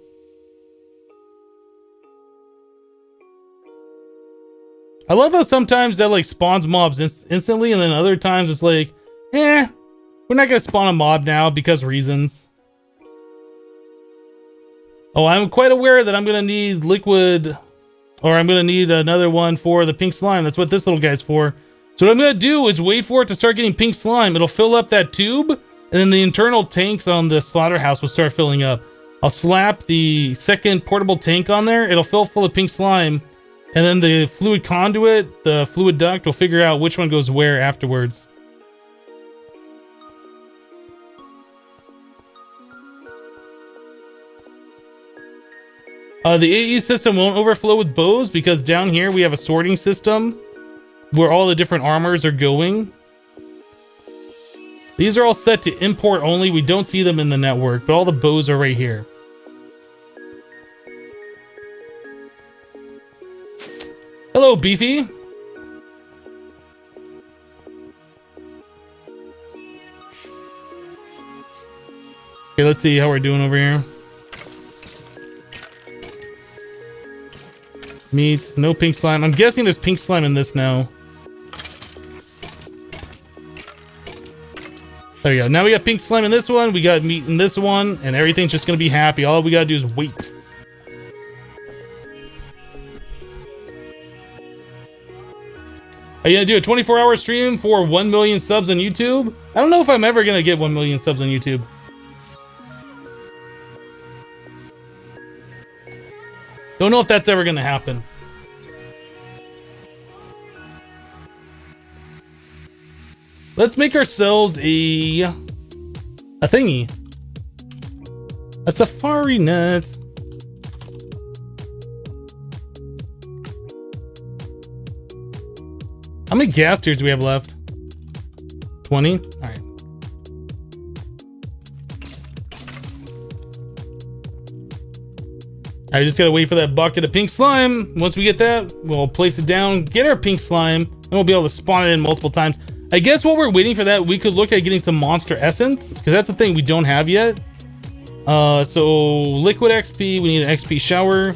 I love how sometimes that like spawns mobs instantly, and then other times it's like, we're not gonna spawn a mob now because reasons. Oh, I'm quite aware that I'm gonna need liquid, or I'm gonna need another one for the pink slime. That's what this little guy's for. So what I'm gonna do is wait for it to start getting pink slime. It'll fill up that tube, and then the internal tanks on the slaughterhouse will start filling up. I'll slap the second portable tank on there. It'll fill full of pink slime. And then the fluid conduit, the fluid duct, will figure out which one goes where afterwards. The AE system won't overflow with bows because down here we have a sorting system where all the different armors are going. These are all set to import only. We don't see them in the network, but all the bows are right here. Hello, Beefy. Okay, let's see how we're doing over here. Meat, no pink slime. I'm guessing there's pink slime in this now. There we go. Now we got pink slime in this one. We got meat in this one, and everything's just gonna be happy. All we gotta do is wait. Are you gonna do a 24-hour stream for 1 million subs on YouTube? I don't know if I'm ever gonna get 1 million subs on YouTube. Don't know if that's ever gonna happen. Let's make ourselves a thingy. A safari net. How many gas tiers do we have left? 20? Alright. I just gotta wait for that bucket of pink slime. Once we get that, we'll place it down, get our pink slime, and we'll be able to spawn it in multiple times. I guess while we're waiting for that, we could look at getting some monster essence, because that's the thing we don't have yet. So liquid XP, we need an XP shower.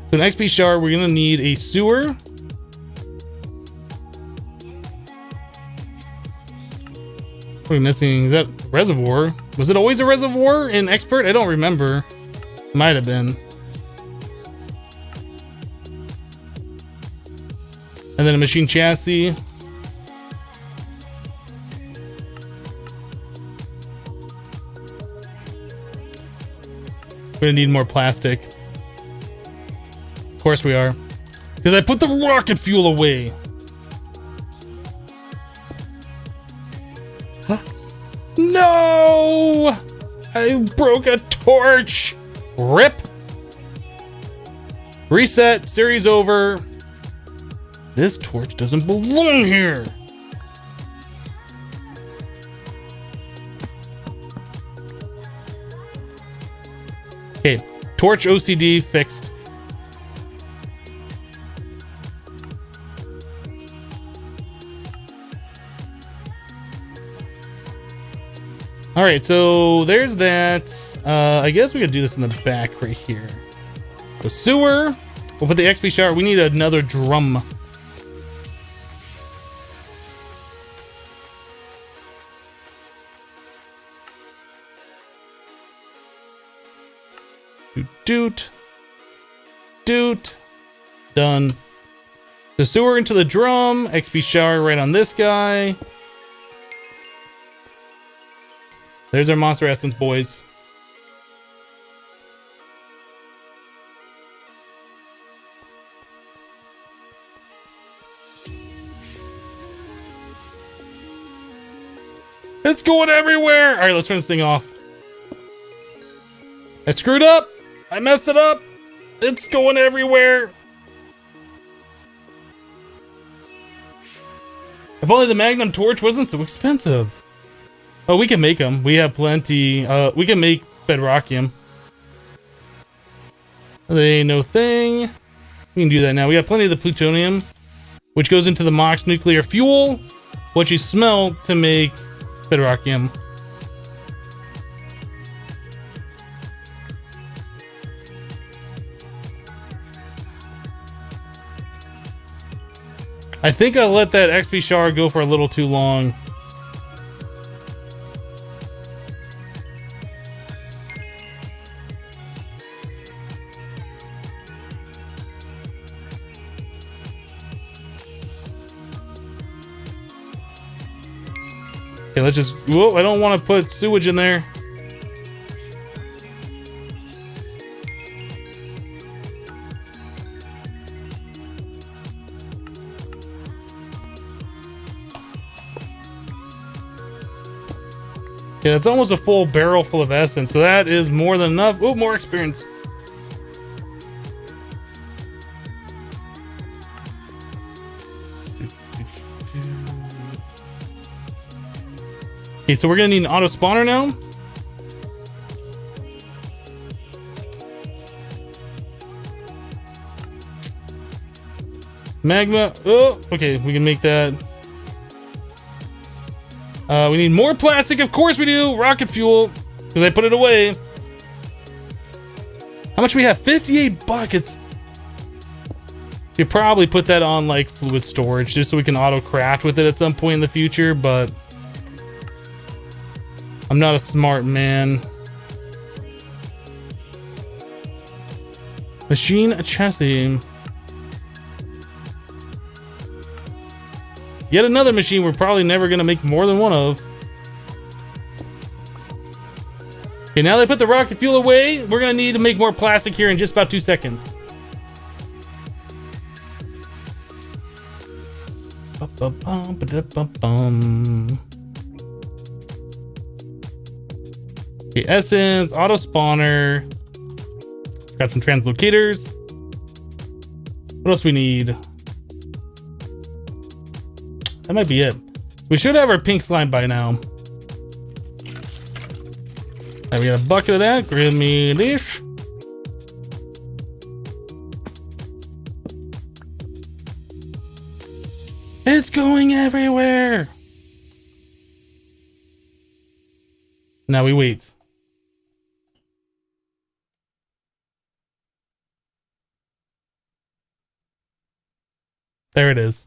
For an XP shower, we're gonna need a sewer. What are we missing? Is that reservoir? Was it always a reservoir in expert? I don't remember. Might have been. And then a machine chassis. We're gonna need more plastic. Of course we are. Because I put the rocket fuel away. Huh? No! I broke a torch! RIP! Reset, series over. This torch doesn't belong here. Okay, torch OCD fixed. All right, so there's that. I guess we could do this in the back right here. The sewer. We'll put the XP shower. We need another drum. Doot. Doot. Done. The sewer into the drum. XP shower right on this guy. There's our monster essence, boys. It's going everywhere! Alright, let's turn this thing off. I screwed up! I messed it up! It's going everywhere! If only the Magnum torch wasn't so expensive. Oh, we can make them. We have plenty. We can make bedrockium. They ain't no thing. We can do that now. We have plenty of the plutonium, which goes into the Mox nuclear fuel, which you smell to make bedrockium. I think I let that XP shower go for a little too long. Okay, let's just... Whoa, I don't want to put sewage in there. Yeah, it's almost a full barrel full of essence, so that is more than enough. Oh, more experience. Okay, so we're gonna need an auto spawner now. Magma. Oh, okay, we can make that. We need more plastic. Of course we do. Rocket fuel. Because I put it away. How much we have? 58 buckets. We could probably put that on like fluid storage just so we can auto craft with it at some point in the future, but I'm not a smart man. Machine chassis. Yet another machine we're probably never going to make more than one of. Okay, now that I put the rocket fuel away, we're going to need to make more plastic here in just about 2 seconds. Okay, essence, auto spawner. Got some translocators. What else we need? That might be it. We should have our pink slime by now. Alright, we got a bucket of that. Give me this. It's going everywhere. Now we wait. There it is.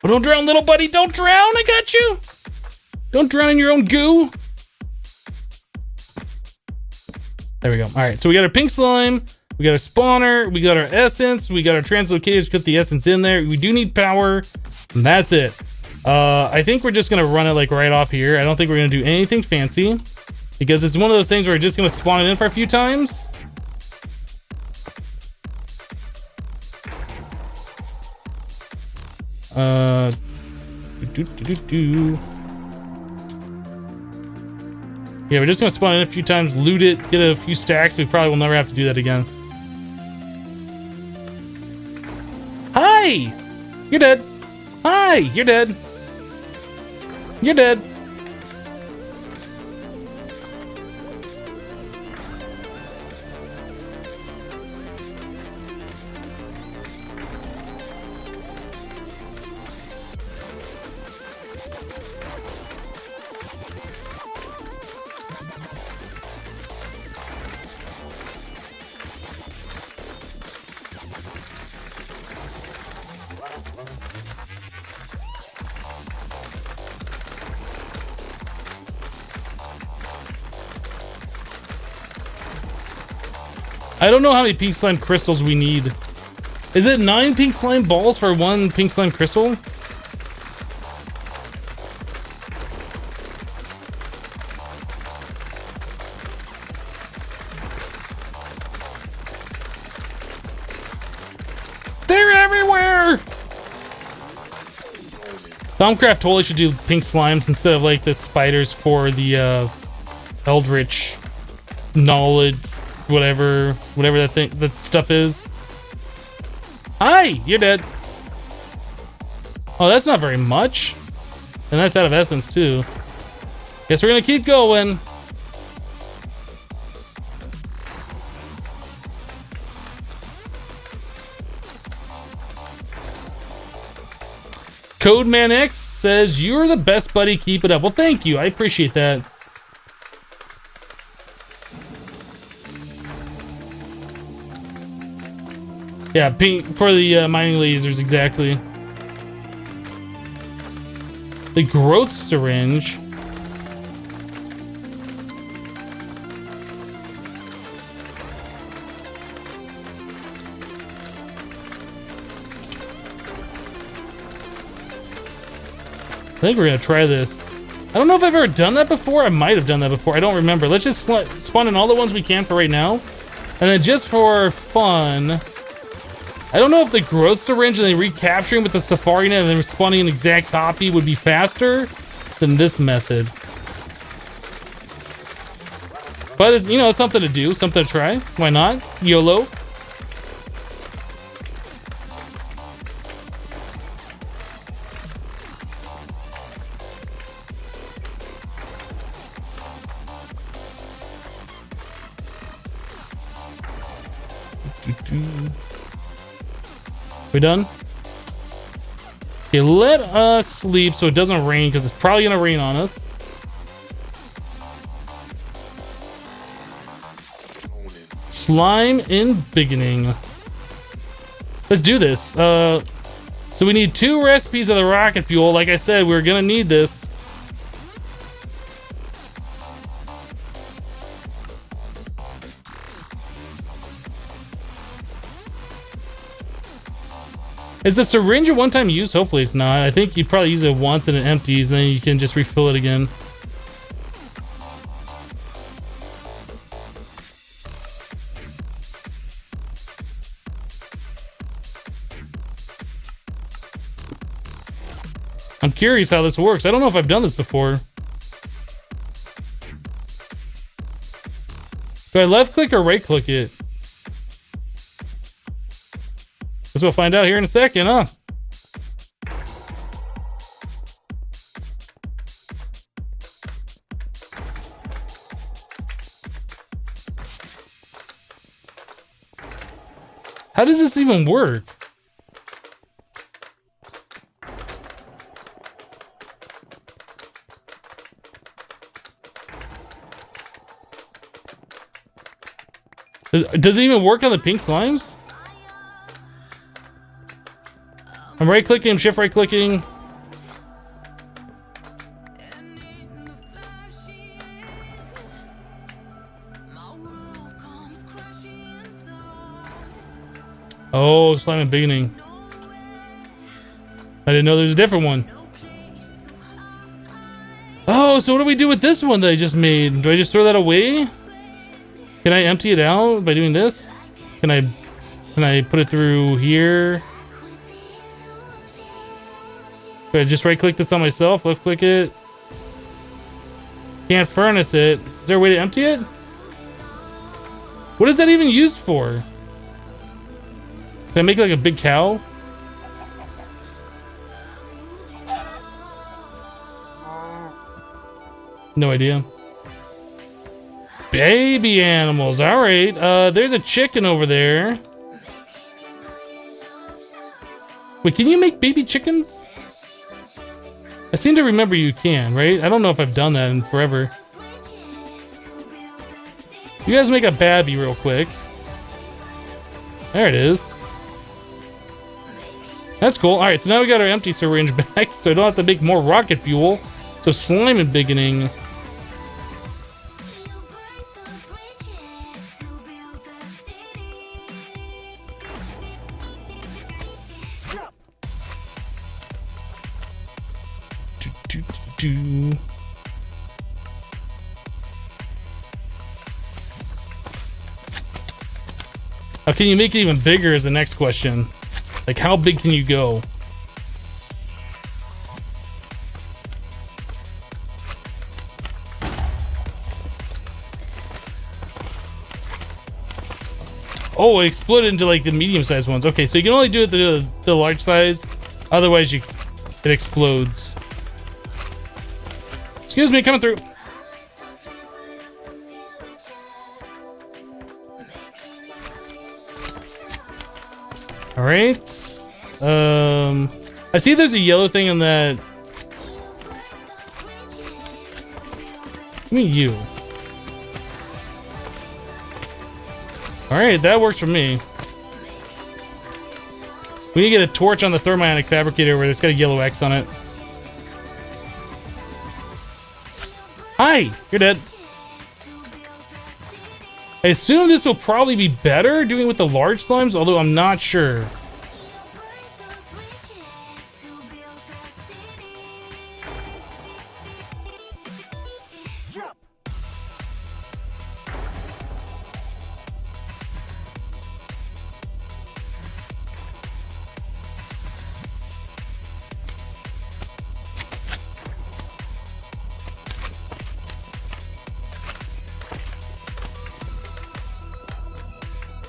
Oh, don't drown, little buddy. Don't drown. I got you. Don't drown in your own goo. There we go. All right. So we got our pink slime. We got our spawner. We got our essence. We got our translocators. Put the essence in there. We do need power. And that's it. I think we're just going to run it like right off here. I don't think we're going to do anything fancy because it's one of those things where we're just going to spawn it in for a few times. Yeah, we're just gonna spawn in a few times, loot it, get a few stacks. We probably will never have to do that again. Hi! You're dead. Hi! You're dead. You're dead. I don't know how many pink slime crystals we need. Is it 9 pink slime balls for 1 pink slime crystal? They're everywhere! Thumbcraft totally should do pink slimes instead of like the spiders for the Eldritch knowledge. Whatever that stuff is. Hi, you're dead. Oh, that's not very much. And that's out of essence too. Guess we're gonna keep going. Codeman X says, "You're the best, buddy. Keep it up." Well, thank you. I appreciate that. Yeah, pink for the mining lasers, exactly. The growth syringe. I think we're gonna try this. I don't know if I've ever done that before. I might have done that before. I don't remember. Let's just spawn in all the ones we can for right now. And then just for fun, I don't know if the growth syringe and then recapturing with the safari net and then spawning an exact copy would be faster than this method. But it's, you know, it's something to do, something to try. Why not? YOLO. We done? Okay, let us sleep so it doesn't rain, because it's probably gonna rain on us. Slime in beginning. Let's do this. So we need 2 recipes of the rocket fuel. Like I said, we're gonna need this. Is the syringe a one-time use? Hopefully it's not. I think you probably use it once and it empties, and then you can just refill it again. I'm curious how this works. I don't know if I've done this before. Do I left click or right click it? Guess we'll find out here in a second, huh? How does this even work? Does it even work on the pink slimes? I'm right clicking, I'm shift right clicking. Oh, slime and beginning. I didn't know there was a different one. Oh, so what do we do with this one that I just made? Do I just throw that away? Can I empty it out by doing this? Can I put it through here? Do I just right click this on myself? Left click it? Can't furnace it. Is there a way to empty it? What is that even used for? Can I make like a big cow? No idea. Baby animals. All right. There's a chicken over there. Wait, can you make baby chickens? I seem to remember you can, right? I don't know if I've done that in forever. You guys make a babby real quick. There it is. That's cool. All right, so now we got our empty syringe back, so I don't have to make more rocket fuel. So slime and beginning. How can you make it even bigger is the next question. Like, how big can you go? Oh, it exploded into like the medium-sized ones. Okay, so you can only do it to the large size. Otherwise, it explodes. Excuse me, coming through. All right. I see there's a yellow thing on that. Give me you. All right, that works for me. We need to get a torch on the thermionic fabricator where it's got a yellow X on it. Hi, you're dead. I assume this will probably be better doing it with the large slimes, although I'm not sure.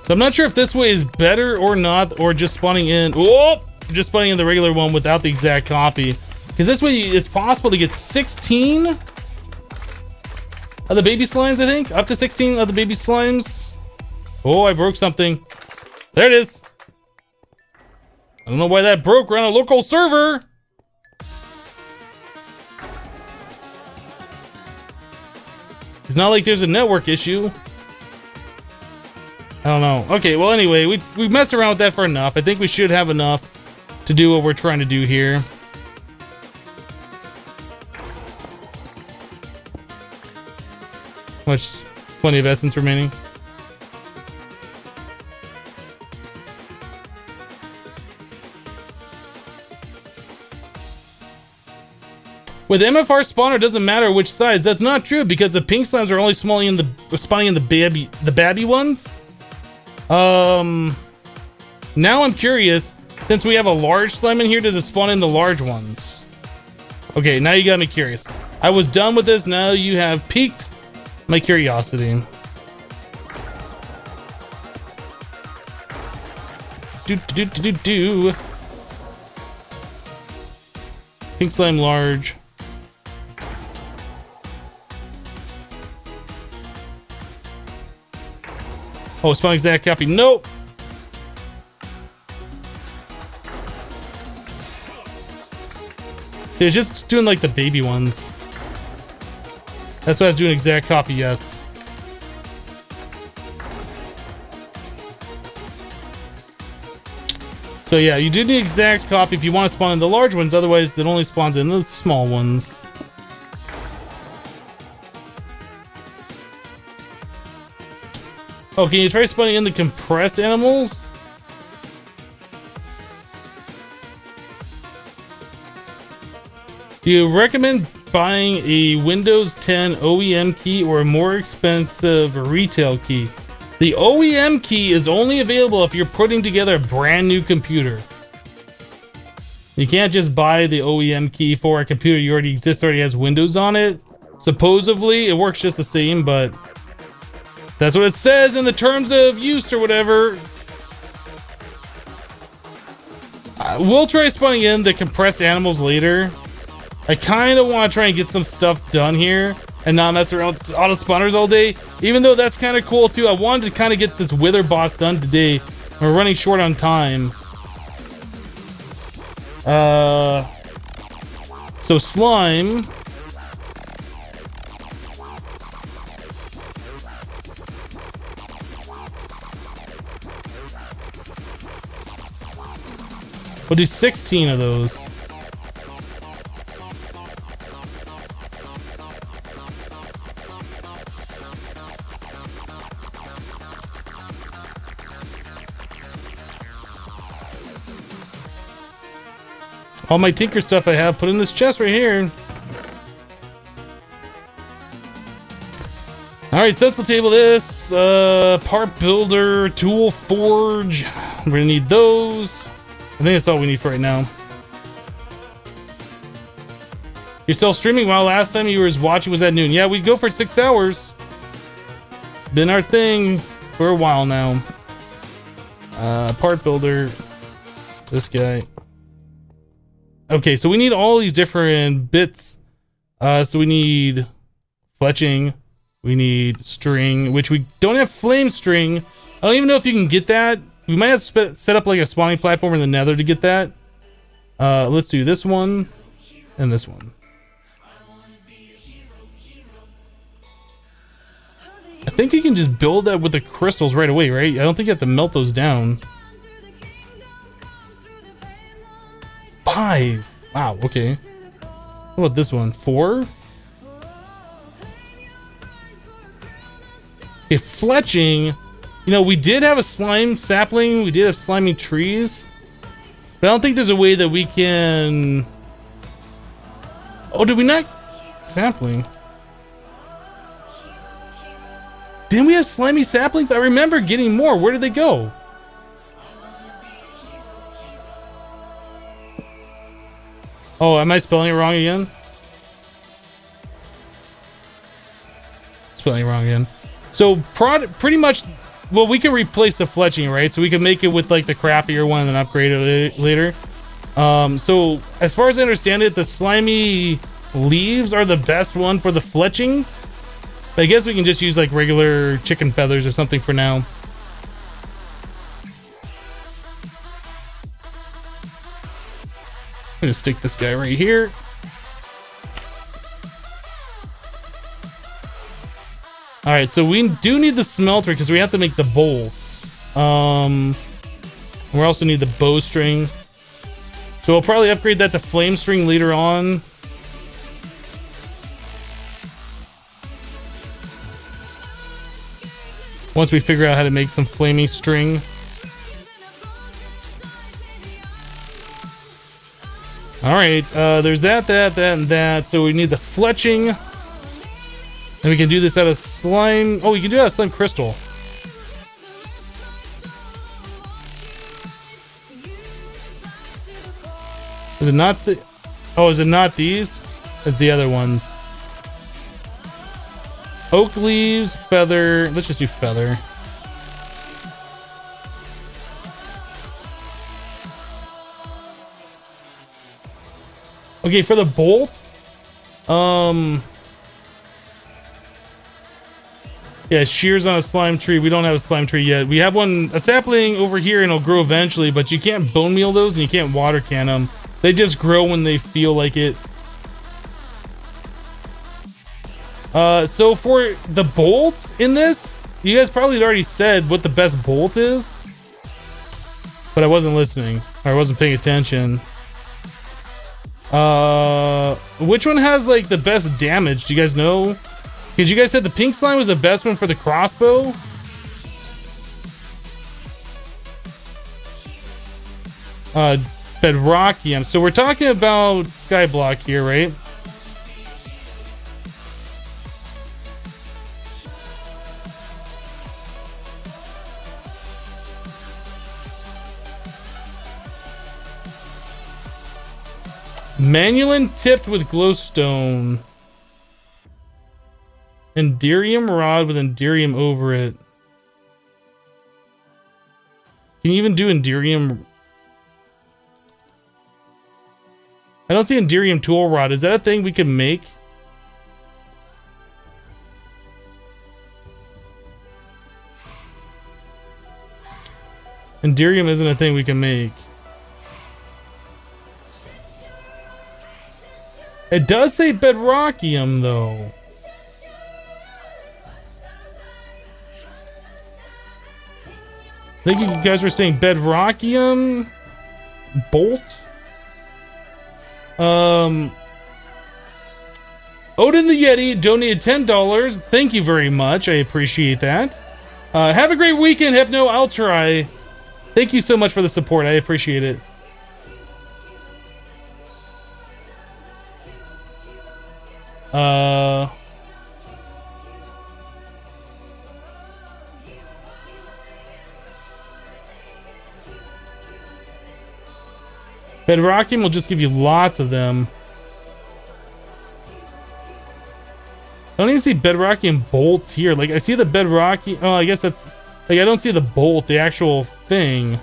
So I'm not sure if this way is better or not, or just spawning in. Oh, just spawning in the regular one without the exact copy. Because this way it's possible to get 16 of the baby slimes, I think. Up to 16 of the baby slimes. Oh, I broke something. There it is. I don't know why that broke. We're on a local server. It's not like there's a network issue. I don't know. Okay, well anyway, we messed around with that for enough. I think we should have enough to do what we're trying to do here. Plenty of essence remaining. With MFR spawner, it doesn't matter which size. That's not true because the pink slimes are only spawning in the babby ones. Now I'm curious. Since we have a large slime in here, does it spawn in the large ones? Okay, now you got me curious. I was done with this. Now you have piqued my curiosity. Do. Pink slime large. Oh, spawn exact copy. Nope. It's just doing like the baby ones. That's why I was doing exact copy, yes. So yeah, you do the exact copy if you want to spawn in the large ones, otherwise it only spawns in the small ones. Oh, can you try spawning in the compressed animals? Do you recommend buying a Windows 10 OEM key or a more expensive retail key? The OEM key is only available if you're putting together a brand new computer. You can't just buy the OEM key for a computer you already has Windows on it. Supposedly, it works just the same, but that's what it says in the terms of use or whatever. We'll try spawning in the compressed animals later. I kind of want to try and get some stuff done here and not mess around with auto spawners all day. Even though that's kind of cool too. I wanted to kind of get this wither boss done today. We're running short on time. So slime. We'll do 16 of those. All my tinker stuff I have put in this chest right here. Alright, stencil table this. Part builder, tool forge. We're gonna need those. I think that's all we need for right now. You're still streaming? Well, last time you were watching was at noon. Yeah, we go for 6 hours. Been our thing for a while now. Part builder. This guy. Okay, so we need all these different bits. So we need fletching. We need string, which we don't have flame string. I don't even know if you can get that. We might have to set up like a spawning platform in the nether to get that. Let's do this one and this one. I think you can just build that with the crystals right away, right? I don't think you have to melt those down. 5. Wow, okay. What about this one? 4? Okay, fletching. You know, we did have a slime sapling. We did have slimy trees. But I don't think there's a way that we can... Oh, did we not? Sapling. Didn't we have slimy saplings? I remember getting more. Where did they go? Oh, am I spelling it wrong again? Spelling it wrong again. So, pretty much, well, we can replace the fletching, right? So we can make it with like the crappier one and then upgrade it later. So as far as I understand it, the slimy leaves are the best one for the fletchings. But I guess we can just use like regular chicken feathers or something for now. I'm gonna stick this guy right here. All right, so we do need the smelter because we have to make the bolts. We also need the bowstring. So we'll probably upgrade that to flame string later on. Once we figure out how to make some flaming string. All right, there's that, and that. So we need the fletching. And we can do this out of slime. Oh, we can do it out of slime crystal. Is it not? Oh, is it not these? It's the other ones. Oak leaves, feather. Let's just do feather. Okay, for the bolt. Yeah, shears on a slime tree. We don't have a slime tree yet. We have one, a sapling over here, and it'll grow eventually, but you can't bone meal those and you can't water can them. They just grow when they feel like it. So for the bolts in this, you guys probably already said what the best bolt is, but I wasn't listening, or I wasn't paying attention. Which one has like the best damage? Do you guys know? Because you guys said the pink slime was the best one for the crossbow. Bedrockium. So we're talking about Skyblock here, right? Manulin tipped with glowstone. Enderium rod with enderium over it. Can you even do enderium? I don't see enderium tool rod. Is that a thing we can make? Enderium isn't a thing we can make. It does say bedrockium though. I think you guys were saying bedrockium bolt. Odin the Yeti donated $10. Thank you very much. I appreciate that. Have a great weekend, Hypno. I'll try. Thank you so much for the support. I appreciate it. Bedrockium will just give you lots of them. I don't even see bedrockium bolts here. Like, I see the bedrockium. Oh, I guess that's... Like, I don't see the bolt, the actual thing.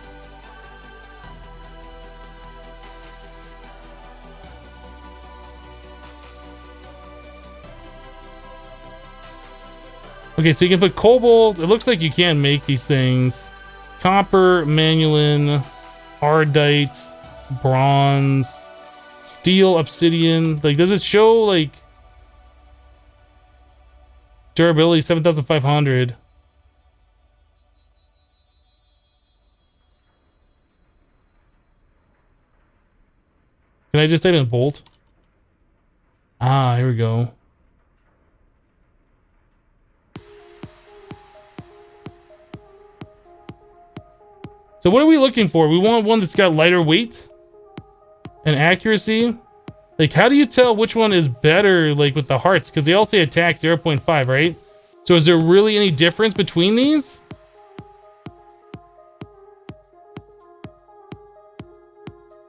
Okay, so you can put cobalt. It looks like you can make these things. Copper, manulin, ardite, bronze, steel, obsidian. Like, does it show, like... Durability 7,500. Can I just type in bolt? Ah, here we go. So what are we looking for? We want one that's got lighter weight and accuracy. Like, how do you tell which one is better, like, with the hearts? Because they all say attack 0.5, right? So is there really any difference between these?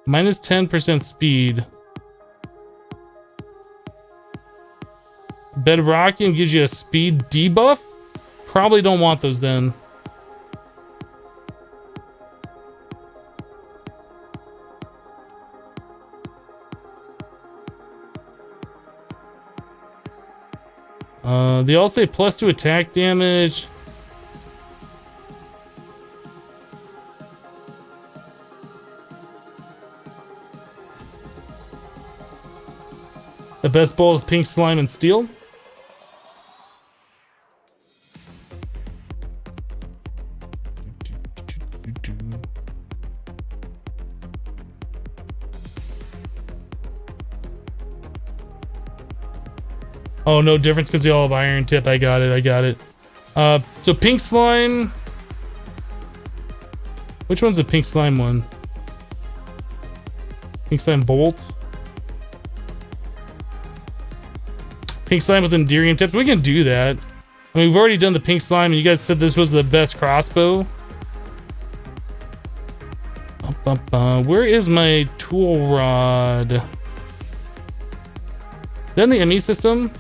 Minus 10% speed. Bedrockium gives you a speed debuff? Probably don't want those then. They all say +2 attack damage. The best bolt is pink slime and steel. Oh, no difference because they all have iron tip. I got it. I got it. So pink slime. Which one's the pink slime one? Pink slime bolt. Pink slime with Enderium tips. We can do that. I mean, we've already done the pink slime, and you guys said this was the best crossbow. Where is my tool rod? Then the ME system.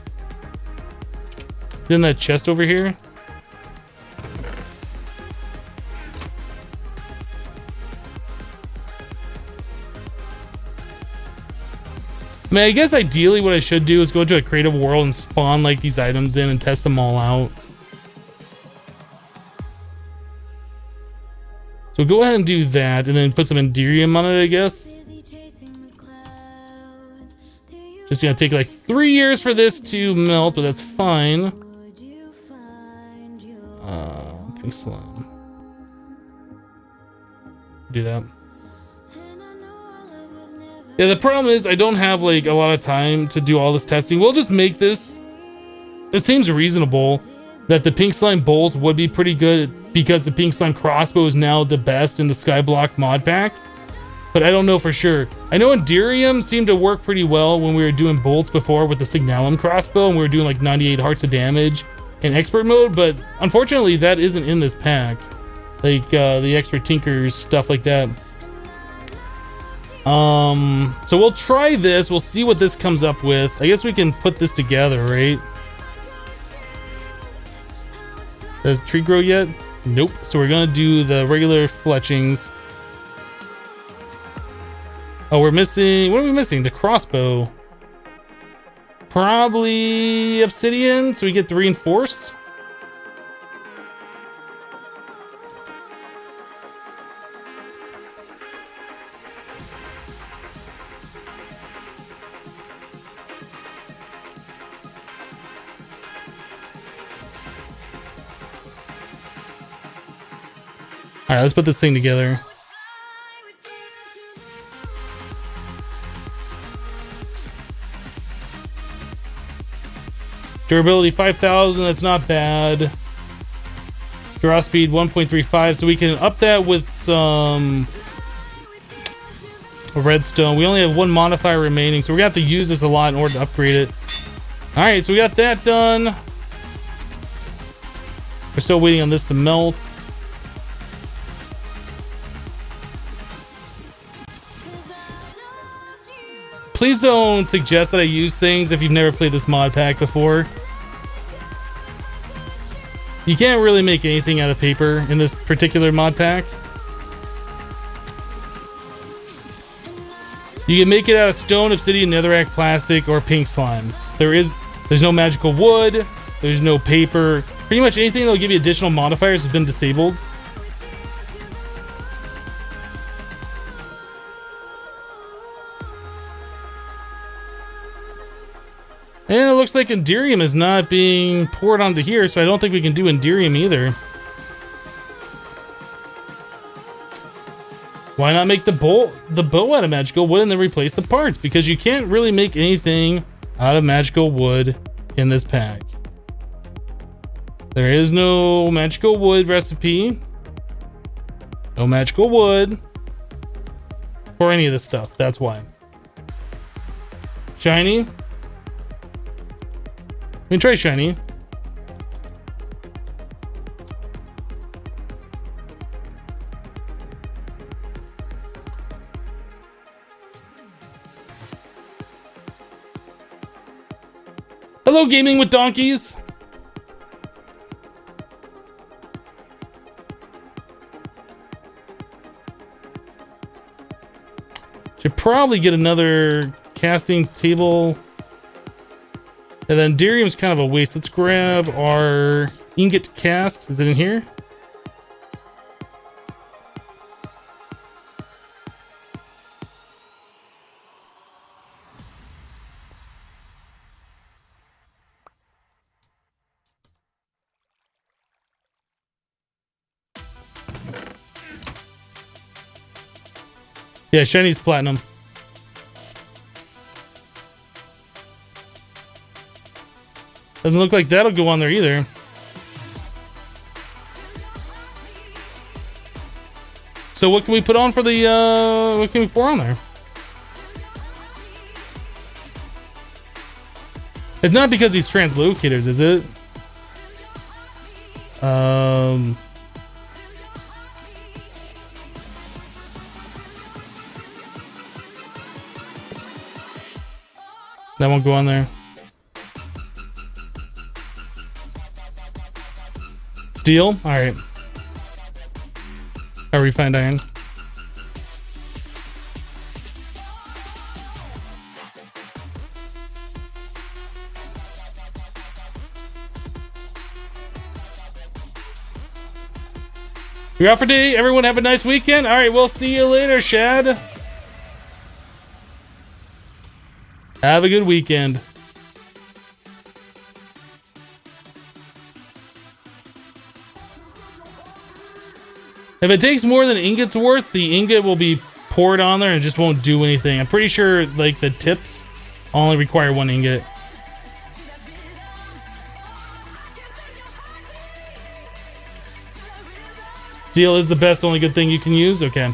Then that chest over here. I mean, I guess ideally what I should do is go into a creative world and spawn like these items in and test them all out. So go ahead and do that and then put some Enderium on it, I guess. Just gonna take like 3 years for this to melt, but that's fine. Pink slime. Do that. Yeah, the problem is I don't have like a lot of time to do all this testing. We'll just make this. It seems reasonable that the pink slime bolt would be pretty good because the pink slime crossbow is now the best in the Skyblock mod pack. But I don't know for sure. I know Enderium seemed to work pretty well when we were doing bolts before with the Signalum crossbow and we were doing like 98 hearts of damage in expert mode, but unfortunately that isn't in this pack. Like the extra tinkers, stuff like that. So we'll try this. We'll see what this comes up with. I guess we can put this together, right? Does tree grow yet? Nope. So we're gonna do the regular fletchings. Oh, we're missing. What are we missing? The crossbow. Probably obsidian, so we get the reinforced. All right, let's put this thing together. Durability 5,000, that's not bad. Draw speed 1.35, so we can up that with some redstone. We only have one modifier remaining, so we're gonna have to use this a lot in order to upgrade it. All right, so we got that done. We're still waiting on this to melt. Please don't suggest that I use things if you've never played this mod pack before. You can't really make anything out of paper in this particular mod pack. You can make it out of stone, obsidian, netherrack, plastic, or pink slime. There's no magical wood. There's no paper. Pretty much anything that'll give you additional modifiers has been disabled. And it looks like Enderium is not being poured onto here, so I don't think we can do Enderium either. Why not make the bow out of magical wood and then replace the parts? Because you can't really make anything out of magical wood in this pack. There is no magical wood recipe. No magical wood. For any of this stuff, that's why. Shiny. We can try shiny. Hello, gaming with donkeys. Should probably get another casting table. And then Enderium's kind of a waste. Let's grab our ingot cast. Is it in here? Yeah, shiny's platinum. Doesn't look like that'll go on there either. So what can we put on for the, what can we pour on there? It's not because these translocators, is it? That won't go on there. Steel? Alright. Or refined iron. You're out for day. Everyone have a nice weekend. All right, we'll see you later, Shad. Have a good weekend. If it takes more than an ingot's worth, the ingot will be poured on there and it just won't do anything. I'm pretty sure like the tips only require 1 ingot. Steel is the best, only good thing you can use? Okay.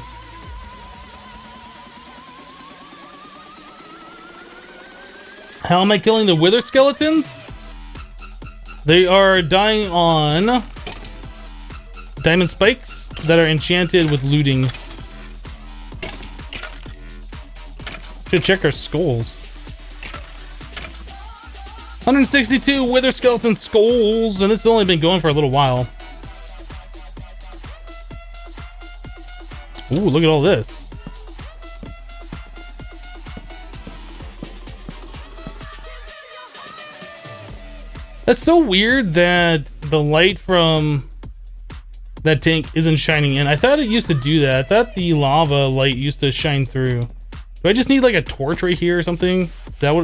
How am I killing the wither skeletons? They are dying on diamond spikes that are enchanted with looting. Should check our skulls. 162 wither skeleton skulls, and this has only been going for a little while. Ooh, look at all this. That's so weird that the light from that tank isn't shining in. I thought it used to do that. I thought the lava light used to shine through. Do I just need like a torch right here or something? That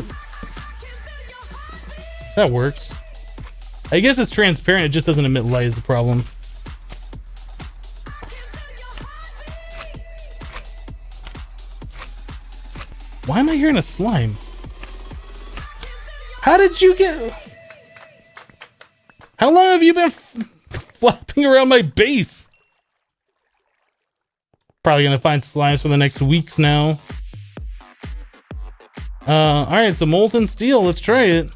works. I guess it's transparent, it just doesn't emit light is the problem. Why am I hearing a slime? How did you get... How long have you been flapping around my base? Probably gonna find slimes for the next weeks now. Alright, so molten steel, let's try it.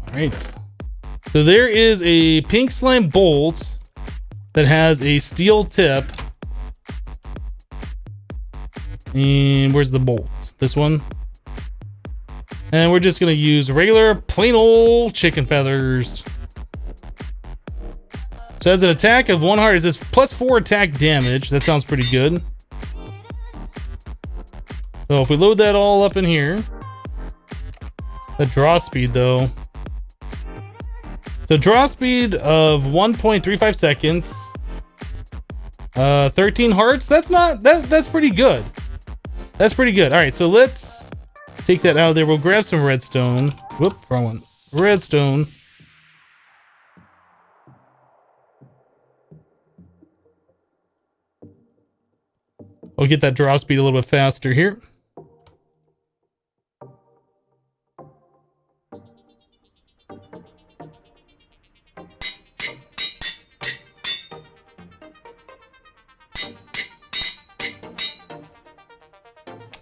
Alright. So there is a pink slime bolt that has a steel tip. And where's the bolt? This one. And we're just gonna use regular plain old chicken feathers. So as an attack of 1 heart, it says +4 attack damage. That sounds pretty good. So if we load that all up in here. The draw speed though. So draw speed of 1.35 seconds. 13 hearts. That's pretty good. That's pretty good. All right, so let's take that out of there. We'll grab some redstone. Whoop, wrong one. Redstone. We'll get that draw speed a little bit faster here.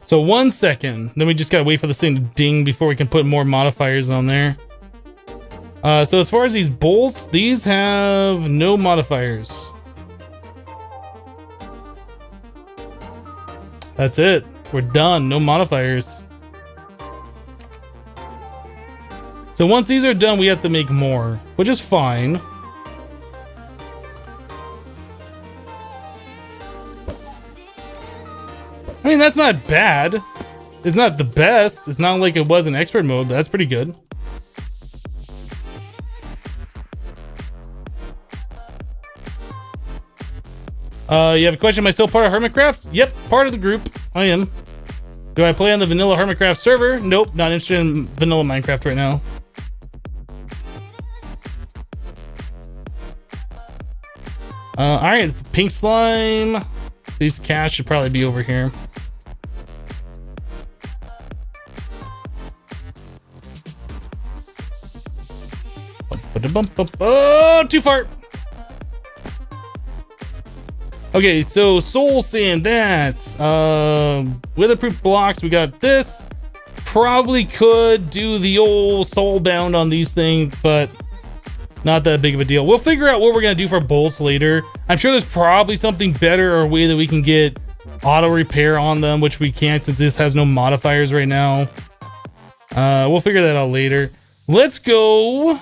So 1 second, then we just gotta wait for this thing to ding before we can put more modifiers on there. So as far as these bolts, these have no modifiers. That's it. We're done. No modifiers. So once these are done, we have to make more, which is fine. I mean, that's not bad. It's not the best. It's not like it was in expert mode, but that's pretty good. You have a question? Am I still part of Hermitcraft? Yep, part of the group. I am. Do I play on the vanilla Hermitcraft server? Nope, not interested in vanilla Minecraft right now. All right, pink slime. These cash should probably be over here. Oh, too far. Okay, so soul sand, that's weatherproof blocks. We got this. Probably could do the old soul bound on these things, but not that big of a deal. We'll figure out what we're gonna do for bolts later. I'm sure there's probably something better or a way that we can get auto repair on them, which we can't since this has no modifiers right now. We'll figure that out later. Let's go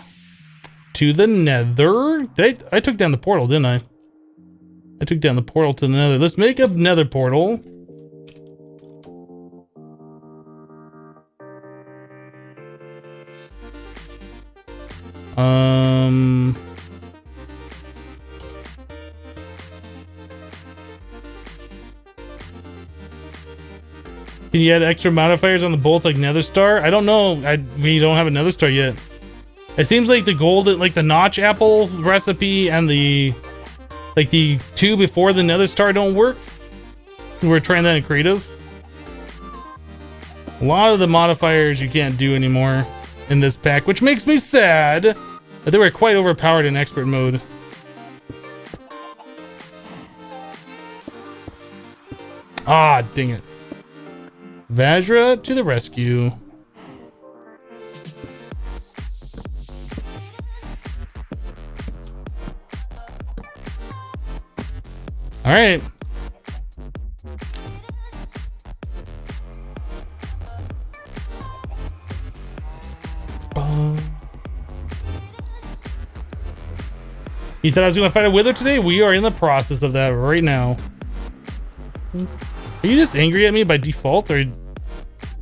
to the nether. I took down the portal, didn't I? I took down the portal to the nether. Let's make a nether portal. Can you add extra modifiers on the bolts like nether star? I don't know. We don't have a nether star yet. It seems like the golden, like the notch apple recipe and the two before the nether star don't work. We're trying that in creative. A lot of the modifiers you can't do anymore in this pack, which makes me sad. But they were quite overpowered in expert mode. Ah, dang it. Vajra to the rescue. All right. You thought I was gonna fight a wither today? We are in the process of that right now. Are you just angry at me by default, or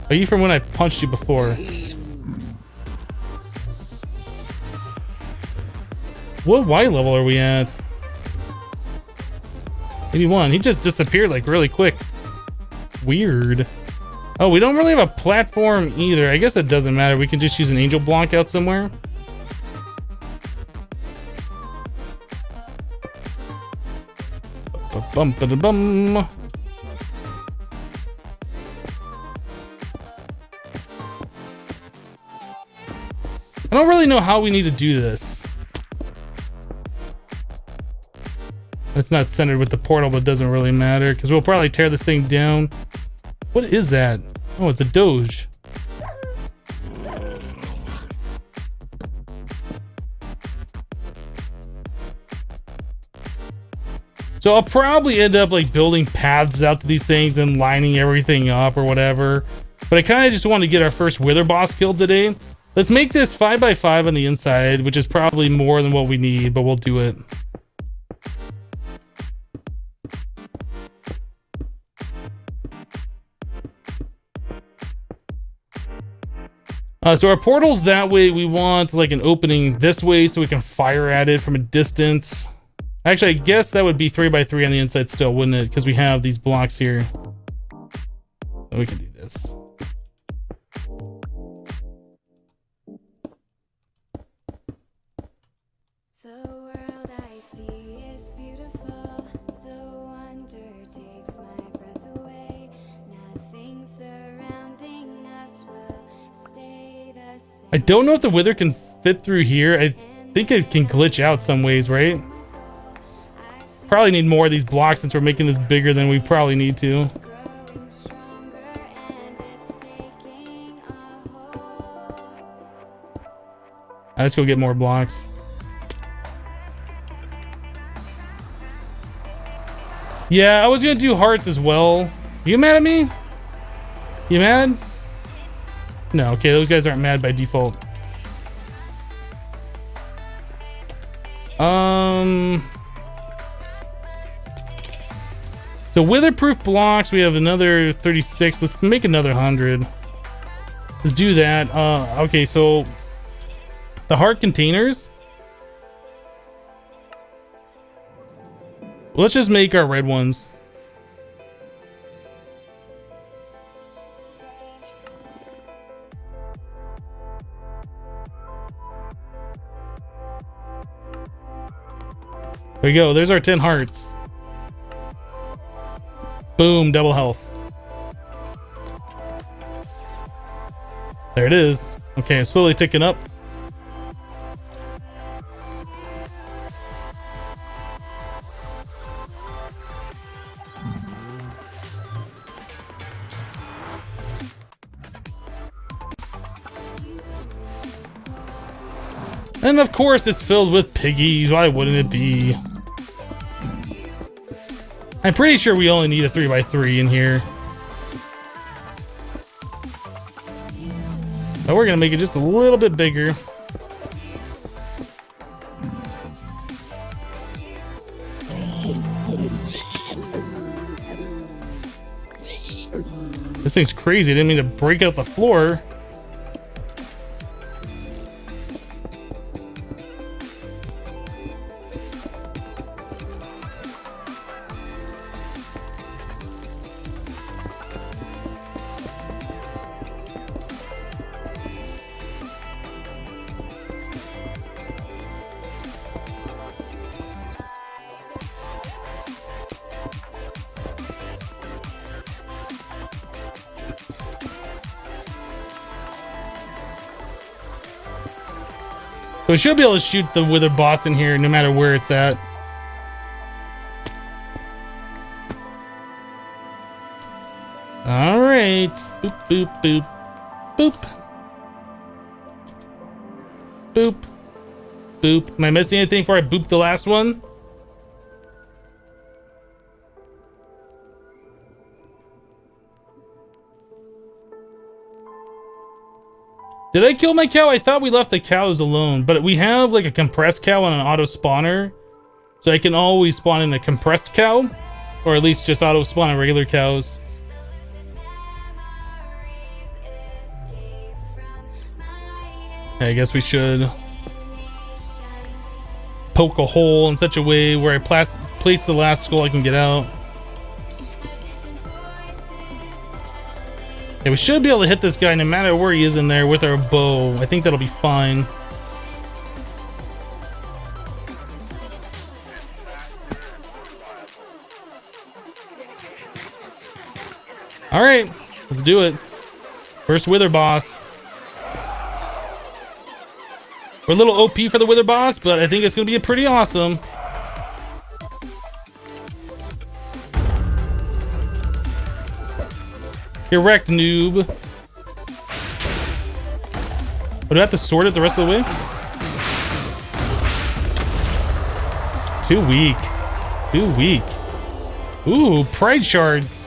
are you from when I punched you before? What Y level are we at? 81. He just disappeared like really quick. Weird. Oh, we don't really have a platform either. I guess it doesn't matter. We can just use an angel block out somewhere. Bum, ba, da, bum. I don't really know how we need to do this. It's not centered with the portal, but it doesn't really matter because we'll probably tear this thing down. What is that? Oh, it's a doge. So I'll probably end up like building paths out to these things and lining everything up or whatever. But I kind of just want to get our first wither boss killed today. Let's make this 5x5 on the inside, which is probably more than what we need, but we'll do it. So our portal's that way. We want like an opening this way so we can fire at it from a distance. Actually, I guess that would be 3x3 on the inside still, wouldn't it? Because we have these blocks here. So we can do this. The world I see is beautiful. The wonder takes my breath away. Nothing surrounding us will stay the same. I don't know if the wither can fit through here. I think it can glitch out some ways, right? Probably need more of these blocks since we're making this bigger than we probably need to. Growing stronger and it's taking a hold. Let's go get more blocks. Yeah, I was gonna do hearts as well. You mad at me? You mad? No, okay, those guys aren't mad by default. So witherproof blocks, we have another 36. Let's make another 100. Let's do that. Okay, so the heart containers. Let's just make our red ones. There we go. There's our 10 hearts. Boom, double health. There it is. Okay, slowly ticking up. And of course it's filled with piggies. Why wouldn't it be? I'm pretty sure we only need a 3x3 in here. But we're gonna make it just a little bit bigger. This thing's crazy. I didn't mean to break out the floor. So we should be able to shoot the wither boss in here no matter where it's at. Alright. Boop, boop, boop. Boop. Boop. Boop. Am I missing anything before I boop the last one? Did I kill my cow? I thought we left the cows alone, but we have like a compressed cow and an auto spawner. So I can always spawn in a compressed cow, or at least just auto spawn in regular cows. I guess we should poke a hole in such a way where I place the last skull I can get out. Yeah, we should be able to hit this guy no matter where he is in there with our bow. I think that'll be fine. Alright, let's do it. First wither boss. We're a little OP for the wither boss, but I think it's going to be pretty awesome. Get wrecked, noob. But do I have to sword it the rest of the way? Too weak. Too weak. Ooh, pride shards.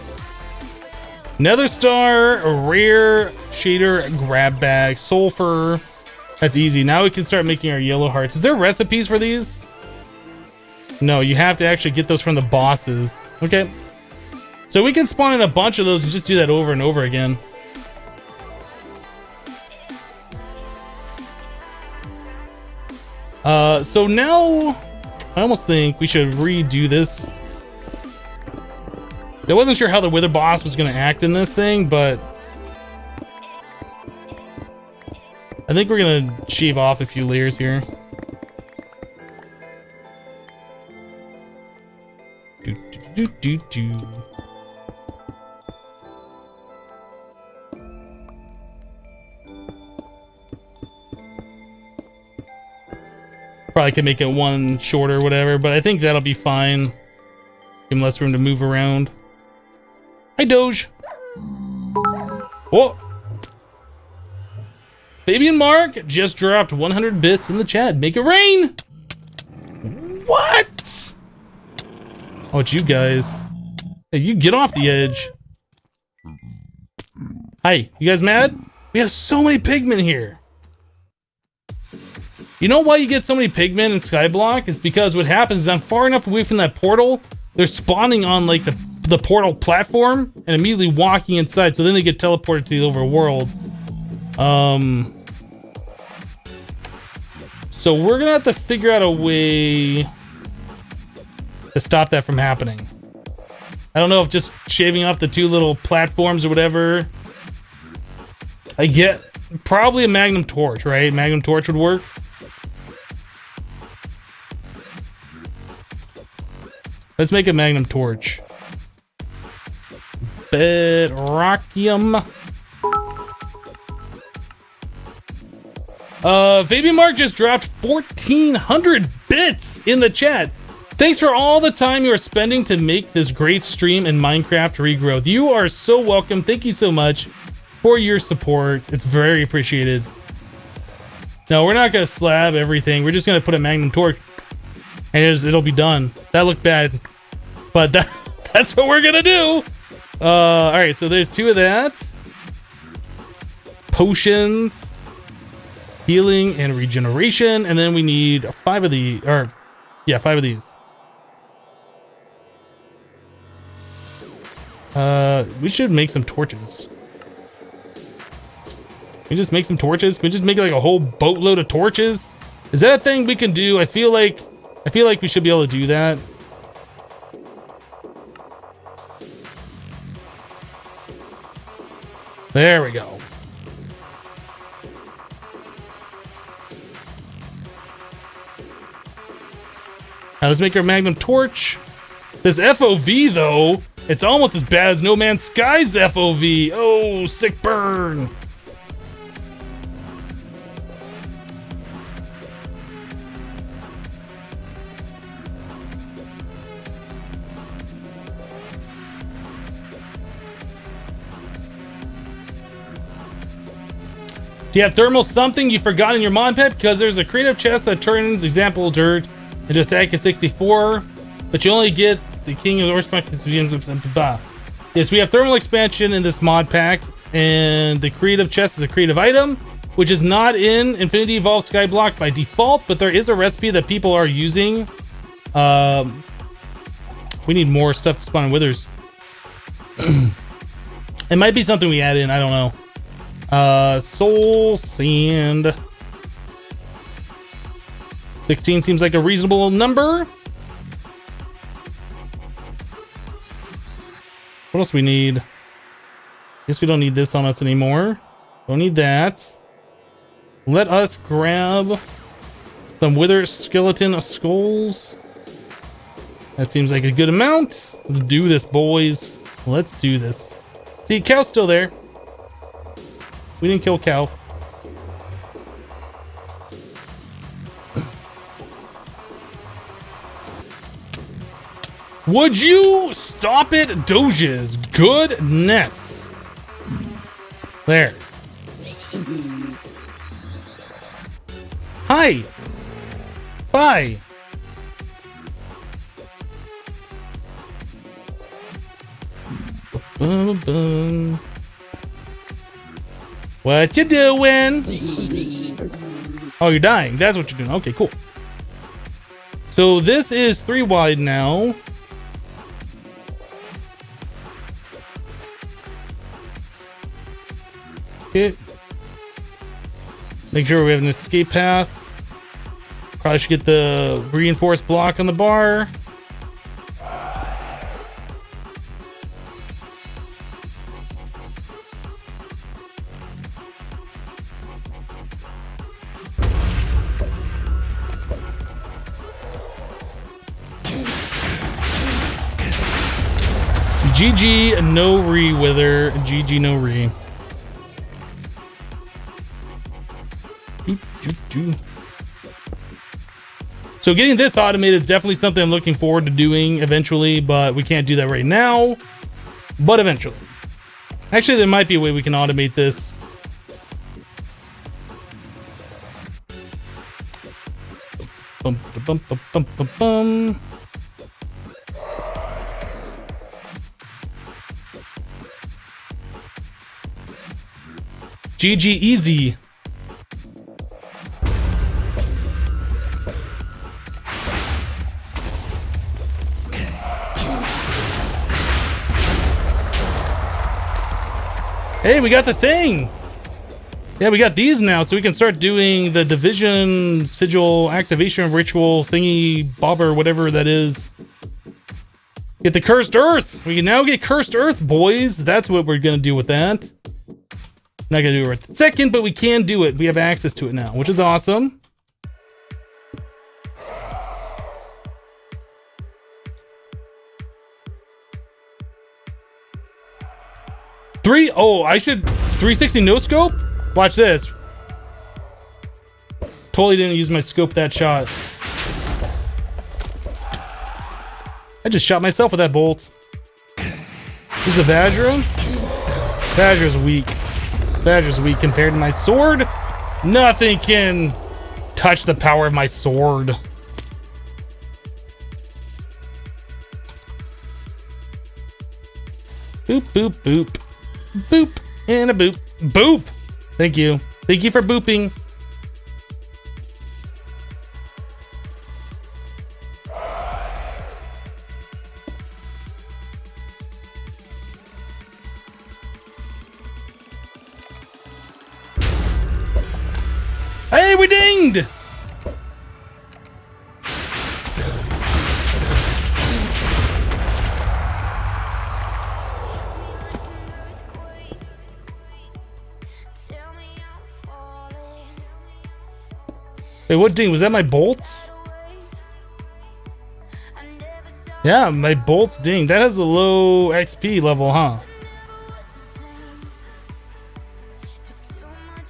Nether star, a rare shader grab bag, sulfur. That's easy. Now we can start making our yellow hearts. Is there recipes for these? No, you have to actually get those from the bosses. Okay. So we can spawn in a bunch of those and just do that over and over again. So now I almost think we should redo this. I wasn't sure how the wither boss was going to act in this thing, but I think we're going to shave off a few layers here. Do. Probably could make it one shorter or whatever, but I think that'll be fine. Give him less room to move around. Hi, Doge. Whoa. Fabian Mark just dropped 100 bits in the chat. Make it rain. What? Oh, it's you guys. Hey, you get off the edge. Hi, you guys mad? We have so many pigmen here. You know why you get so many pigmen in Skyblock? It's because what happens is I'm far enough away from that portal, they're spawning on like the portal platform and immediately walking inside, so then they get teleported to the overworld. So we're gonna have to figure out a way to stop that from happening. I don't know if just shaving off the two little platforms or whatever. I get probably a magnum torch, right? Magnum torch would work. Let's make a magnum torch. Bedrockium. Fabian Mark just dropped 1,400 bits in the chat. Thanks for all the time you are spending to make this great stream in Minecraft Regrowth. You are so welcome. Thank you so much for your support. It's very appreciated. No, we're not going to slab everything. We're just going to put a magnum torch and it'll be done. That looked bad, but that's what we're going to do. All right, so there's 2 of that. Potions. Healing and regeneration, and then we need 5 of these, or yeah, 5 of these. We should make some torches. Can we just make some torches? Can we just make like a whole boatload of torches? Is that a thing we can do? I feel like we should be able to do that. There we go. Now let's make our magnum torch. This FOV though, it's almost as bad as No Man's Sky's FOV. Oh, sick burn. Do you have thermal something you forgot in your mod pack? Because there's a creative chest that turns example dirt into stack of 64, but you only get the king of the horseback. Yes, we have thermal expansion in this mod pack, and the creative chest is a creative item, which is not in Infinity Evolved Skyblock by default, but there is a recipe that people are using. We need more stuff to spawn in withers. It might be something we add in, I don't know. Soul sand. 16 seems like a reasonable number. What else we need? Guess we don't need this on us anymore. Don't need that. Let us grab some wither skeleton skulls. That seems like a good amount. Let's do this, boys. Let's do this. See, cow's still there. We didn't kill cow. Would you stop it, Doges? Goodness. There. Hi. Bye. What you doing? Oh, you're dying. That's what you're doing. Okay, cool. So this is 3 wide now. It. Make sure we have an escape path. Probably should get the reinforced block on the bar. GG no re wither. GG no re. So getting this automated is definitely something I'm looking forward to doing eventually, but we can't do that right now. But eventually. Actually, there might be a way we can automate this. Bum, bum, bum, bum, bum, bum. GG easy. Hey, we got the thing. Yeah, we got these now, so we can start doing the division sigil activation ritual thingy bobber, whatever that is. Get the cursed earth. We can now get cursed earth, boys. That's what we're gonna do with that. Not gonna do it right this second, but we can do it. We have access to it now, which is awesome. Oh, I should 360 no scope? Watch this. Totally didn't use my scope that shot. I just shot myself with that bolt. Who's the Vajra? Vajra's weak. Vajra's weak compared to my sword. Nothing can touch the power of my sword. Boop, boop, boop. Boop, and a boop. Boop! Thank you. Thank you for booping. Hey, we dinged! Wait, what ding? Was that my bolts? Yeah, my bolts ding. That has a low XP level, huh?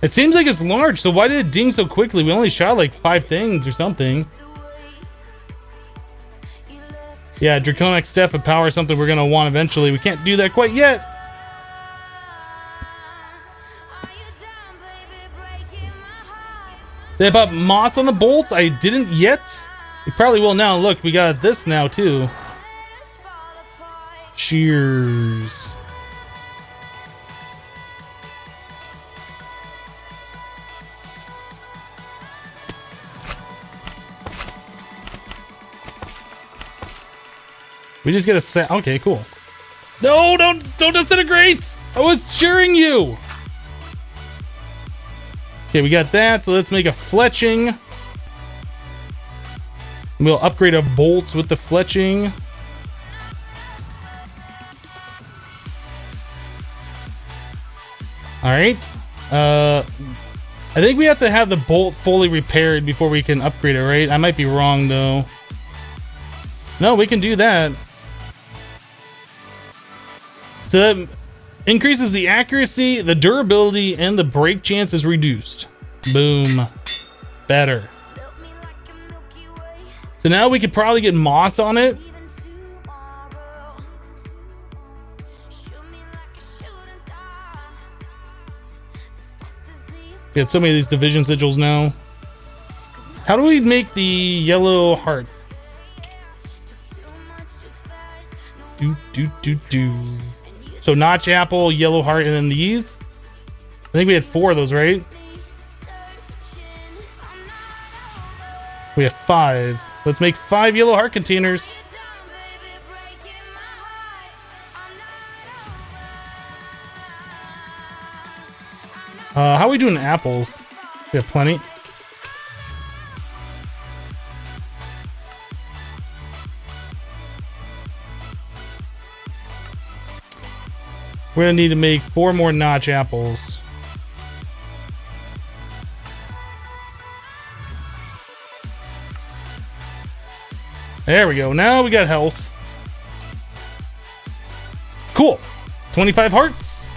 It seems like it's large, so why did it ding so quickly? We only shot like 5 things or something. Yeah, Draconic Step of Power is something we're gonna want eventually. We can't do that quite yet. Did I put moss on the bolts? I didn't yet. We probably will now. Look, we got this now too. Cheers. We just get a set. Okay, cool. No, don't disintegrate. I was cheering you. Okay, we got that. So let's make a fletching. We'll upgrade our bolts with the fletching. All right. I think we have to have the bolt fully repaired before we can upgrade it, right? I might be wrong though. No, we can do that. So that increases the accuracy, the durability, and the break chance is reduced. Boom. Better. So now we could probably get moss on it. We got so many of these division sigils now. How do we make the yellow heart? Do. So notch apple, yellow heart, and then these. I think we had 4 of those, right? We have 5. Let's make 5 yellow heart containers. How are we doing apples? We have plenty. We're gonna need to make 4 more notch apples. There we go. Now we got health. Cool. 25 hearts.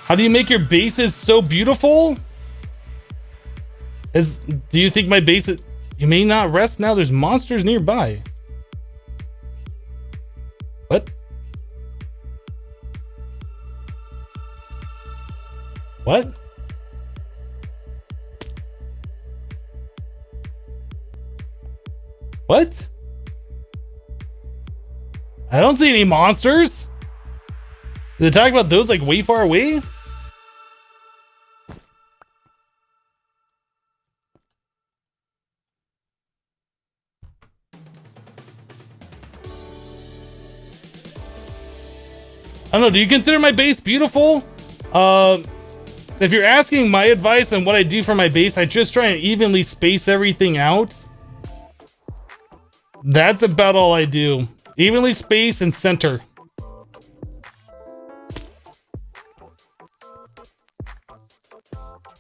How do you make your bases so beautiful? Do you think my base is... You may not rest now. There's monsters nearby. What? What? What? I don't see any monsters. Did they talk about those like way far away? I don't know, do you consider my base beautiful? If you're asking my advice on what I do for my base, I just try and evenly space everything out. That's about all I do. Evenly space and center.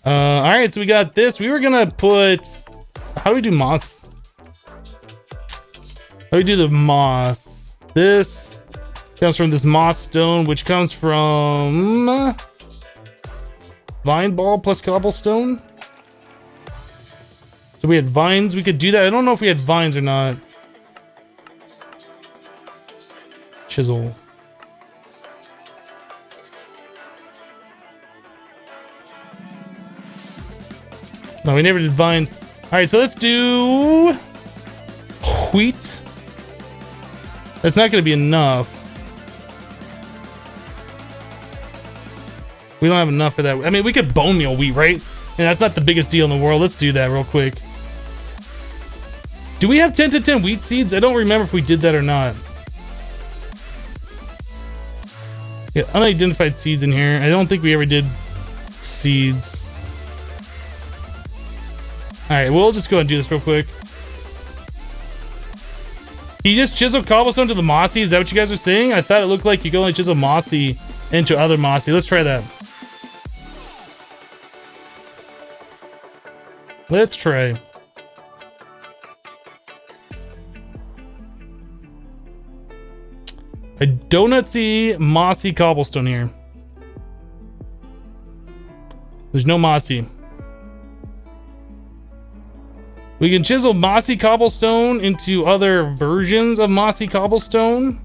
Alright, so we got this. We were gonna put... How do we do moss? What How do we do the moss? This comes from this moss stone, which comes from vine ball plus cobblestone. So we had vines. We could do that. I don't know if we had vines or not. Chisel. No, we never did vines. All right, so let's do wheat. That's not going to be enough. We don't have enough for that. I mean, we could bone meal wheat, right? And that's not the biggest deal in the world. Let's do that real quick. Do we have 10 to 10 wheat seeds? I don't remember if we did that or not. Yeah, unidentified seeds in here. I don't think we ever did seeds. Alright, we'll just go ahead and do this real quick. Can you just chisel cobblestone to the mossy? Is that what you guys are saying? I thought it looked like you could only chisel mossy into other mossy. Let's try that. Let's try. I do not see mossy cobblestone here. There's no mossy. We can chisel mossy cobblestone into other versions of mossy cobblestone.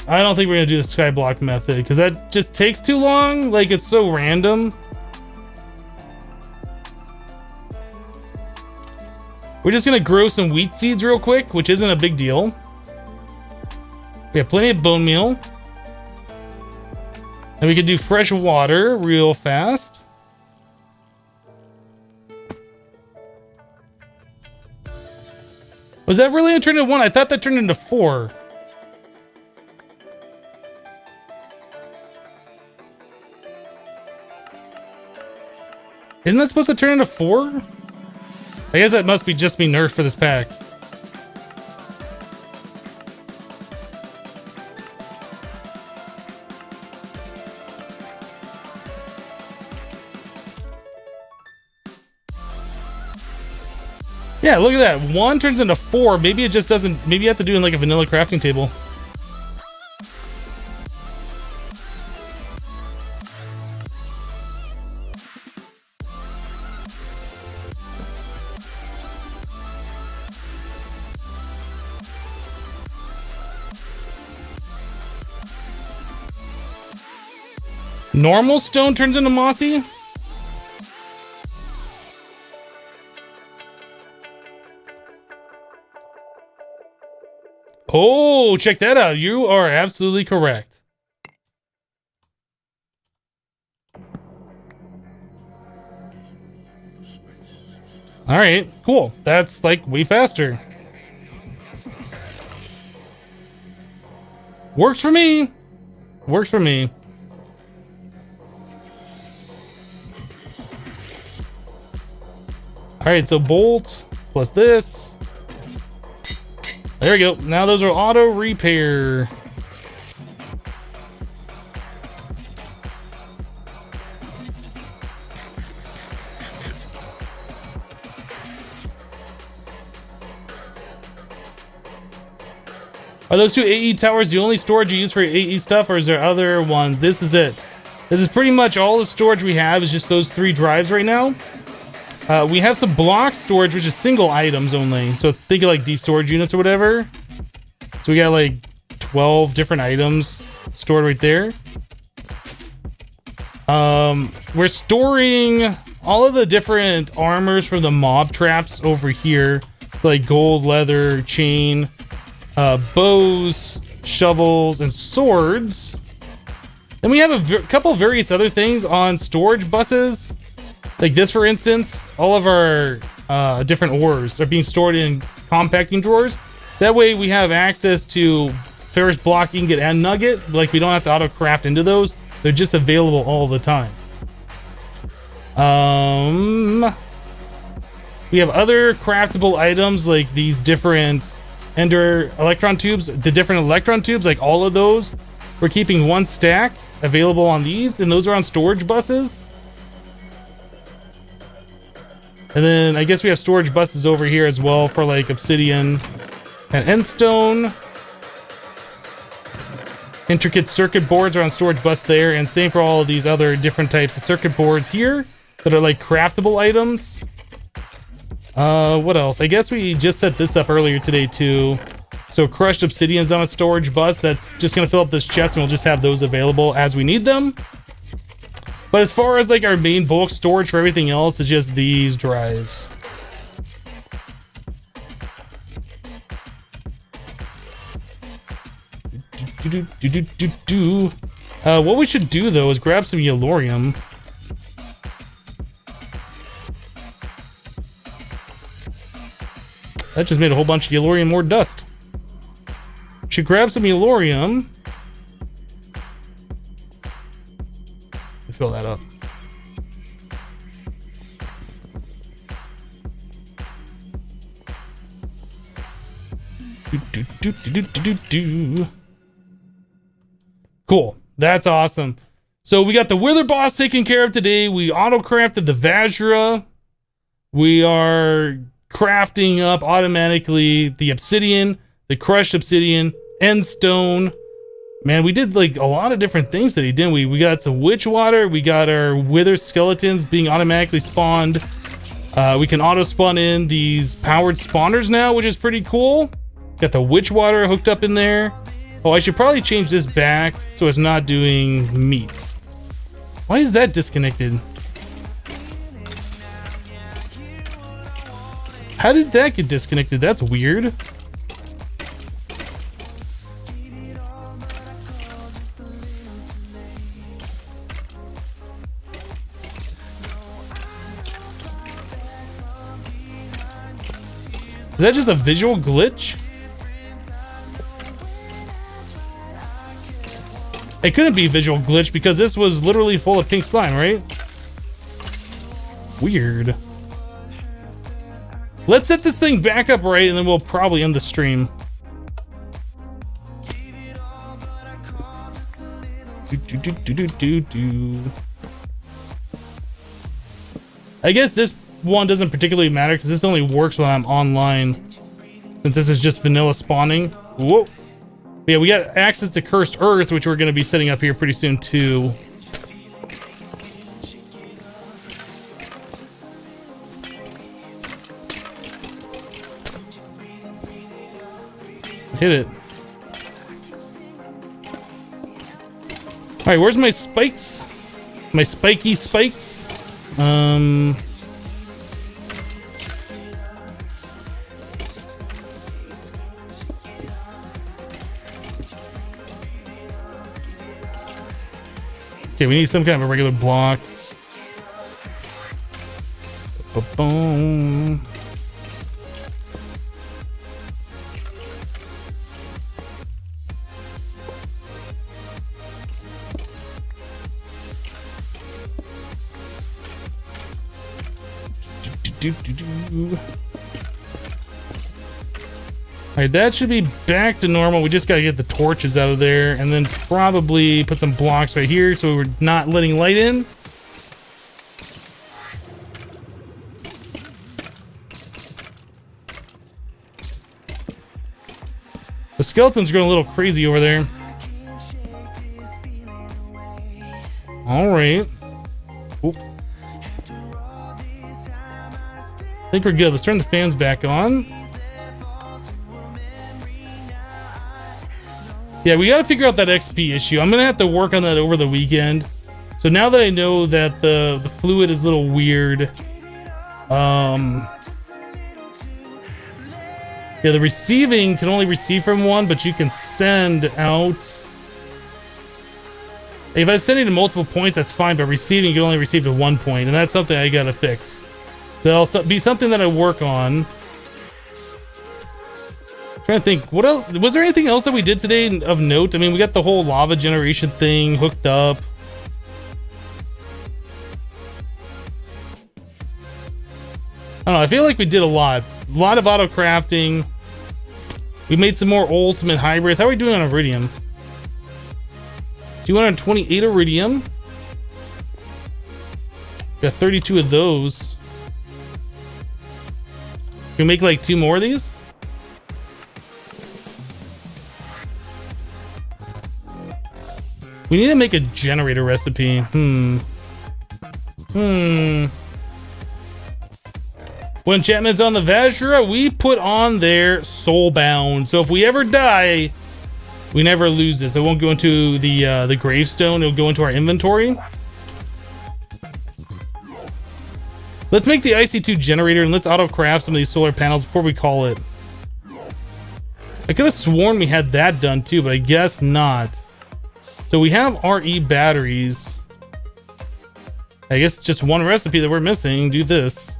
I don't think we're gonna do the skyblock method because that just takes too long. Like, it's so random. We're just gonna grow some wheat seeds real quick, which isn't a big deal. We have plenty of bone meal. And we can do fresh water real fast. Was that really turned into 1? I thought that turned into 4. Isn't that supposed to turn into 4? I guess that must be just me nerfed for this pack. Yeah, look at that. 1 turns into 4. Maybe it just doesn't. Maybe you have to do it in like a vanilla crafting table. Normal stone turns into mossy? Oh, check that out. You are absolutely correct. All right, cool. That's like way faster. Works for me. Works for me. All right, so bolt plus this. There we go. Now those are auto repair. Are those 2 AE towers the only storage you use for AE stuff, or is there other ones? This is it. This is pretty much all the storage we have, is just those 3 drives right now. We have some block storage, which is single items only. So think of like deep storage units or whatever. So we got like 12 different items stored right there. We're storing all of the different armors for the mob traps over here. Like gold, leather, chain, bows, shovels, and swords. Then we have a couple various other things on storage buses. Like this, for instance, all of our different ores are being stored in compacting drawers. That way we have access to ferrous block, ingot, and nugget. Like, we don't have to auto craft into those. They're just available all the time. We have other craftable items like these different ender electron tubes. The different electron tubes, like all of those, we're keeping 1 stack available on these, and those are on storage buses. And then I guess we have storage buses over here as well for like obsidian and endstone. Intricate circuit boards are on storage bus there, and same for all of these other different types of circuit boards here that are like craftable items. What else? I guess we just set this up earlier today too. So crushed obsidian's on a storage bus that's just gonna fill up this chest, and we'll just have those available as we need them. But as far as like our main bulk storage for everything else, it's just these drives. What we should do though is grab some yellorium. That just made a whole bunch of yellorium more dust. Should grab some yellorium. Fill that up. Cool. That's awesome. So we got the Wither boss taken care of today. We auto-crafted the Vajra. We are crafting up automatically the obsidian, the crushed obsidian, endstone. Man, we did like a lot of different things today, didn't we? We got some witch water. We got our wither skeletons being automatically spawned. We can auto spawn in these powered spawners now, which is pretty cool. Got the witch water hooked up in there. Oh, I should probably change this back so it's not doing meat. Why is that disconnected? How did that get disconnected? That's weird. Is that just a visual glitch? It couldn't be a visual glitch because this was literally full of pink slime, right? Weird. Let's set this thing back up right, and then we'll probably end the stream. I guess this one doesn't particularly matter because this only works when I'm online, since this is just vanilla spawning. Whoa. Yeah, we got access to Cursed Earth, which we're going to be setting up here pretty soon too. Hit it. All right, where's my spikes? My spiky spikes? Okay, we need some kind of a regular block. Ba-boom. Alright, that should be back to normal. We just gotta get the torches out of there and then probably put some blocks right here so we're not letting light in. The skeleton's going a little crazy over there. Alright. I think we're good. Let's turn the fans back on. Yeah, we gotta figure out that XP issue. I'm gonna have to work on that over the weekend. So now that I know that the fluid is a little weird, yeah, the receiving can only receive from one, but you can send out. If I send it to multiple points, that's fine, but receiving, you can only receive to 1 point, and that's something I gotta fix. That'll be something that I work on. Trying to think, what else? Was there anything else that we did today of note? I mean, we got the whole lava generation thing hooked up. I don't know, I feel like we did a lot of auto crafting. We made some more ultimate hybrids. How are we doing on iridium? 228 iridium. Got 32 of those. we make like 2 more of these? We need to make a generator recipe. When Chapman's on the Vajra, we put on there Soulbound. So if we ever die, we never lose this. It won't go into the gravestone. It'll go into our inventory. Let's make the IC2 generator and let's auto craft some of these solar panels before we call it. I could have sworn we had that done too, but I guess not. So we have RE batteries. I guess it's just one recipe that we're missing. Do this.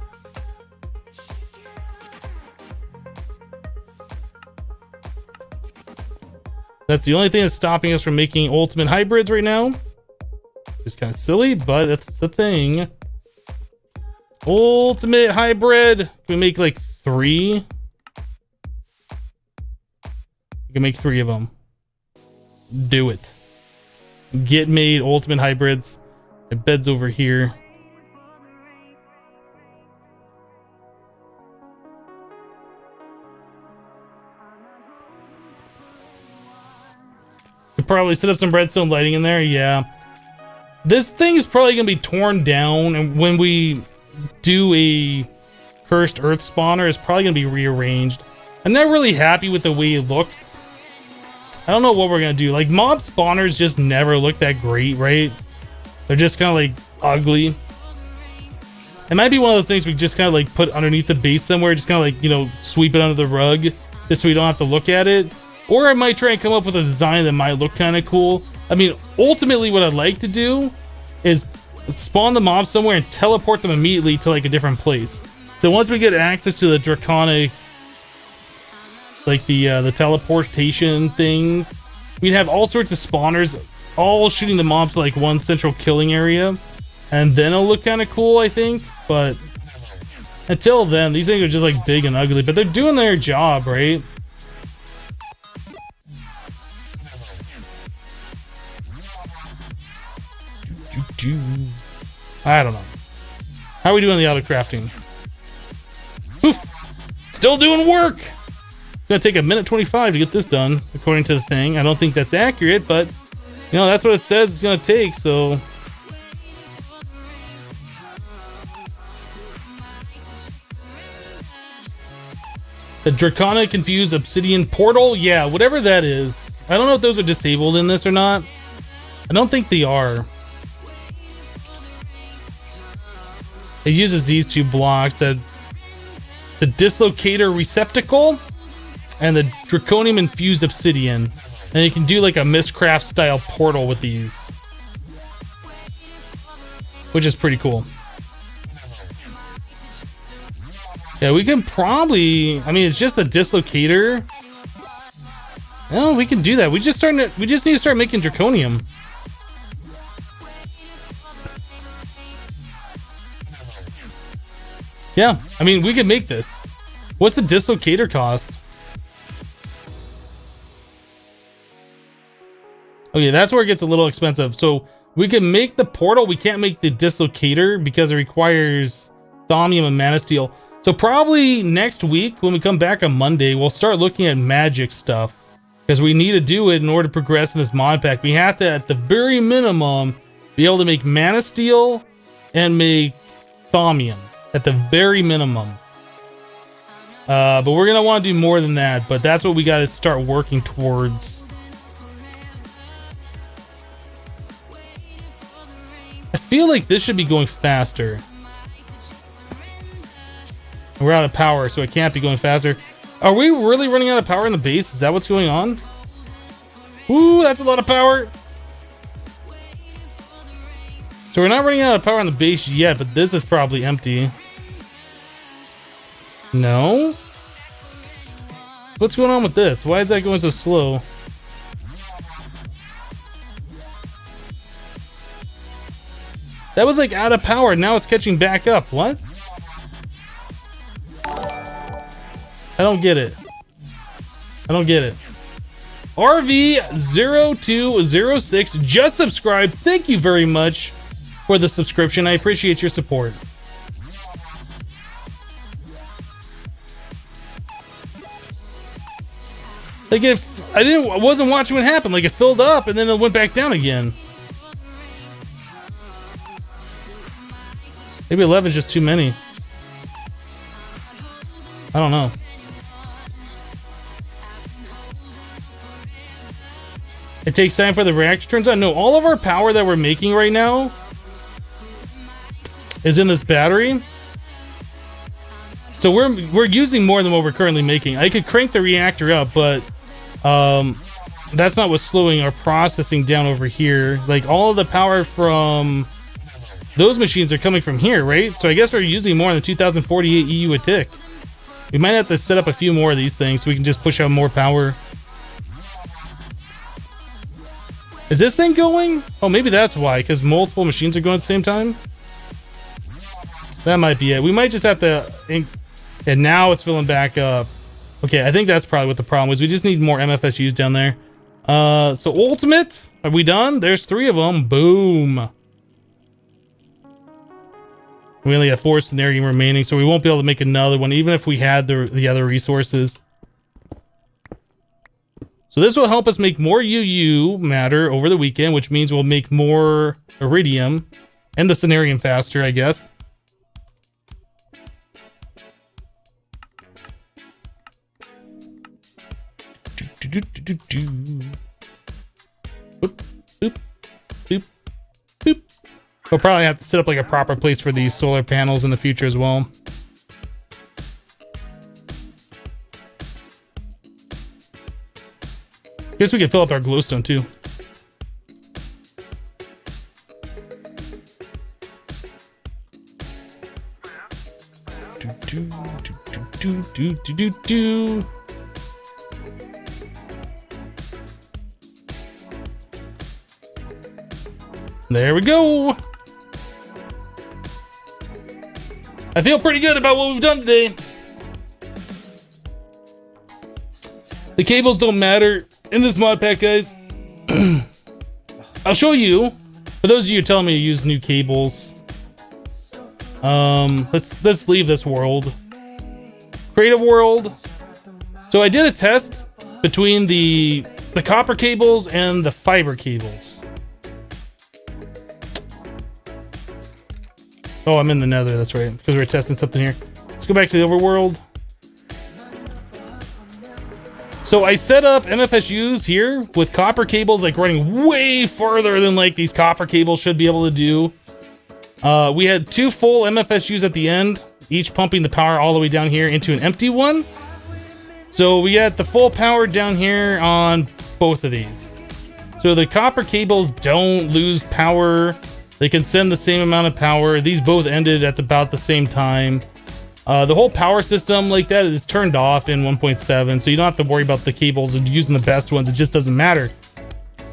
That's the only thing that's stopping us from making ultimate hybrids right now. It's kind of silly, but it's the thing. Ultimate hybrid. Can we make like 3? We can make 3 of them. Do it. Get made ultimate hybrids. My bed's over here. Could probably set up some redstone lighting in there. Yeah. This thing is probably going to be torn down, and when we do a cursed earth spawner, it's probably going to be rearranged. I'm not really happy with the way it looks. I don't know what we're going to do. Like, mob spawners just never look that great, right? They're just kind of like ugly. It might be one of those things we just kind of like put underneath the base somewhere, just kind of like, you know, sweep it under the rug just so we don't have to look at it. Or I might try and come up with a design that might look kind of cool. I mean, ultimately what I'd like to do is spawn the mob somewhere and teleport them immediately to like a different place. So once we get access to the draconic, like the teleportation things, we'd have all sorts of spawners all shooting the mobs to like one central killing area, and then it'll look kind of cool, I think. But until then, these things are just like big and ugly, but they're doing their job, right? I don't know. How are we doing the auto crafting? Oof. Still doing work. It's gonna take 1:25 to get this done, according to the thing. I don't think that's accurate, but you know, that's what it says it's gonna take, so. The Draconic Confused Obsidian Portal? Yeah, whatever that is. I don't know if those are disabled in this or not. I don't think they are. It uses these 2 blocks, the Dislocator Receptacle and the Draconium Infused Obsidian. And you can do like a Mistcraft style portal with these, which is pretty cool. Yeah, we can probably, I mean, it's just a Dislocator. Oh, we can do that. We just need to start making Draconium. Yeah, I mean, we could make this. What's the Dislocator cost? Okay, that's where it gets a little expensive. So we can make the portal. We can't make the Dislocator because it requires Thaumium and Mana Steel. So probably next week when we come back on Monday, we'll start looking at magic stuff, because we need to do it in order to progress in this mod pack. We have to, at the very minimum, be able to make Mana Steel and make Thaumium at the very minimum. But we're gonna want to do more than that. But that's what we got to start working towards. I feel like this should be going faster. We're out of power, so it can't be going faster. Are we really running out of power in the base? Is that what's going on? Ooh, that's a lot of power. So we're not running out of power on the base yet, but this is probably empty. No? What's going on with this? Why is that going so slow? That was like out of power. Now it's catching back up. What? I don't get it. I don't get it. RV0206 just subscribed. Thank you very much for the subscription. I appreciate your support. Like if I wasn't watching what happened. Like it filled up and then it went back down again. Maybe 11 is just too many. I don't know. It takes time for the reactor turns on. No, all of our power that we're making right now is in this battery. So we're using more than what we're currently making. I could crank the reactor up, but that's not what's slowing our processing down over here. Like all of the power from those machines are coming from here, right? So I guess we're using more than 2048 EU a tick. We might have to set up a few more of these things so we can just push out more power. Is this thing going? Oh, maybe that's why, because multiple machines are going at the same time. That might be it. We might just have to... And now it's filling back up. Okay, I think that's probably what the problem is. We just need more MFSUs down there. So ultimate, are we done? There's 3 of them. Boom. We only have 4 scenario remaining, so we won't be able to make another one, even if we had the other resources. So this will help us make more UU matter over the weekend, which means we'll make more iridium and the scenarium faster, I guess. Boop, boop, boop, boop. We'll probably have to set up like a proper place for these solar panels in the future as well. Guess we can fill up our glowstone too. There we go. I feel pretty good about what we've done today. The cables don't matter in this mod pack, guys. I'll show you. For those of you telling me to use new cables, let's leave this world. Creative world. So I did a test between the copper cables and the fiber cables. Oh, I'm in the nether, that's right, because we're testing something here. Let's go back to the overworld. So I set up MFSUs here with copper cables like running way further than like these copper cables should be able to do. We had 2 full MFSUs at the end, each pumping the power all the way down here into an empty one. So we got the full power down here on both of these. So the copper cables don't lose power. They can send the same amount of power. These both ended at about the same time. The whole power system like that is turned off in 1.7, so you don't have to worry about the cables and using the best ones. It just doesn't matter.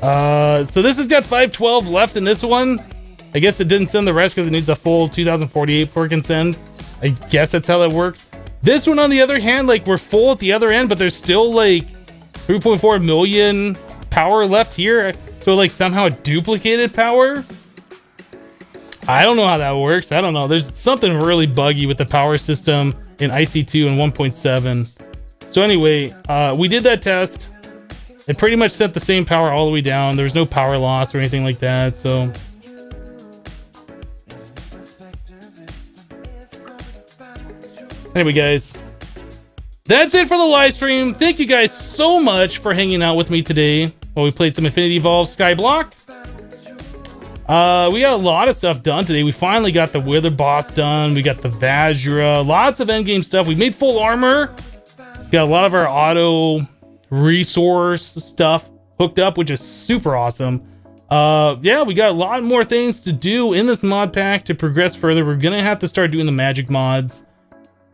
So this has got 512 left in this one. I guess it didn't send the rest because it needs a full 2048 before it can send. I guess that's how that works. This one, on the other hand, like we're full at the other end, but there's still like 3.4 million power left here. So like somehow it duplicated power. I don't know how that works. I don't know. There's something really buggy with the power system in IC2 and 1.7. So anyway, we did that test. It pretty much sent the same power all the way down. There was no power loss or anything like that. So anyway, guys, that's it for the live stream. Thank you guys so much for hanging out with me today while we played some Infinity Evolved Skyblock. We got a lot of stuff done today. We finally got the Wither boss done. We got the Vajra. Lots of endgame stuff. We made full armor. We got a lot of our auto resource stuff hooked up, which is super awesome. Yeah, we got a lot more things to do in this mod pack to progress further. We're gonna have to start doing the magic mods.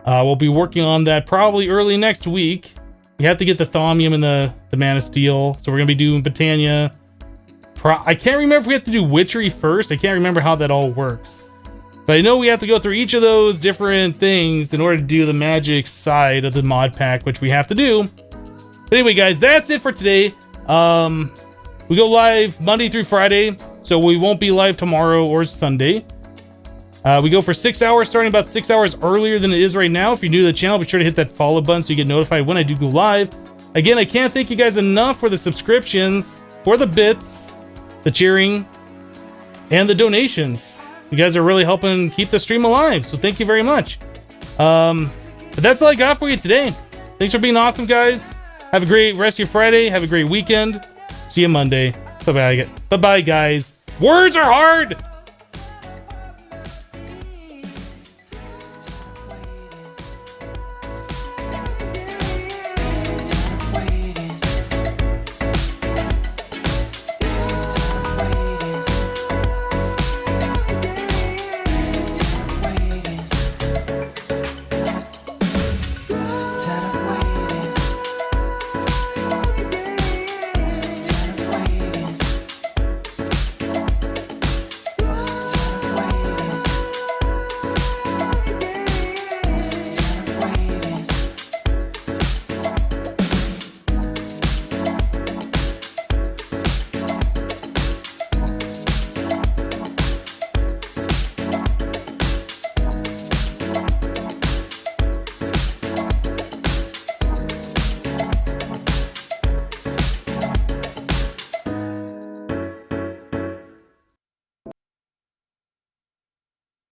We'll be working on that probably early next week. We have to get the Thaumium and the Man of Steel. So we're gonna be doing Britannia. I can't remember if we have to do Witchery first. I can't remember how that all works. But I know we have to go through each of those different things in order to do the magic side of the mod pack, which we have to do. But anyway, guys, that's it for today. We go live Monday through Friday, so we won't be live tomorrow or Sunday. We go for 6 hours, starting about 6 hours earlier than it is right now. If you're new to the channel, be sure to hit that follow button so you get notified when I do go live. Again, I can't thank you guys enough for the subscriptions, for the bits, the cheering, and the donations. You guys are really helping keep the stream alive, so thank you very much. But that's all I got for you today. Thanks for being awesome, guys. Have a great rest of your Friday. Have a great weekend. See you Monday. Bye-bye. Bye-bye, guys. Words are hard!